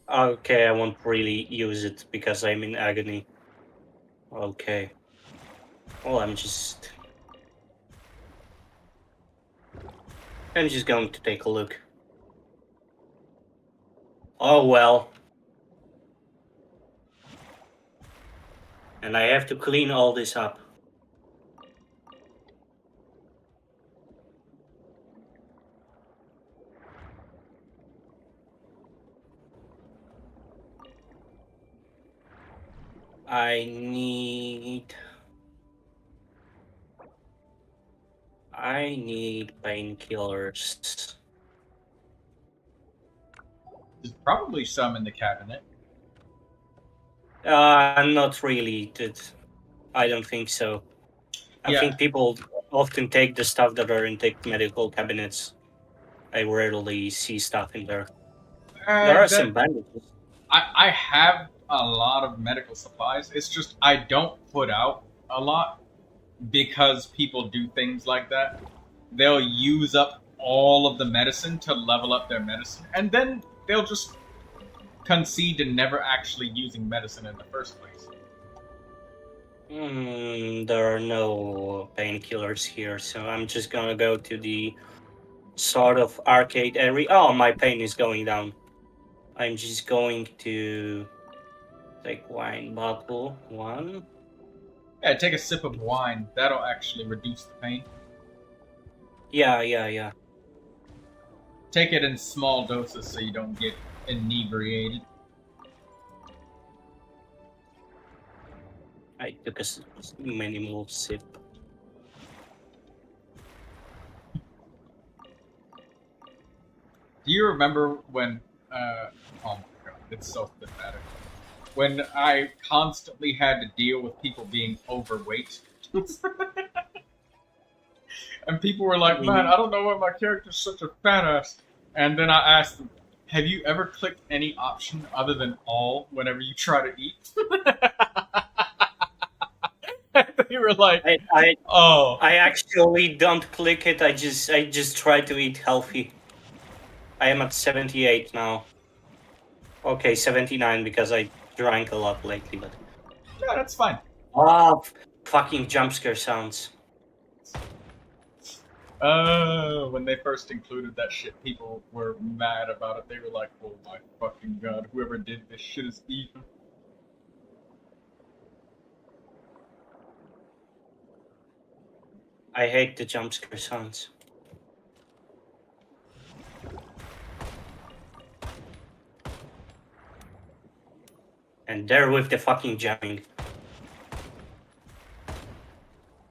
Speaker 15: Okay, I won't really use it because I'm in agony. Okay. Well, I'm just going to take a look. Oh well. And I have to clean all this up. I need painkillers.
Speaker 1: There's probably some in the cabinet.
Speaker 15: Not really. I don't think so. I think people often take the stuff that are in the medical cabinets. I rarely see stuff in there. There are some bandages.
Speaker 1: I have a lot of medical supplies. It's just I don't put out a lot because people do things like that. They'll use up all of the medicine to level up their medicine, and then they'll just concede to never actually using medicine in the first place.
Speaker 15: There are no painkillers here, so I'm just gonna go to the sort of arcade area. Oh, my pain is going down. I'm just going to take wine bottle 1.
Speaker 1: Yeah, take a sip of wine. That'll actually reduce the pain.
Speaker 15: Yeah.
Speaker 1: Take it in small doses so you don't get inebriated.
Speaker 15: I took a minimal sip.
Speaker 1: Do you remember when, oh my god, it's so pathetic. When I constantly had to deal with people being overweight. And people were like, man, I don't know why my character's such a fat ass. And then I asked them, have you ever clicked any option other than all whenever you try to eat? You were like,
Speaker 15: I actually don't click it. I just try to eat healthy. I am at 78 now. Okay, 79 because I drank a lot lately, but
Speaker 1: yeah, that's fine.
Speaker 15: Oh, fucking jump scare sounds.
Speaker 1: When they first included that shit, people were mad about it. They were like, oh my fucking god, whoever did this shit is evil.
Speaker 15: I hate the jump scare sounds. And there with the fucking jamming.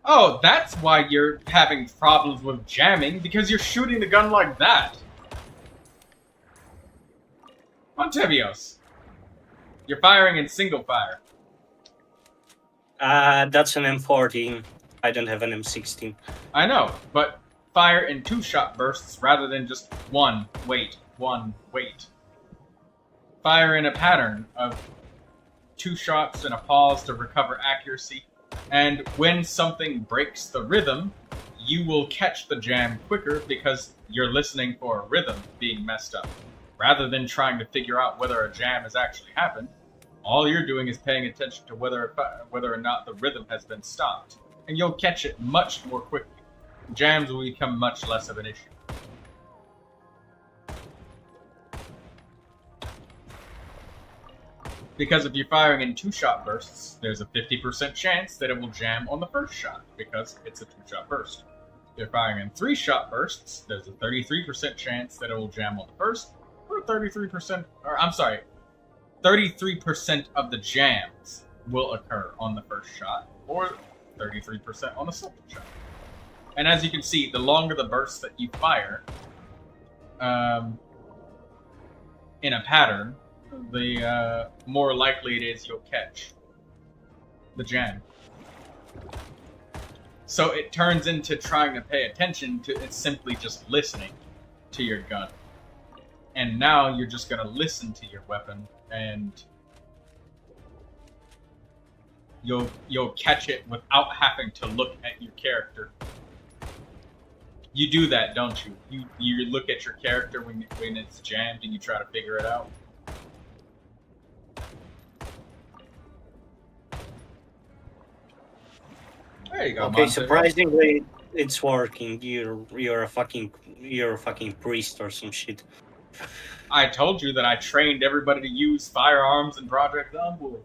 Speaker 1: Oh, that's why you're having problems with jamming, because you're shooting the gun like that. Montevios, you're firing in single fire.
Speaker 15: That's an M14. I don't have an M16.
Speaker 1: I know, but fire in 2-shot bursts rather than just one, wait, one, wait. Fire in a pattern of 2 shots and a pause to recover accuracy. And when something breaks the rhythm, you will catch the jam quicker because you're listening for a rhythm being messed up. Rather than trying to figure out whether a jam has actually happened, all you're doing is paying attention to whether or not the rhythm has been stopped. And you'll catch it much more quickly. Jams will become much less of an issue. Because if you're firing in 2-shot bursts, there's a 50% chance that it will jam on the first shot, because it's a 2-shot burst. If you're firing in 3-shot bursts, there's a 33% chance that it will jam on the first, or 33% of the jams will occur on the first shot, or 33% on the second shot. And as you can see, the longer the bursts that you fire in a pattern, the more likely it is you'll catch the jam. So it turns into trying to pay attention to it's simply just listening to your gun. And now you're just going to listen to your weapon, and you'll catch it without having to look at your character. You do that, don't you? You look at your character when it's jammed and you try to figure it out. There you go.
Speaker 15: Okay,
Speaker 1: Monte.
Speaker 15: surprisingly, it's working. You're a fucking priest or some shit.
Speaker 1: I told you that I trained everybody to use firearms in Project Zomboid.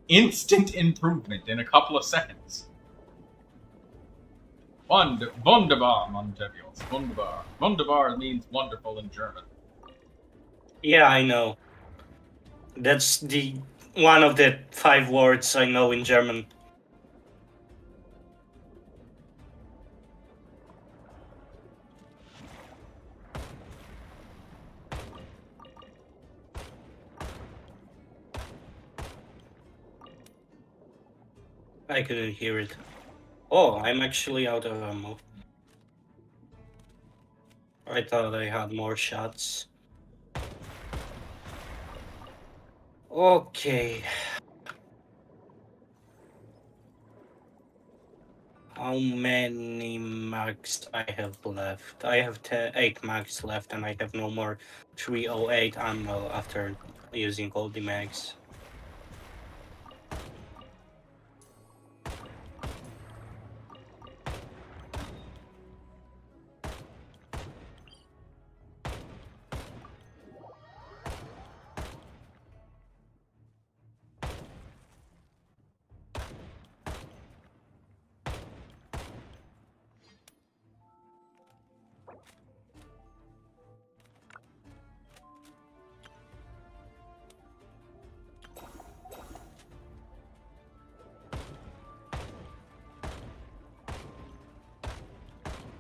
Speaker 1: Instant improvement in a couple of seconds. Wunderbar, Montevios. Wunderbar. Wunderbar means wonderful in German.
Speaker 15: Yeah, I know. That's the one of the 5 words I know in German. I couldn't hear it. Oh, I'm actually out of ammo. I thought I had more shots. Okay. How many mags I have left? I have 8 mags left, and I have no more 308 ammo after using all the mags.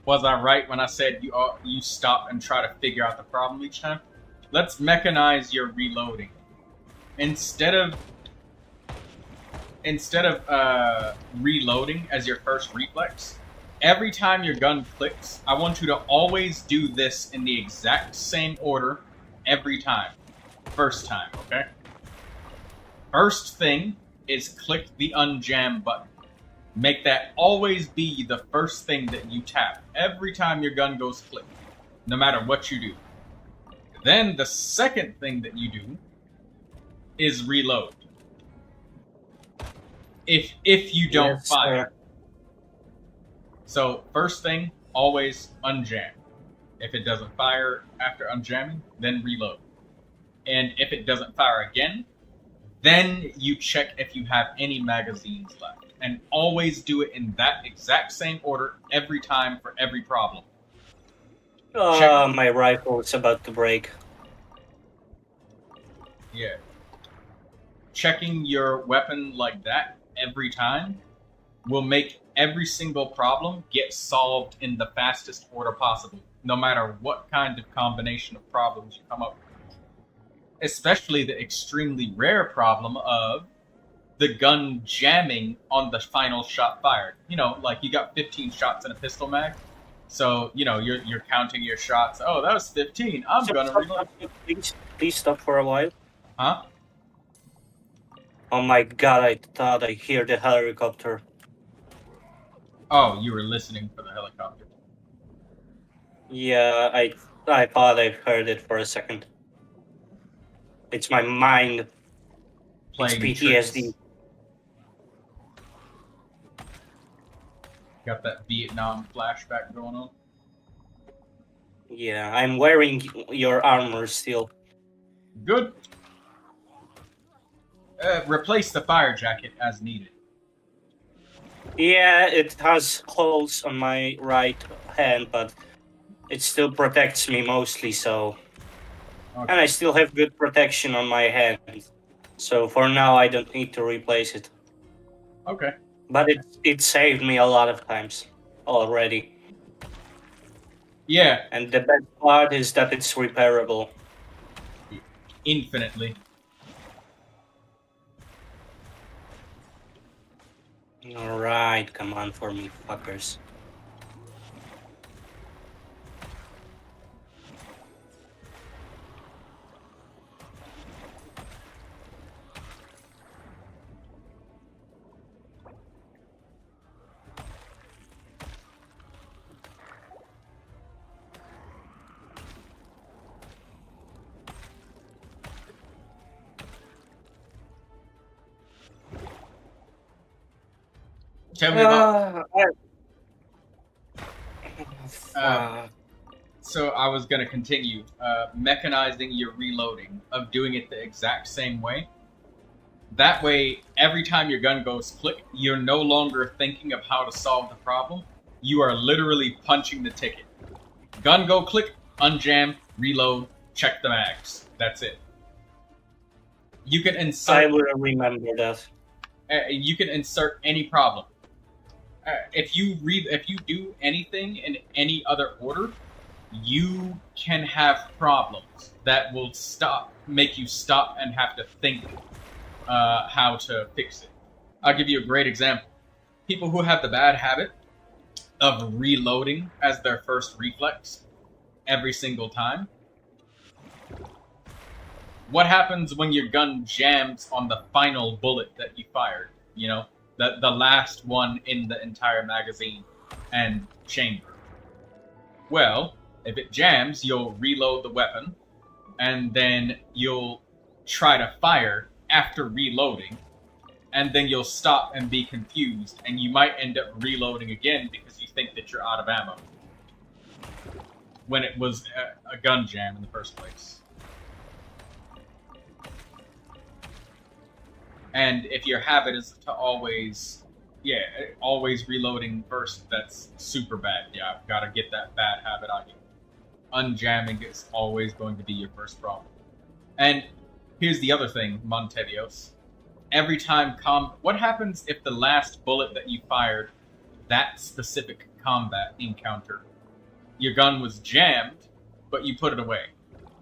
Speaker 1: Was I right when I said you stop and try to figure out the problem each time? Let's mechanize your reloading. Instead of reloading as your first reflex, every time your gun clicks, I want you to always do this in the exact same order every time. first time, okay? First thing is click the unjam button. Make that always be the first thing that you tap every time your gun goes click, no matter what you do. Then the second thing that you do is reload. If you don't fire. So first thing, always unjam. If it doesn't fire after unjamming, then reload. And if it doesn't fire again, then you check if you have any magazines left. And always do it in that exact same order every time for every problem.
Speaker 15: My rifle is about to break.
Speaker 1: Yeah. Checking your weapon like that every time will make every single problem get solved in the fastest order possible, no matter what kind of combination of problems you come up with. Especially the extremely rare problem of the gun jamming on the final shot fired. You know, like you got 15 shots in a pistol mag, so you know you're counting your shots. Oh, that was 15. I'm gonna reload.
Speaker 15: Please stop for a while.
Speaker 1: Huh?
Speaker 15: Oh my god! I thought I hear the helicopter.
Speaker 1: Oh, you were listening for the helicopter.
Speaker 15: Yeah, I thought I heard it for a second. It's my mind. It's
Speaker 1: Playing
Speaker 15: PTSD.
Speaker 1: tricks. Got that Vietnam flashback going on.
Speaker 15: Yeah, I'm wearing your armor still.
Speaker 1: Good. Replace the fire jacket as needed.
Speaker 15: Yeah, it has holes on my right hand, but it still protects me mostly, so...
Speaker 1: Okay.
Speaker 15: And I still have good protection on my hand. So for now, I don't need to replace it.
Speaker 1: Okay.
Speaker 15: But it saved me a lot of times already.
Speaker 1: Yeah.
Speaker 15: And the best part is that it's repairable.
Speaker 1: Infinitely.
Speaker 15: Alright, come on for me, fuckers.
Speaker 1: Tell me about... So I was going to continue. Mechanizing your reloading, of doing it the exact same way. That way, every time your gun goes click, you're no longer thinking of how to solve the problem. You are literally punching the ticket. Gun go click, unjam, reload, check the mags. That's it. You can insert...
Speaker 15: I will remember that.
Speaker 1: You can insert any problem. If you do anything in any other order, you can have problems that will make you stop and have to think how to fix it. I'll give you a great example. People who have the bad habit of reloading as their first reflex every single time. What happens when your gun jams on the final bullet that you fired? You know, the last one in the entire magazine and chamber. Well, if it jams, you'll reload the weapon, and then you'll try to fire after reloading, and then you'll stop and be confused, and you might end up reloading again because you think that you're out of ammo, when it was a gun jam in the first place. And if your habit is to always reloading first, that's super bad. Yeah, I've got to get that bad habit out of you. Unjamming is always going to be your first problem. And here's the other thing, Montevios. Every time what happens if the last bullet that you fired, that specific combat encounter, your gun was jammed, but you put it away,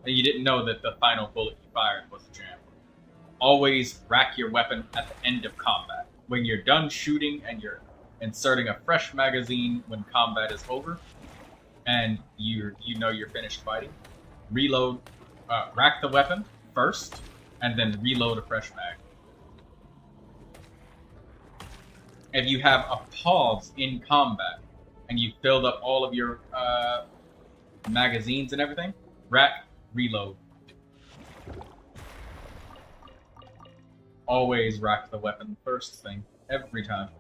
Speaker 1: and you didn't know that the final bullet you fired was jammed? Always rack your weapon at the end of combat. When you're done shooting and you're inserting a fresh magazine when combat is over, and you know you're finished fighting, reload, rack the weapon, first, and then reload a fresh mag. If you have a pause in combat, and you filled up all of your magazines and everything, rack, reload. Always rack the weapon first thing, every time.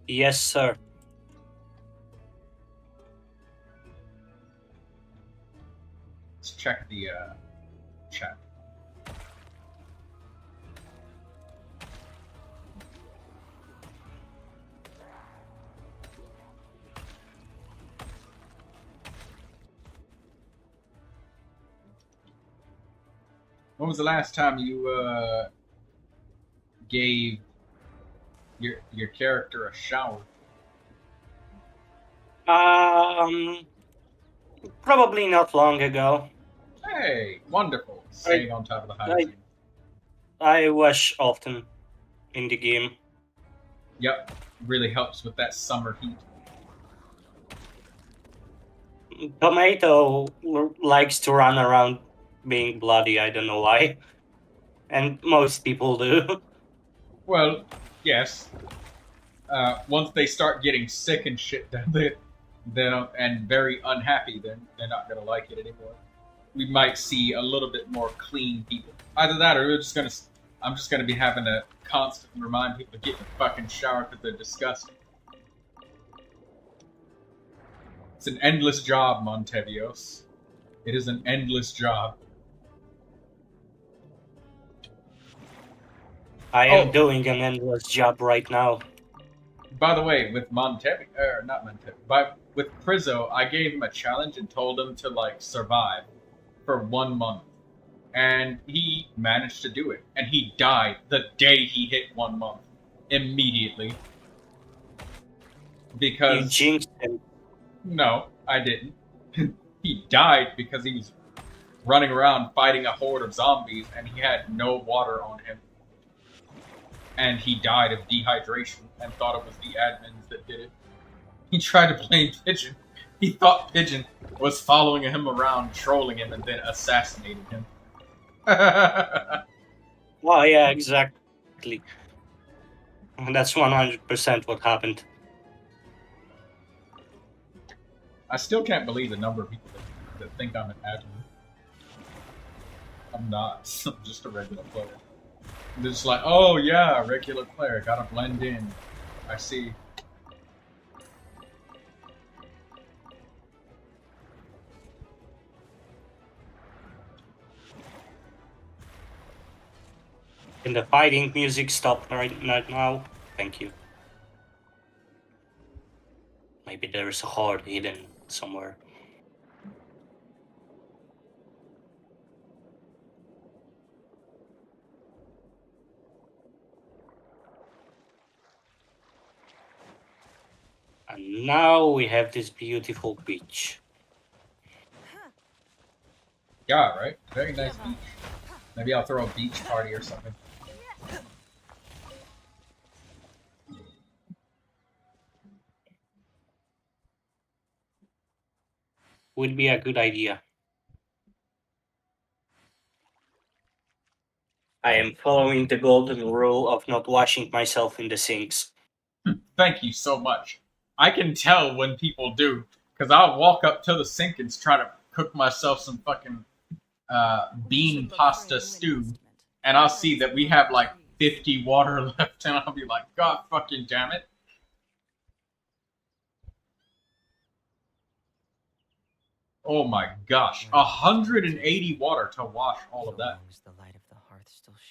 Speaker 15: Yes, sir.
Speaker 1: Let's check the chat. When was the last time you gave your character a shower?
Speaker 15: Probably not long ago.
Speaker 1: Hey, wonderful. Staying on top of the hygiene.
Speaker 15: I wash often in the game.
Speaker 1: Yep, really helps with that summer heat.
Speaker 15: Tomato likes to run around being bloody, I don't know why. And most people do.
Speaker 1: Well, yes. Once they start getting sick and shit, and very unhappy, then they're not gonna like it anymore. We might see a little bit more clean people. Either that, or I'm just gonna be having to constantly remind people to get in the fucking shower because they're disgusting. It's an endless job, Montevios. It is an endless job.
Speaker 15: I am doing an endless job right now.
Speaker 1: By the way, with with Prizzo, I gave him a challenge and told him to like survive for 1 month, and he managed to do it. And he died the day he hit 1 month, immediately. Because
Speaker 15: you jinxed him.
Speaker 1: No, I didn't. He died because he was running around fighting a horde of zombies, and he had no water on him. And he died of dehydration and thought it was the admins that did it. He tried to blame Pigeon. He thought Pigeon was following him around, trolling him, and then assassinated him.
Speaker 15: Well, yeah, exactly. That's 100% what happened.
Speaker 1: I still can't believe the number of people that think I'm an admin. I'm not. I'm just a regular player. They're just like, oh yeah, regular player, gotta blend in. I see.
Speaker 15: Can the fighting music stop right now? Thank you. Maybe there's a horde hidden somewhere. And now we have this beautiful beach.
Speaker 1: Yeah, right? Very nice beach. Maybe I'll throw a beach party or something.
Speaker 15: Would be a good idea. I am following the golden rule of not washing myself in the sinks.
Speaker 1: Thank you so much. I can tell when people do, because I'll walk up to the sink and try to cook myself some fucking bean pasta stew, and I'll see that we have like 50 water left, and I'll be like, God fucking damn it. Oh my gosh, 180 water to wash all of that.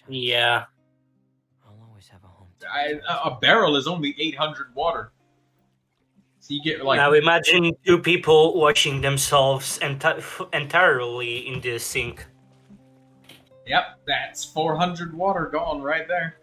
Speaker 15: Yeah.
Speaker 1: A barrel is only 800 water. So you get like...
Speaker 15: Now imagine two people washing themselves entirely in the sink.
Speaker 1: Yep, that's 400 water gone right there.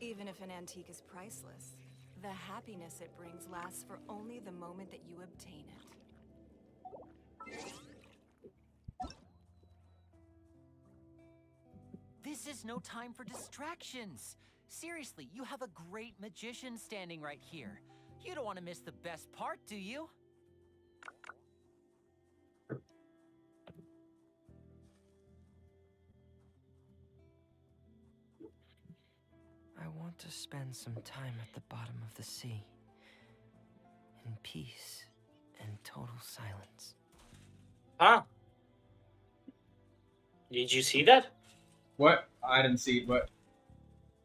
Speaker 14: Even if an antique is priceless, the happiness it brings lasts for only the moment that you obtain it.
Speaker 10: This is no time for distractions. Seriously, you have a great magician standing right here. You don't want to miss the best part, do you?
Speaker 11: I want to spend some time at the bottom of the sea. In peace and total silence.
Speaker 15: Huh? Did you see that?
Speaker 1: What? I didn't see what.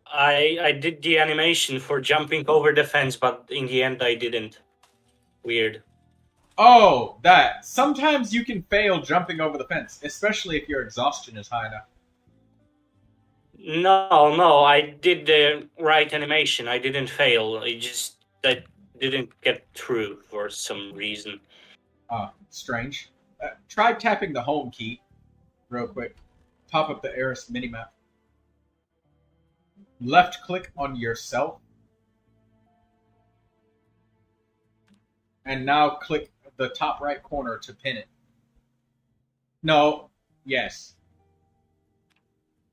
Speaker 15: I did the animation for jumping over the fence, but in the end I didn't. Weird.
Speaker 1: Oh, that. Sometimes you can fail jumping over the fence, especially if your exhaustion is high enough.
Speaker 15: No, I did the right animation. I didn't fail. That didn't get through for some reason.
Speaker 1: Ah, strange. Try tapping the home key real quick. Pop up the Eris minimap. Left click on yourself. And now click the top right corner to pin it. No. Yes.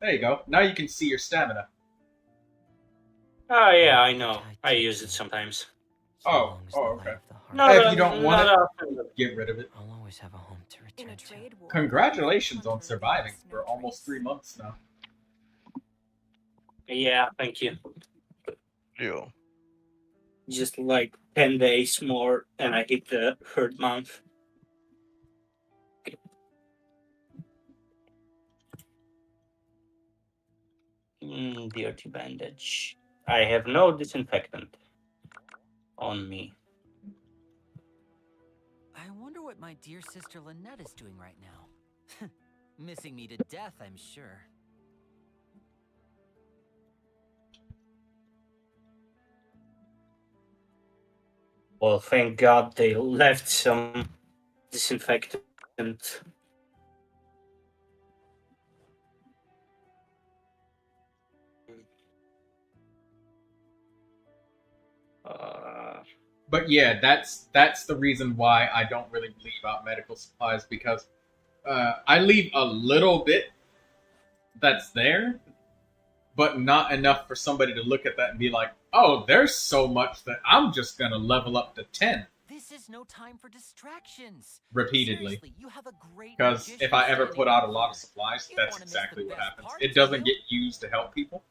Speaker 1: There you go. Now you can see your stamina.
Speaker 15: Oh yeah, I know. I use it sometimes.
Speaker 1: Oh, okay.
Speaker 15: No,
Speaker 1: if you don't want
Speaker 15: it,
Speaker 1: get rid of it.
Speaker 11: I'll always have a home to return to.
Speaker 1: Congratulations on surviving for almost 3 months now.
Speaker 15: Yeah, thank you.
Speaker 4: Yeah.
Speaker 15: Just like 10 days more and I hit the 3rd month. Dirty bandage. I have no disinfectant on me.
Speaker 10: I wonder what my dear sister Lynette is doing right now. Missing me to death, I'm sure.
Speaker 15: Well, thank God they left some disinfectant.
Speaker 1: But yeah, that's the reason why I don't really leave out medical supplies, because I leave a little bit that's there, but not enough for somebody to look at that and be like, oh, there's so much that I'm just going to level up to 10.
Speaker 10: This is no time for distractions.
Speaker 1: Repeatedly.
Speaker 10: Seriously, you have a great
Speaker 1: Because if I ever put out a lot of supplies, that's exactly what happens. It doesn't get used to help people,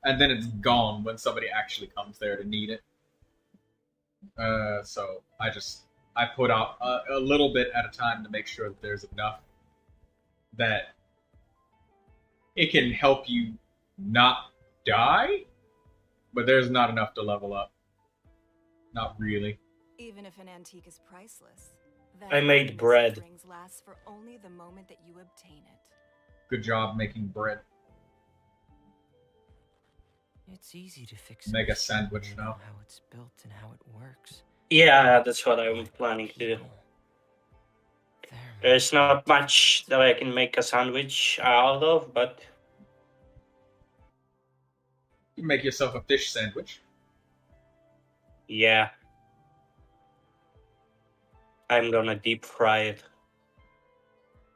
Speaker 1: and then it's gone when somebody actually comes there to need it. So I put out a little bit at a time to make sure that there's enough that it can help you not die, but there's not enough to level up. Not really.
Speaker 14: Even if an antique is priceless,
Speaker 15: I made bread.
Speaker 14: Brings lasts for only the moment that you obtain it.
Speaker 1: Good job making bread.
Speaker 11: It's easy to fix.
Speaker 1: Make a sandwich now.
Speaker 11: How it's built and how it works.
Speaker 15: Yeah, that's what I'm planning to do. There's not much that I can make a sandwich out of, but
Speaker 1: you make yourself a fish sandwich.
Speaker 15: Yeah. I'm gonna deep fry it.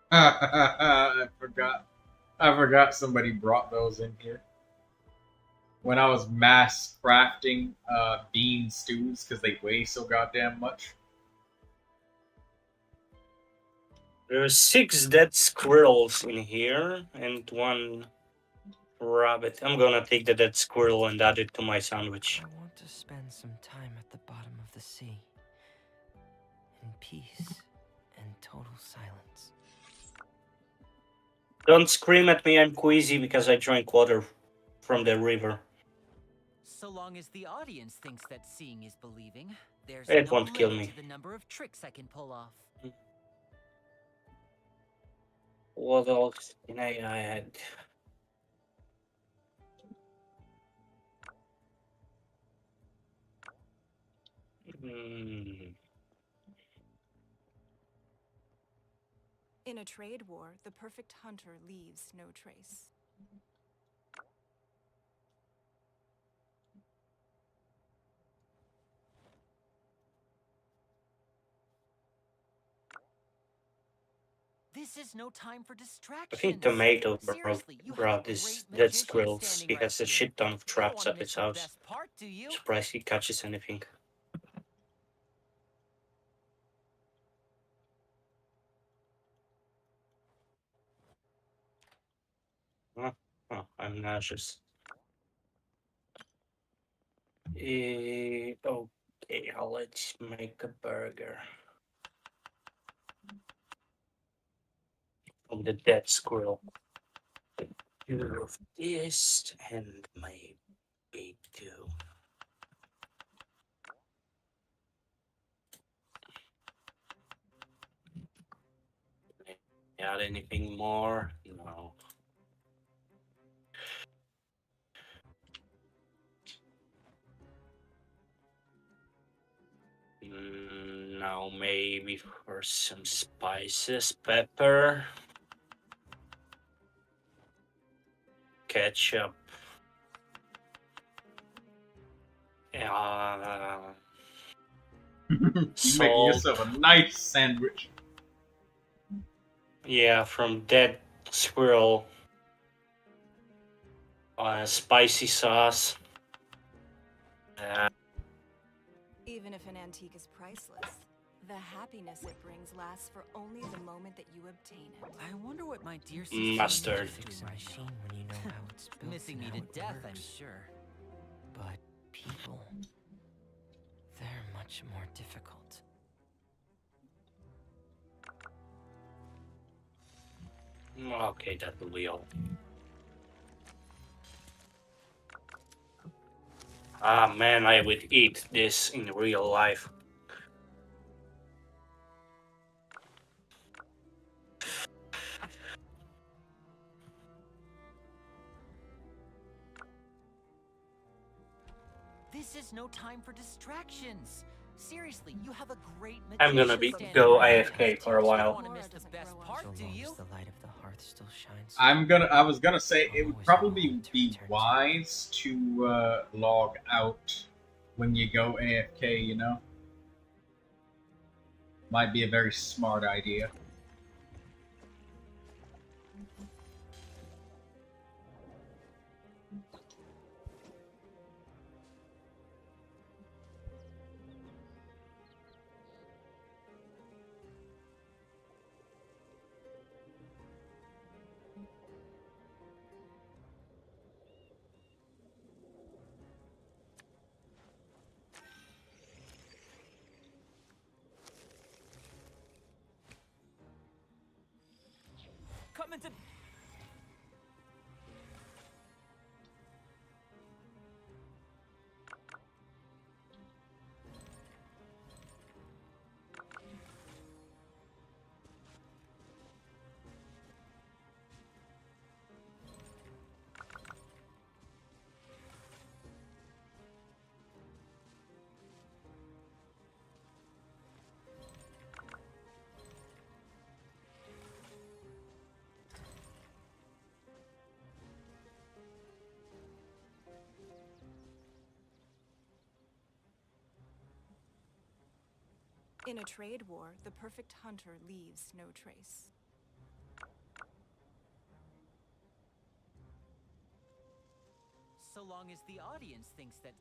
Speaker 1: I forgot somebody brought those in here. When I was mass crafting bean stews because they weigh so goddamn much.
Speaker 15: There are 6 dead squirrels in here and 1 rabbit. I'm gonna take the dead squirrel and add it to my sandwich.
Speaker 11: I want to spend some time at the bottom of the sea. In peace and total silence.
Speaker 15: Don't scream at me, I'm queasy because I drank water from the river.
Speaker 10: So long as the audience thinks that seeing is believing, there's
Speaker 15: It
Speaker 10: no
Speaker 15: won't kill
Speaker 10: limit
Speaker 15: me.
Speaker 10: to the number of tricks I can pull off.
Speaker 15: What else can I add?
Speaker 14: In a trade war, the perfect hunter leaves no trace.
Speaker 10: This is no time for
Speaker 15: I
Speaker 10: distractions.
Speaker 15: think Tomato
Speaker 10: Seriously, you have a
Speaker 15: brought
Speaker 10: great
Speaker 15: this dead
Speaker 10: magician
Speaker 15: squirrels.
Speaker 10: standing
Speaker 15: He
Speaker 10: right
Speaker 15: has a
Speaker 10: here.
Speaker 15: shit ton of
Speaker 10: You don't
Speaker 15: traps
Speaker 10: wanna
Speaker 15: at
Speaker 10: miss
Speaker 15: his
Speaker 10: the
Speaker 15: house.
Speaker 10: best part, do you?
Speaker 15: Surprised he catches anything. Oh, I'm nauseous. Okay, let's make a burger. From the dead squirrel. Two of this and maybe two. Add anything more? No. Now maybe for some spices, pepper, ketchup.
Speaker 1: You're making yourself a nice sandwich.
Speaker 15: Yeah, from dead squirrel. Spicy sauce.
Speaker 14: Even if an antique is priceless, the happiness it brings lasts for only the moment that you obtain it.
Speaker 10: I wonder what my dear
Speaker 15: Mustard.
Speaker 10: fix a machine when you know how it's built. Missing me to death, I'm sure.
Speaker 11: But people, they're much more difficult.
Speaker 15: Okay, that will be all. Ah man, I would eat this in real life.
Speaker 10: This is no time for distractions. Seriously, you have a great
Speaker 15: I'm gonna go AFK for a while.
Speaker 10: You don't want to miss the best part, do you?
Speaker 11: The light of the hearth still shines.
Speaker 1: I was gonna say it would probably be wise to log out when you go AFK. You know, might be a very smart idea.
Speaker 10: Come into.
Speaker 14: In a trade war, the perfect hunter leaves no trace.
Speaker 10: So long as the audience thinks that.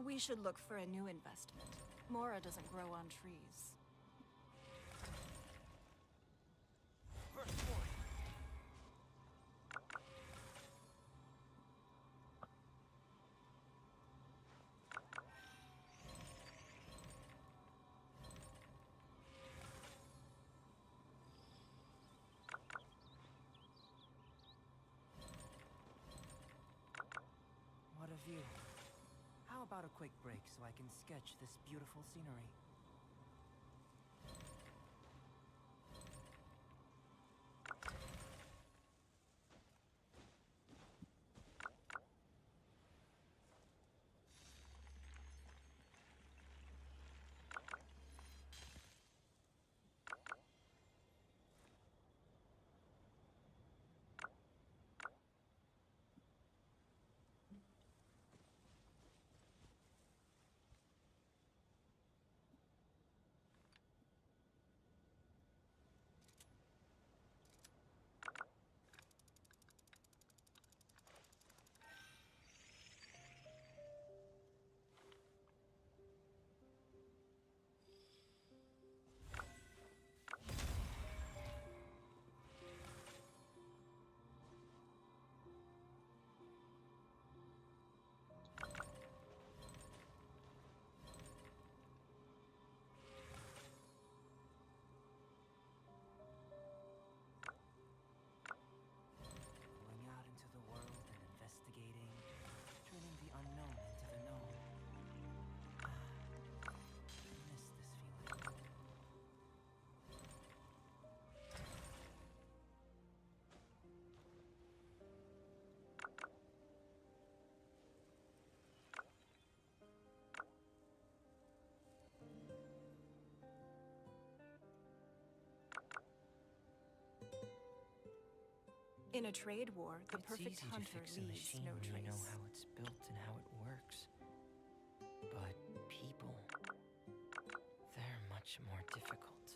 Speaker 14: We should look for a new investment. Mora doesn't grow on trees.
Speaker 16: about a quick break so I can sketch this beautiful scenery?
Speaker 14: In a trade war, the
Speaker 16: It's
Speaker 14: perfect
Speaker 16: easy to
Speaker 14: hunter
Speaker 16: fix a
Speaker 14: leaves
Speaker 16: machine
Speaker 14: no
Speaker 16: when you know
Speaker 14: trace.
Speaker 16: how it's built and how it works. But people, they're much more difficult.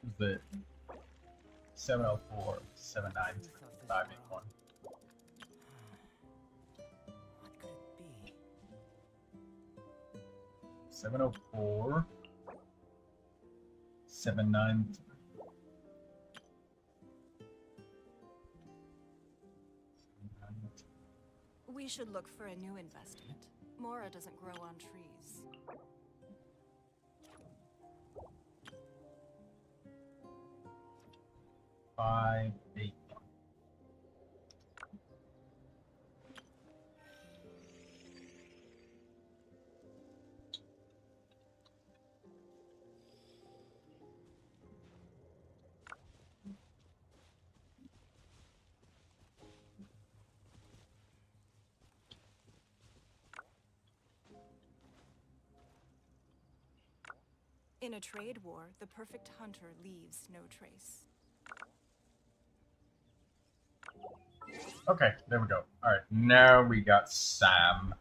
Speaker 1: Who's the 704, 793, 581?
Speaker 16: What could it be?
Speaker 1: 704, 793.
Speaker 14: We should look for a new investment. Mora doesn't grow on trees.
Speaker 1: Five, eight.
Speaker 14: In a trade war, the perfect hunter leaves no trace.
Speaker 1: Okay, there we go. Alright, now we got Sam.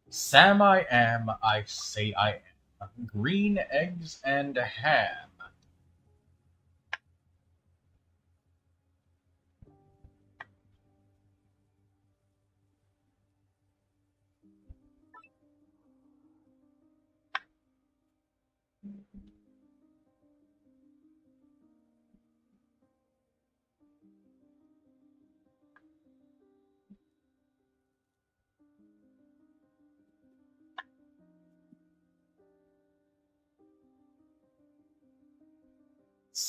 Speaker 1: Sam I am, I say I am. Green eggs and ham.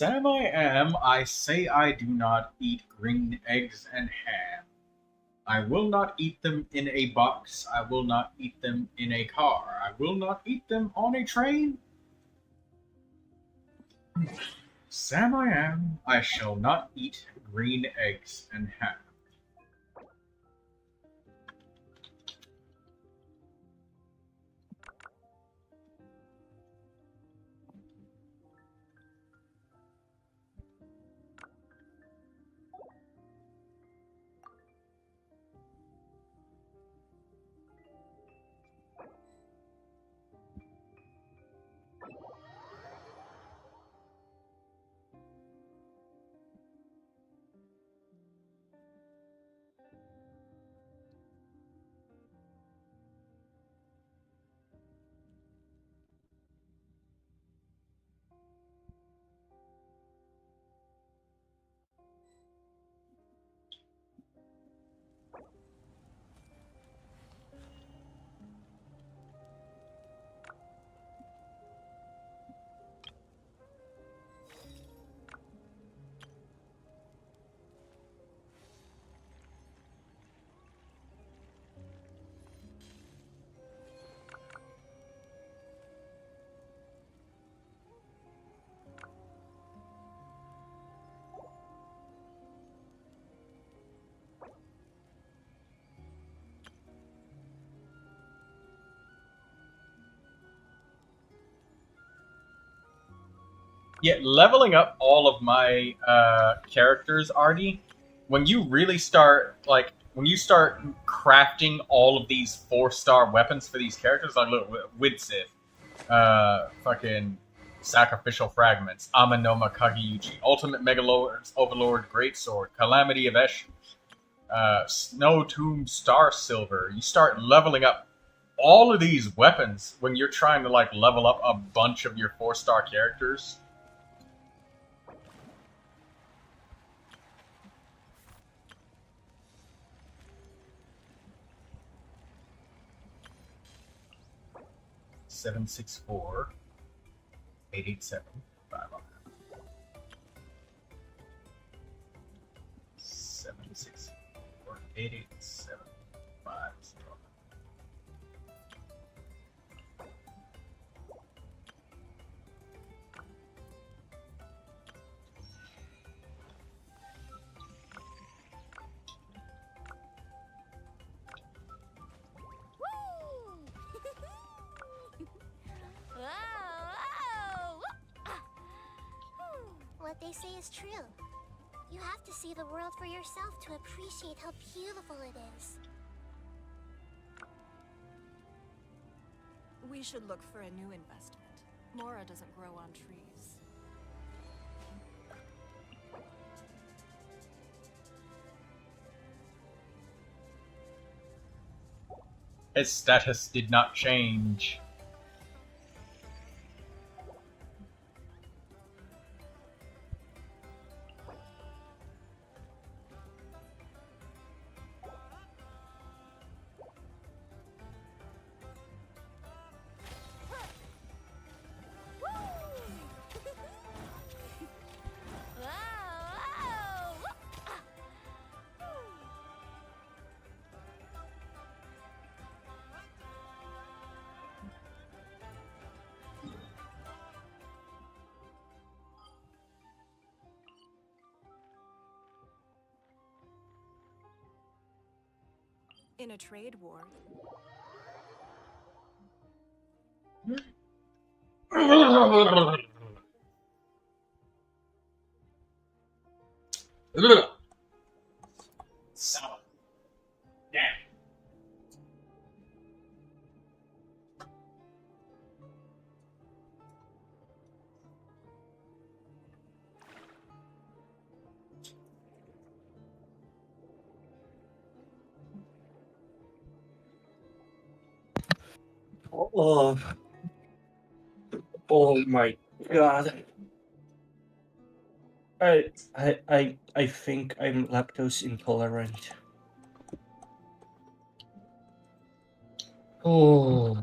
Speaker 1: Sam I am, I say I do not eat green eggs and ham. I will not eat them in a box. I will not eat them in a car. I will not eat them on a train. Sam I am, I shall not eat green eggs and ham. Yeah, leveling up all of my characters, Artie, when you really start, like, when you start crafting all of these 4-star weapons for these characters, like, look, Widsith, fucking Sacrificial Fragments, Amanoma Kageyuchi, Ultimate Megalord, Overlord Greatsword, Calamity of Esh, Snow Tomb Star Silver. You start leveling up all of these weapons when you're trying to, like, level up a bunch of your 4-star characters. Seven 887 500. 764 887 500.
Speaker 2: What they say is true. You have to see the world for yourself to appreciate how beautiful it is.
Speaker 14: We should look for a new investment. Mora doesn't grow on trees.
Speaker 1: His status did not change.
Speaker 14: In a trade war.
Speaker 1: Son of a- damn.
Speaker 15: Oh, oh my god. I think I'm lactose intolerant. Oh.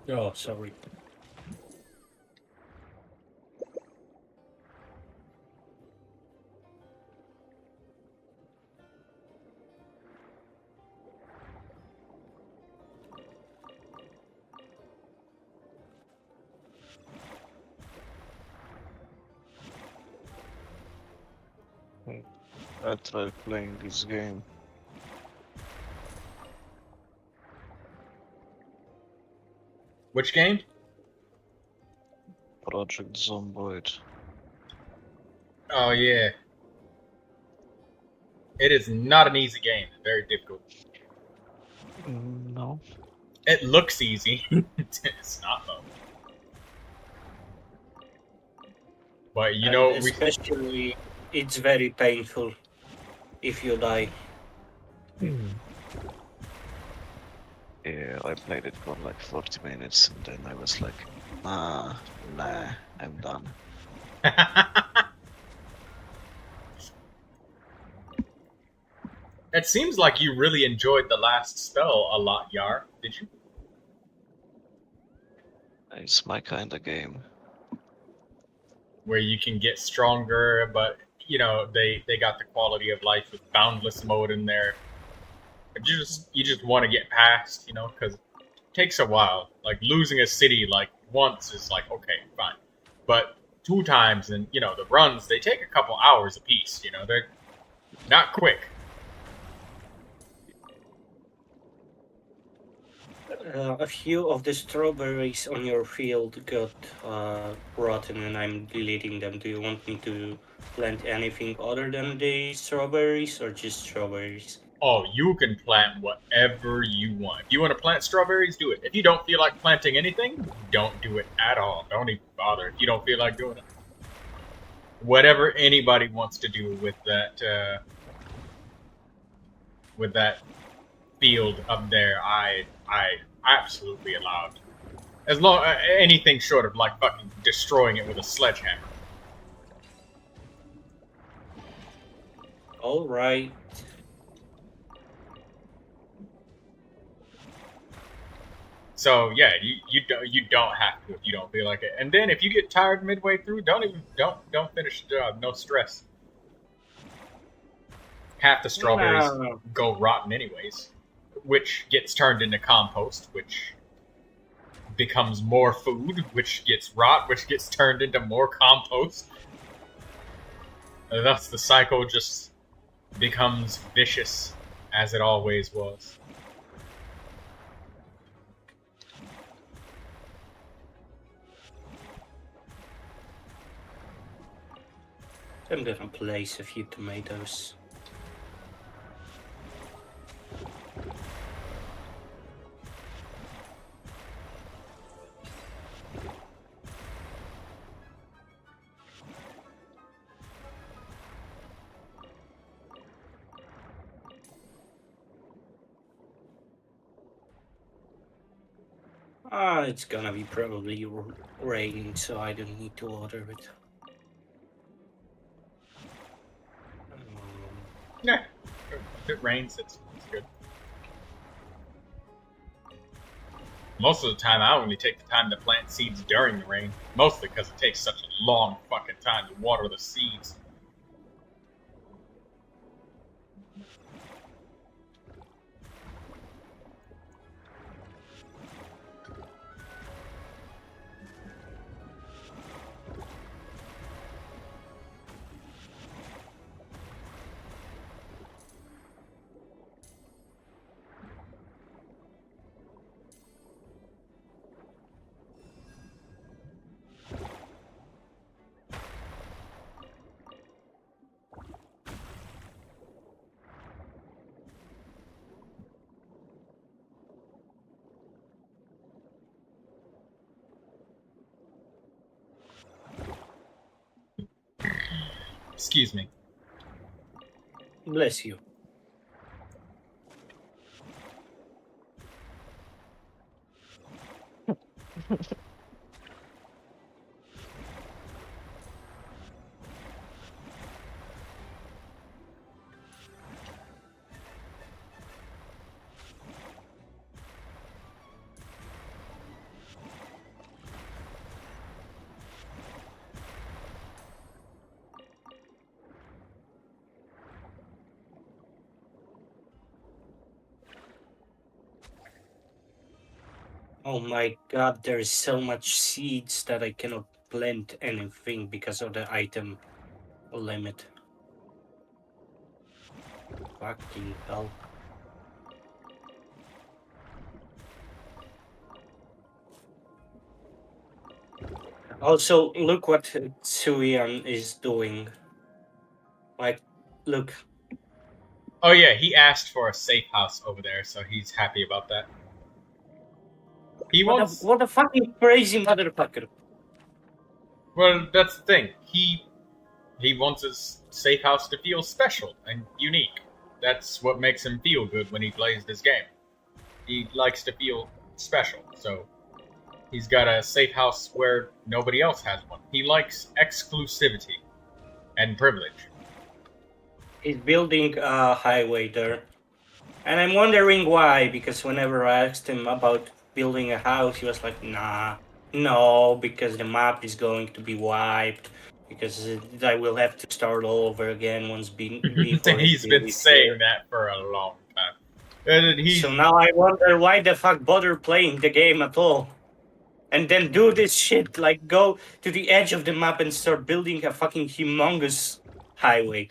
Speaker 15: Oh, sorry.
Speaker 4: I tried playing this game.
Speaker 1: Which game?
Speaker 4: Project Zomboid.
Speaker 1: Oh yeah. It is not an easy game. Very difficult.
Speaker 4: No.
Speaker 1: It looks easy. It's not though. But you know,
Speaker 15: especially it's very painful if you die.
Speaker 4: Yeah, I played it for like 40 minutes and then I was like, nah, I'm done.
Speaker 1: It seems like you really enjoyed the last spell a lot, Yar. Did you?
Speaker 4: It's my kind of game.
Speaker 1: Where you can get stronger, but you know they got the quality of life with boundless mode in there. But you just want to get past, you know, because it takes a while. Like losing a city like once is like okay, fine, but 2 times and you know the runs they take a couple hours apiece. You know they're not quick.
Speaker 15: A few of the strawberries on your field got rotten and I'm deleting them. Do you want me to plant anything other than the strawberries or just strawberries?
Speaker 1: Oh, you can plant whatever you want. If you want to plant strawberries, do it. If you don't feel like planting anything, don't do it at all. Don't even bother if you don't feel like doing it. Whatever anybody wants to do with that field up there, I absolutely allowed. As long anything short of like fucking destroying it with a sledgehammer.
Speaker 15: All right.
Speaker 1: So yeah, you don't have to if you don't feel like it. And then if you get tired midway through, don't finish the job. No stress. Half the strawberries go rotten anyways, which gets turned into compost, which becomes more food, which gets rot, which gets turned into more compost. And thus the cycle just becomes vicious, as it always was.
Speaker 15: I'm gonna place a few tomatoes. It's gonna be probably raining, so I don't need to water it.
Speaker 1: Yeah, if it rains, it's good. Most of the time, I only take the time to plant seeds during the rain. Mostly because it takes such a long fucking time to water the seeds. Excuse me.
Speaker 15: Bless you. Oh my god, there's so much seeds that I cannot plant anything because of the item limit. Fucking hell. Also, look what Tsuyan is doing. Like, look.
Speaker 1: Oh yeah, he asked for a safe house over there, so he's happy about that. He wants.
Speaker 15: What a fucking crazy motherfucker.
Speaker 1: Well, that's the thing. He wants his safe house to feel special and unique. That's what makes him feel good when he plays this game. He likes to feel special, so he's got a safe house where nobody else has one. He likes exclusivity and privilege.
Speaker 15: He's building a highway there. And I'm wondering why, because whenever I asked him about building a house, he was like, nah, no, because the map is going to be wiped, because I will have to start all over again once before
Speaker 1: He's been saying that for a long time. And
Speaker 15: So now I wonder why the fuck bother playing the game at all. And then do this shit, like go to the edge of the map and start building a fucking humongous highway.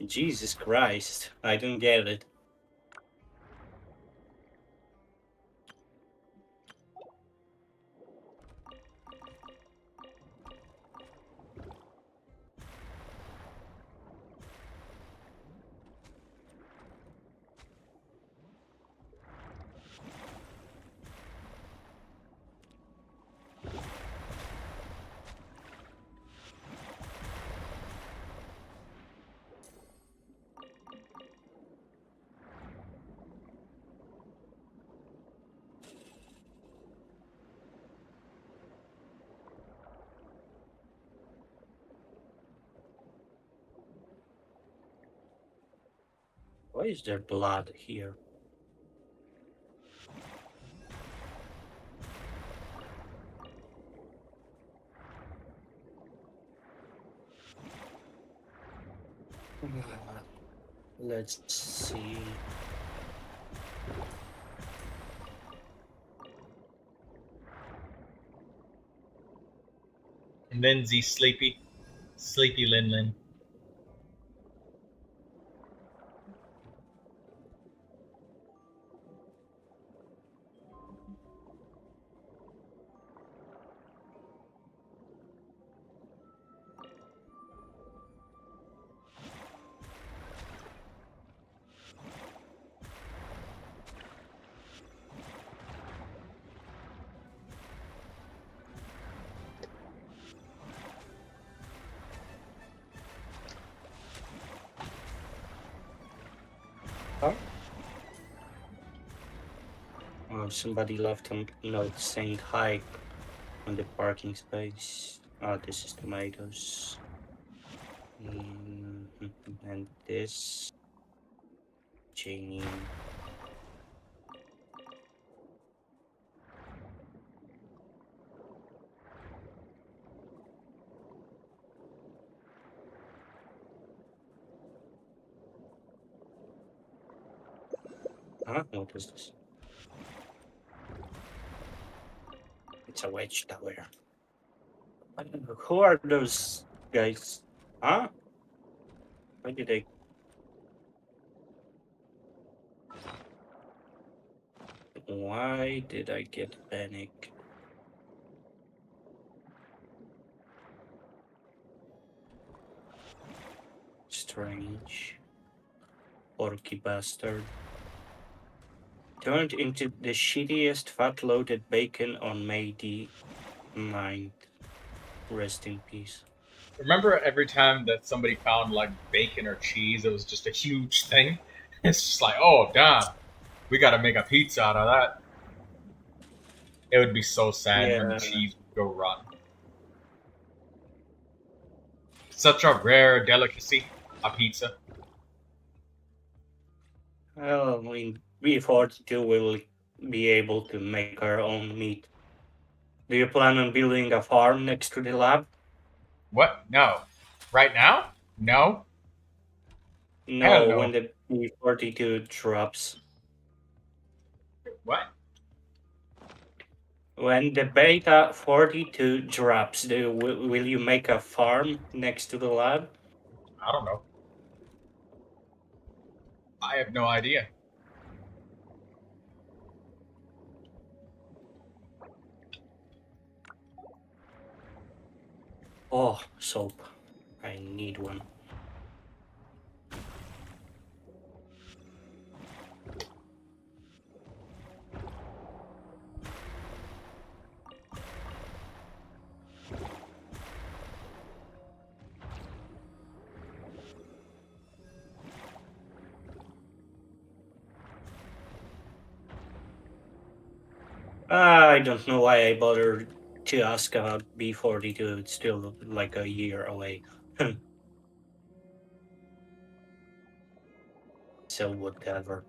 Speaker 15: Jesus Christ, I don't get it. Why is there blood here? Let's see.
Speaker 1: Lindsay sleepy. Sleepy Lin Lin.
Speaker 15: Huh? Oh, somebody left a note saying hi on the parking space. Oh, this is tomatoes. And this. Janie. Huh? What is this? It's a wedge tower. Who are those guys? Huh? Why did they? Why did I get panic? Strange. Porky bastard. Turned into the shittiest fat-loaded bacon on May the 9th. Rest in peace.
Speaker 1: Remember every time that somebody found like bacon or cheese, it was just a huge thing? It's just like, oh damn, we gotta make a pizza out of that. It would be so sad when the cheese would go rotten. Such a rare delicacy, a pizza.
Speaker 15: Well, I mean, B42 will be able to make our own meat. Do you plan on building a farm next to the lab?
Speaker 1: What? No. Right now? No.
Speaker 15: No, when the B42 drops.
Speaker 1: What?
Speaker 15: When the beta 42 drops, will you make a farm next to the lab?
Speaker 1: I don't know. I have no idea.
Speaker 15: Oh, soap. I need one. I don't know why I bothered to ask about B42. It's still like a year away. So whatever.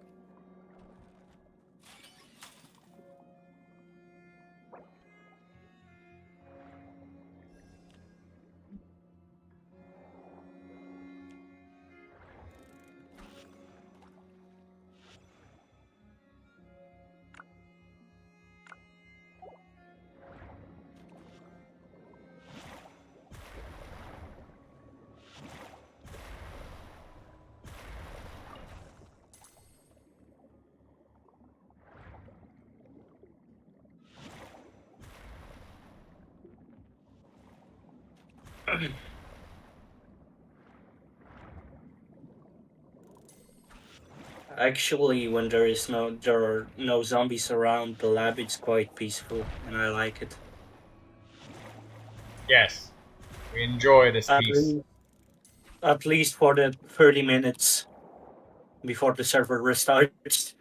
Speaker 15: Actually, when there are no zombies around, the lab is quite peaceful, and I like it.
Speaker 1: Yes, we enjoy this piece.
Speaker 15: At least for the 30 minutes before the server restarts.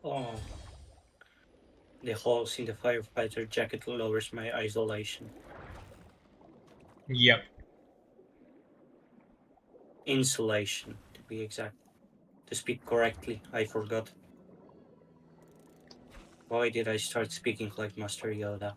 Speaker 15: Oh. The holes in the firefighter jacket lowers my isolation.
Speaker 1: Yep.
Speaker 15: Insulation, to be exact. To speak correctly, I forgot. Why did I start speaking like Master Yoda?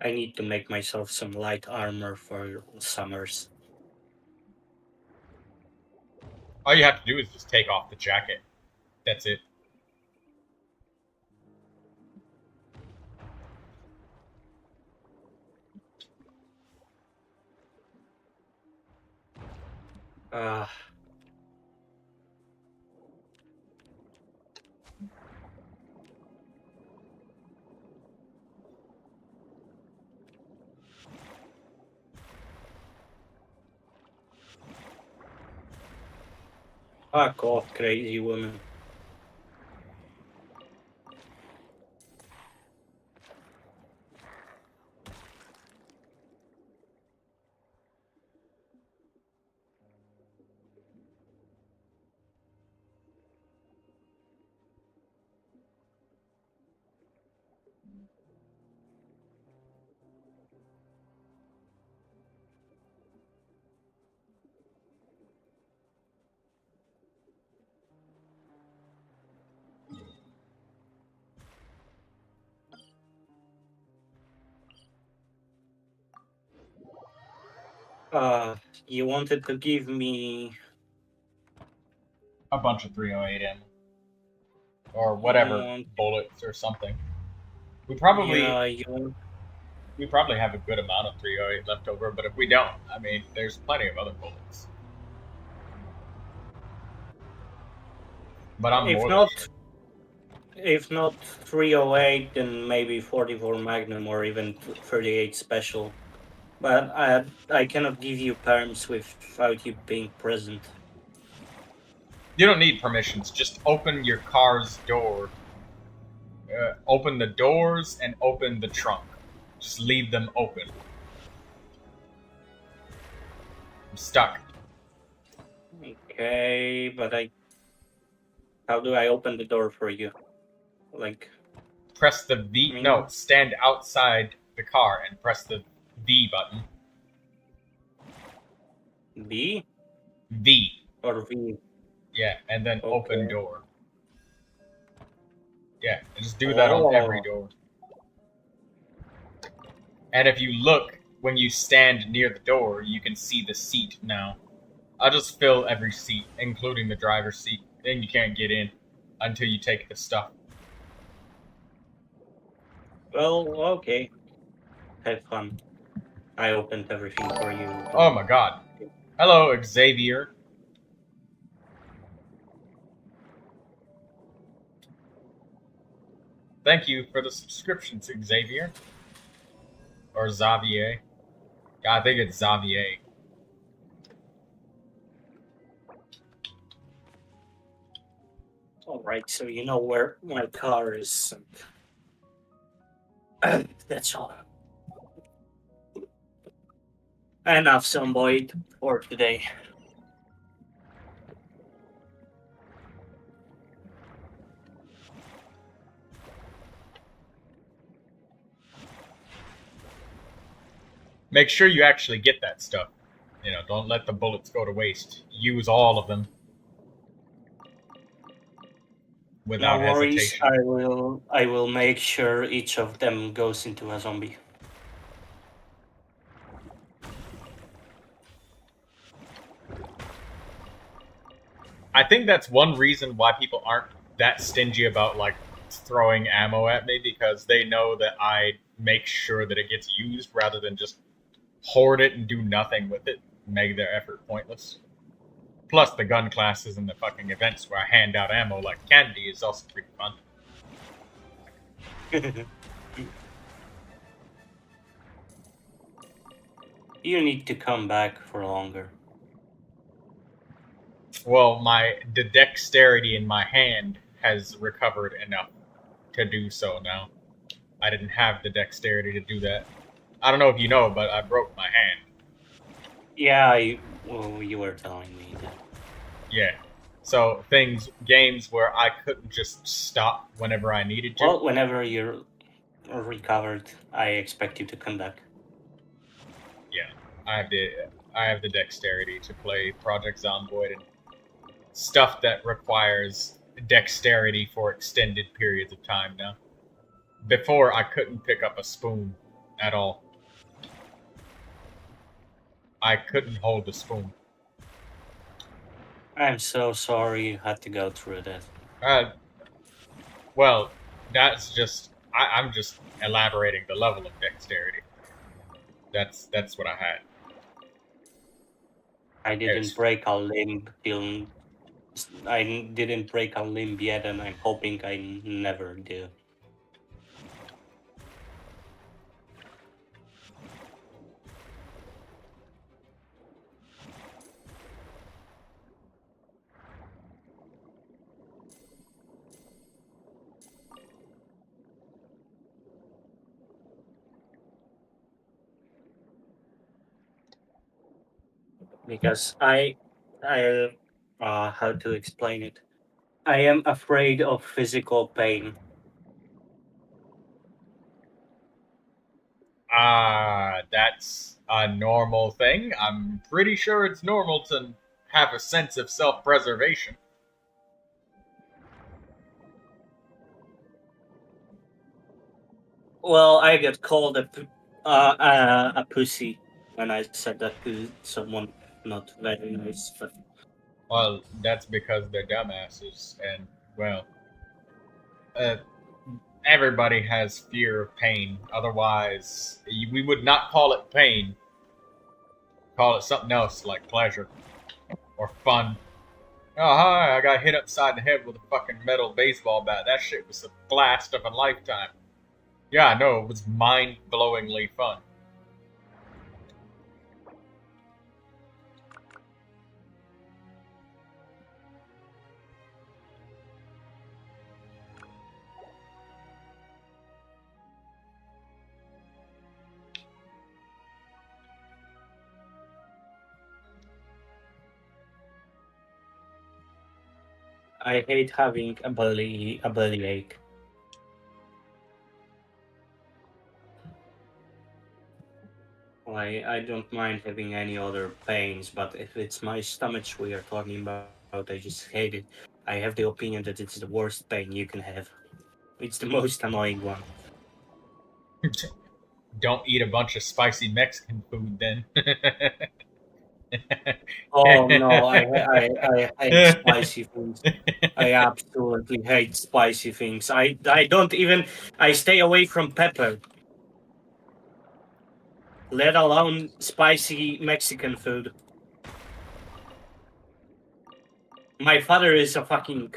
Speaker 15: I need to make myself some light armor for summers.
Speaker 1: All you have to do is just take off the jacket. That's it.
Speaker 15: Fuck off, crazy woman. You wanted to give me
Speaker 1: a bunch of 308 ammo. Or whatever, bullets or something. We probably we probably have a good amount of 308 left over, but if we don't, I mean, there's plenty of other bullets. But I'm
Speaker 15: if not 308, then maybe 44 Magnum or even 38 Special. But I cannot give you perms without you being present.
Speaker 1: You don't need permissions. Just open your car's door. Open the doors and open the trunk. Just leave them open. I'm stuck.
Speaker 15: Okay, but how do I open the door for you? Like...
Speaker 1: Press the V... No, stand outside the car and press the V button.
Speaker 15: B?
Speaker 1: V.
Speaker 15: Or V?
Speaker 1: Yeah, and then open door. Yeah, just do that on every door. And if you look, when you stand near the door, you can see the seat now. I'll just fill every seat, including the driver's seat. Then you can't get in until you take the stuff.
Speaker 15: Well, okay. Have fun. I opened everything for you.
Speaker 1: Oh my god. Hello, Xavier. Thank you for the subscriptions, Xavier. Or Xavier. I think it's Xavier.
Speaker 15: Alright, so you know where my car is. That's all. Enough, Zomboid, for today.
Speaker 1: Make sure you actually get that stuff. You know, don't let the bullets go to waste. Use all of them. Without
Speaker 15: no worries,
Speaker 1: hesitation.
Speaker 15: I will make sure each of them goes into a zombie.
Speaker 1: I think that's one reason why people aren't that stingy about, like, throwing ammo at me, because they know that I make sure that it gets used rather than just hoard it and do nothing with it, make their effort pointless. Plus, the gun classes and the fucking events where I hand out ammo like candy is also pretty fun.
Speaker 15: You need to come back for longer.
Speaker 1: Well, the dexterity in my hand has recovered enough to do so now. I didn't have the dexterity to do that. I don't know if you know, but I broke my hand.
Speaker 15: Yeah, you were telling me that.
Speaker 1: Yeah. So, games where I couldn't just stop whenever I needed to.
Speaker 15: Well, whenever you're recovered, I expect you to come back.
Speaker 1: Yeah, I have the dexterity to play Project Zomboid and stuff that requires dexterity for extended periods of time now. Before, I couldn't pick up a spoon at all. I couldn't hold the spoon.
Speaker 15: I'm so sorry you had to go through that.
Speaker 1: Well, that's just I'm just elaborating the level of dexterity. That's what I had.
Speaker 15: I didn't break a limb till I didn't break a limb yet, and I'm hoping I never do. Because how to explain it? I am afraid of physical pain.
Speaker 1: That's a normal thing. I'm pretty sure it's normal to have a sense of self-preservation.
Speaker 15: Well, I get called a pussy when I said that to someone not very nice. But
Speaker 1: Well, that's because they're dumbasses, and well, everybody has fear of pain. Otherwise, we would not call it pain. Call it something else like pleasure or fun. Oh, hi, I got hit upside the head with a fucking metal baseball bat. That shit was the blast of a lifetime. Yeah, I know, it was mind-blowingly fun.
Speaker 15: I hate having a belly ache. I don't mind having any other pains, but if it's my stomach we are talking about, I just hate it. I have the opinion that it's the worst pain you can have. It's the most annoying one.
Speaker 1: Don't eat a bunch of spicy Mexican food then.
Speaker 15: Oh no, I hate spicy things. I absolutely hate spicy things. I don't even I stay away from pepper. Let alone spicy Mexican food. My father is a fucking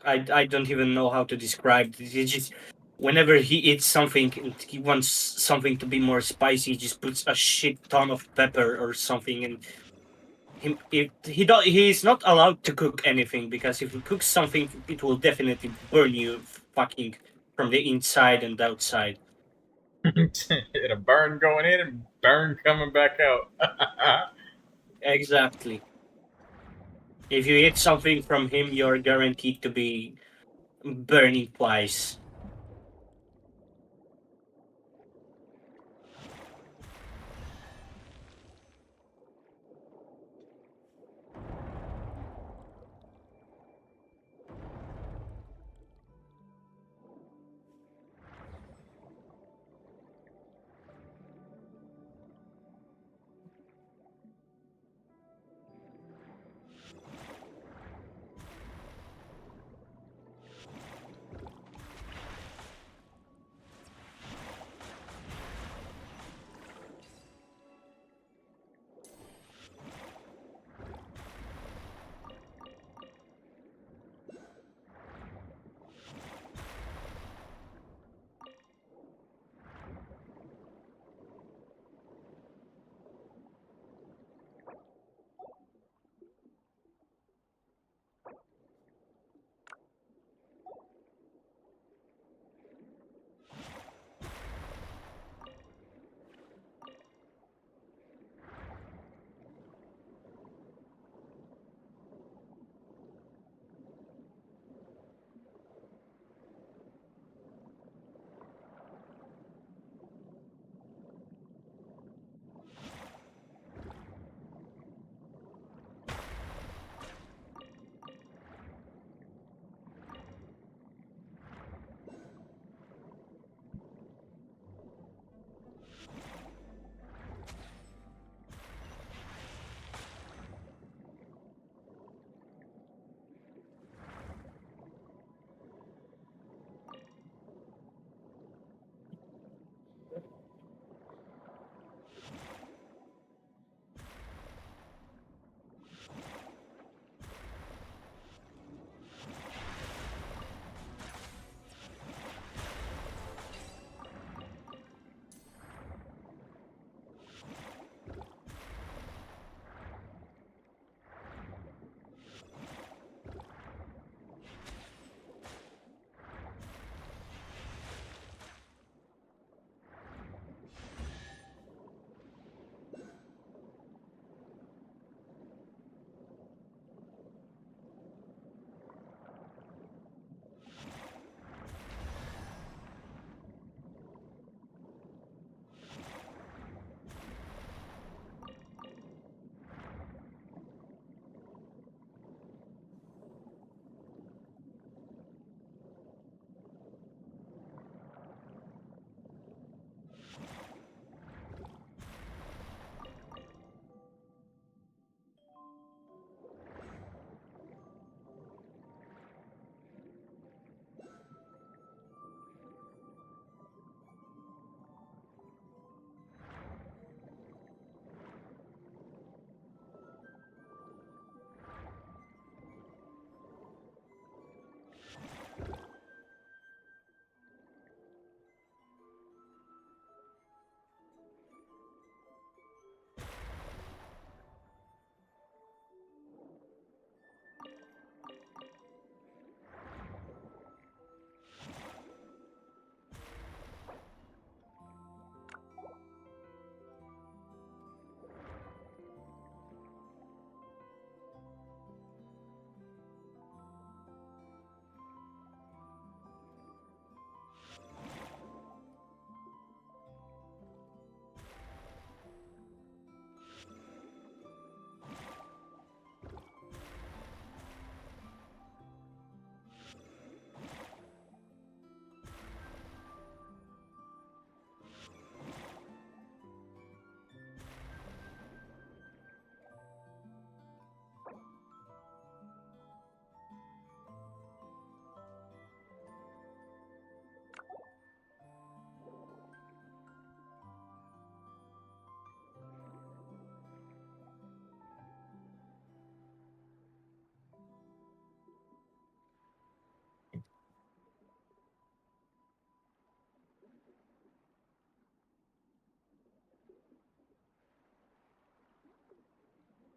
Speaker 15: I don't even know how to describe it. He just whenever he eats something and he wants something to be more spicy, he just puts a shit ton of pepper or something and he's not allowed to cook anything because if he cooks something it will definitely burn you fucking from the inside and outside.
Speaker 1: It'll burn going in and burn coming back out.
Speaker 15: Exactly. If you eat something from him, you're guaranteed to be burning twice.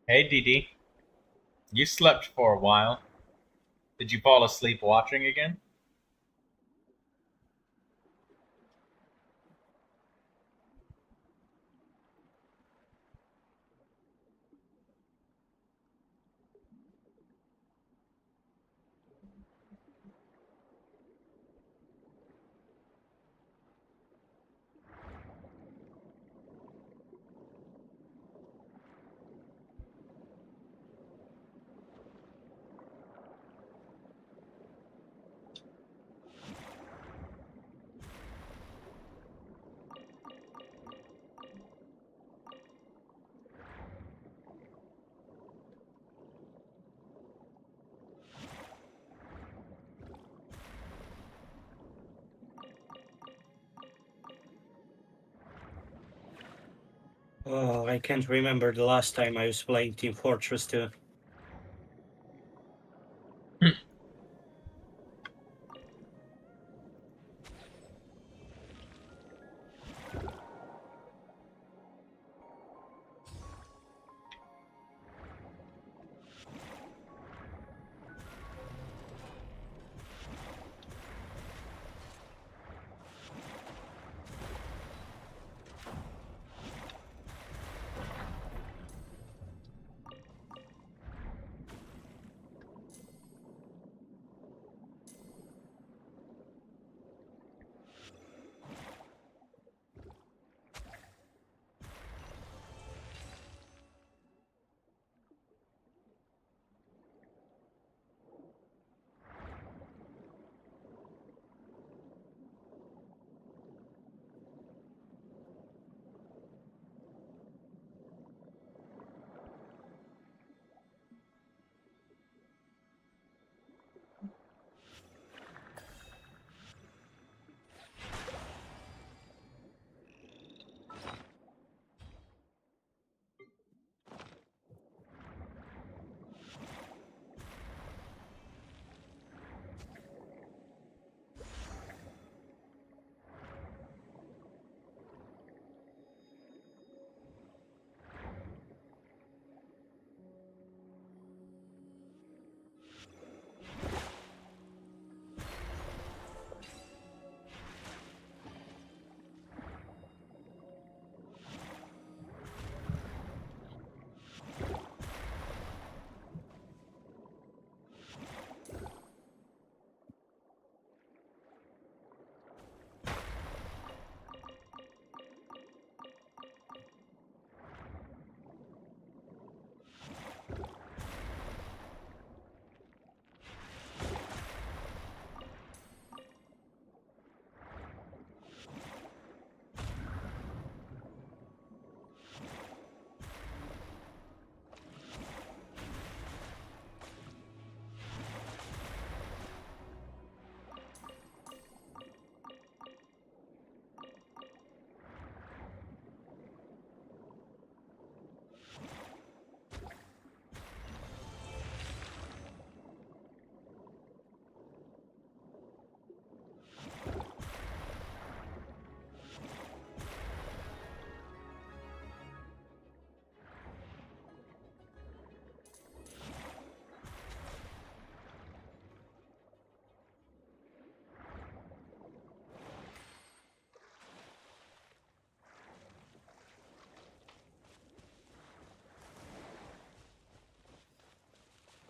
Speaker 1: Hey, Dee Dee. You slept for a while. Did you fall asleep watching again?
Speaker 15: Oh, I can't remember the last time I was playing Team Fortress 2.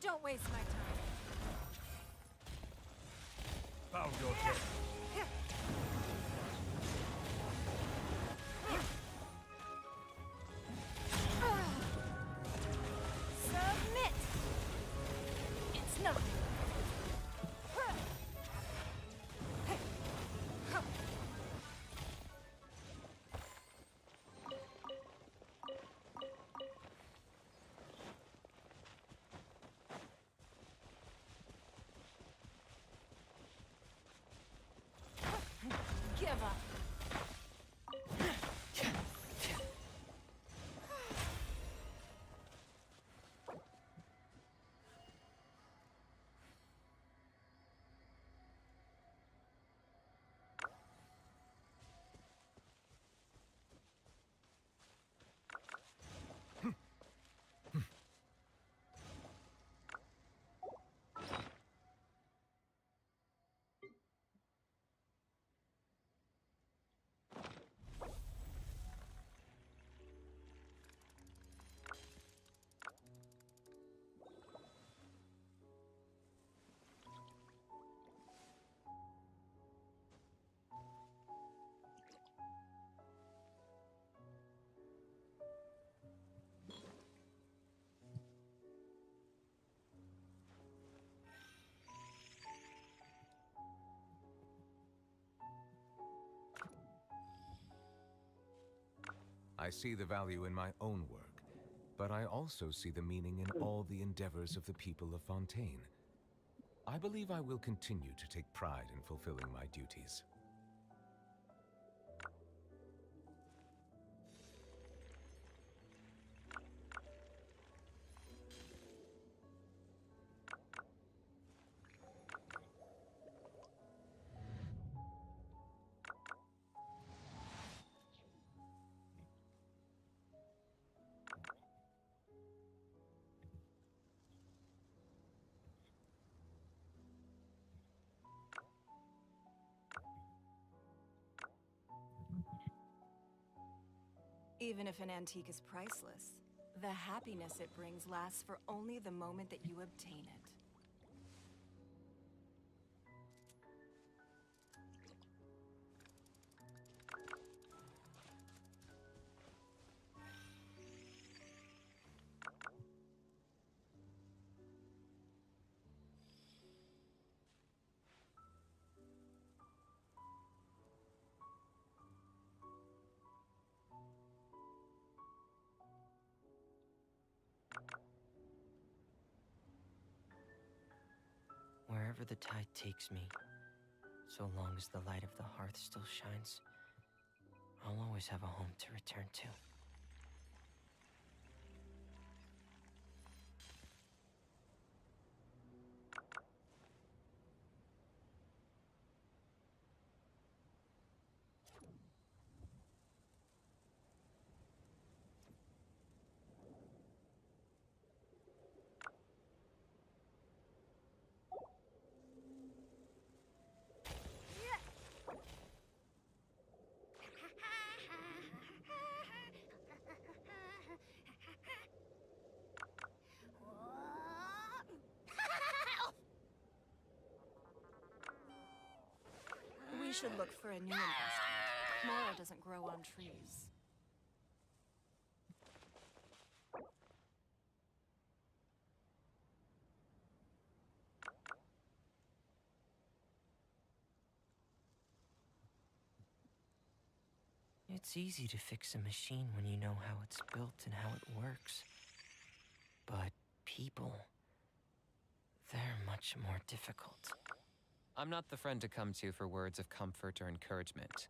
Speaker 14: Don't waste my time.
Speaker 9: Found your death.
Speaker 14: Submit. It's nothing. Give up.
Speaker 5: I see the value in my own work, but I also see the meaning in all the endeavors of the people of Fontaine. I believe I will continue to take pride in fulfilling my duties.
Speaker 14: Even if an antique is priceless, the happiness it brings lasts for only the moment that you obtain it.
Speaker 16: Wherever the tide takes me, so long as the light of the hearth still shines, I'll always have a home to return to.
Speaker 14: We should look for a new investment. Mora doesn't grow on trees.
Speaker 16: It's easy to fix a machine when you know how it's built and how it works. But people, they're much more difficult.
Speaker 17: I'm not the friend to come to for words of comfort or encouragement.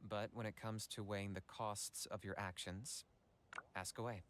Speaker 17: But when it comes to weighing the costs of your actions, ask away.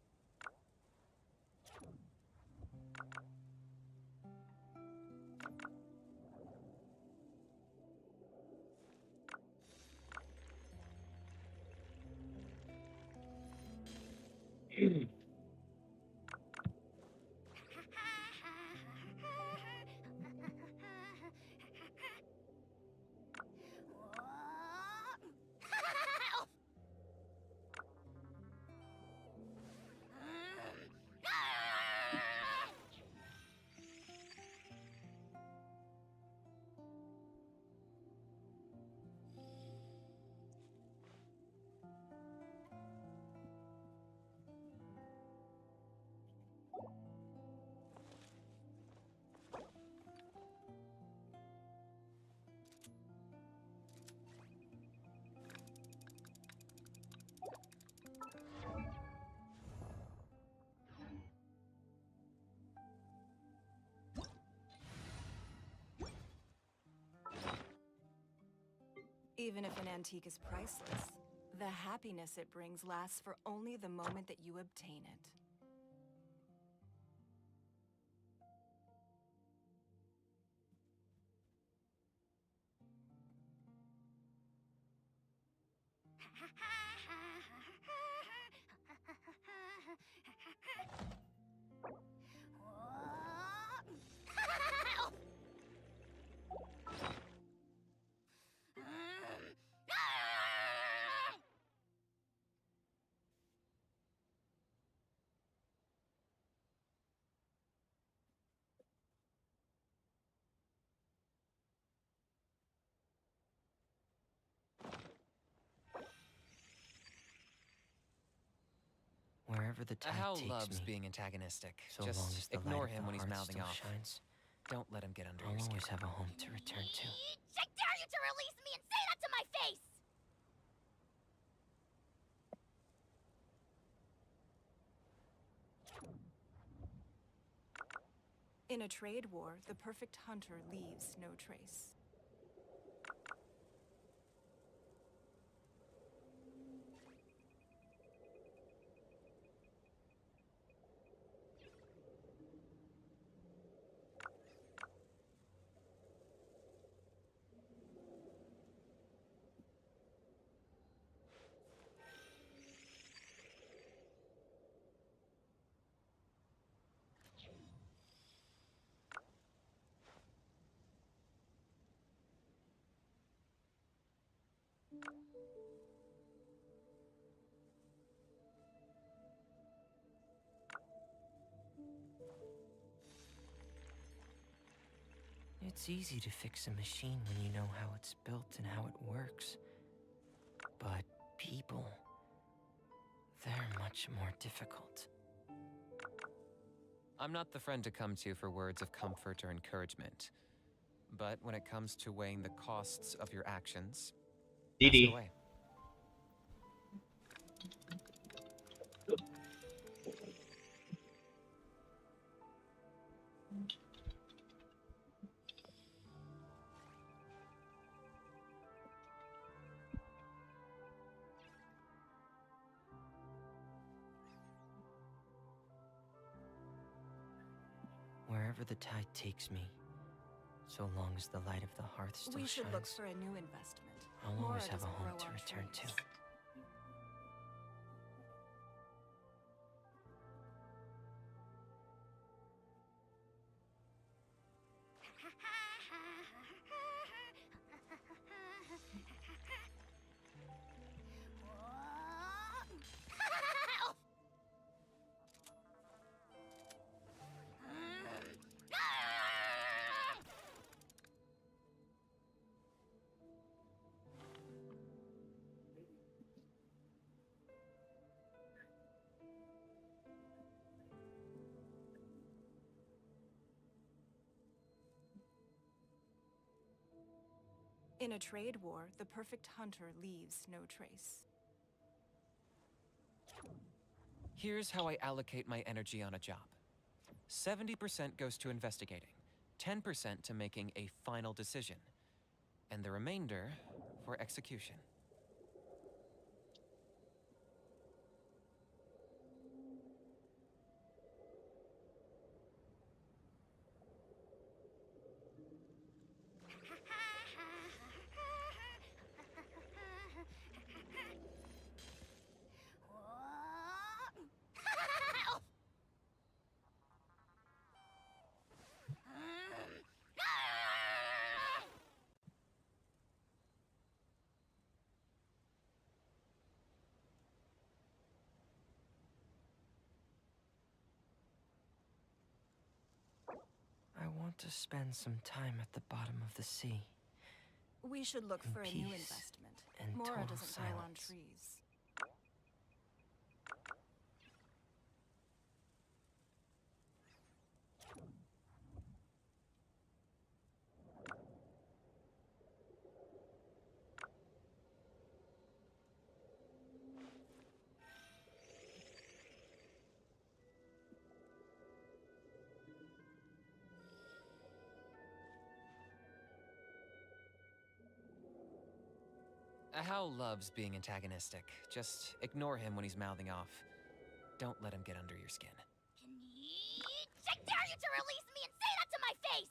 Speaker 14: Even if an antique is priceless, the happiness it brings lasts for only the moment that you obtain it.
Speaker 16: Wherever the tide
Speaker 17: Hal
Speaker 16: takes
Speaker 17: loves
Speaker 16: me,
Speaker 17: being antagonistic.
Speaker 16: so long as
Speaker 17: Just
Speaker 16: the
Speaker 17: ignore
Speaker 16: light of
Speaker 17: him
Speaker 16: the
Speaker 17: when he's
Speaker 16: hearth
Speaker 17: mouthing
Speaker 16: still
Speaker 17: off.
Speaker 16: shines,
Speaker 17: Don't let him get under
Speaker 16: I'll
Speaker 17: your skin.
Speaker 16: always have a home to return to.
Speaker 2: I dare you to release me and say that to my face!
Speaker 14: In a trade war, the perfect hunter leaves no trace.
Speaker 16: It's easy to fix a machine when you know how it's built and how it works. But people, they're much more difficult.
Speaker 17: I'm not the friend to come to for words of comfort or encouragement. But when it comes to weighing the costs of your actions, ask
Speaker 1: Didi.
Speaker 17: away.
Speaker 16: Wherever the tide takes me, so long as the light of the hearth still
Speaker 14: We should look
Speaker 16: shines,
Speaker 14: for a new investment.
Speaker 16: I'll
Speaker 14: Mora
Speaker 16: always have a
Speaker 14: doesn't
Speaker 16: home
Speaker 14: grow
Speaker 16: to
Speaker 14: on
Speaker 16: return to.
Speaker 14: trees. In a trade war, the perfect hunter leaves no trace.
Speaker 17: Here's how I allocate my energy on a job. 70% goes to investigating, 10% to making a final decision, and the remainder for execution.
Speaker 16: I want to spend some time at the bottom of the sea.
Speaker 14: We should look
Speaker 16: In
Speaker 14: for a new
Speaker 16: peace
Speaker 14: investment.
Speaker 16: and
Speaker 14: Mora
Speaker 16: total
Speaker 14: doesn't grow on
Speaker 16: silence.
Speaker 14: trees.
Speaker 17: Hal loves being antagonistic. Just ignore him when he's mouthing off. Don't let him get under your skin.
Speaker 2: I dare you to release me and say that to my face!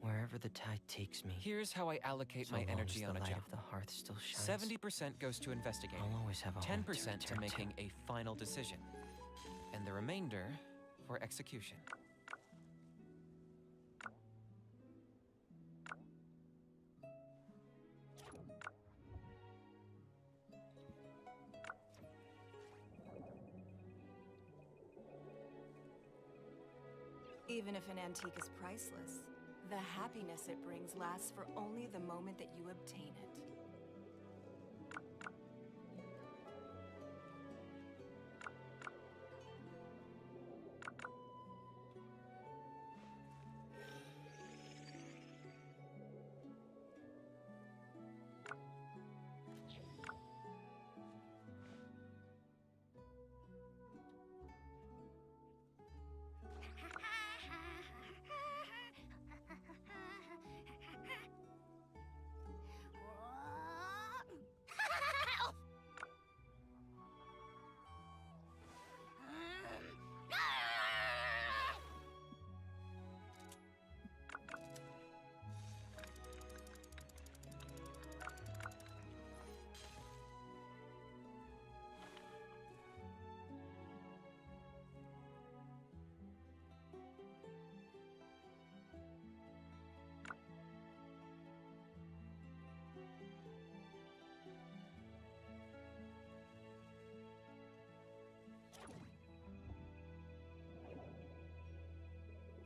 Speaker 16: Wherever the tide takes me.
Speaker 17: Here's how I allocate my energy on a job.
Speaker 16: The hearth still shines.
Speaker 17: 70% goes to investigating,
Speaker 16: I'll always have a home
Speaker 17: 10% to
Speaker 16: return
Speaker 17: making a final decision, and the remainder for execution.
Speaker 14: Even if an antique is priceless, the happiness it brings lasts for only the moment that you obtain it.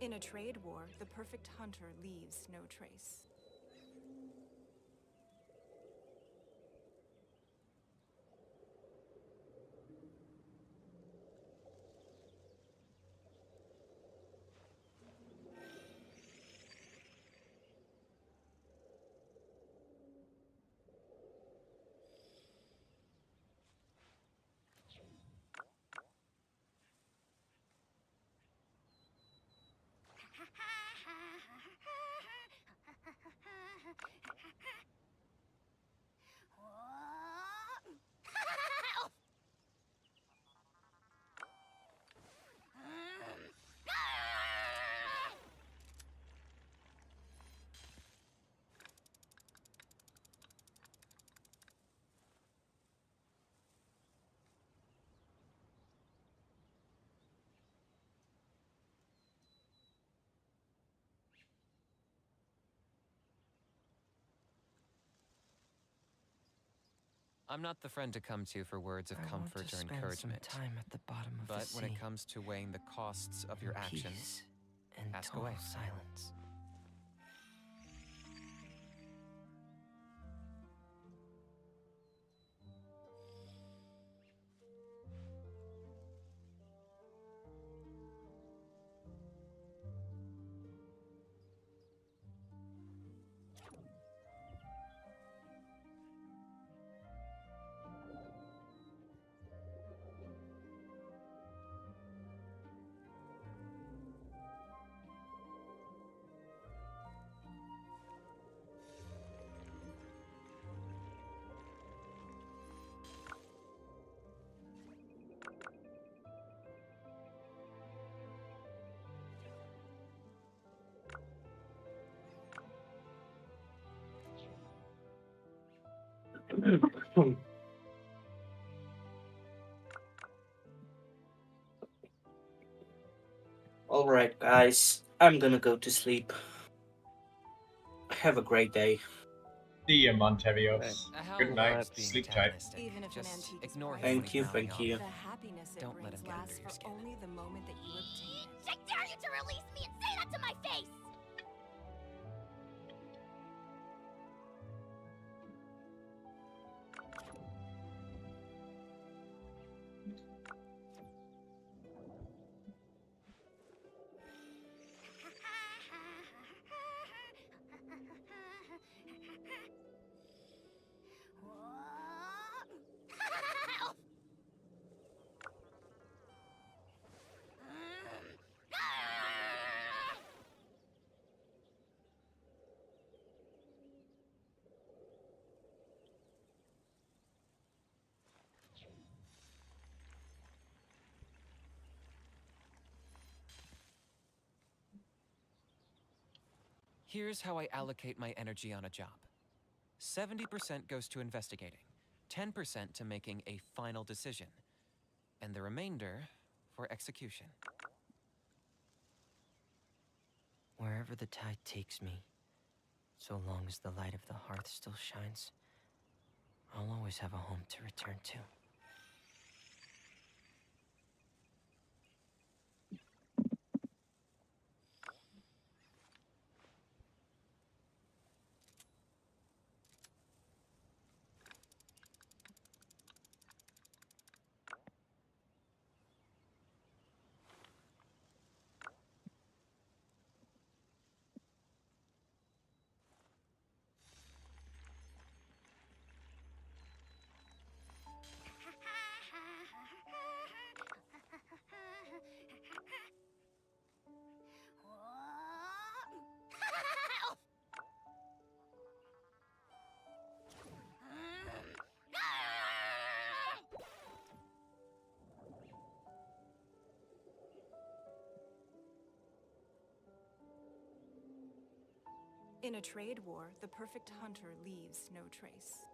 Speaker 14: In a trade war, the perfect hunter leaves no trace.
Speaker 17: I'm not the friend to come to for words of comfort or encouragement.
Speaker 16: Time at the bottom of
Speaker 17: But
Speaker 16: the
Speaker 17: when it
Speaker 16: sea.
Speaker 17: comes to weighing the costs of your actions,
Speaker 16: Peace and
Speaker 17: ask
Speaker 16: total
Speaker 17: away.
Speaker 16: silence.
Speaker 15: Alright, guys, I'm gonna go to sleep. Have a great day.
Speaker 1: See ya, Montevios.
Speaker 17: How
Speaker 1: Good night.
Speaker 17: was being
Speaker 1: Sleep tight.
Speaker 17: antagonistic?
Speaker 14: Even if an
Speaker 17: Just
Speaker 14: antique is
Speaker 17: ignore him
Speaker 14: priceless,
Speaker 17: when he's mouthing off.
Speaker 14: the happiness it
Speaker 17: Don't let
Speaker 14: brings
Speaker 17: him get under
Speaker 14: lasts
Speaker 17: your
Speaker 14: for
Speaker 17: skin.
Speaker 14: only the moment that you obtain it.
Speaker 2: I dare you to release me and say that to my face!
Speaker 17: Here's how I allocate my energy on a job. 70% goes to investigating, 10% to making a final decision, and the remainder for execution.
Speaker 16: Wherever the tide takes me, so long as the light of the hearth still shines, I'll always have a home to return to.
Speaker 14: In a trade war, the perfect hunter leaves no trace.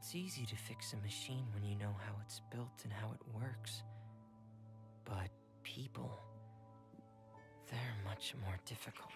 Speaker 16: It's easy to fix a machine when you know how it's built and how it works. But people, they're much more difficult.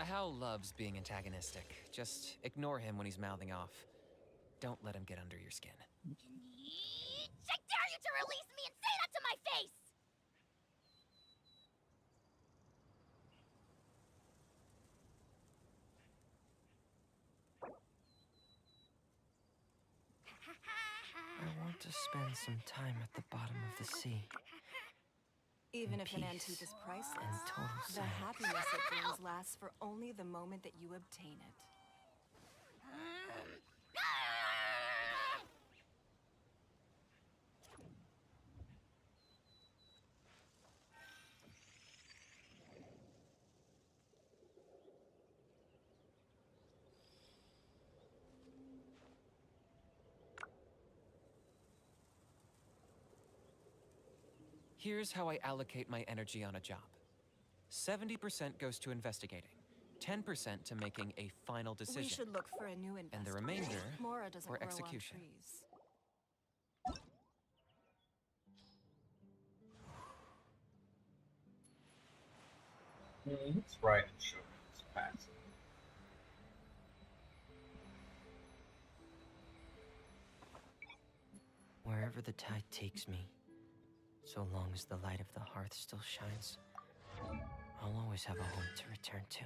Speaker 17: Hal loves being antagonistic. Just ignore him when he's mouthing off. Don't let him get under your skin.
Speaker 2: I dare you to release me and say that to my face!
Speaker 16: I want to spend some time at the bottom of the sea.
Speaker 14: Even if an
Speaker 16: Peace
Speaker 14: antique is priceless,
Speaker 16: and total
Speaker 14: the
Speaker 16: silence.
Speaker 14: happiness it brings lasts for only the moment that you obtain it.
Speaker 17: Here's how I allocate my energy on a job. 70% goes to investigating, 10% to making a final decision.
Speaker 14: We should look for a new investment.
Speaker 17: And the remainder
Speaker 14: Mora doesn't
Speaker 17: for
Speaker 14: grow on
Speaker 17: execution.
Speaker 14: trees.
Speaker 1: It's right and sure it's passive.
Speaker 16: Wherever the tide takes me, so long as the light of the hearth still shines, I'll always have a home to return to.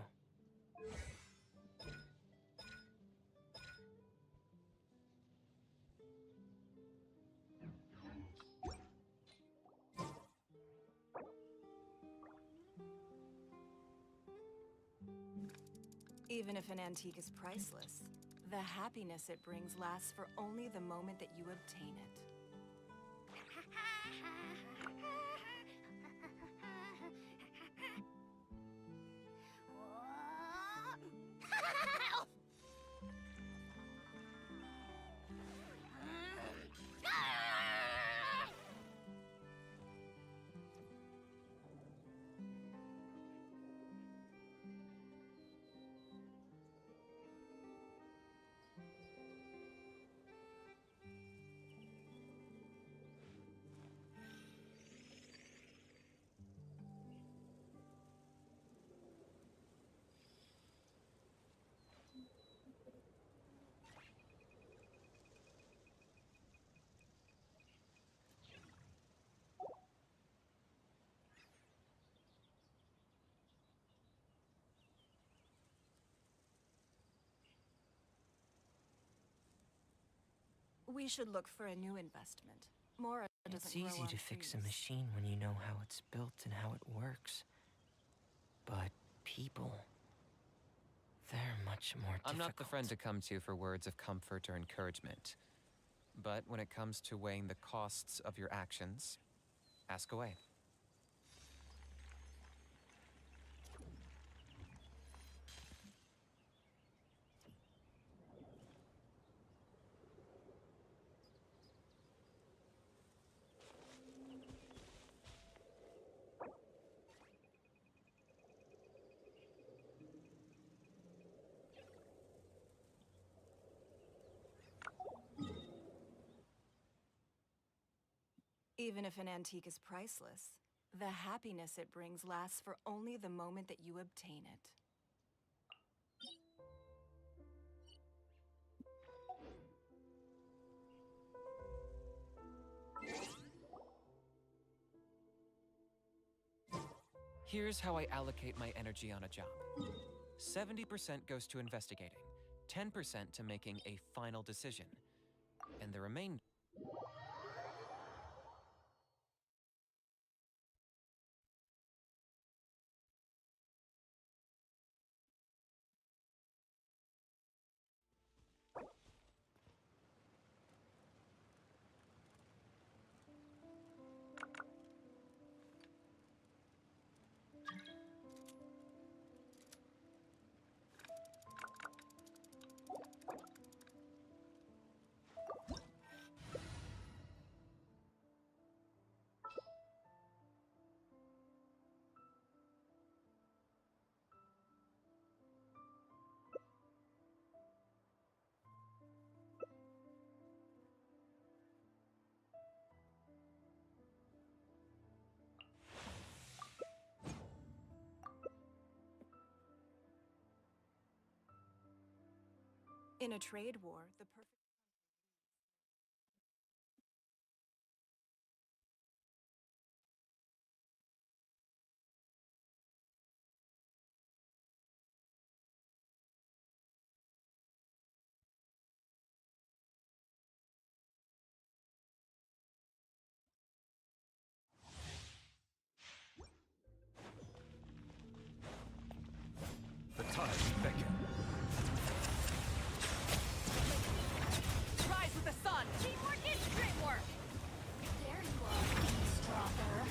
Speaker 14: Even if an antique is priceless, the happiness it brings lasts for only the moment that you obtain it. We should look for a new investment. Mora doesn't
Speaker 16: It's
Speaker 14: grow
Speaker 16: easy
Speaker 14: on
Speaker 16: to fix a
Speaker 14: trees.
Speaker 16: machine when you know how it's built and how it works. But people, they're much more difficult.
Speaker 17: I'm not the friend to come to for words of comfort or encouragement. But when it comes to weighing the costs of your actions, ask away.
Speaker 14: Even if an antique is priceless, The happiness it brings lasts for only the moment that you obtain it.
Speaker 17: Here's how I allocate my energy on a job. 70% goes to investigating, 10% to making a final decision, and the remainder...
Speaker 14: In a trade war, the perfect...
Speaker 12: The time beckons.
Speaker 10: Rise with the sun! Teamwork is great work!
Speaker 2: There you are, Strawberry.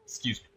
Speaker 1: Excuse me.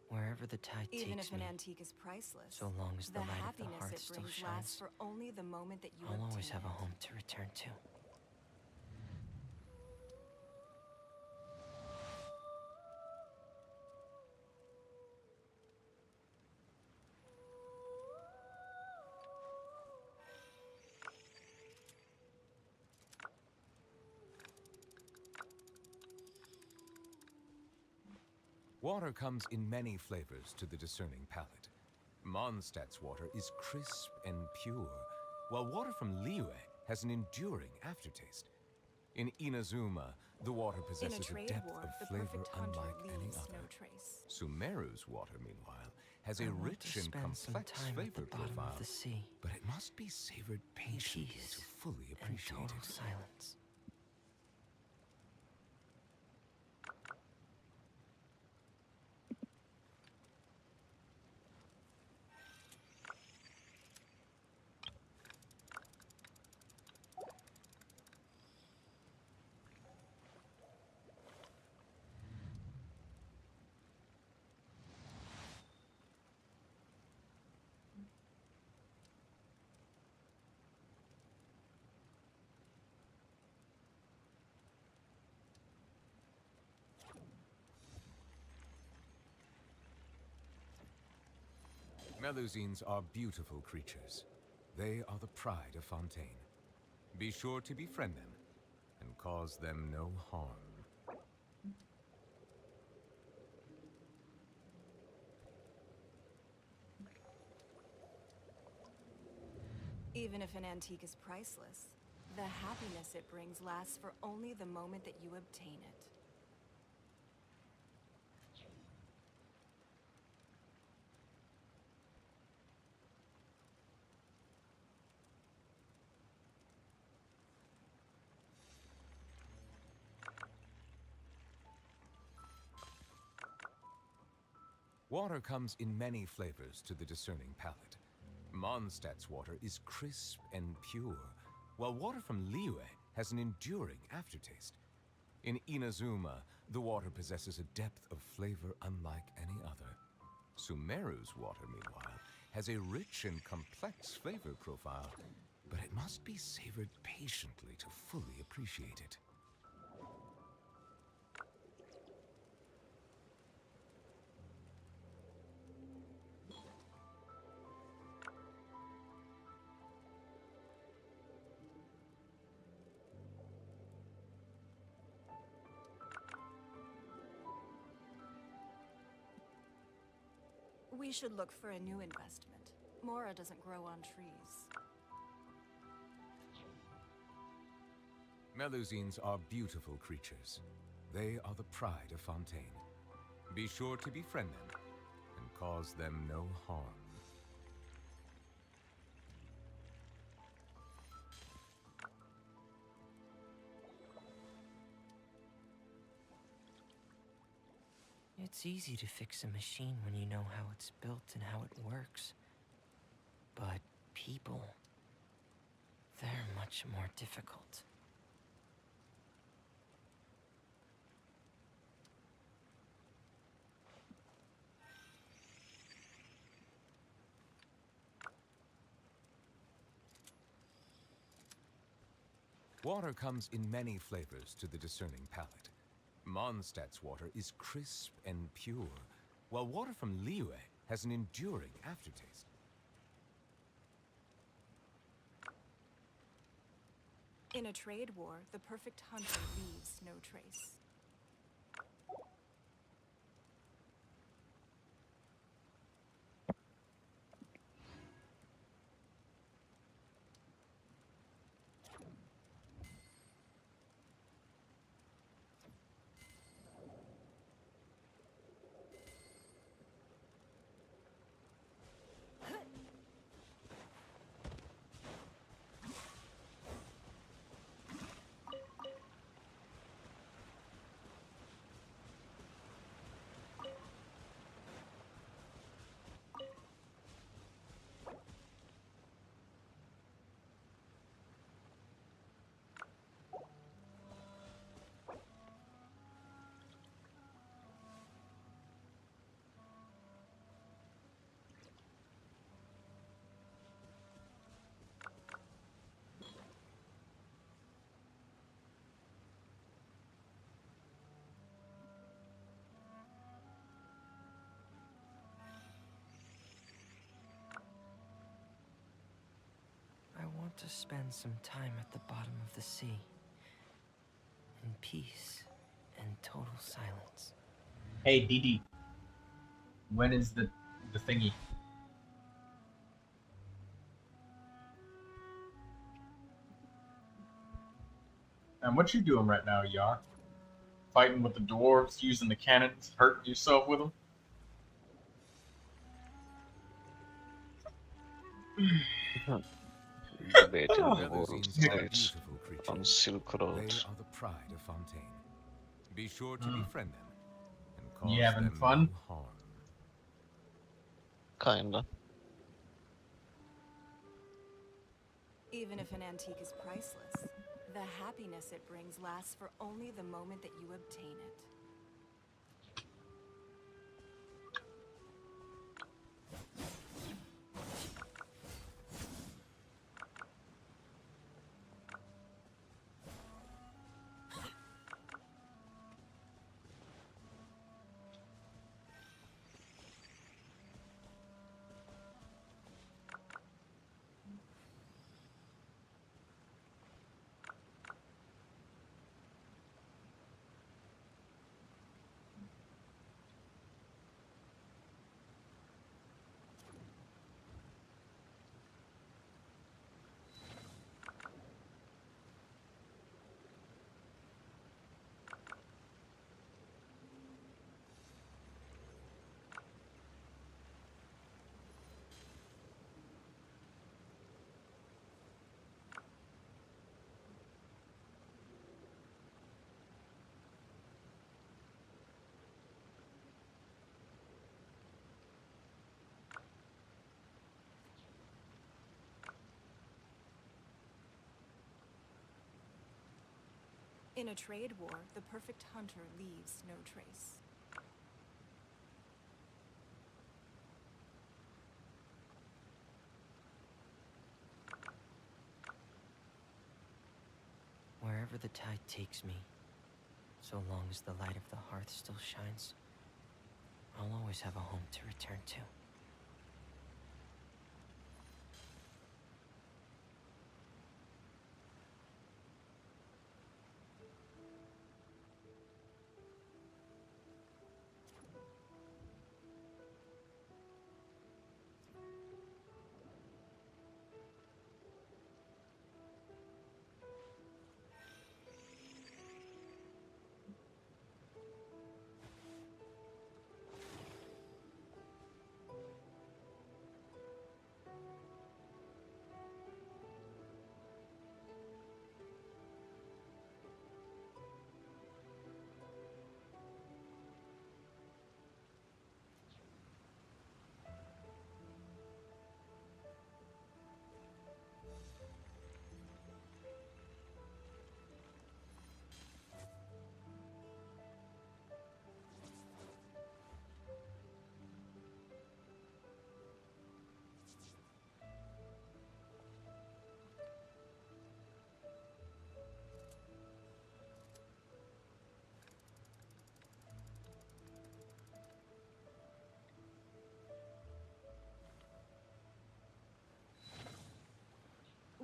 Speaker 16: Wherever the tide
Speaker 14: Even
Speaker 16: takes
Speaker 14: if an
Speaker 16: me,
Speaker 14: antique is priceless,
Speaker 16: so long as the
Speaker 14: the
Speaker 16: light of the
Speaker 14: happiness
Speaker 16: heart
Speaker 14: it
Speaker 16: still
Speaker 14: brings
Speaker 16: shines,
Speaker 14: lasts for only the moment that you
Speaker 16: I'll
Speaker 14: obtain
Speaker 16: always have a
Speaker 14: it.
Speaker 16: home to return to.
Speaker 5: Water comes in many flavors to the discerning palate. Mondstadt's water is crisp and pure, while water from Liyue has an enduring aftertaste. In Inazuma, the water possesses a
Speaker 14: trade
Speaker 5: depth
Speaker 14: war,
Speaker 5: of
Speaker 14: the
Speaker 5: flavor
Speaker 14: perfect hunter
Speaker 5: unlike any
Speaker 14: leaves
Speaker 5: other.
Speaker 14: no trace.
Speaker 5: Sumeru's water, meanwhile, has
Speaker 16: I
Speaker 5: a
Speaker 16: want
Speaker 5: rich
Speaker 16: to
Speaker 5: and
Speaker 16: spend some
Speaker 5: complex
Speaker 16: time at
Speaker 5: flavor
Speaker 16: the bottom
Speaker 5: profile,
Speaker 16: of the sea,
Speaker 5: but it must be savored patiently
Speaker 16: peace
Speaker 5: to fully
Speaker 16: and
Speaker 5: appreciate
Speaker 16: total
Speaker 5: it.
Speaker 16: silence.
Speaker 5: Melusines are beautiful creatures. They are the pride of Fontaine. Be sure to befriend them and cause them no harm.
Speaker 14: Even if an antique is priceless, the happiness it brings lasts for only the moment that you obtain it.
Speaker 5: Water comes in many flavors to the discerning palate. Mondstadt's water is crisp and pure, while water from Liyue has an enduring aftertaste. In Inazuma, the water possesses a depth of flavor unlike any other. Sumeru's water, meanwhile, has a rich and complex flavor profile, but it must be savored patiently to fully appreciate it.
Speaker 14: We should look for a new investment. Mora doesn't grow on trees.
Speaker 5: Melusines are beautiful creatures. They are the pride of Fontaine. Be sure to befriend them and cause them no harm.
Speaker 16: It's easy to fix a machine when you know how it's built and how it works. But people, they're much more difficult.
Speaker 5: Water comes in many flavors to the discerning palate. Mondstadt's water is crisp and pure, while water from Liyue has an enduring aftertaste.
Speaker 14: In a trade war, the perfect hunter leaves no trace.
Speaker 16: I want to spend some time at the bottom of the sea. In peace and total silence.
Speaker 1: Hey, Didi. When is the thingy? And what you doing right now, Yar? Fighting with the dwarves, using the cannons, hurting yourself with them?
Speaker 4: Debating the world stage on Silk Road.
Speaker 5: They are the pride of Fontaine. Be sure to befriend them and cause
Speaker 1: You having
Speaker 5: them
Speaker 1: fun?
Speaker 5: no harm.
Speaker 4: Kinda.
Speaker 14: Even if an antique is priceless, the happiness it brings lasts for only the moment that you obtain it. In a trade war, the perfect hunter leaves no trace.
Speaker 16: Wherever the tide takes me, so long as the light of the hearth still shines, I'll always have a home to return to.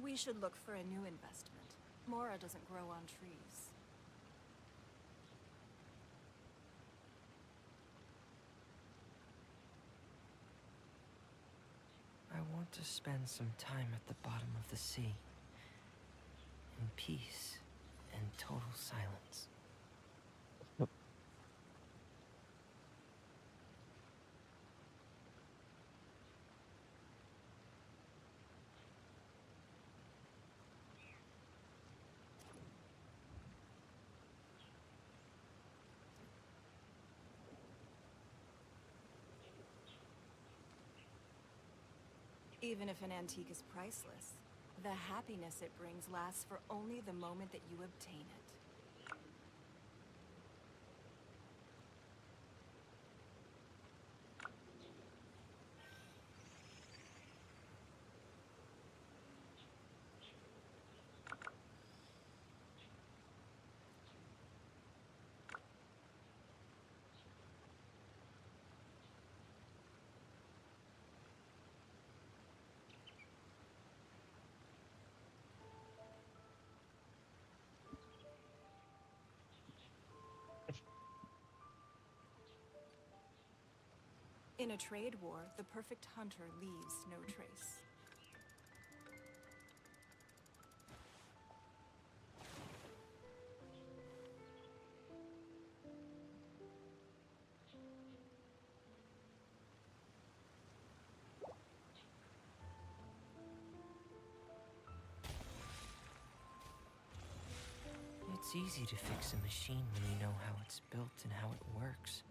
Speaker 14: We should look for a new investment. Mora doesn't grow on trees.
Speaker 16: I want to spend some time at the bottom of the sea, in peace and total silence.
Speaker 14: Even if an antique is priceless, the happiness it brings lasts for only the moment that you obtain it. In a trade war, the perfect hunter leaves no trace.
Speaker 16: It's easy to fix a machine when you know how it's built and how it works.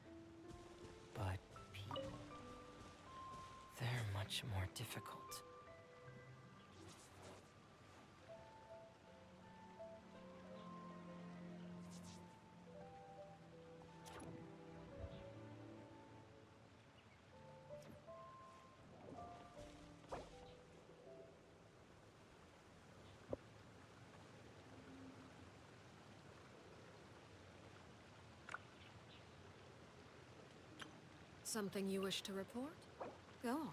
Speaker 16: But people, they're much more difficult.
Speaker 8: Something you wish to report? Go on.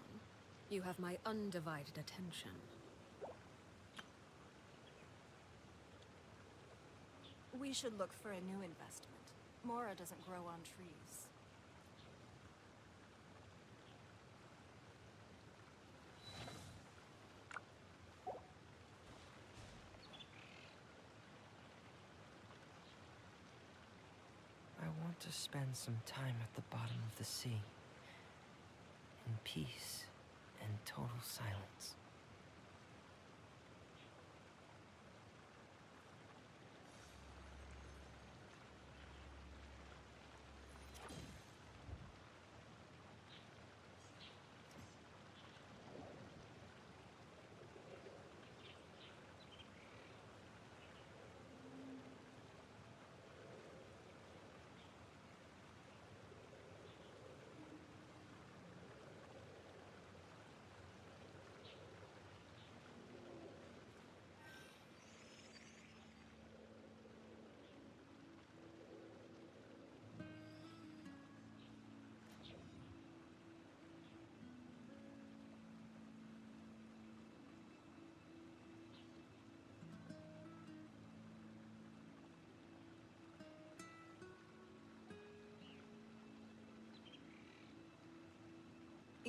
Speaker 8: You have my undivided attention.
Speaker 14: We should look for a new investment. Mora doesn't grow on trees.
Speaker 16: I want to spend some time at the bottom of the sea, in peace and total silence.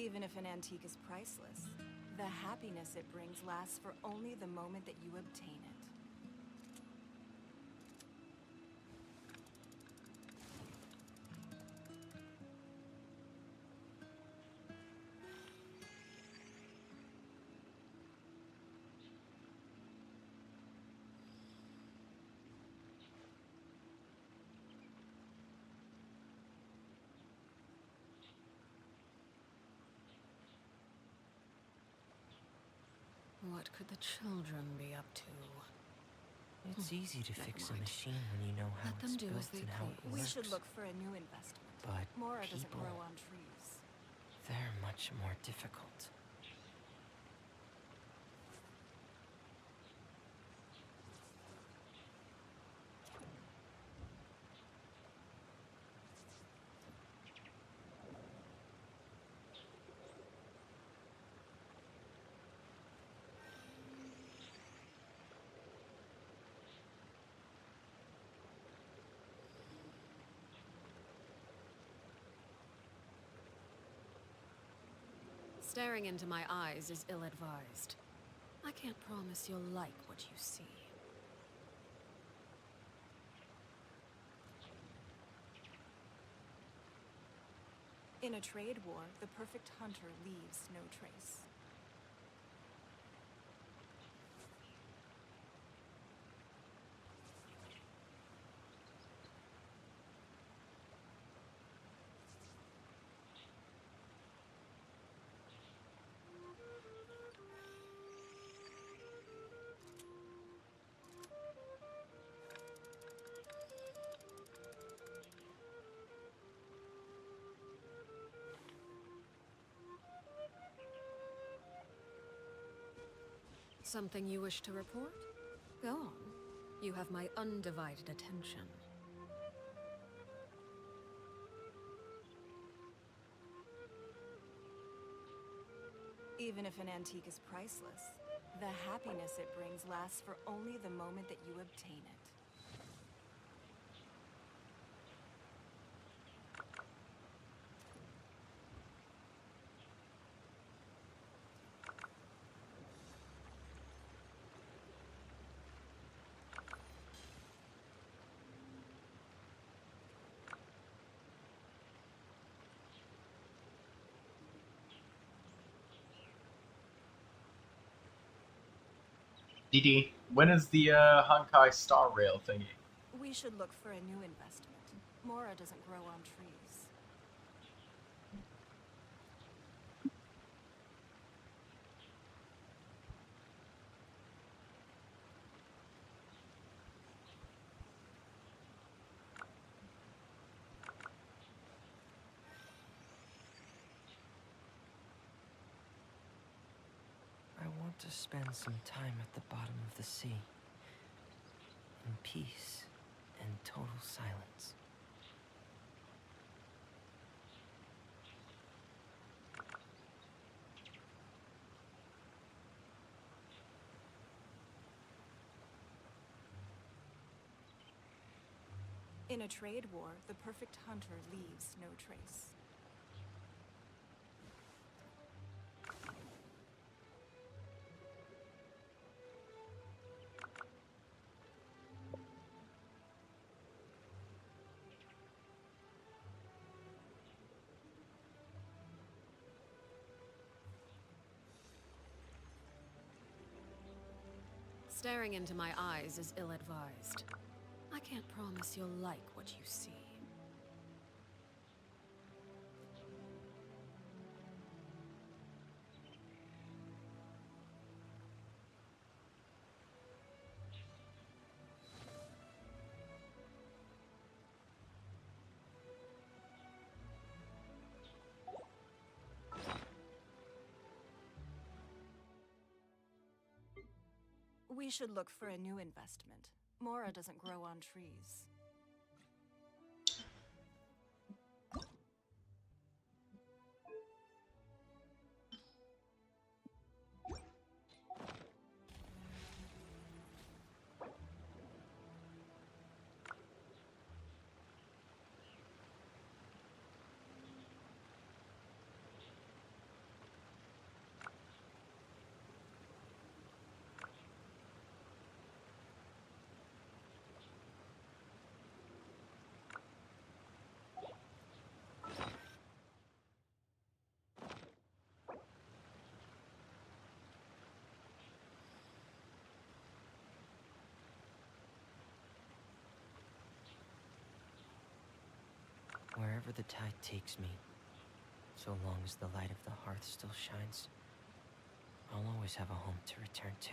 Speaker 14: Even if an antique is priceless, the happiness it brings lasts for only the moment that you obtain it.
Speaker 8: What could the children be up to?
Speaker 16: It's easy to
Speaker 8: Never
Speaker 16: fix a
Speaker 8: mind.
Speaker 16: machine when you know how
Speaker 8: Let
Speaker 16: it's
Speaker 8: them do
Speaker 16: built
Speaker 8: as they
Speaker 16: and how it
Speaker 8: please.
Speaker 14: We
Speaker 16: works.
Speaker 14: should look for a new investment.
Speaker 16: But
Speaker 14: Mora doesn't
Speaker 16: people,
Speaker 14: grow on trees.
Speaker 16: they're much more difficult.
Speaker 8: Staring into my eyes is ill-advised. I can't promise you'll like what you see.
Speaker 14: In a trade war, the perfect hunter leaves no trace.
Speaker 8: Something you wish to report? Go on. You have my undivided attention.
Speaker 14: Even if an antique is priceless, the happiness it brings lasts for only the moment that you obtain it.
Speaker 1: Didi, when is the Honkai Star Rail thingy?
Speaker 14: We should look for a new investment. Mora doesn't grow on trees.
Speaker 16: I want to spend some time at the bottom of the sea. In peace and total silence.
Speaker 14: In a trade war, the perfect hunter leaves no trace.
Speaker 8: Staring into my eyes is ill-advised. I can't promise you'll like what you see.
Speaker 14: We should look for a new investment. Mora doesn't grow on trees.
Speaker 16: Wherever the tide takes me, so long as the light of the hearth still shines, I'll always have a home to return to.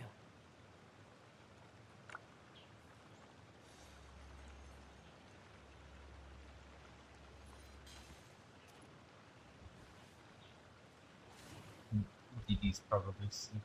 Speaker 1: DD's probably sleeping.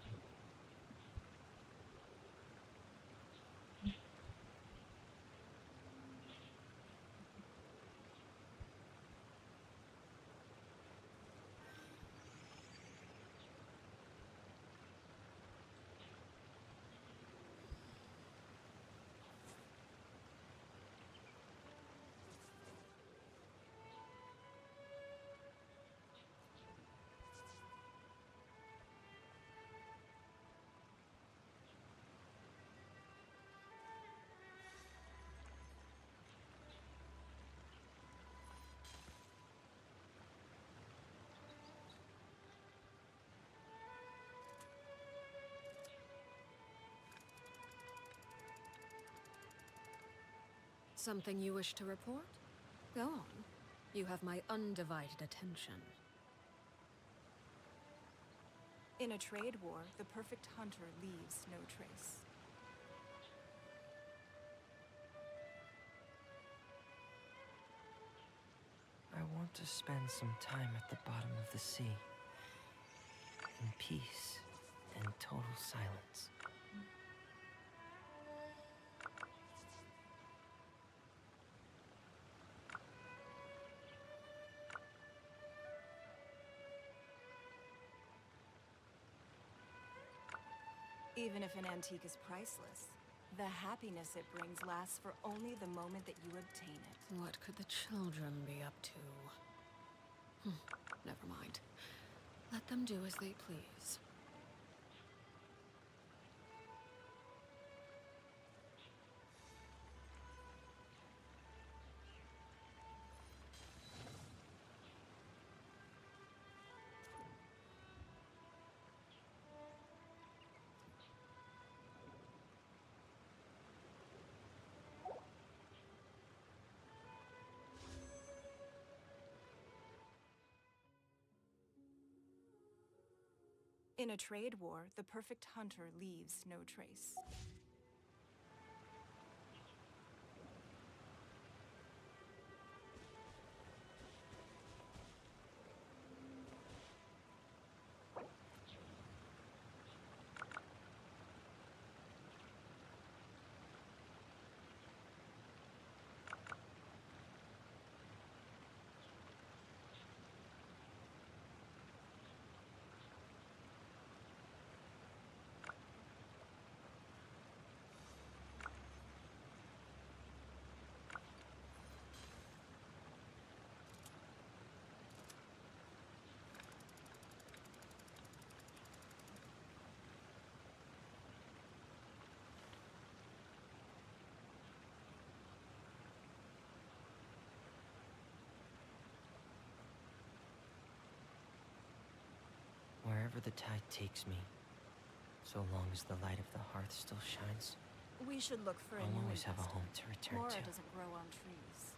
Speaker 8: Something you wish to report? Go on. You have my undivided attention.
Speaker 14: In a trade war, the perfect hunter leaves no trace.
Speaker 16: I want to spend some time at the bottom of the sea, in peace and total silence.
Speaker 14: Even if an antique is priceless, the happiness it brings lasts for only the moment that you obtain it.
Speaker 8: What could the children be up to? Never mind. Let them do as they please.
Speaker 14: In a trade war, the perfect hunter leaves no trace.
Speaker 16: Wherever the tide takes me, so long as the light of the hearth still shines,
Speaker 14: We should look for a
Speaker 16: I'll
Speaker 14: new
Speaker 16: always have a
Speaker 14: investor.
Speaker 16: home to return
Speaker 14: Mora
Speaker 16: to.
Speaker 14: doesn't grow on trees.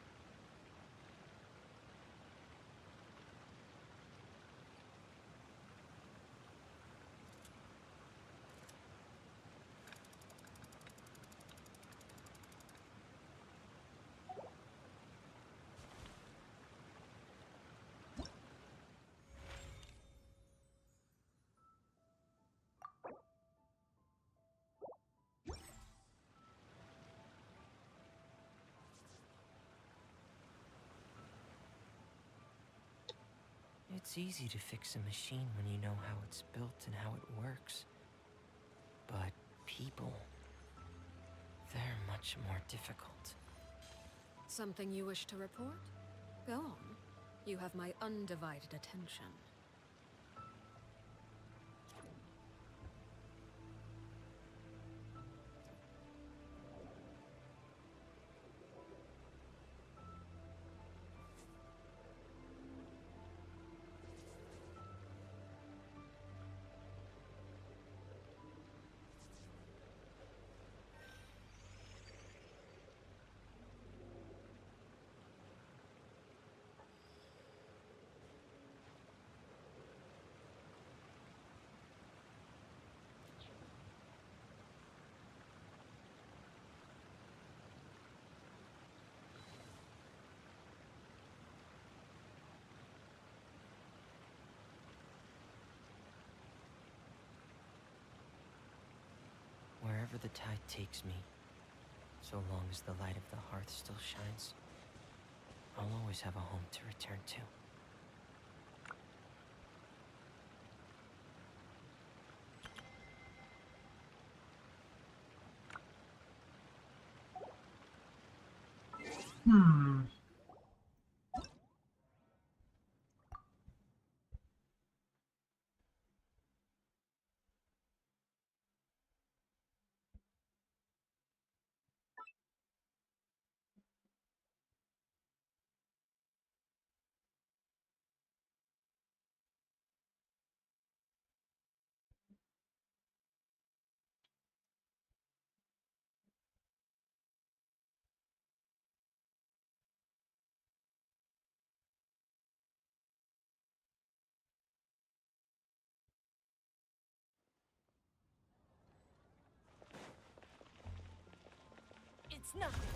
Speaker 16: It's easy to fix a machine when you know how it's built and how it works. But people, they're much more difficult.
Speaker 8: Something you wish to report? Go on. You have my undivided attention.
Speaker 16: the tide takes me, so long as the light of the hearth still shines, I'll always have a home to return to.
Speaker 1: Hmm.
Speaker 8: It's nothing.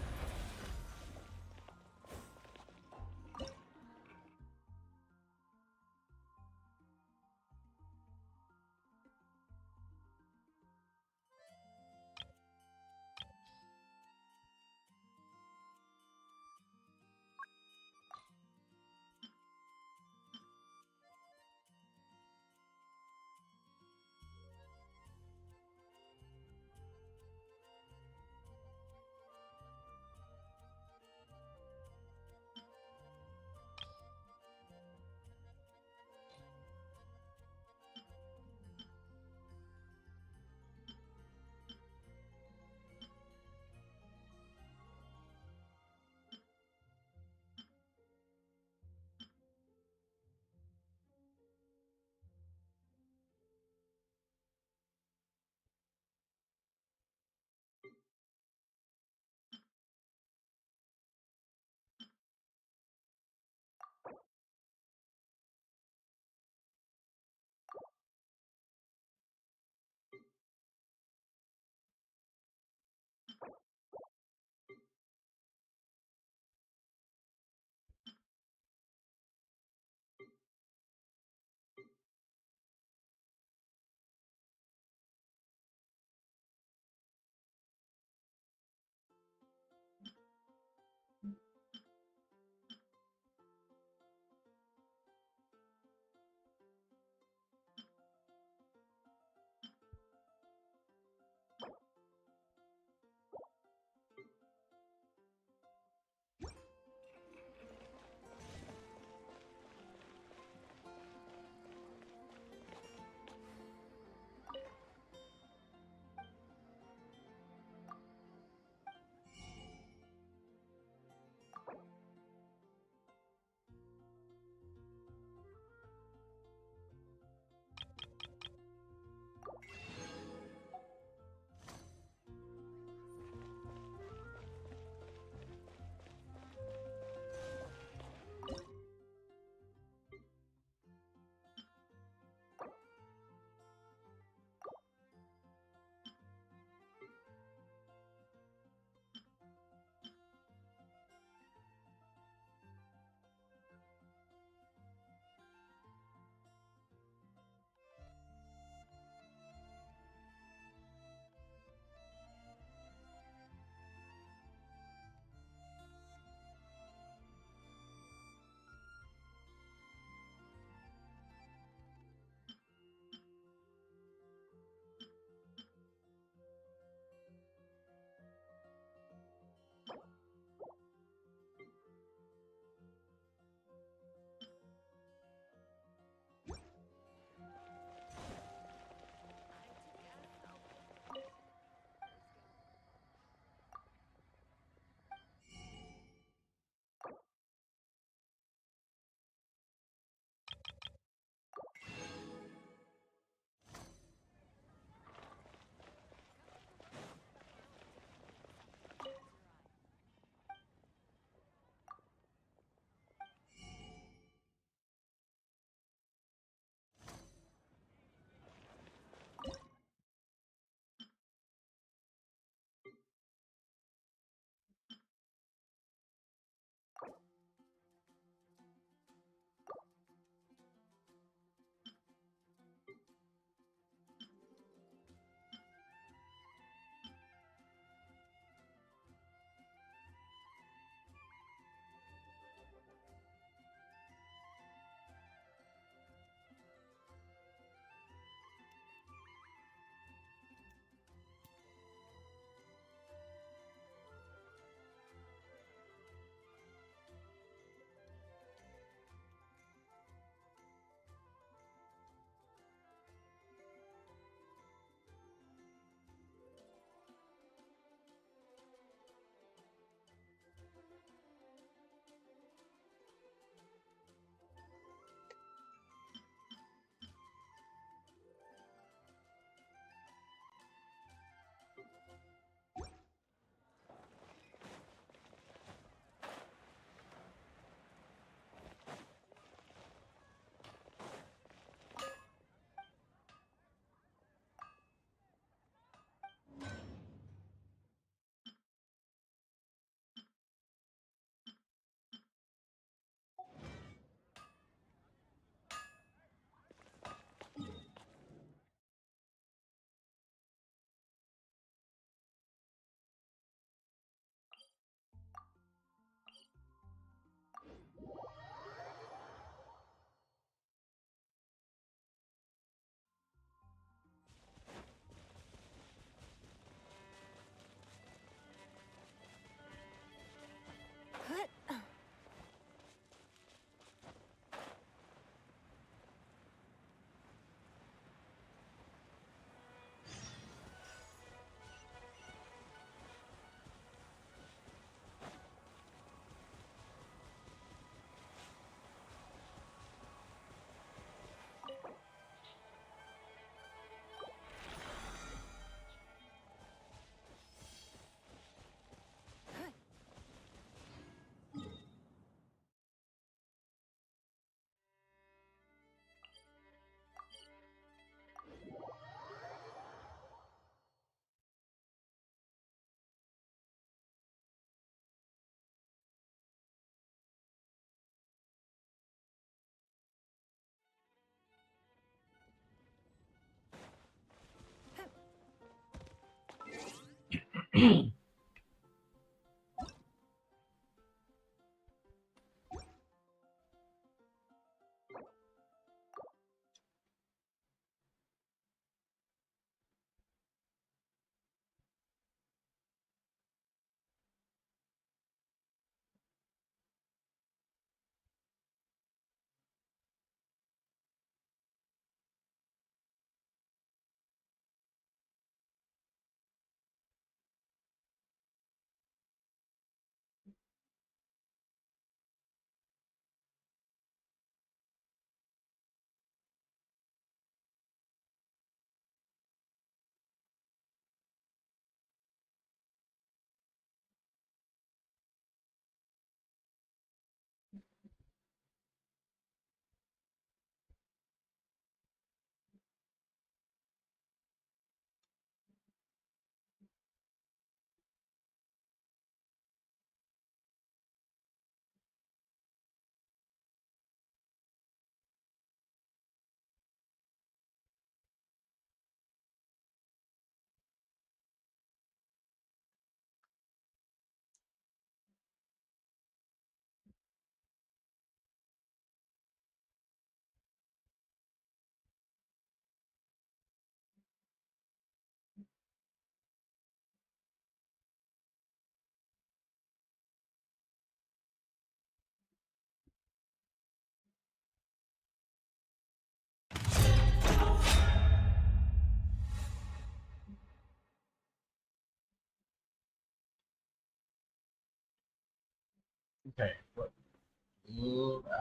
Speaker 1: Okay, what?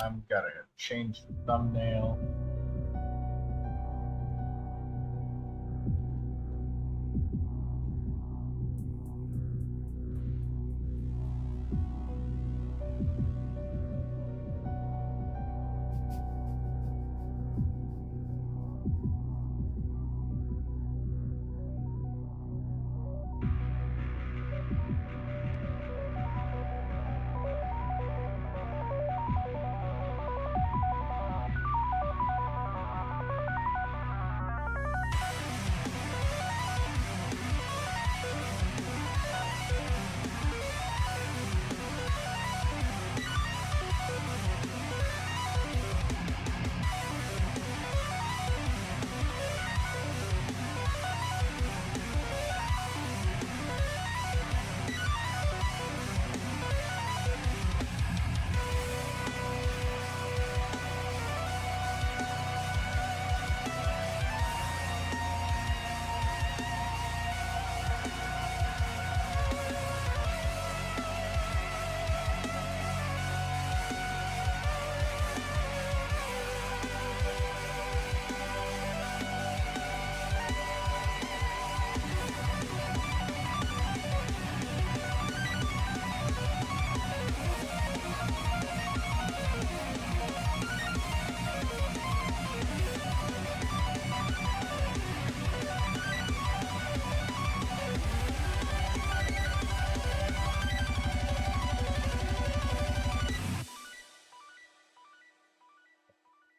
Speaker 1: I'm gotta change the thumbnail.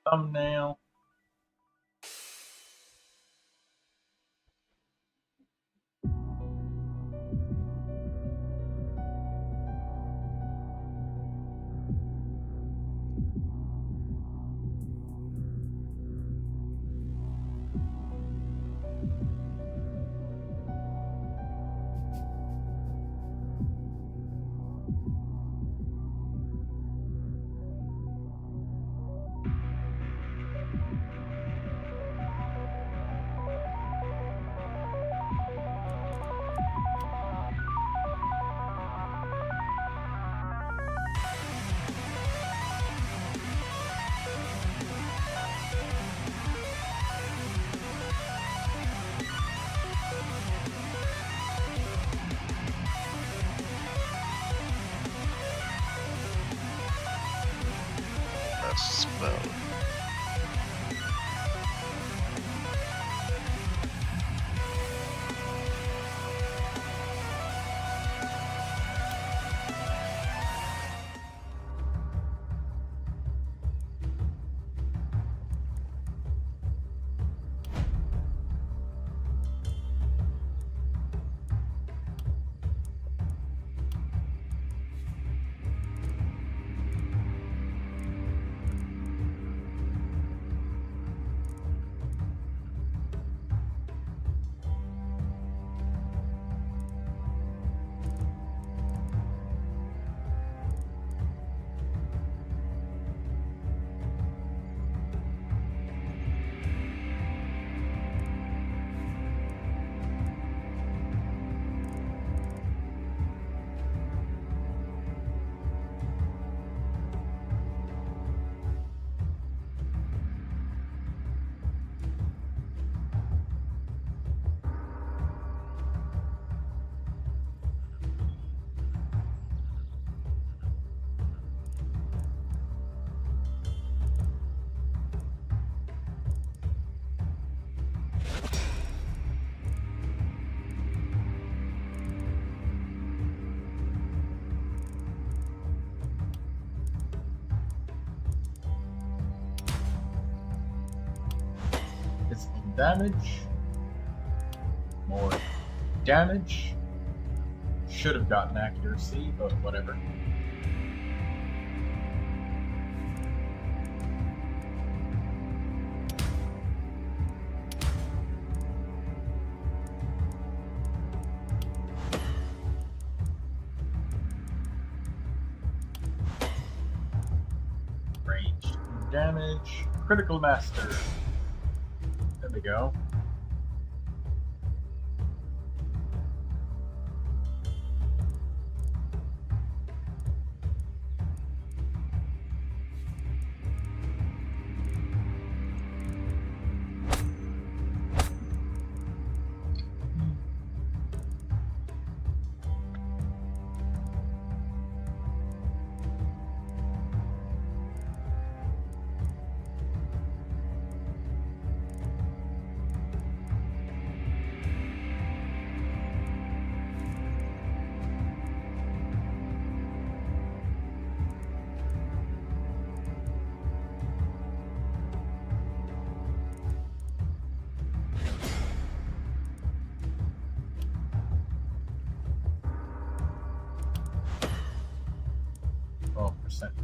Speaker 1: Thumbnail.
Speaker 4: Spell.
Speaker 1: damage. More damage. Should have gotten accuracy, but whatever. Ranged damage. Critical Master. There we go.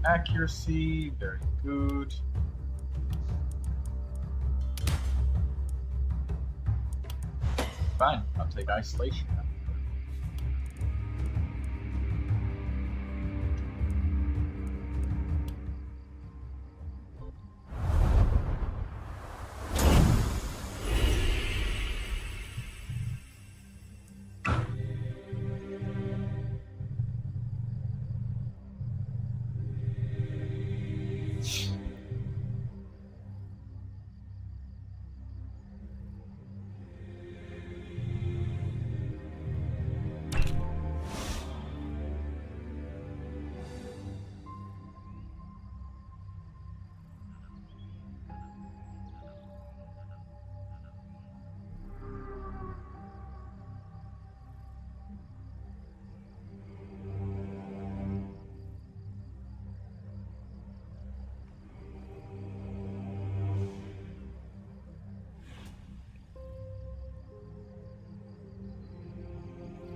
Speaker 1: Accuracy, very good. Fine, I'll take isolation.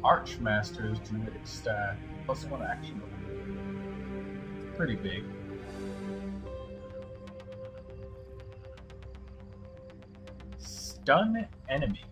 Speaker 1: Archmaster's genetic stat, +1 action. Pretty big. Stun enemies.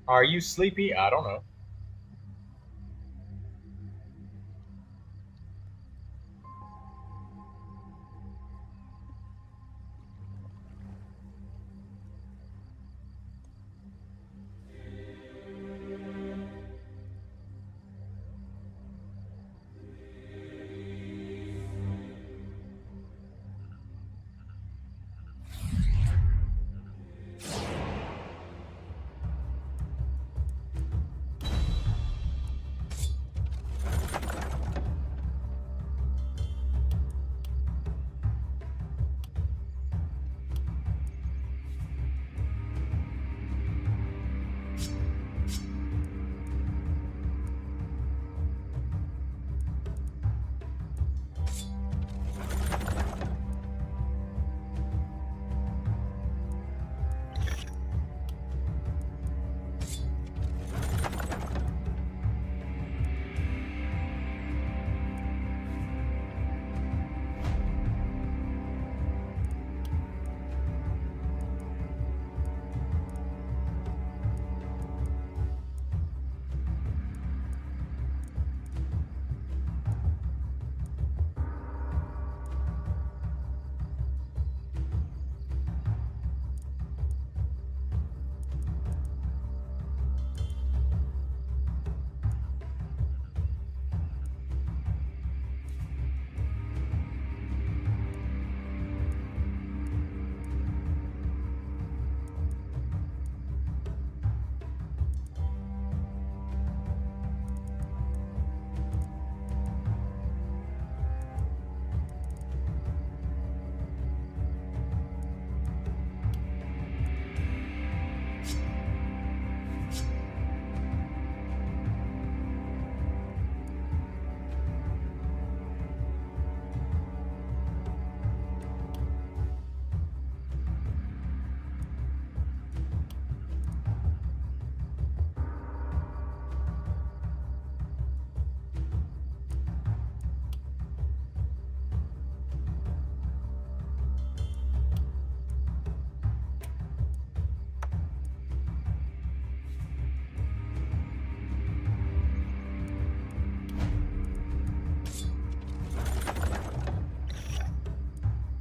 Speaker 1: Are you sleepy? I don't know.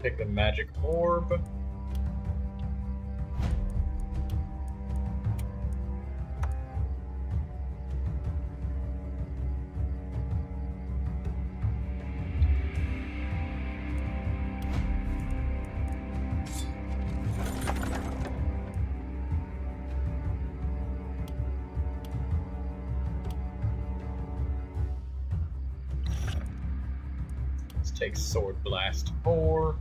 Speaker 1: Take the magic orb. Let's take Sword Blast 4.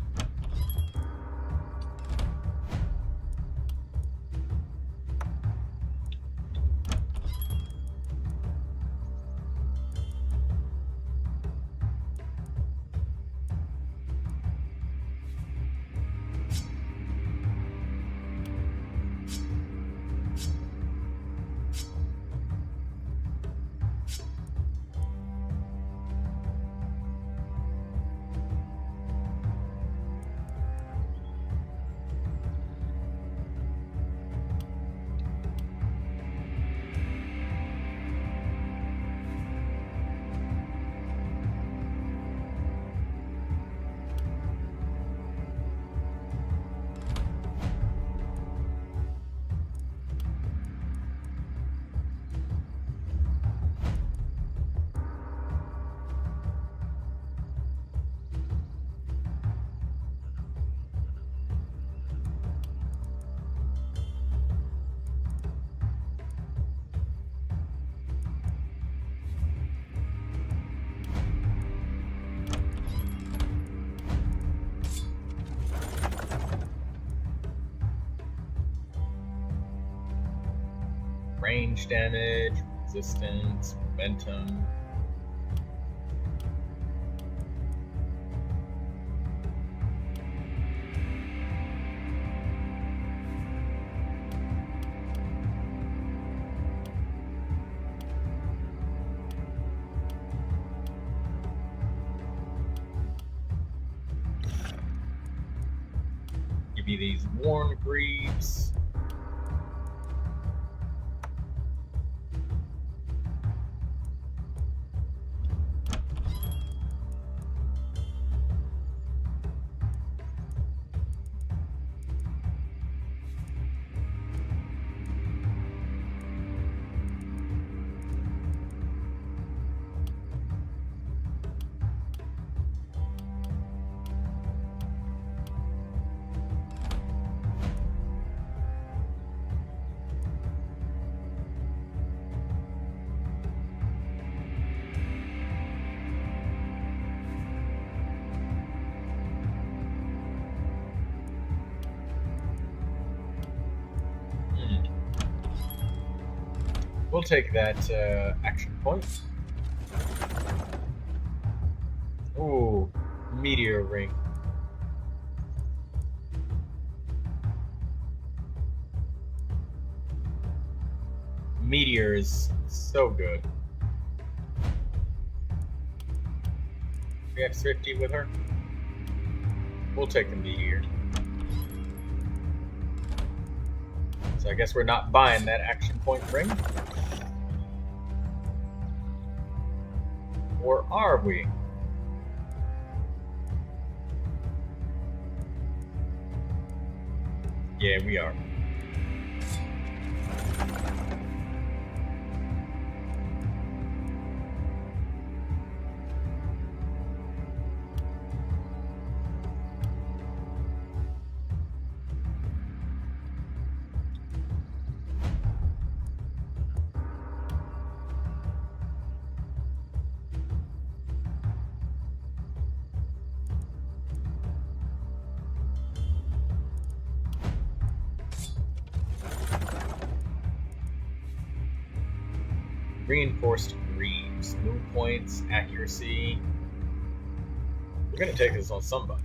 Speaker 1: Range damage, resistance, momentum. Give you these Worn Greaves. We'll take that action point. Ooh, meteor ring. Meteor is so good. We have Thrifty with her. We'll take the meteor. So I guess we're not buying that action point ring. Or are we? Yeah, we are. Reinforced greaves, move points, accuracy. We're gonna take this on somebody.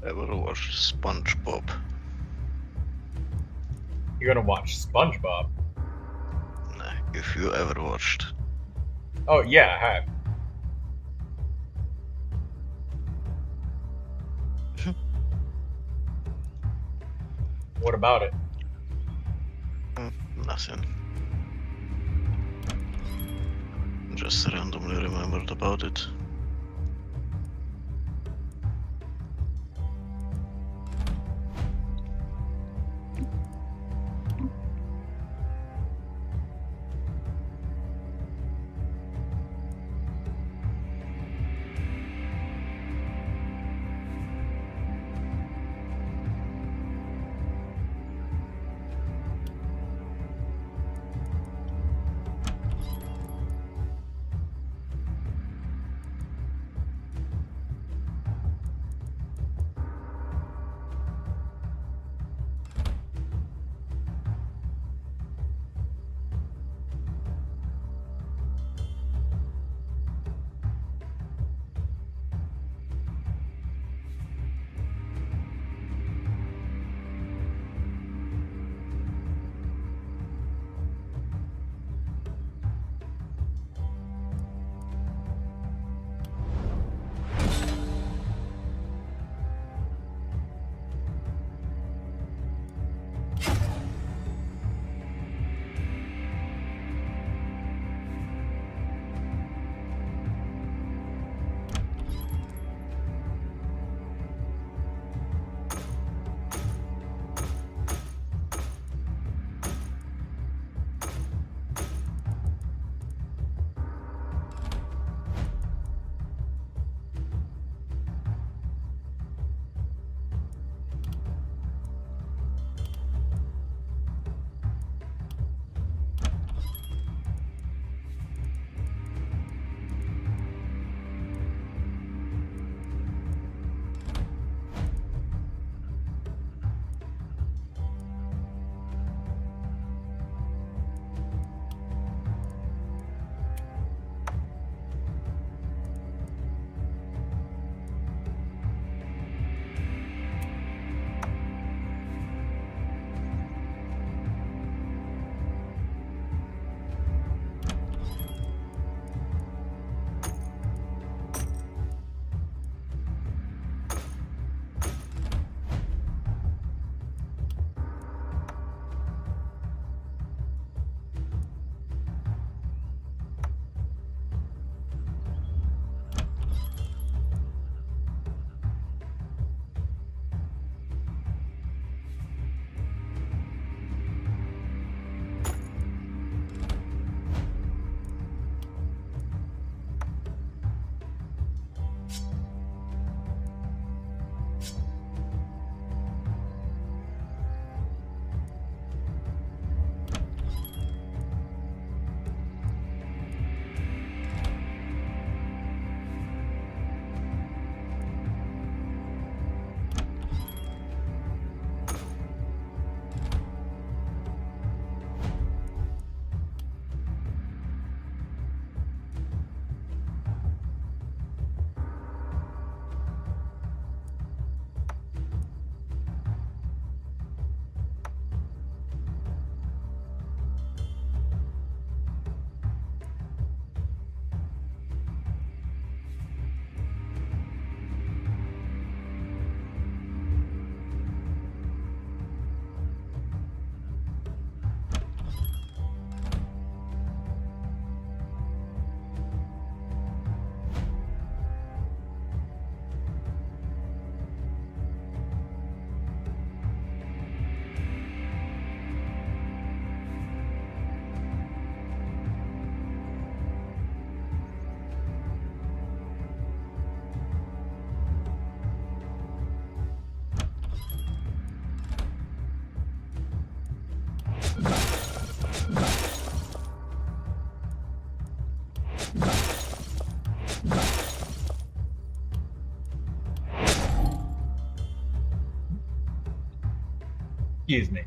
Speaker 4: ever watched SpongeBob?
Speaker 1: You're gonna watch SpongeBob?
Speaker 4: Nah, if you ever watched.
Speaker 1: Oh yeah, I have. What about it?
Speaker 4: Nothing. Just randomly remembered about it.
Speaker 1: Excuse me.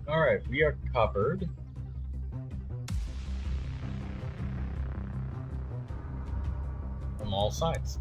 Speaker 1: Alright, we are covered. From all sides.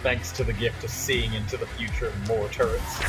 Speaker 1: Thanks to the gift of seeing into the future of more turrets.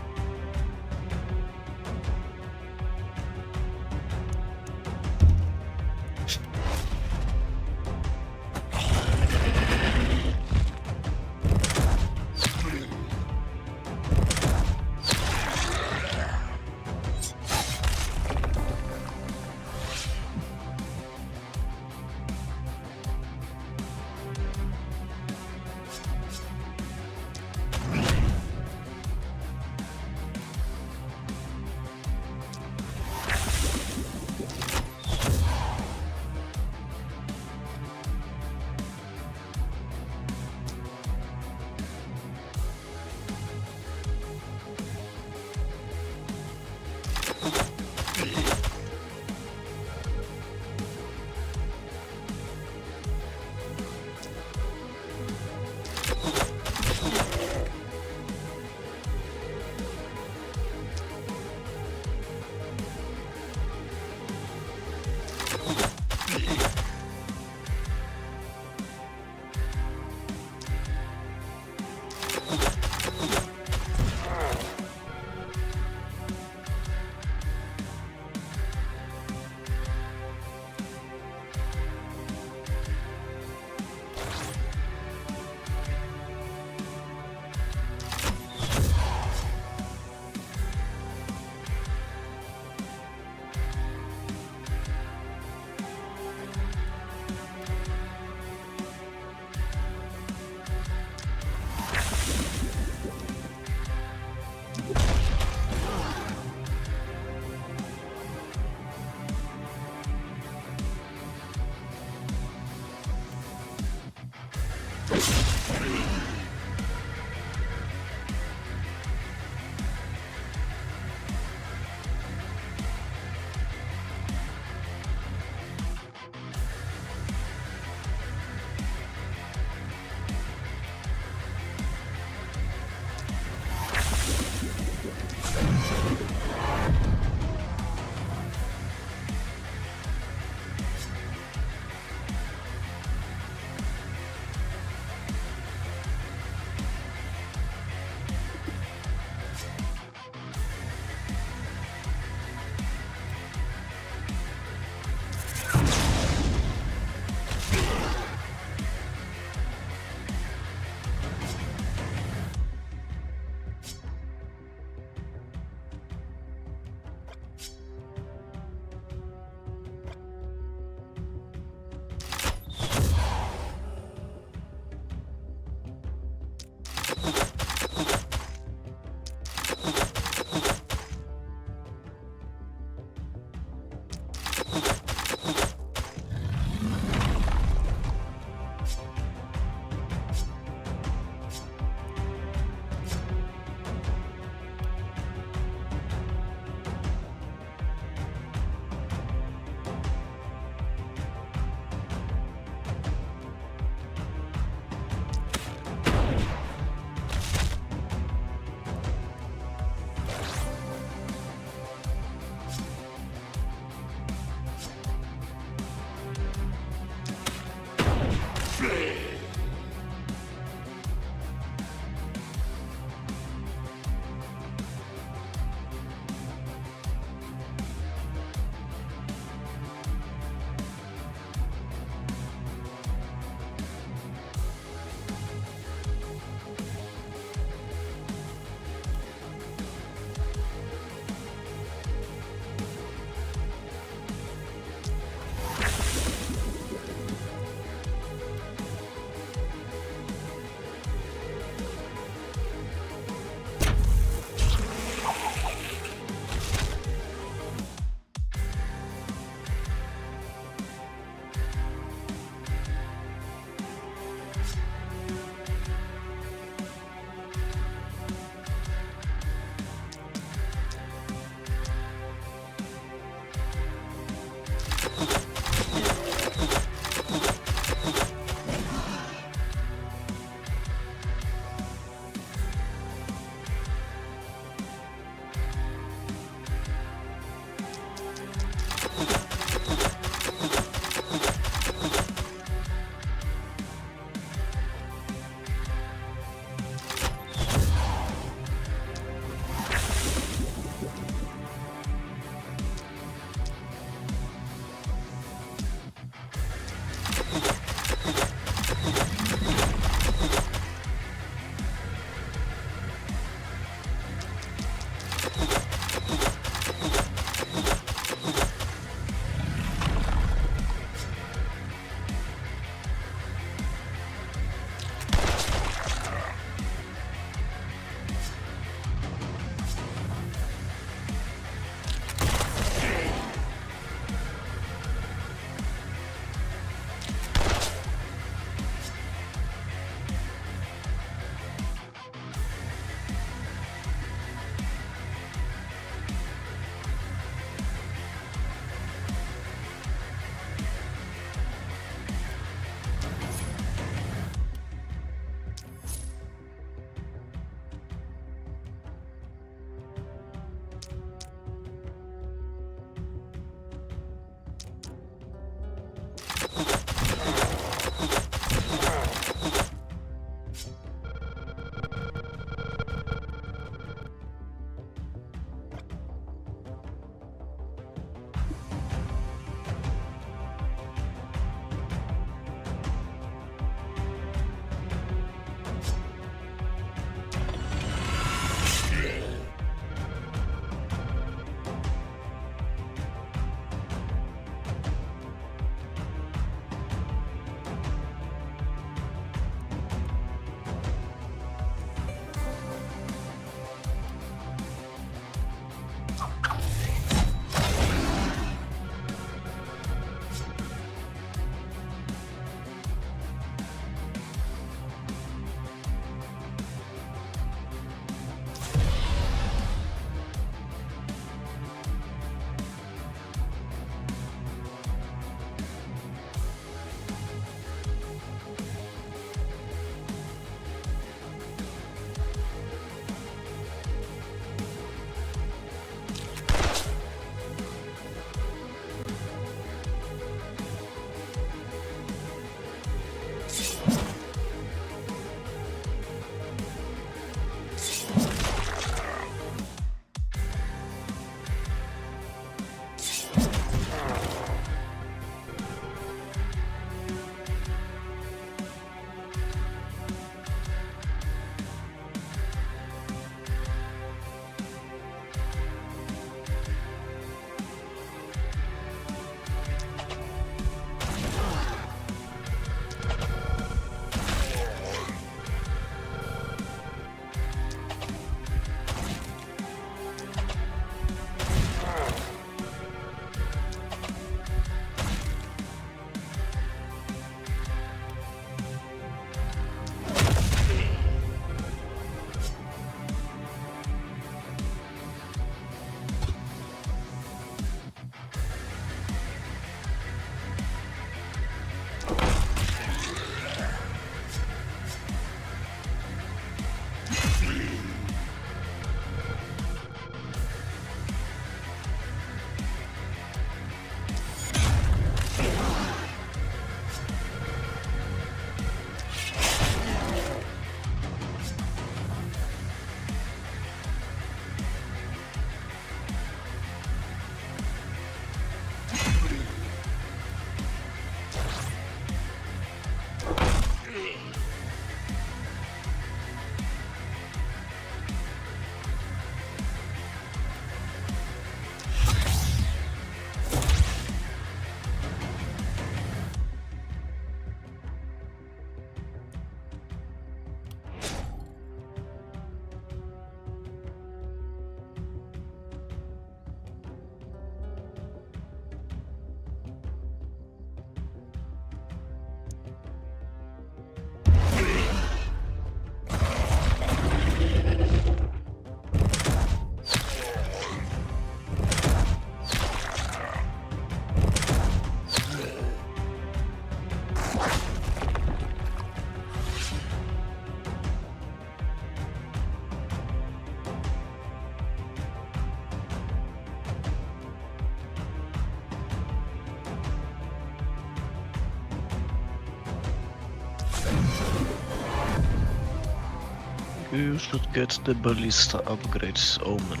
Speaker 4: You should get the ballista upgrades Omen.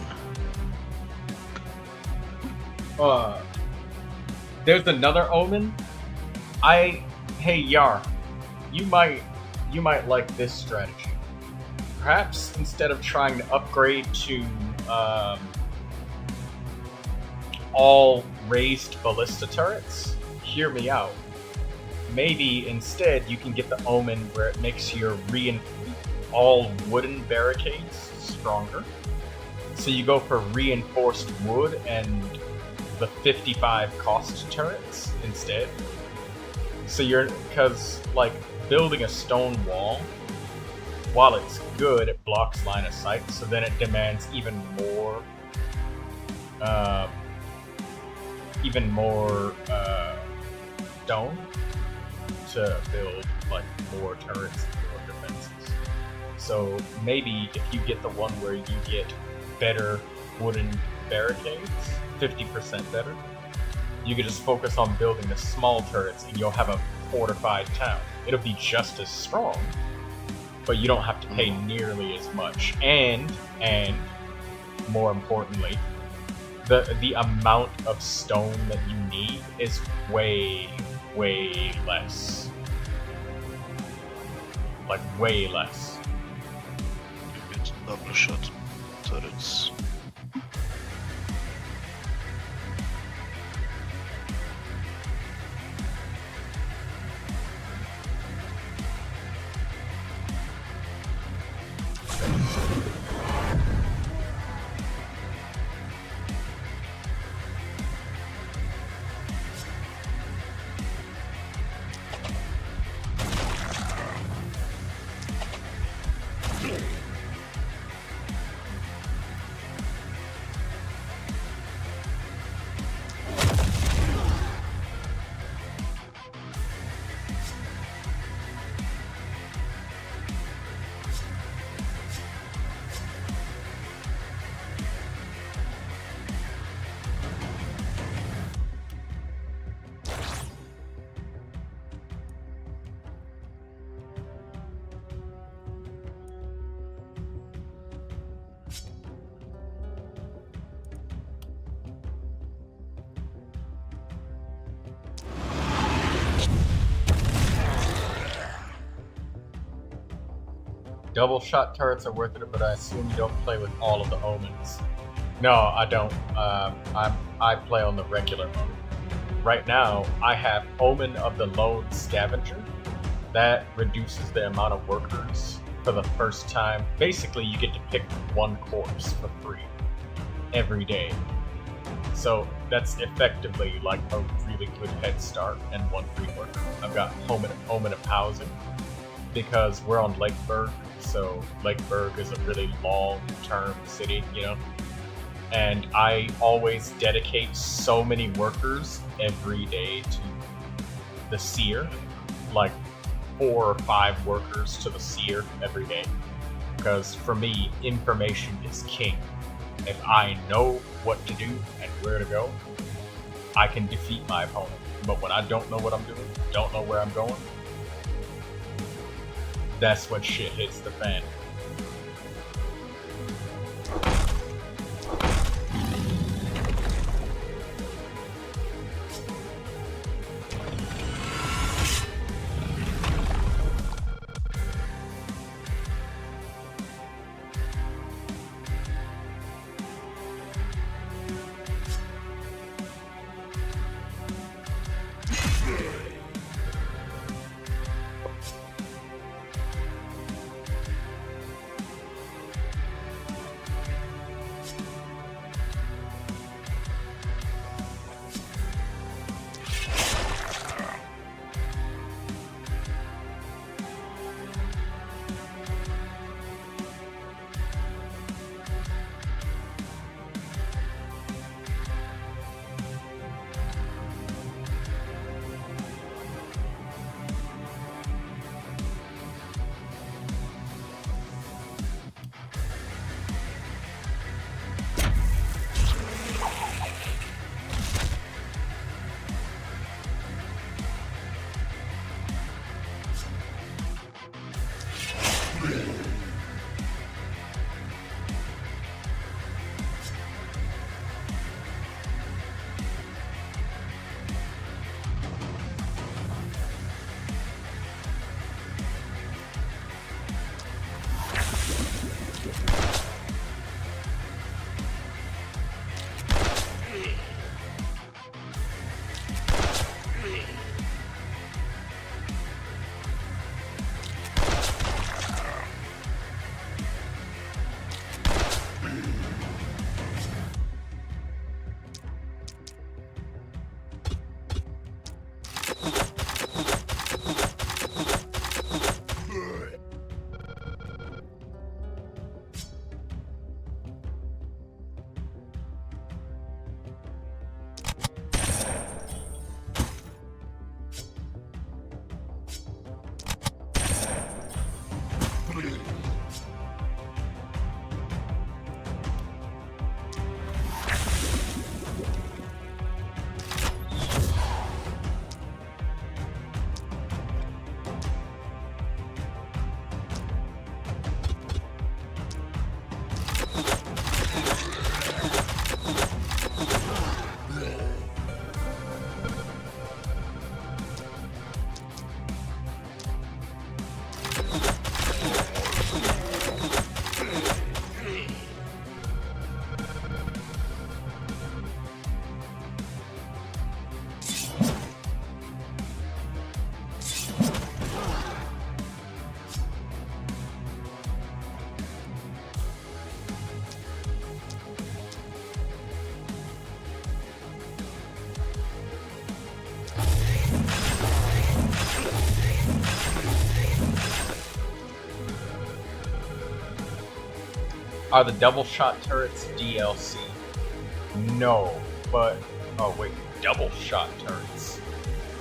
Speaker 1: There's another Omen. Hey Yar, you might like this strategy. Perhaps instead of trying to upgrade to all raised ballista turrets, hear me out. Maybe instead you can get the Omen where it makes your all wooden barricades stronger. So you go for reinforced wood and the 55 cost turrets instead. So because like building a stone wall, while it's good, it blocks line of sight, so then it demands even more stone to build like more turrets and more defenses. So maybe if you get the one where you get better wooden barricades, 50% better, you could just focus on building the small turrets and you'll have a fortified town. It'll be just as strong, but you don't have to pay nearly as much. And more importantly, the amount of stone that you need is way less. Like way less.
Speaker 4: You get double shot turrets.
Speaker 1: Double shot turrets are worth it, but I assume you don't play with all of the omens. No, I don't. I play on the regular mode. Right now, I have Omen of the Lone Scavenger. That reduces the amount of workers for the first time. Basically, you get to pick one corpse for free every day. So that's effectively like a really good head start and one free worker. I've got Omen of Housing because we're on Lakeburg, so Lakeburg is a really long-term city, you know? And I always dedicate so many workers every day to the seer, like 4 or 5 workers to the seer every day. Because for me, information is king. If I know what to do and where to go, I can defeat my opponent. But when I don't know what I'm doing, don't know where I'm going, that's when shit hits the fan. Are the double shot turrets DLC? No, but oh wait, double shot turrets.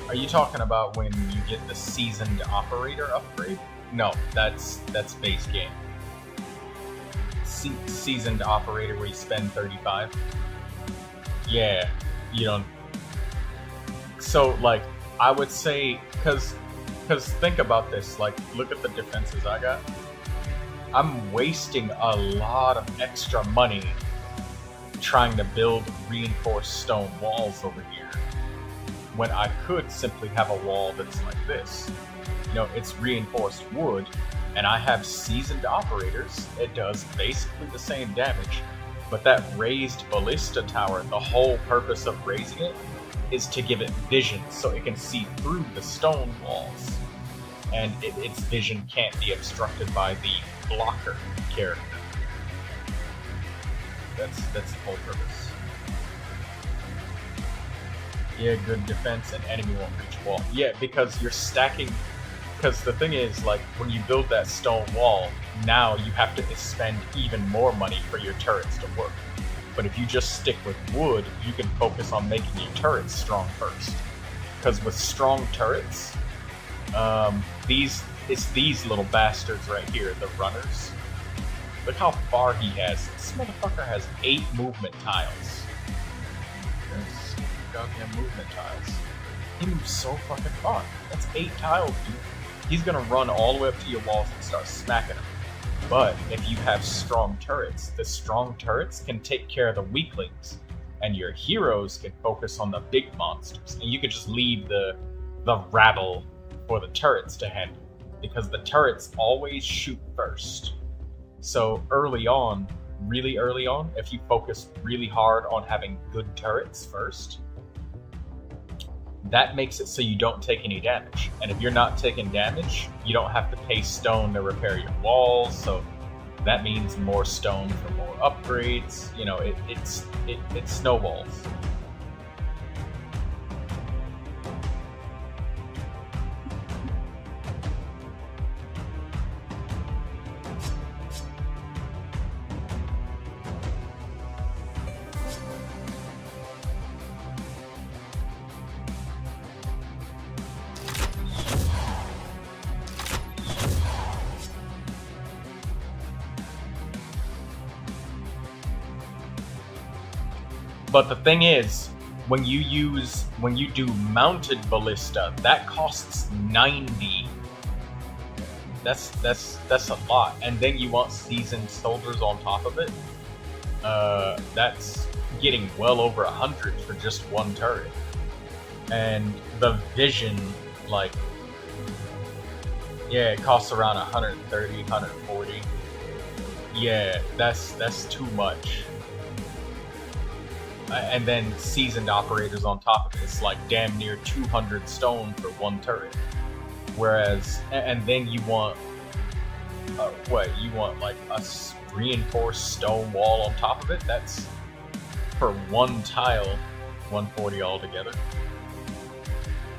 Speaker 1: Are you talking about when you get the seasoned operator upgrade? No, that's base game. Seasoned operator where you spend 35. Yeah, you don't. So like, I would say, cause think about this. Like, look at the defenses I got. I'm wasting a lot of extra money trying to build reinforced stone walls over here, when I could simply have a wall that's like this. You know, it's reinforced wood, and I have seasoned operators. It does basically the same damage, but that raised ballista tower, the whole purpose of raising it is to give it vision so it can see through the stone walls, and its vision can't be obstructed by the blocker character. That's the whole purpose. Yeah, good defense and enemy won't reach wall. Yeah, because you're stacking. Because the thing is, like, when you build that stone wall, now you have to spend even more money for your turrets to work. But if you just stick with wood, you can focus on making your turrets strong first. Because with strong turrets, it's these little bastards right here, the runners. Look how far he has. This motherfucker has 8 movement tiles. There's goddamn movement tiles. He moves so fucking far. That's 8 tiles, dude. He's gonna run all the way up to your walls and start smacking them. But if you have strong turrets, the strong turrets can take care of the weaklings, and your heroes can focus on the big monsters, and you can just leave the rabble for the turrets to handle, because the turrets always shoot first. So early on, really early on, if you focus really hard on having good turrets first, that makes it so you don't take any damage. And if you're not taking damage, you don't have to pay stone to repair your walls, so that means more stone for more upgrades. You know, it snowballs. But the thing is, when you do mounted ballista, that costs 90. That's a lot. And then you want seasoned soldiers on top of it. That's getting well over 100 for just one turret. And the vision, like, yeah, it costs around 130, 140. Yeah, that's too much. And then seasoned operators on top of it. It's like damn near 200 stone for one turret. Whereas, and then you want, you want like a reinforced stone wall on top of it? That's for one tile, 140 altogether.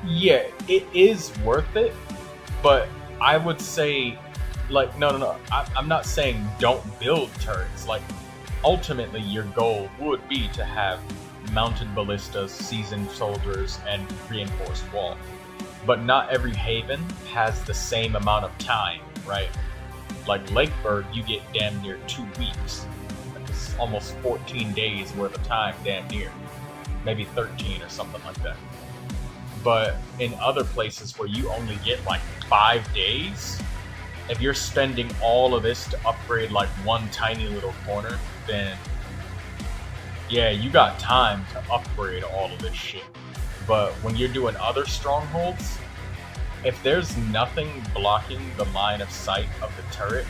Speaker 1: Yeah, it is worth it, but I would say, like, no. I'm not saying don't build turrets. Like, ultimately, your goal would be to have mounted ballistas, seasoned soldiers, and reinforced wall. But not every haven has the same amount of time, right? Like Lakeburg, you get damn near 2 weeks. It's almost 14 days worth of time, damn near. Maybe 13 or something like that. But in other places where you only get like 5 days, if you're spending all of this to upgrade like one tiny little corner, then yeah, you got time to upgrade all of this shit. But when you're doing other strongholds, if there's nothing blocking the line of sight of the turret,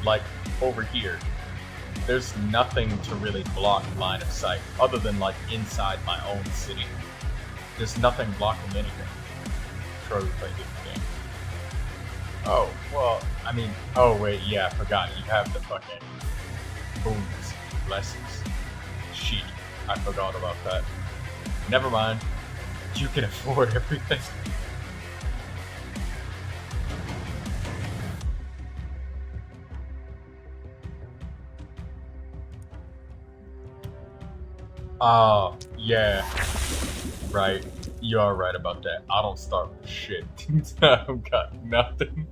Speaker 1: like over here, there's nothing to really block line of sight other than like inside my own city. There's nothing blocking anything. Try to play this game. Oh, well, I mean, oh wait, yeah, I forgot. You have the fucking booms, blessings. Shit, I forgot about that. Never mind. You can afford everything. Yeah. Right. You are right about that. I don't start with shit. I don't got nothing.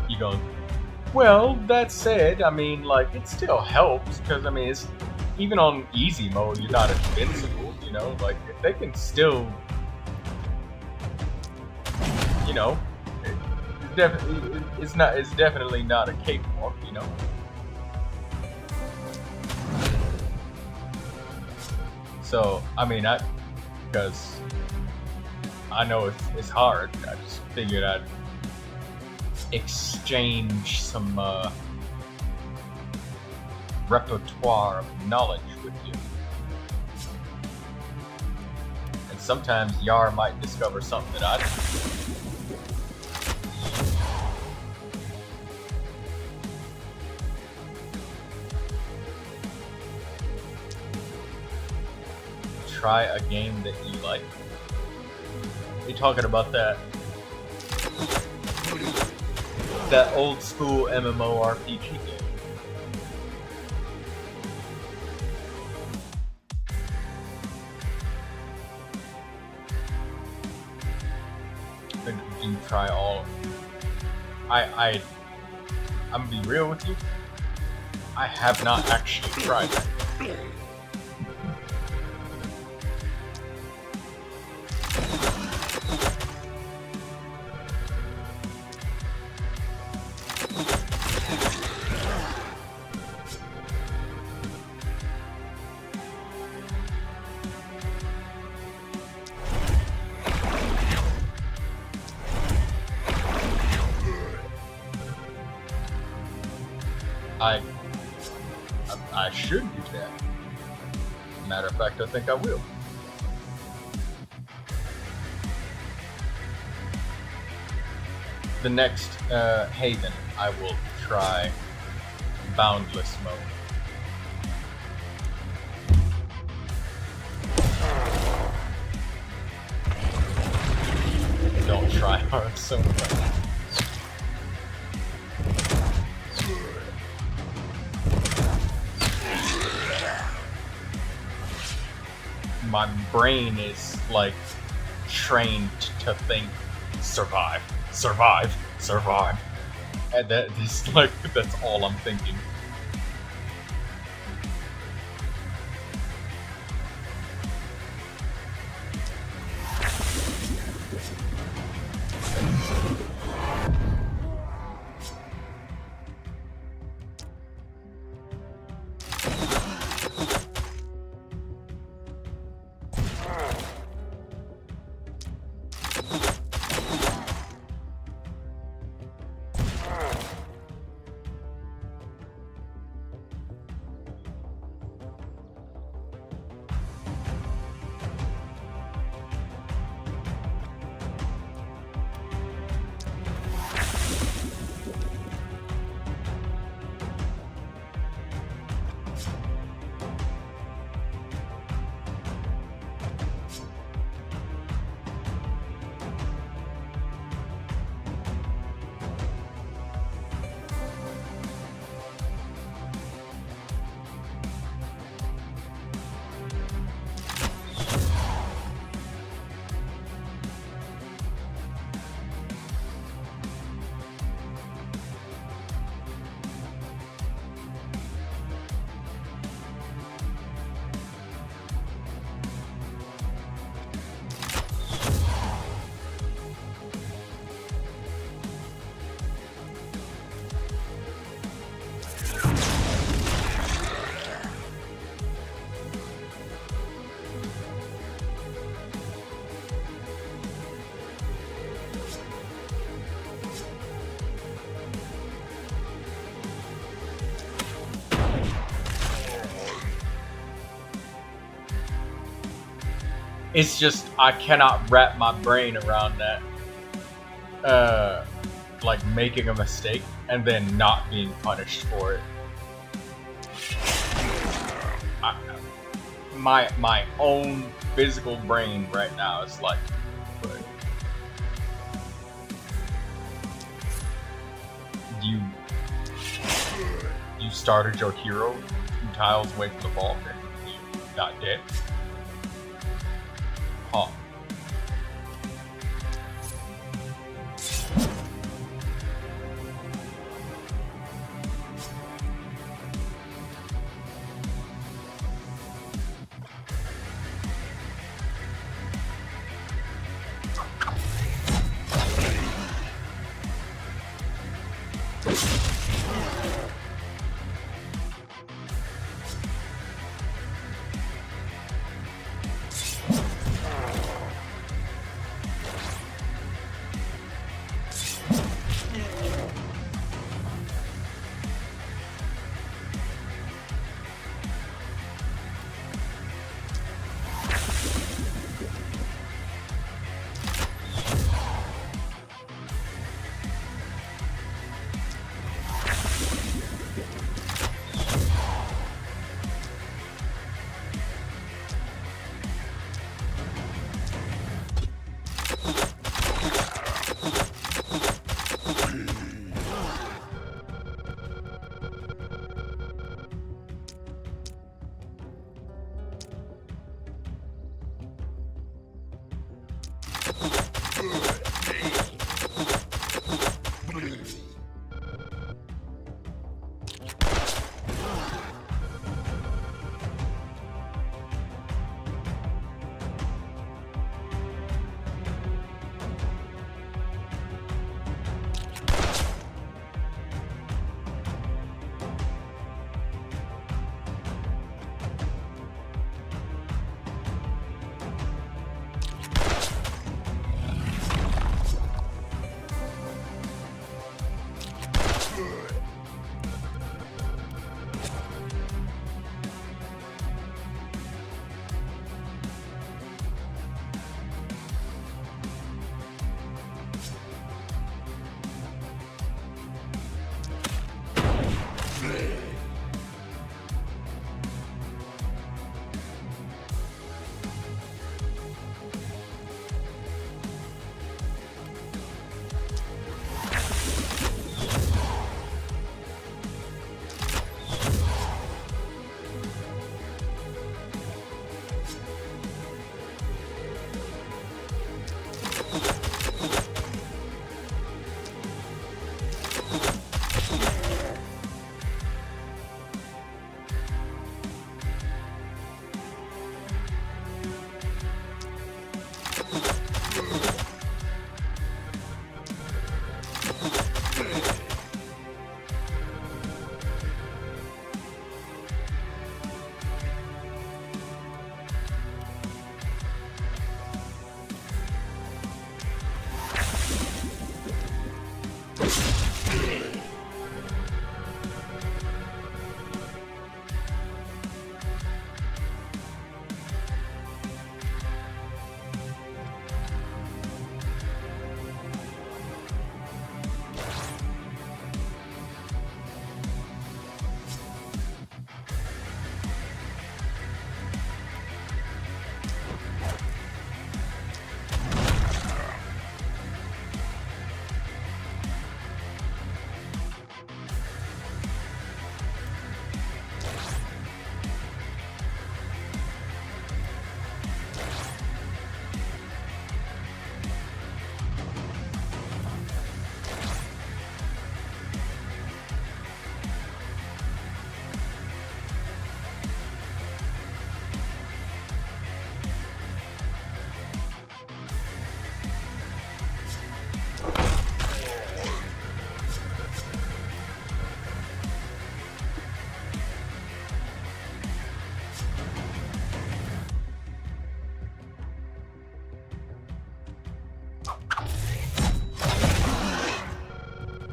Speaker 1: You going, well, that said, I mean, like, it still helps, because, I mean, it's, even on easy mode, you're not invincible, you know? Like, if they can still, you know, it's definitely not a cakewalk, you know? So, I mean, because I know it's hard, I just figured I'd exchange some repertoire of knowledge with you. And sometimes Yar might discover something that I didn't. Try a game that you like. You talking about that old school MMORPG game? I think we can try all of them. I'm gonna be real with you. I have not actually tried that. I should do that. Matter of fact, I think I will. The next Haven, I will try Boundless mode. Don't try hard so much. My brain is like trained to think survive, survive, survive. And that is like, that's all I'm thinking. It's just, I cannot wrap my brain around that. Like making a mistake and then not being punished for it. my own physical brain right now is like, you started your hero 2 tiles away from the ball and you got dead. Huh.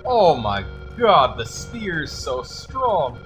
Speaker 1: Oh my god, the spear is so strong.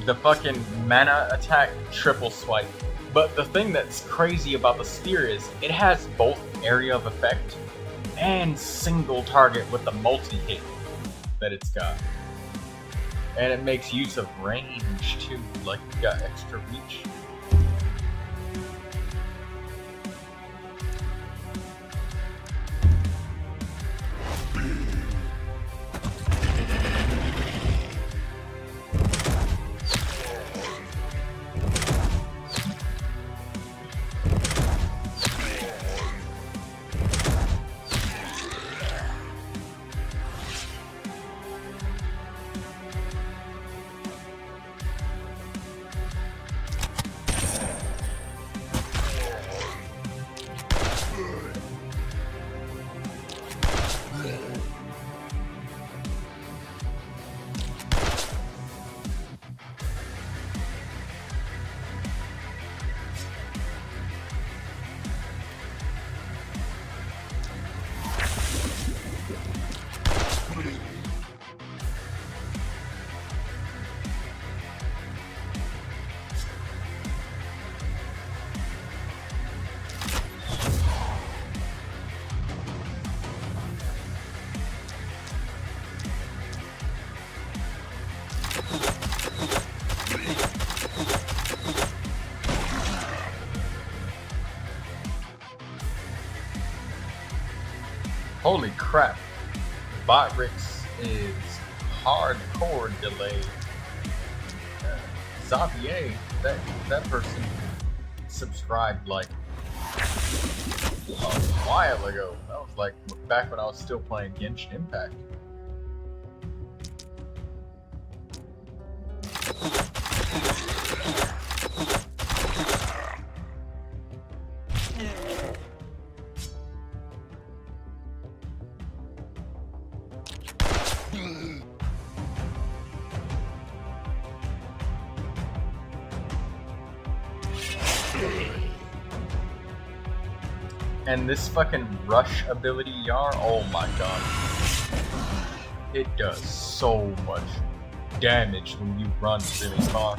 Speaker 1: the fucking mana attack triple swipe. But the thing that's crazy about the spear is it has both area of effect and single target with the multi-hit that it's got. And it makes use of range too, like you got extra reach. Holy crap, Botrix is hardcore delayed. Xavier, that person subscribed like a while ago. That was like back when I was still playing Genshin Impact. And this fucking rush ability, Yar, oh my god. It does so much damage when you run really far.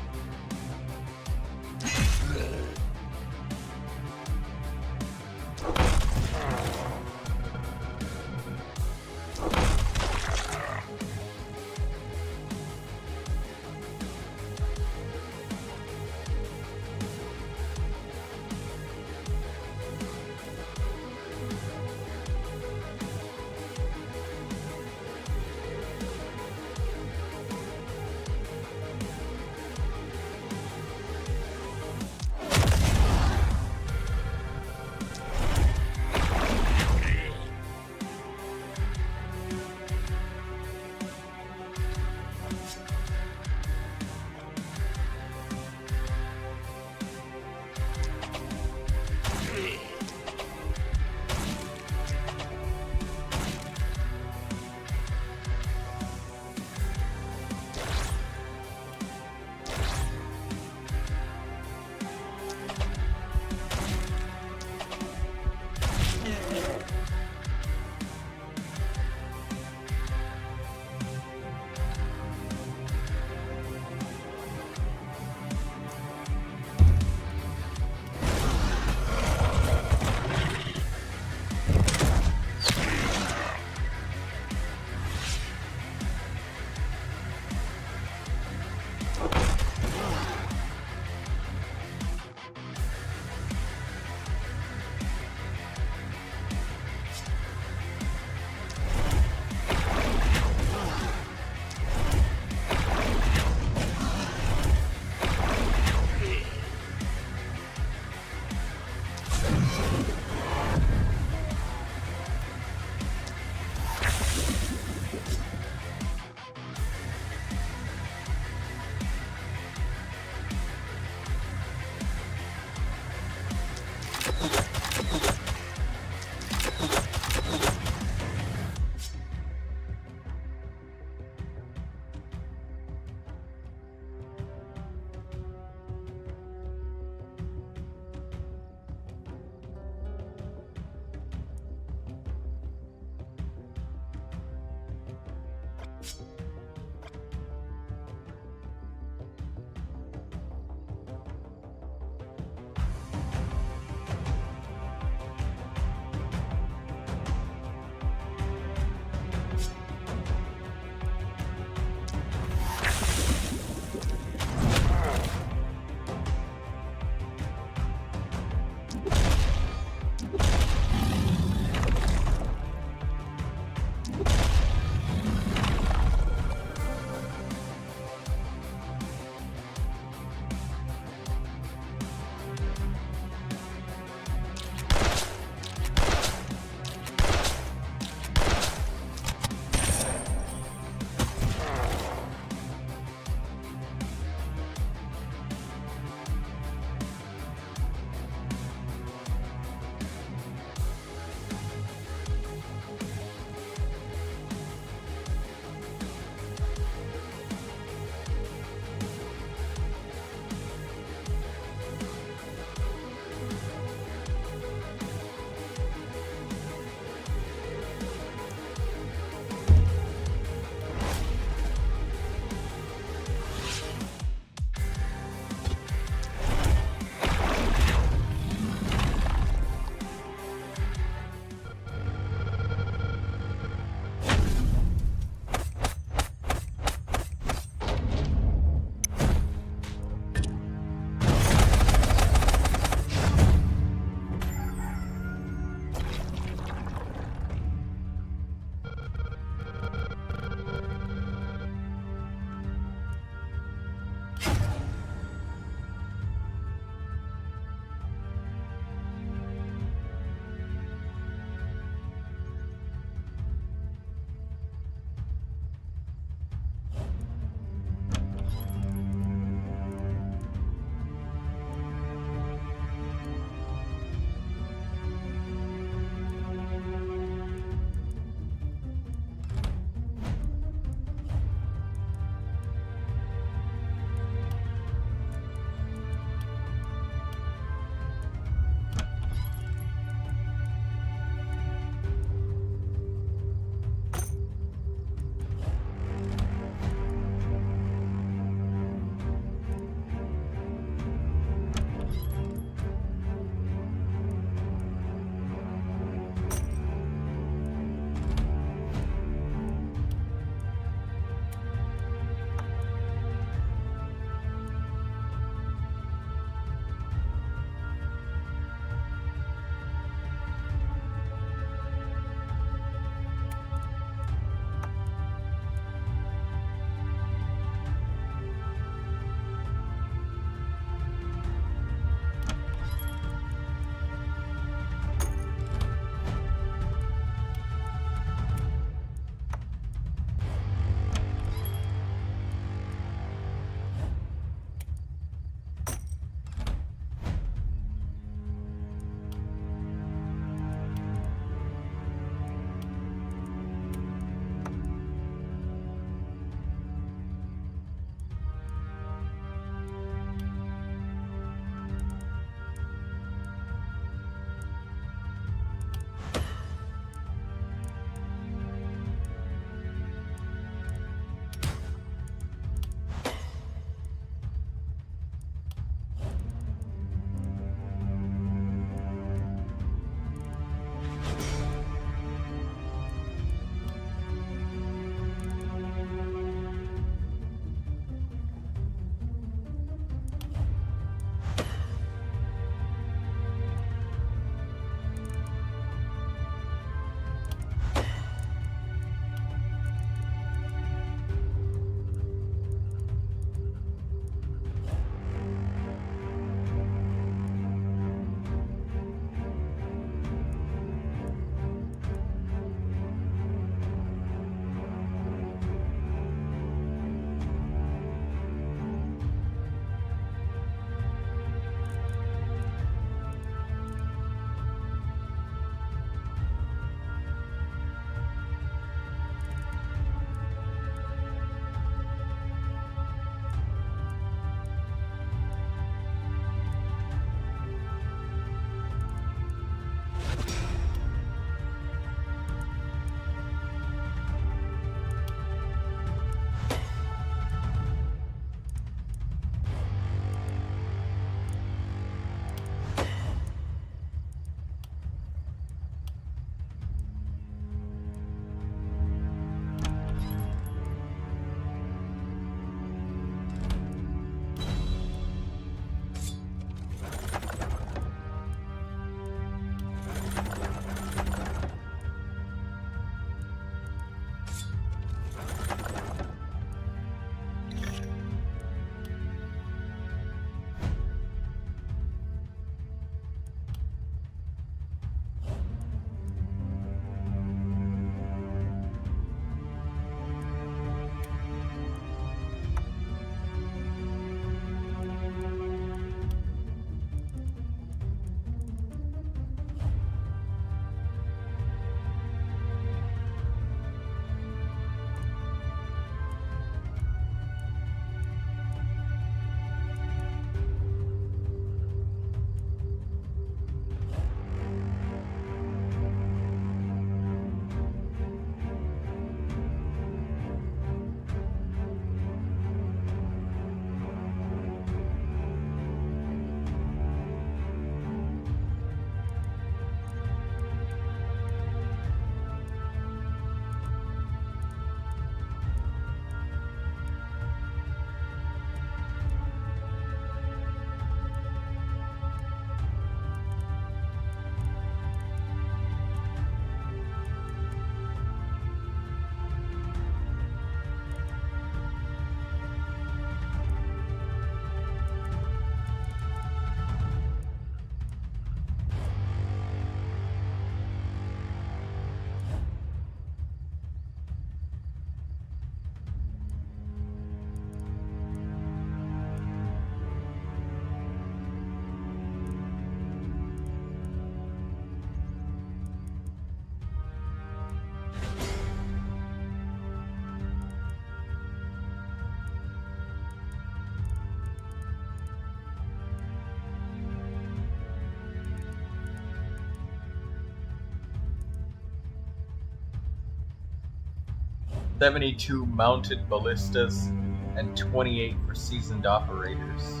Speaker 1: 72 mounted ballistas, and 28 for seasoned operators.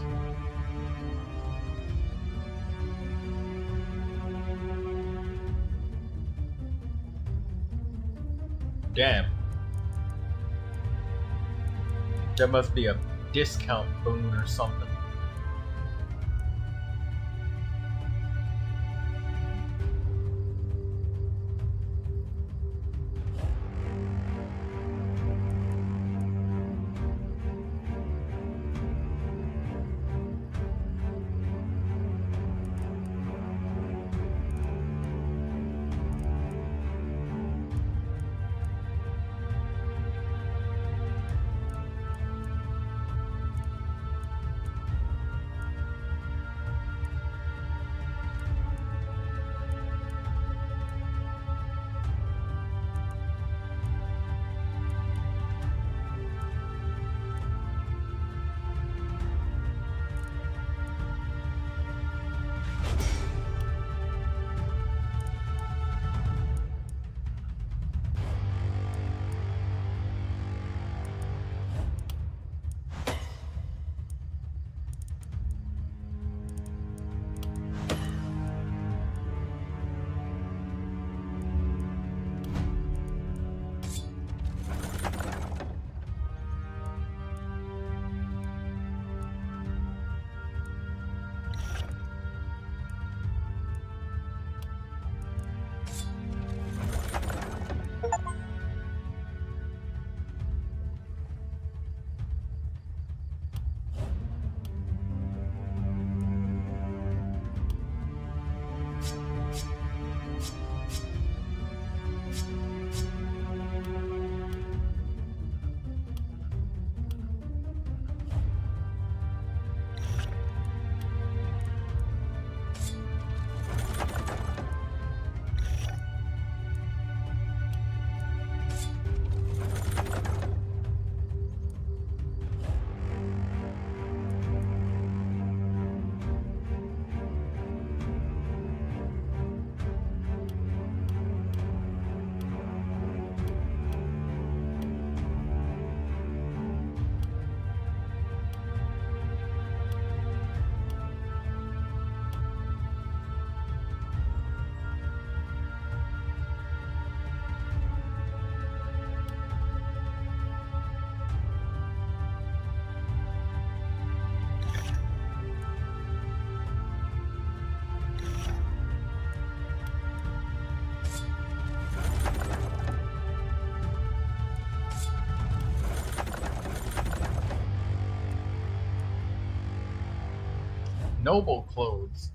Speaker 1: Damn. There must be a discount boon or something. Noble clothes.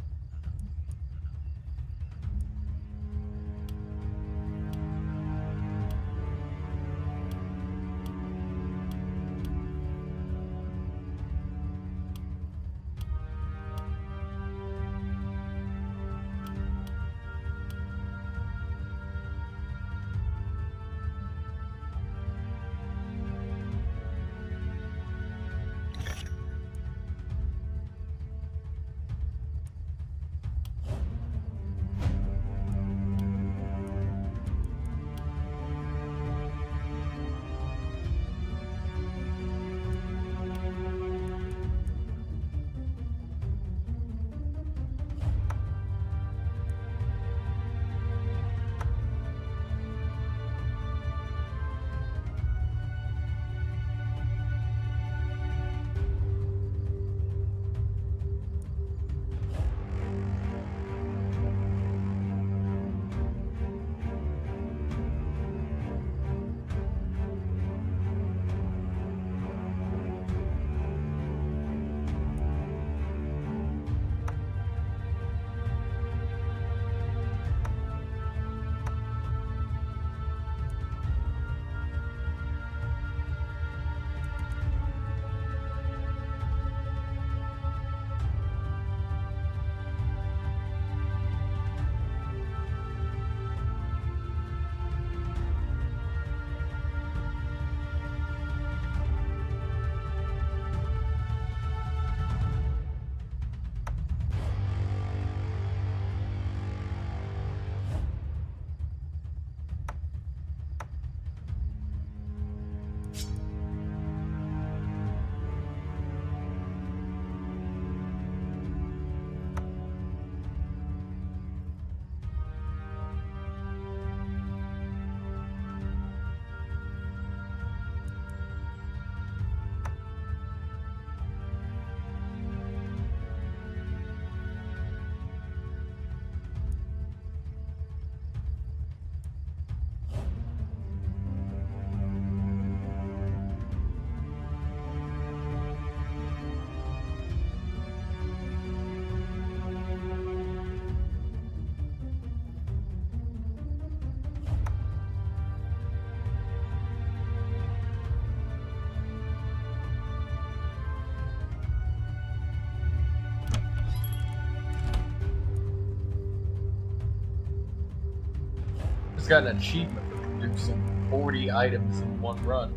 Speaker 1: got an achievement for producing 40 items in one run.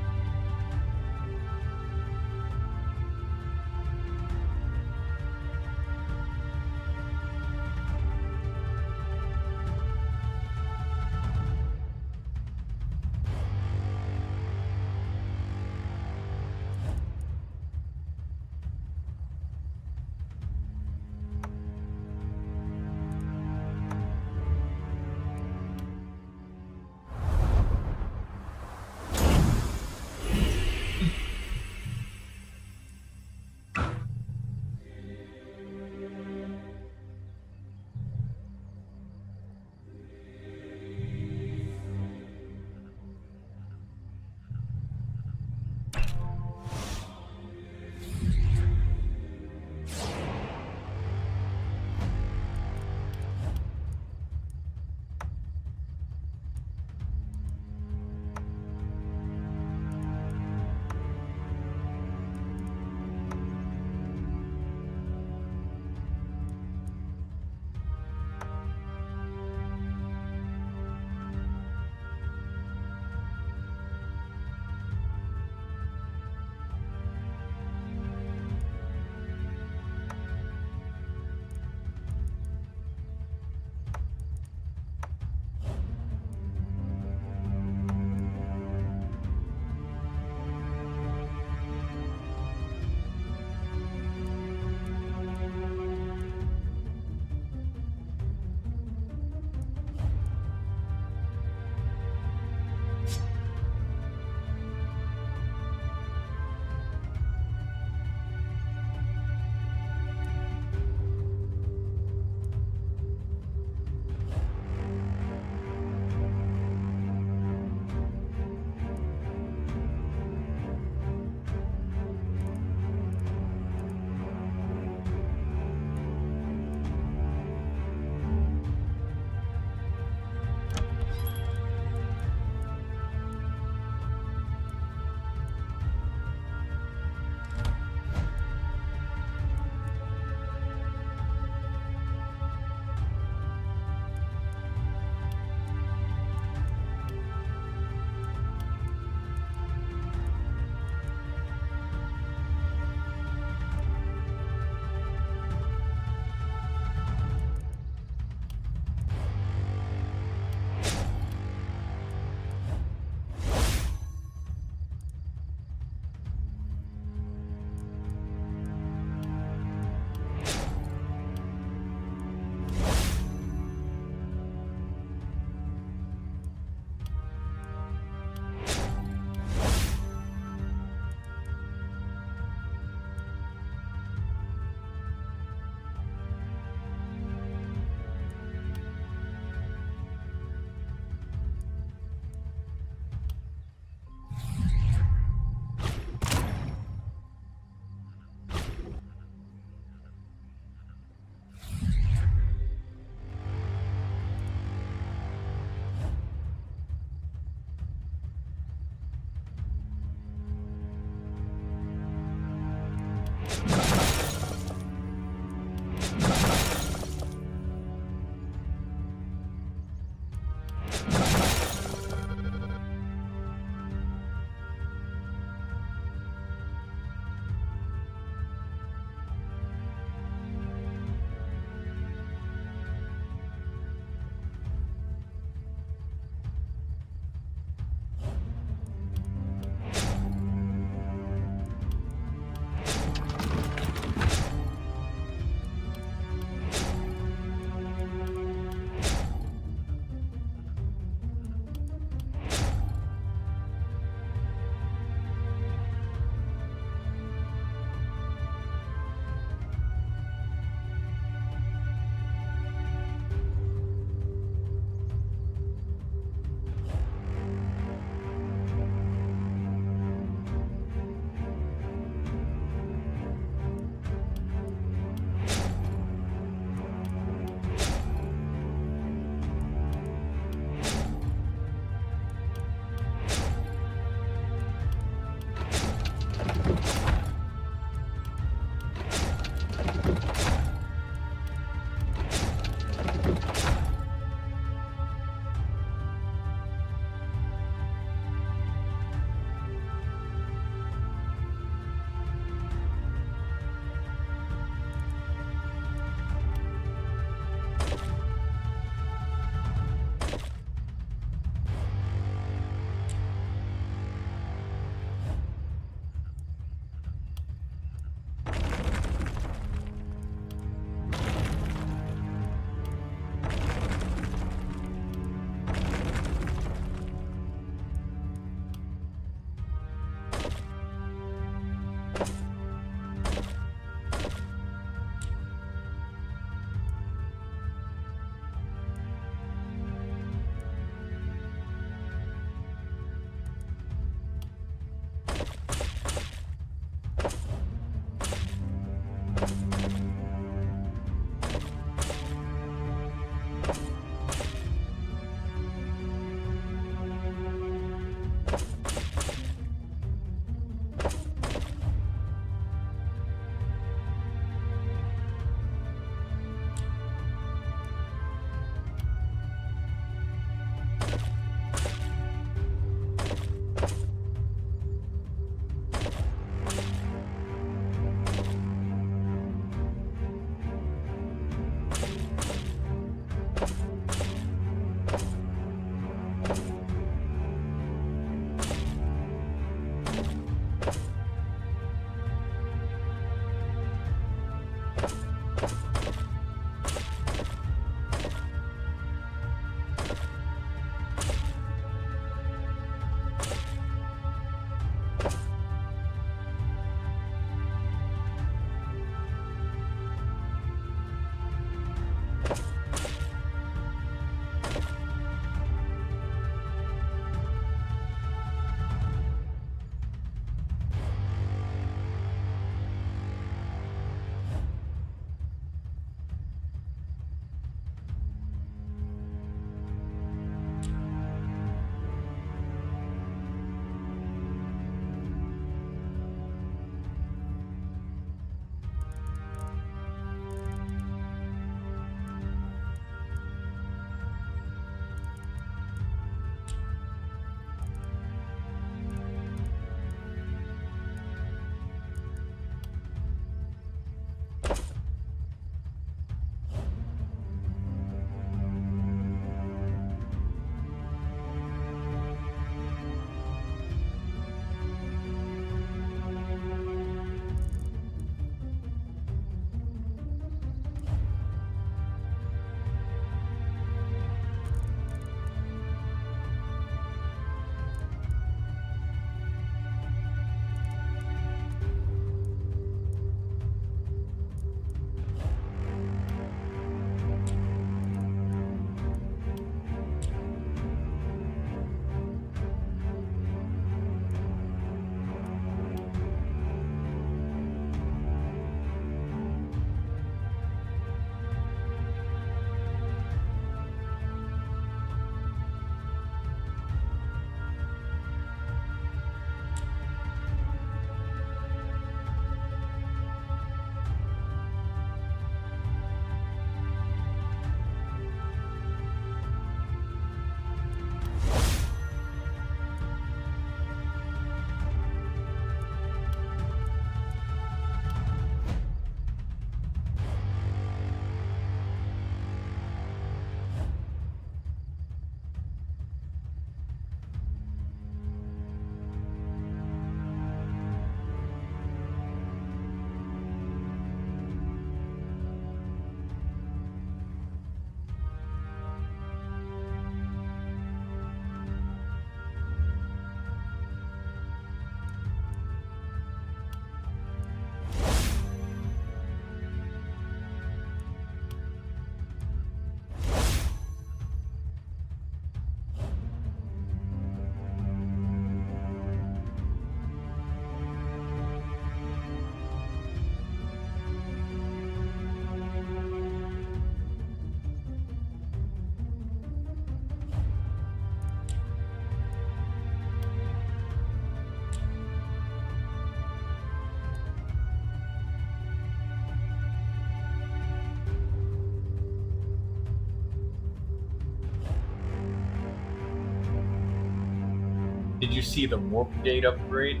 Speaker 1: Did you see the warp gate upgrade?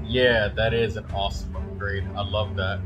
Speaker 1: Yeah, that is an awesome upgrade. I love that.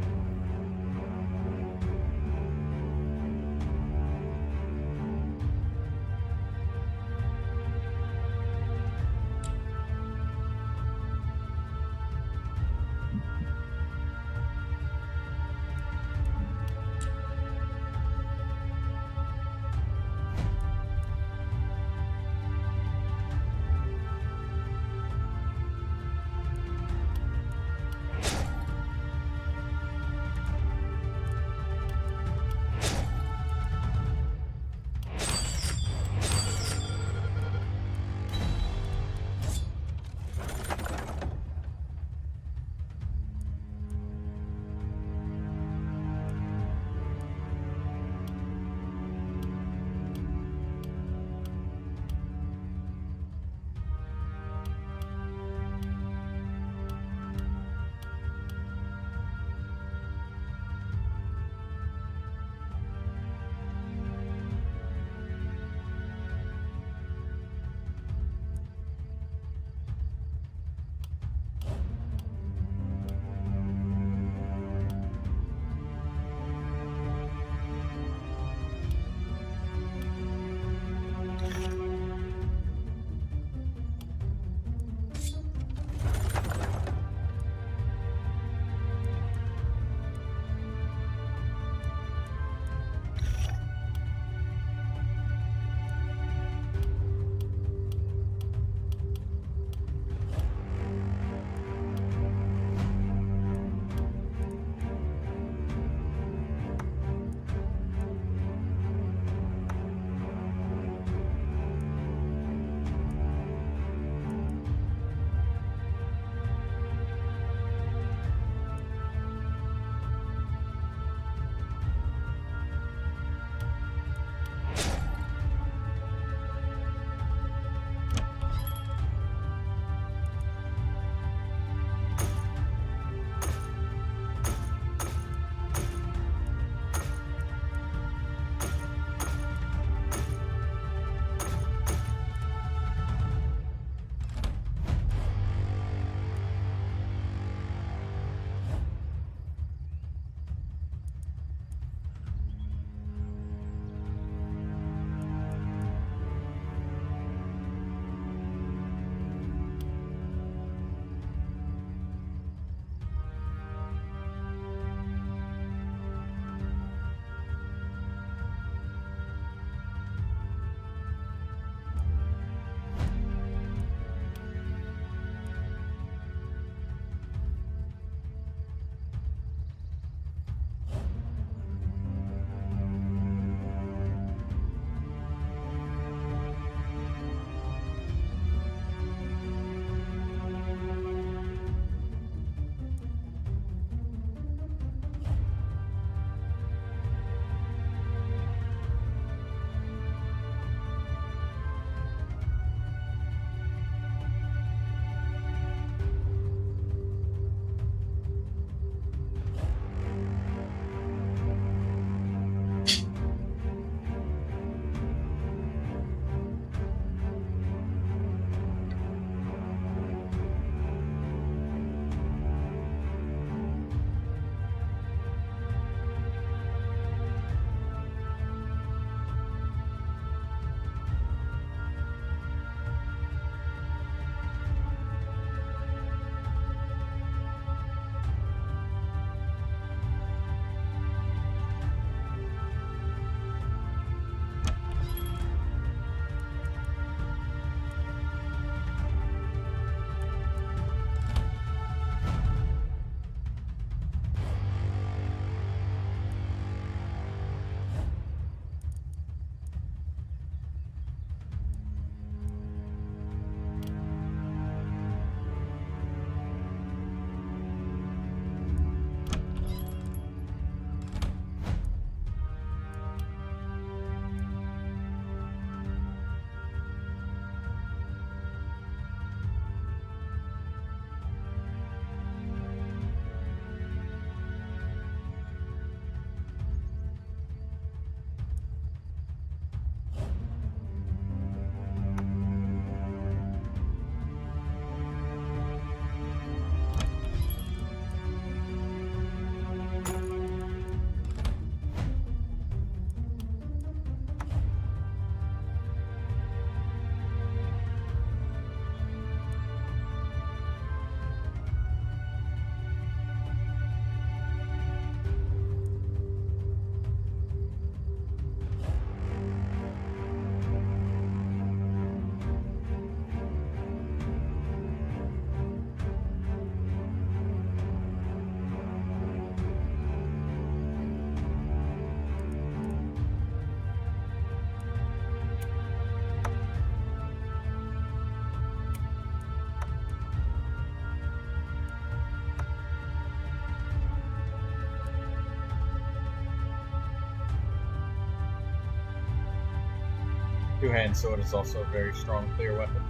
Speaker 1: Two-hand sword is also a very strong, clear weapon.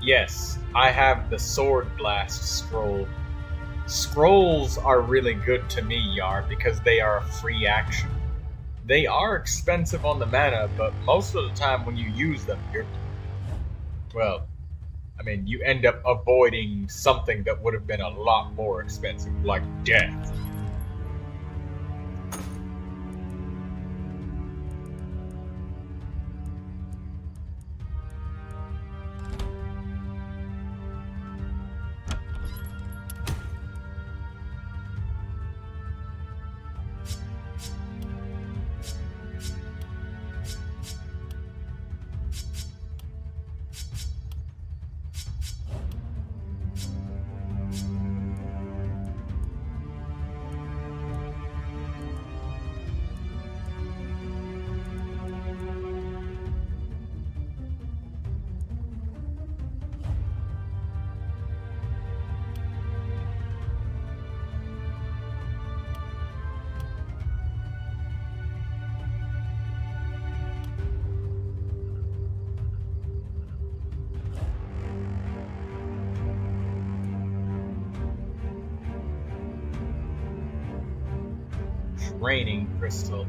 Speaker 1: Yes, I have the Sword Blast scroll. Scrolls are really good to me, Yar, because they are a free action. They are expensive on the mana, but most of the time when you use them, you end up avoiding something that would have been a lot more expensive, like death. Raining crystal.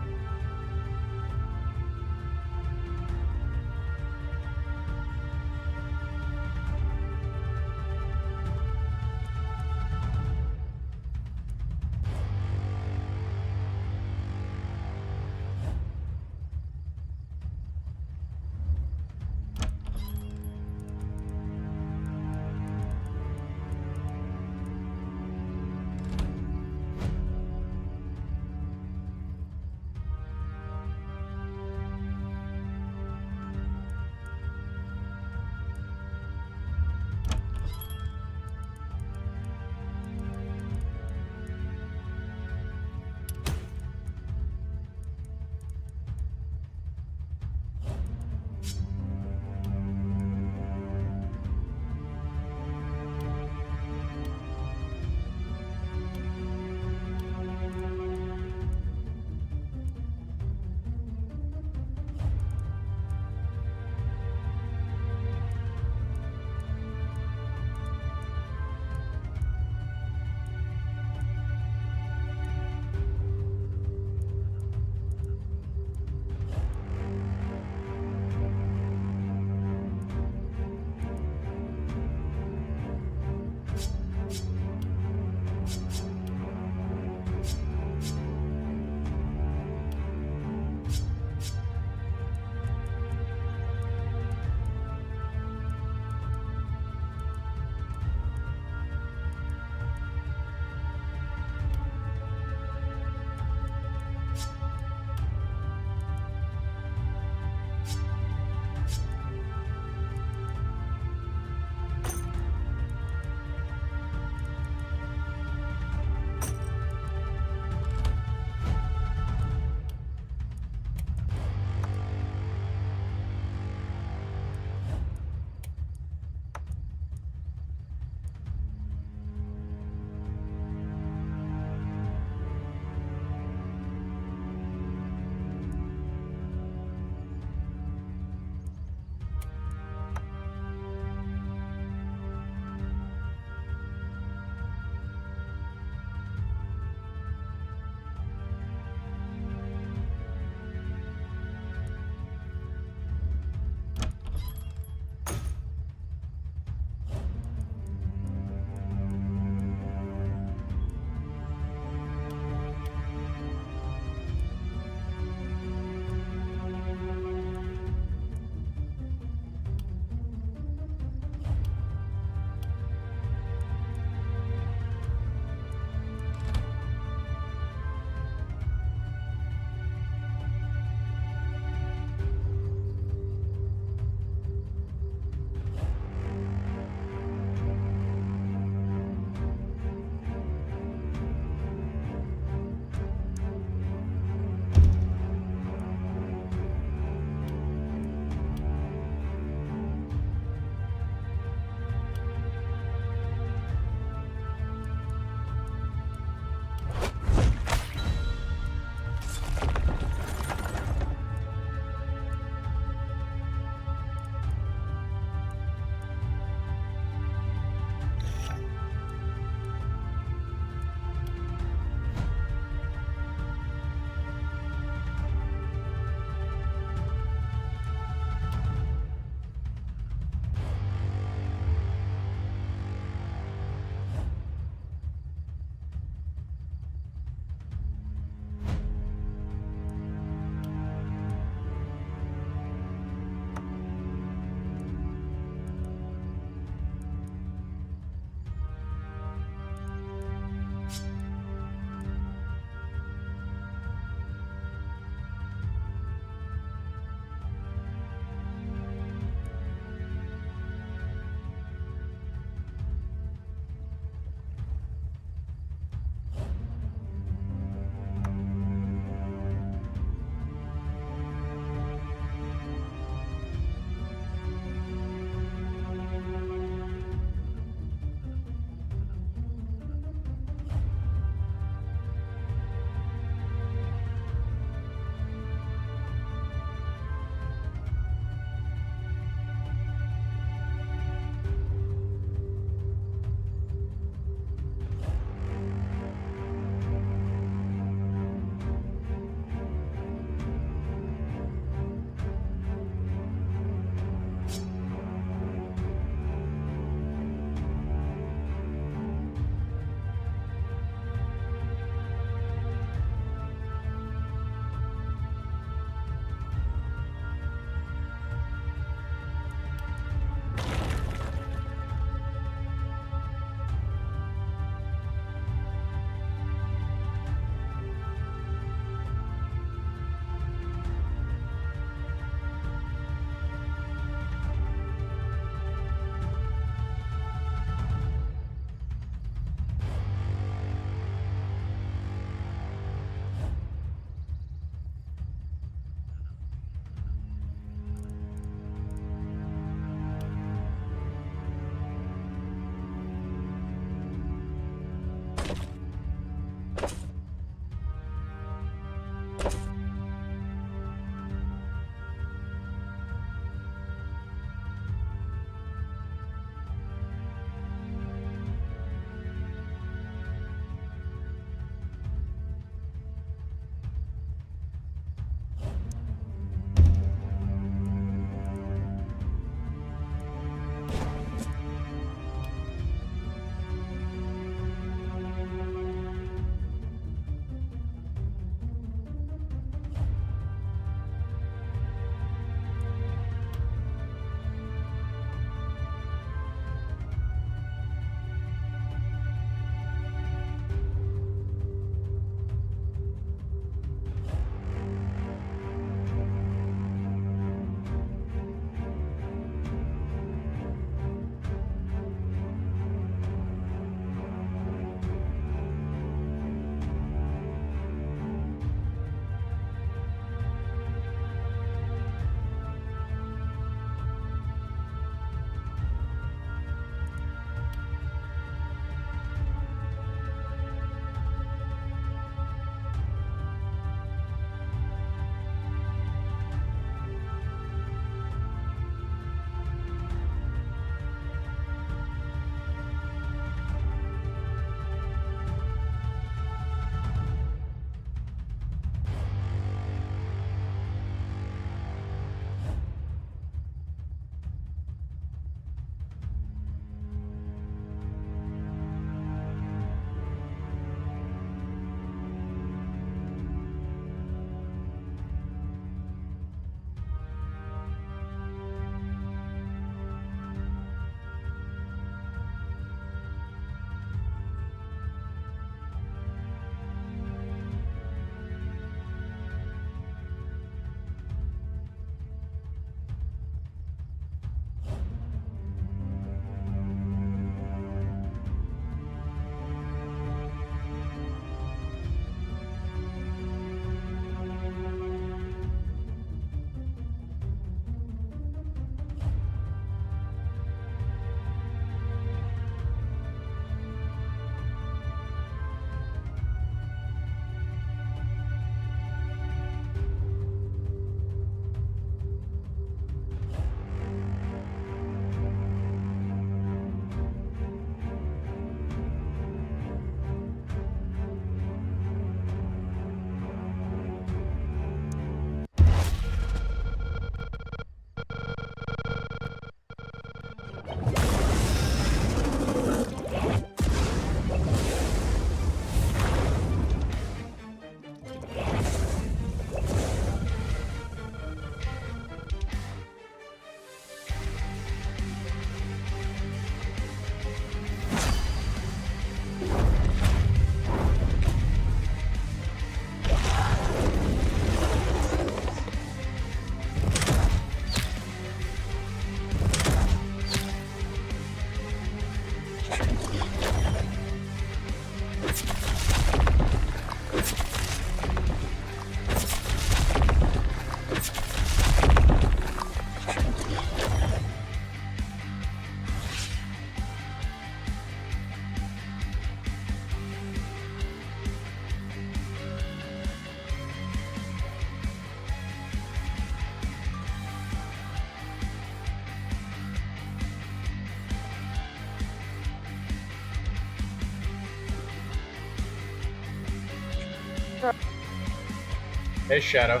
Speaker 1: Hey, Shadow.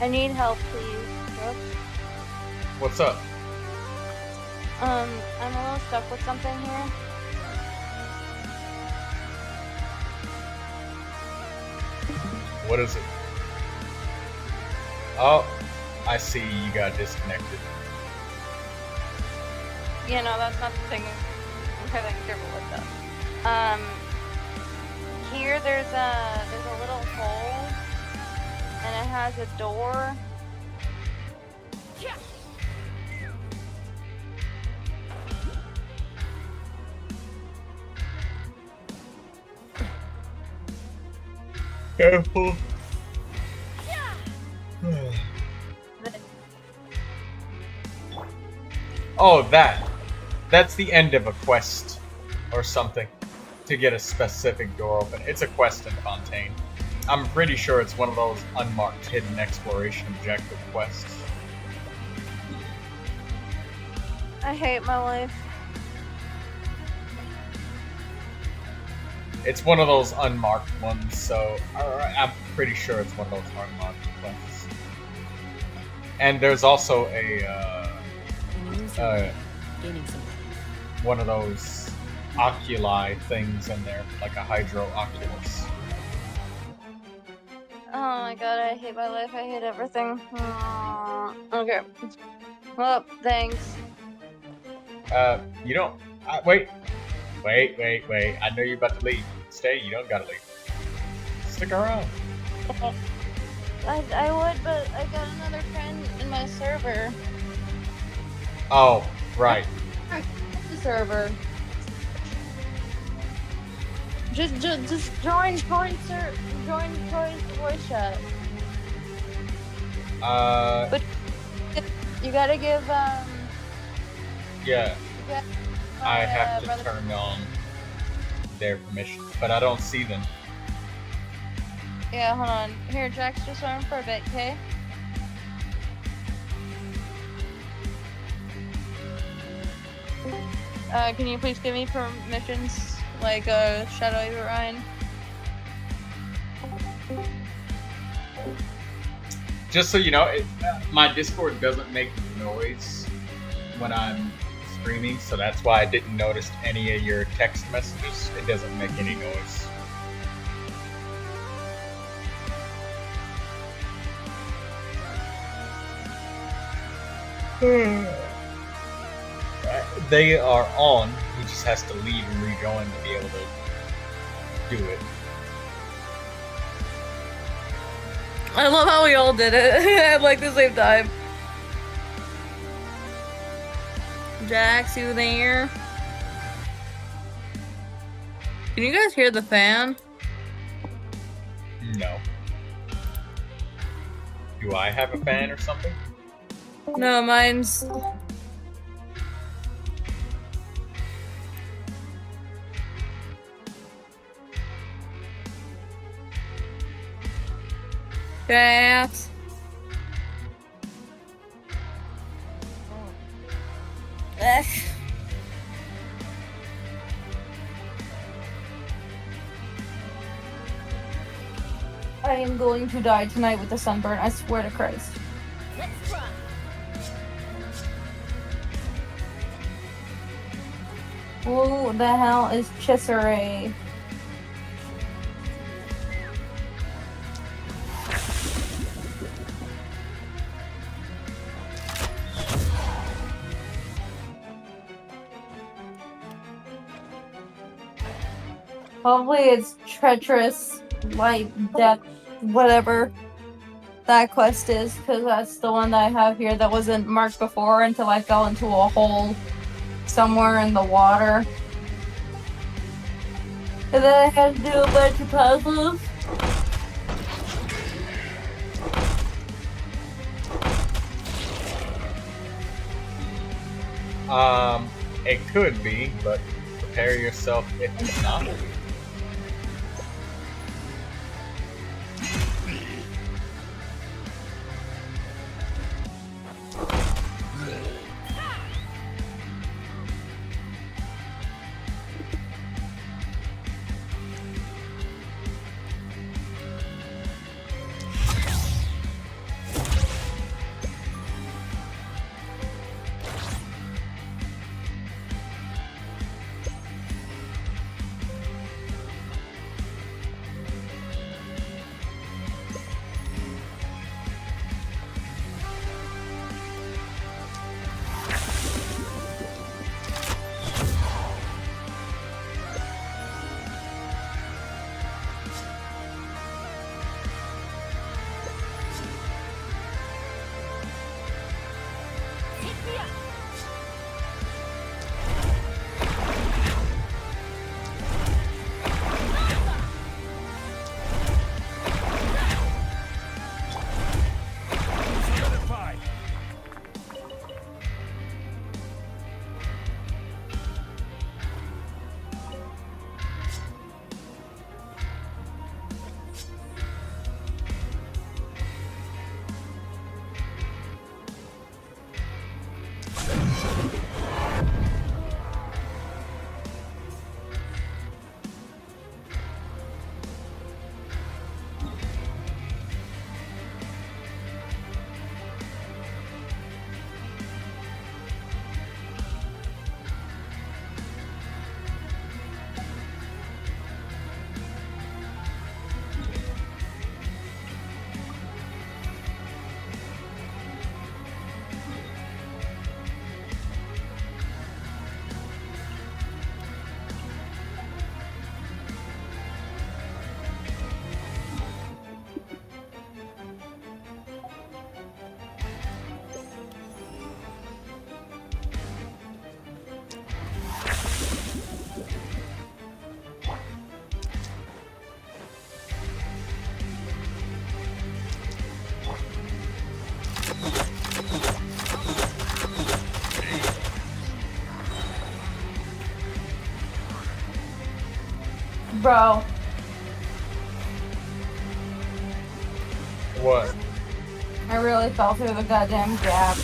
Speaker 3: I need help, please.
Speaker 1: What's up?
Speaker 3: I'm a little stuck with something here.
Speaker 1: What is it? Oh, I see you got disconnected.
Speaker 3: Yeah, no, that's not the thing I'm having trouble with though. Here there's a little hole, and it has a door.
Speaker 1: Careful. Oh, that's the end of a quest or something to get a specific door open. It's a quest in Fontaine. I'm pretty sure it's one of those unmarked hidden exploration objective quests.
Speaker 3: I hate my life.
Speaker 1: It's one of those unmarked ones, so I'm pretty sure it's one of those unmarked quests. And there's also one of those oculi things in there, like a hydro oculus.
Speaker 3: Oh my god, I hate my life. I hate everything. Okay. Well, thanks.
Speaker 1: You don't. Wait. I know you're about to leave. Stay. You don't gotta leave. Stick around.
Speaker 3: I would, but I got another friend in my server.
Speaker 1: Oh, right.
Speaker 3: The server. Just join Troy's voice chat. But you gotta give
Speaker 1: Yeah. I have to
Speaker 3: brother-
Speaker 1: turn on their permission, but I don't see them.
Speaker 3: Yeah, hold on. Here, Jax, just on for a bit, okay? Can you please give me permissions, like, Shadow Eater Ryan?
Speaker 1: Just so you know, my Discord doesn't make noise when I'm streaming, so that's why I didn't notice any of your text messages. It doesn't make any noise. They are on. He just has to leave and rejoin to be able to do it.
Speaker 3: I love how we all did it at like the same time. Jax, you there? Can you guys hear the fan?
Speaker 1: No. Do I have a fan or something?
Speaker 3: No, mine's... Jax. Ugh. I am going to die tonight with the sunburn, I swear to Christ.
Speaker 2: Let's run.
Speaker 3: Who the hell is Chisare? Hopefully it's treacherous, light, death, whatever that quest is, because that's the one that I have here that wasn't marked before until I fell into a hole somewhere in the water. And then I had to do a bunch of puzzles.
Speaker 1: It could be, but prepare yourself if it's not.
Speaker 3: Bro.
Speaker 1: What?
Speaker 3: I really fell through the goddamn gap.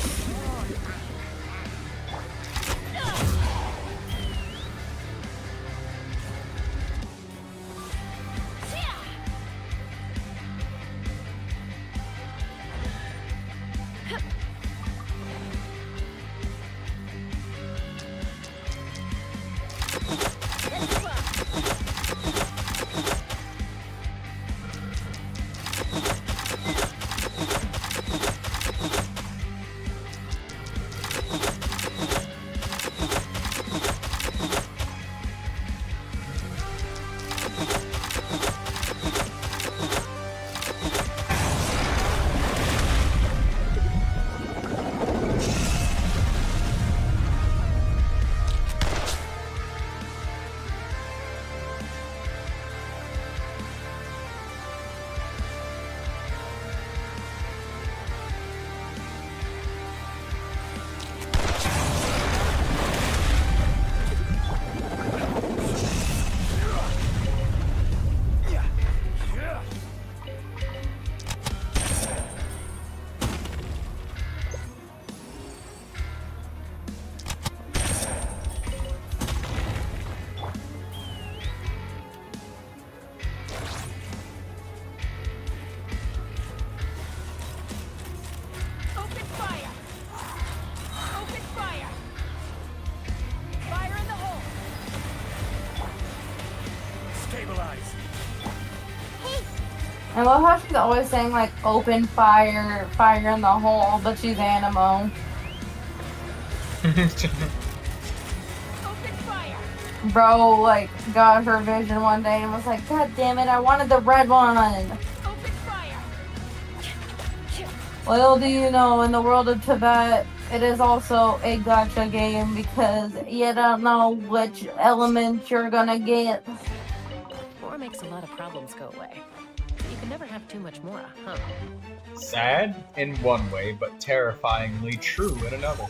Speaker 3: I love how she's always saying like open fire, fire in the hole, but she's Animo. Bro, like, got her vision one day and was like, God damn it, I wanted the red one. Little do you know, in the world of Tibet, it is also a gacha game because you don't know which element you're gonna get.
Speaker 18: More makes a lot of problems go away. You can never have too much more, huh?
Speaker 1: Sad in one way, but terrifyingly true in another.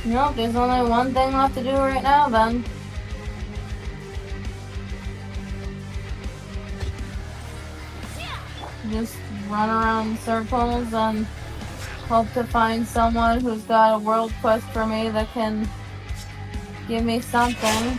Speaker 3: Nope, there's only one thing left to do right now then. Just run around in circles and hope to find someone who's got a world quest for me that can give me something.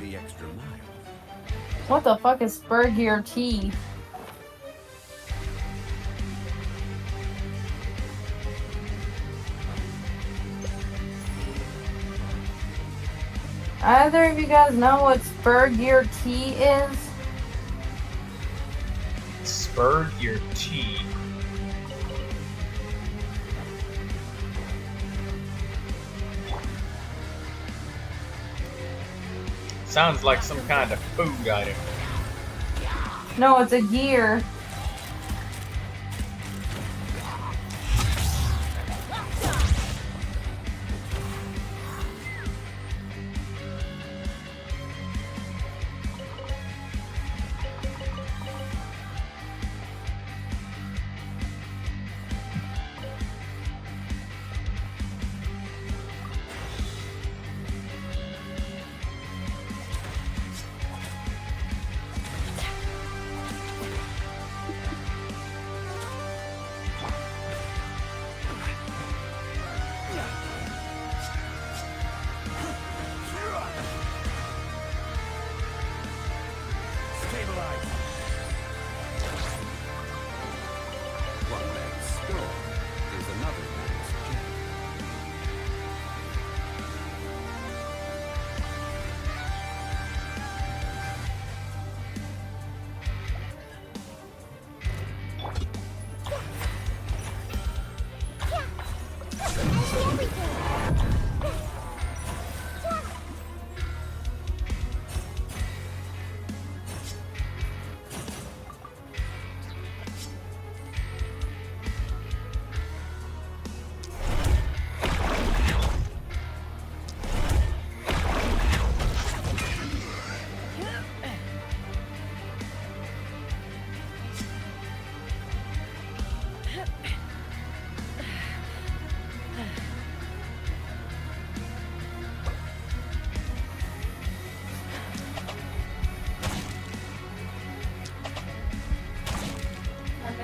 Speaker 5: the extra mile.
Speaker 3: What the fuck is spur gear T? Either of you guys know what spur gear T is?
Speaker 1: Spur gear T. Sounds like some kind of food item.
Speaker 3: No, it's a gear.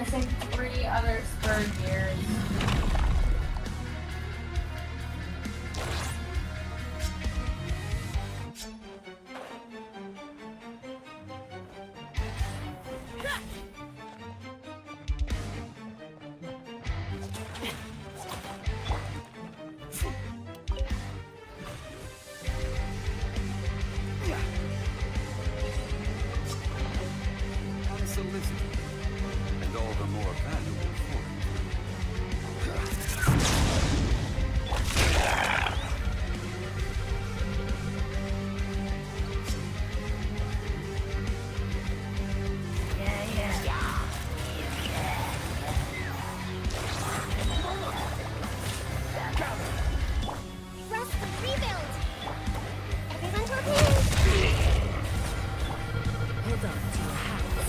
Speaker 3: Missing 3 other spur gears.
Speaker 5: Unsolicited, and all the more valuable for
Speaker 2: Rest and rebuild! Everyone torpedoes! Hold on to your hats.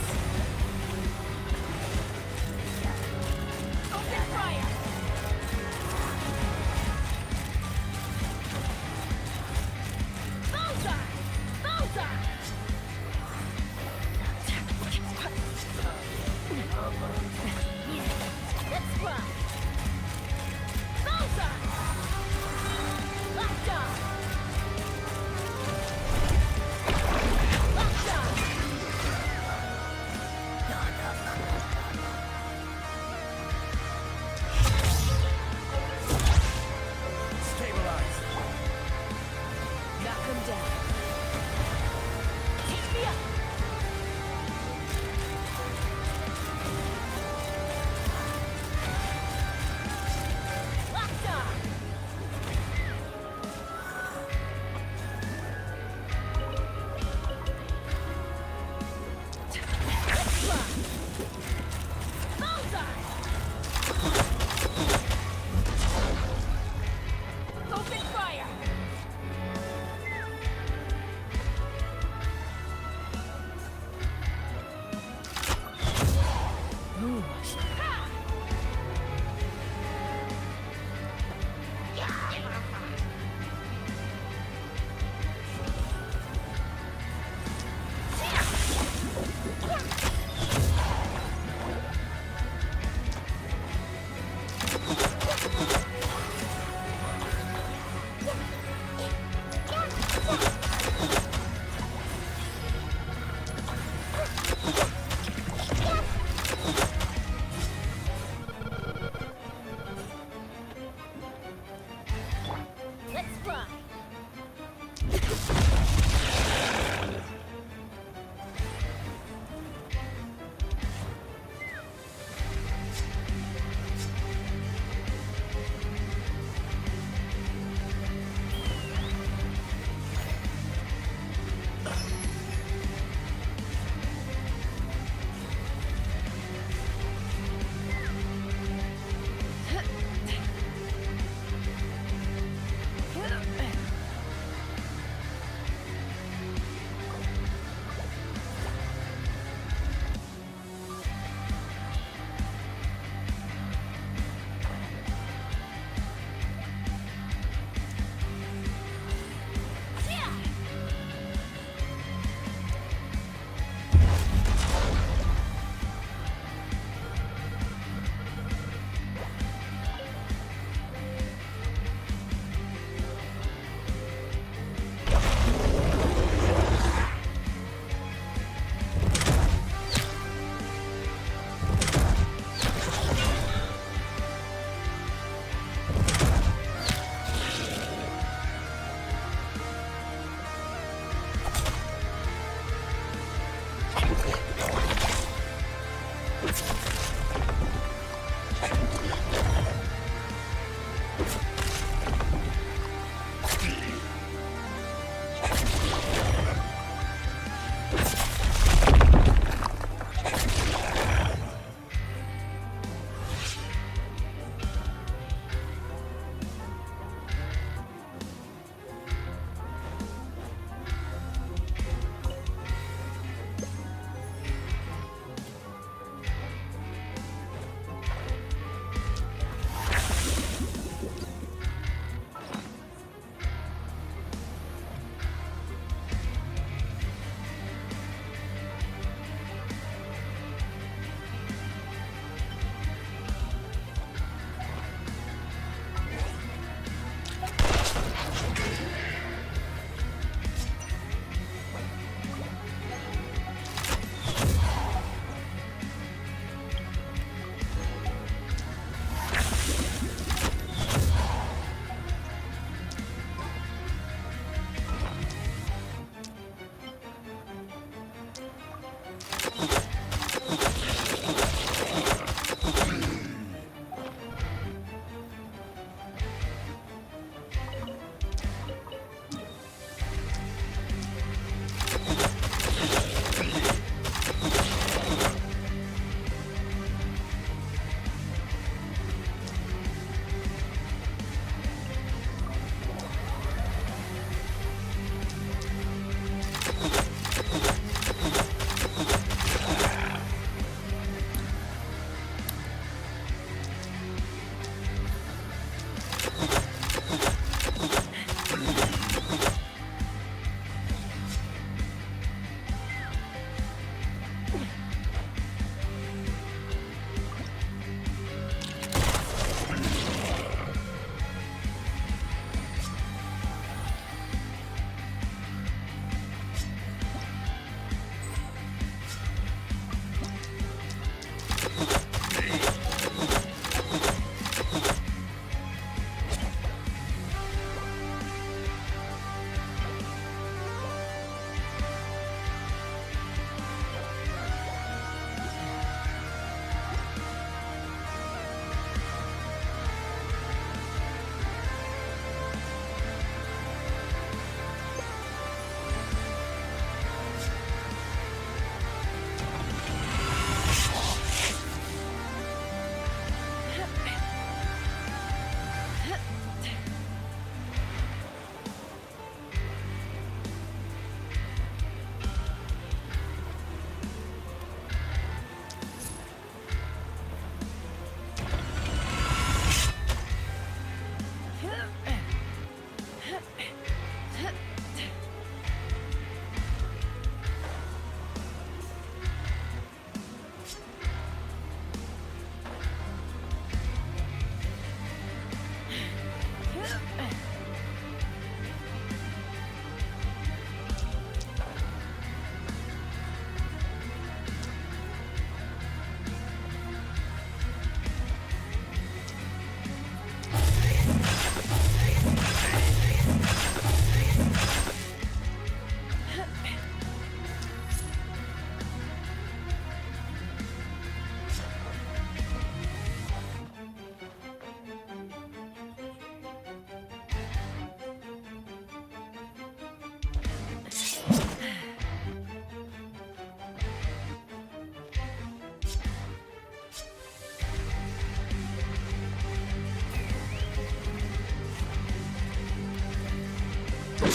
Speaker 18: Fighting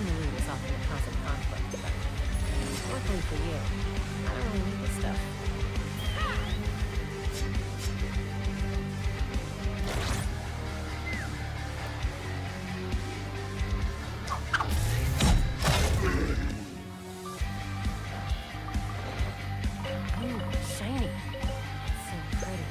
Speaker 18: the lead is often a cause of conflict, but luckily for you, I don't really need this stuff. Ooh, shiny. So pretty.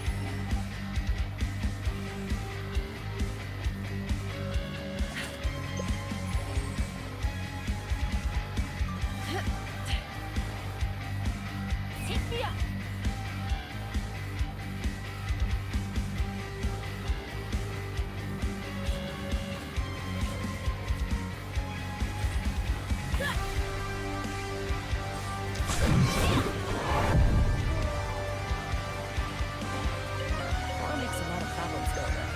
Speaker 18: War makes a lot of problems go away.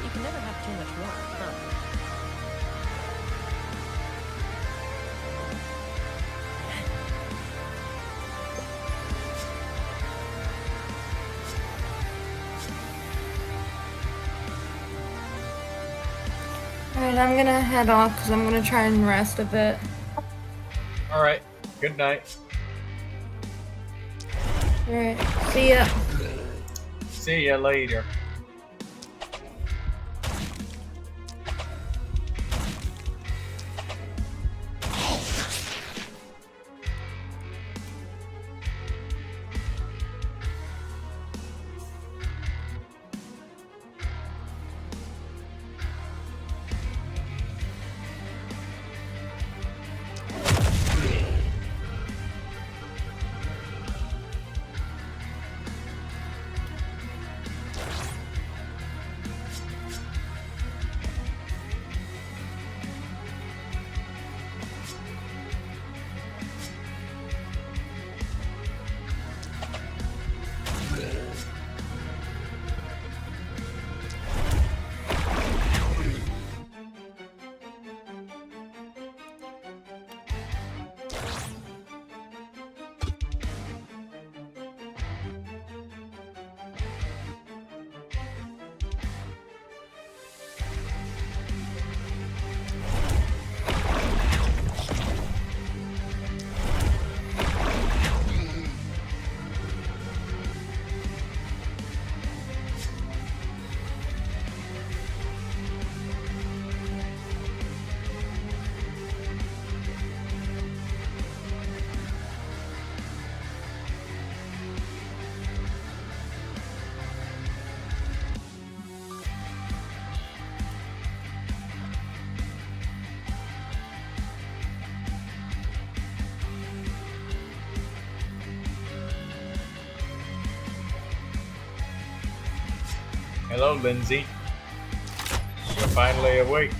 Speaker 18: You can never have too much war, huh?
Speaker 3: Alright, I'm gonna head off because I'm gonna try and rest a bit.
Speaker 1: Alright, good night.
Speaker 3: Alright, see ya.
Speaker 1: See ya later. Hello, Lindsay. You're finally awake.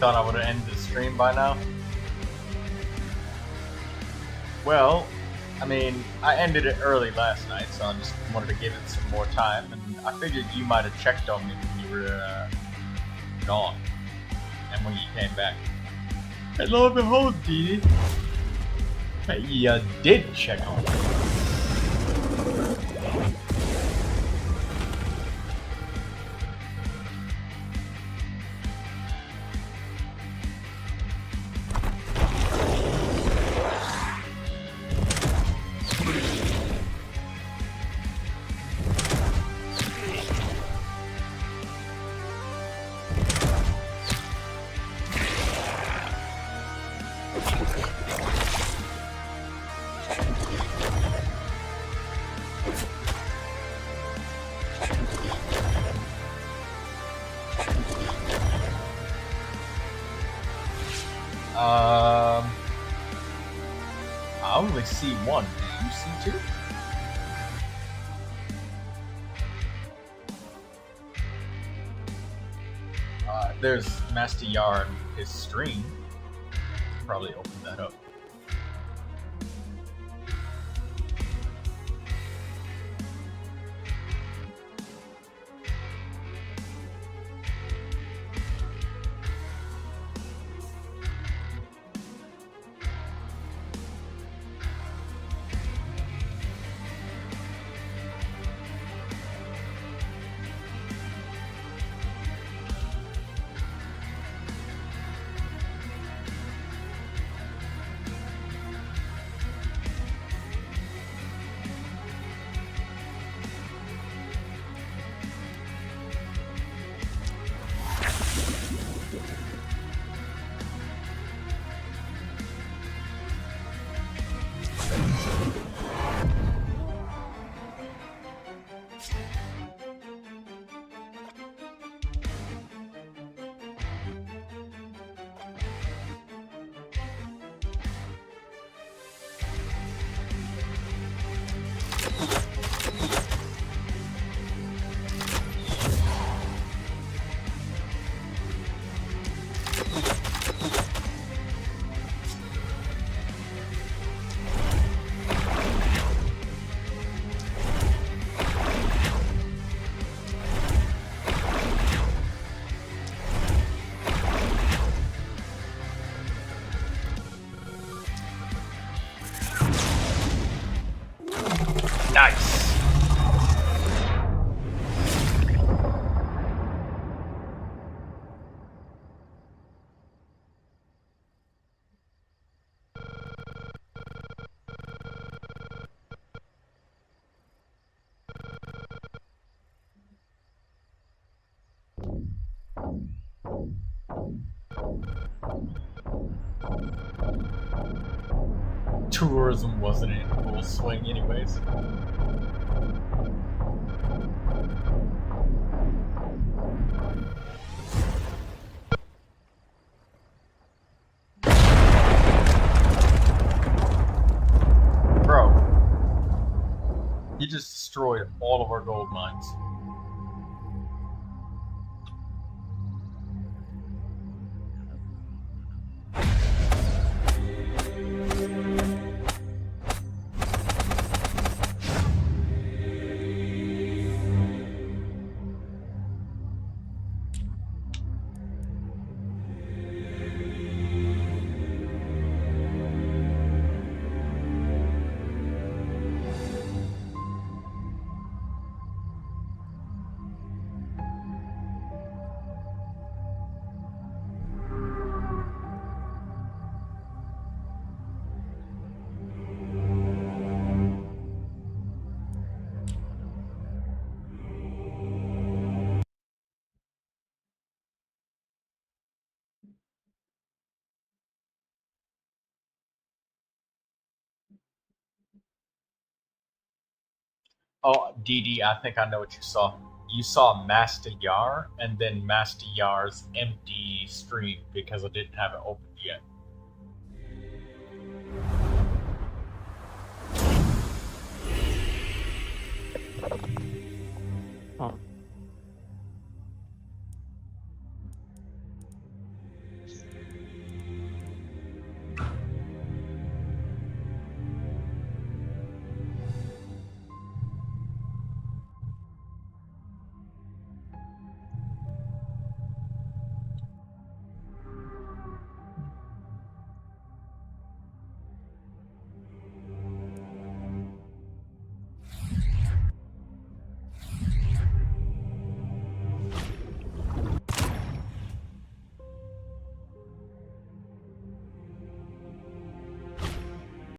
Speaker 1: thought I would have ended the stream by now? Well, I mean, I ended it early last night, so I just wanted to give it some more time, and I figured you might have checked on me when you were gone, and when you came back. Hello, behold, Dee. You did check on me. I only see one. Do you see two? There's Master Yar and his stream. Probably open that up. Nice. Tourism wasn't in full swing anyways. Bro, you just destroyed all of our gold mines. Oh, DD, I think I know what you saw. You saw Master Yar and then Master Yar's empty stream because I didn't have it open yet.